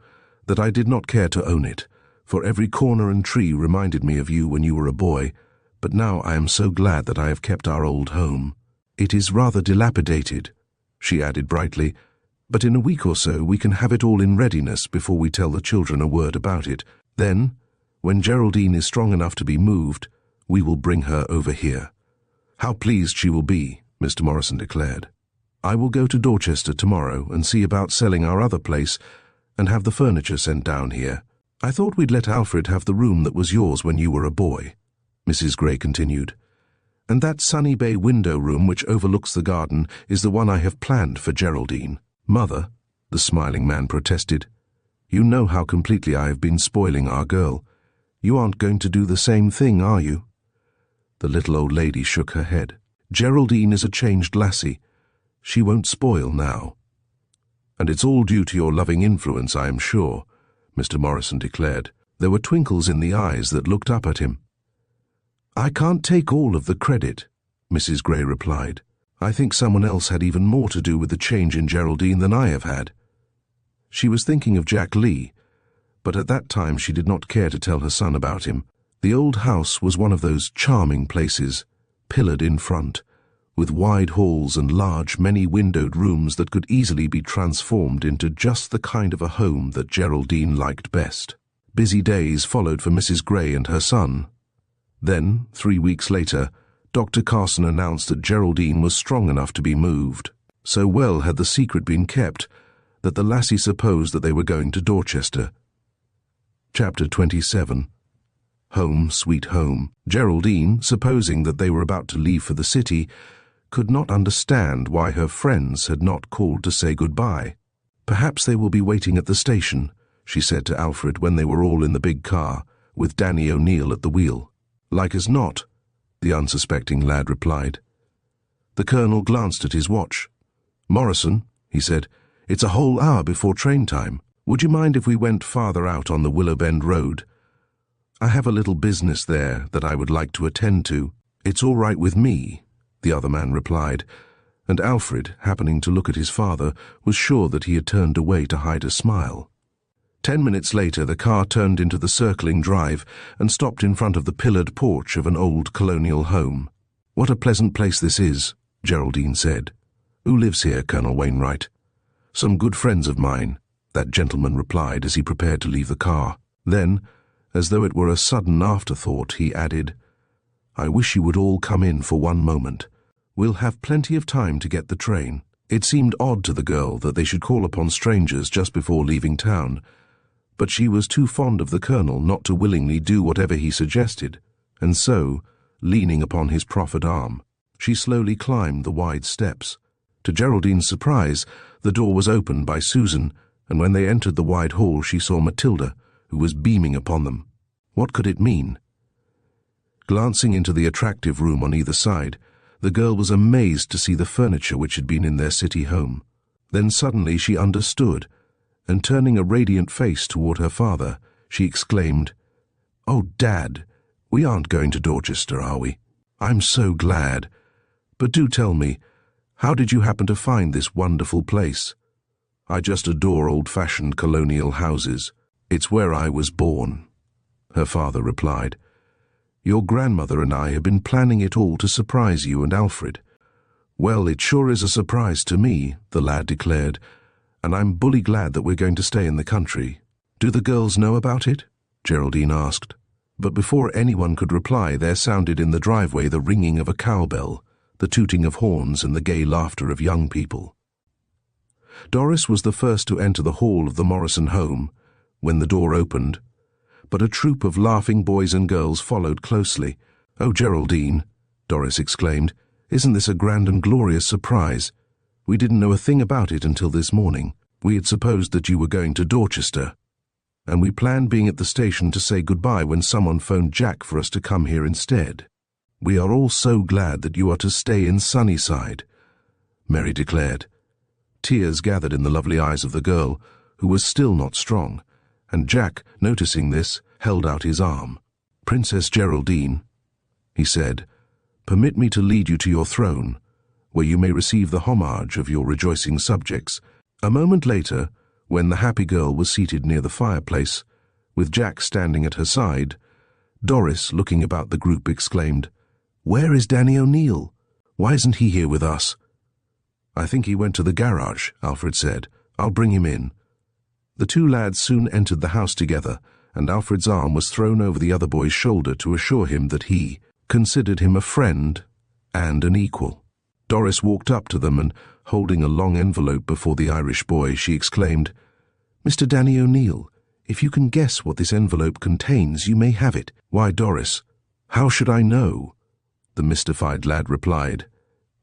that I did not care to own it, for every corner and tree reminded me of you when you were a boy, but now I am so glad that I have kept our old home. It is rather dilapidated," she added brightly, "but in a week or so we can have it all in readiness before we tell the children a word about it. Then, when Geraldine is strong enough to be moved, we will bring her over here." "How pleased she will be," Mr. Morrison declared. "I will go to Dorchester tomorrow and see about selling our other place and have the furniture sent down here. I thought we'd let Alfred have the room that was yours when you were a boy," Mrs. Gray continued. "And that sunny bay window room which overlooks the garden is the one I have planned for Geraldine." "Mother," the smiling man protested, "you know how completely I have been spoiling our girl. You aren't going to do the same thing, are you?" The little old lady shook her head. "Geraldine is a changed lassie. She won't spoil now." "And it's all due to your loving influence, I am sure," Mr. Morrison declared. There were twinkles in the eyes that looked up at him. "I can't take all of the credit," Mrs. Gray replied. "I think someone else had even more to do with the change in Geraldine than I have had." She was thinking of Jack Lee, but at that time she did not care to tell her son about him. The old house was one of those charming places, pillared in front, with wide halls and large, many-windowed rooms that could easily be transformed into just the kind of a home that Geraldine liked best. Busy days followed for Mrs. Gray and her son. Then, 3 weeks later, Dr. Carson announced that Geraldine was strong enough to be moved. So well had the secret been kept that the lassie supposed that they were going to Dorchester. Chapter 27. Home, sweet home. Geraldine, supposing that they were about to leave for the city, could not understand why her friends had not called to say goodbye. "Perhaps they will be waiting at the station," she said to Alfred when they were all in the big car, with Danny O'Neill at the wheel. "Like as not," the unsuspecting lad replied. The colonel glanced at his watch. "Morrison," he said, "it's a whole hour before train time. Would you mind if we went farther out on the Willowbend Road? I have a little business there that I would like to attend to." "It's all right with me," the other man replied, and Alfred, happening to look at his father, was sure that he had turned away to hide a smile. 10 minutes later, the car turned into the circling drive and stopped in front of the pillared porch of an old colonial home. "What a pleasant place this is," Geraldine said. "Who lives here, Colonel Wainwright?" "Some good friends of mine," that gentleman replied as he prepared to leave the car. Then, as though it were a sudden afterthought, he added, "I wish you would all come in for one moment. We'll have plenty of time to get the train." It seemed odd to the girl that they should call upon strangers just before leaving town, but she was too fond of the colonel not to willingly do whatever he suggested, and so, leaning upon his proffered arm, she slowly climbed the wide steps. To Geraldine's surprise, the door was opened by Susan, and when they entered the wide hall she saw Matilda, who was beaming upon them. What could it mean? Glancing into the attractive room on either side, the girl was amazed to see the furniture which had been in their city home. Then suddenly she understood, and turning a radiant face toward her father, she exclaimed, "Oh, Dad, we aren't going to Dorchester, are we? I'm so glad. But do tell me, how did you happen to find this wonderful place?" "I just adore old-fashioned colonial houses. It's where I was born," her father replied. "Your grandmother and I have been planning it all to surprise you and Alfred." "Well, it sure is a surprise to me," the lad declared, "and I'm bully glad that we're going to stay in the country." "Do the girls know about it?" Geraldine asked. But before anyone could reply, there sounded in the driveway the ringing of a cowbell, the tooting of horns, and the gay laughter of young people. Doris was the first to enter the hall of the Morrison home when the door opened, but a troop of laughing boys and girls followed closely. "Oh, Geraldine," Doris exclaimed, "isn't this a grand and glorious surprise? We didn't know a thing about it until this morning. We had supposed that you were going to Dorchester, and we planned being at the station to say goodbye when someone phoned Jack for us to come here instead. We are all so glad that you are to stay in Sunnyside," Mary declared. Tears gathered in the lovely eyes of the girl, who was still not strong, and Jack, noticing this, held out his arm. "Princess Geraldine," he said, "permit me to lead you to your throne, where you may receive the homage of your rejoicing subjects." A moment later, when the happy girl was seated near the fireplace, with Jack standing at her side, Doris, looking about the group, exclaimed, "Where is Danny O'Neill? Why isn't he here with us?" "I think he went to the garage," Alfred said. "I'll bring him in." The two lads soon entered the house together, and Alfred's arm was thrown over the other boy's shoulder to assure him that he considered him a friend and an equal. Doris walked up to them and, holding a long envelope before the Irish boy, she exclaimed, "Mr. Danny O'Neill, if you can guess what this envelope contains, you may have it." "Why, Doris, how should I know?" the mystified lad replied.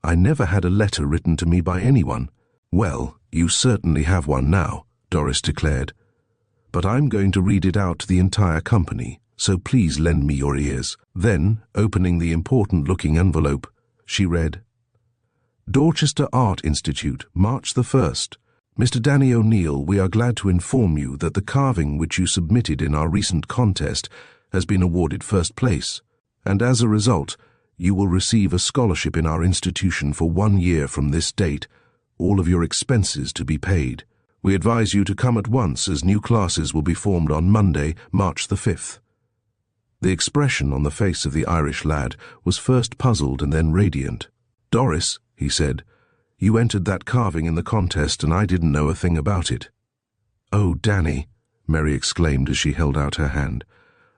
"I never had a letter written to me by anyone." "Well, you certainly have one now," Doris declared. "But I'm going to read it out to the entire company, so please lend me your ears." Then, opening the important-looking envelope, she read, "Dorchester Art Institute, March the 1st. Mr. Danny O'Neill, we are glad to inform you that the carving which you submitted in our recent contest has been awarded first place, And as a result, you will receive a scholarship in our institution for 1 year from this date, all of your expenses to be paid. We advise you to come at once as new classes will be formed on Monday, March the 5th. The expression on the face of the Irish lad was first puzzled and then radiant. "Doris," he said, "you entered that carving in the contest and I didn't know a thing about it." "Oh, Danny," Mary exclaimed as she held out her hand.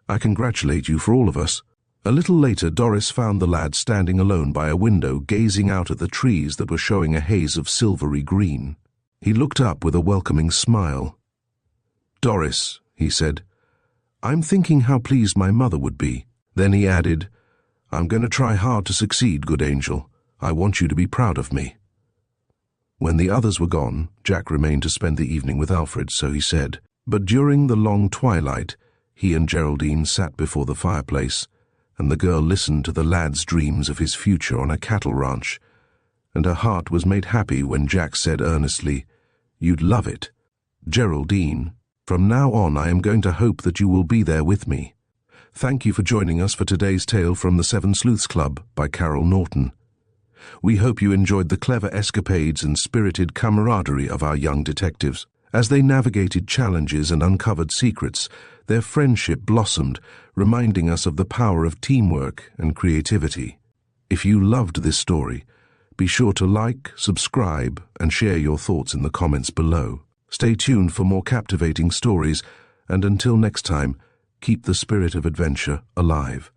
"I congratulate you for all of us." A little later, Doris found the lad standing alone by a window, gazing out at the trees that were showing a haze of silvery green. He looked up with a welcoming smile. "Doris," he said, "I'm thinking how pleased my mother would be." Then he added, "I'm going to try hard to succeed, good angel. I want you to be proud of me." When the others were gone, Jack remained to spend the evening with Alfred, so he said. But during the long twilight, he and Geraldine sat before the fireplace, and the girl listened to the lad's dreams of his future on a cattle ranch, and her heart was made happy when Jack said earnestly, "You'd love it. Geraldine, from now on I am going to hope that you will be there with me." Thank you for joining us for today's tale from the Seven Sleuths Club by Carol Norton. We hope you enjoyed the clever escapades and spirited camaraderie of our young detectives. As they navigated challenges and uncovered secrets, their friendship blossomed, reminding us of the power of teamwork and creativity. If you loved this story, be sure to like, subscribe, and share your thoughts in the comments below. Stay tuned for more captivating stories, and until next time, keep the spirit of adventure alive.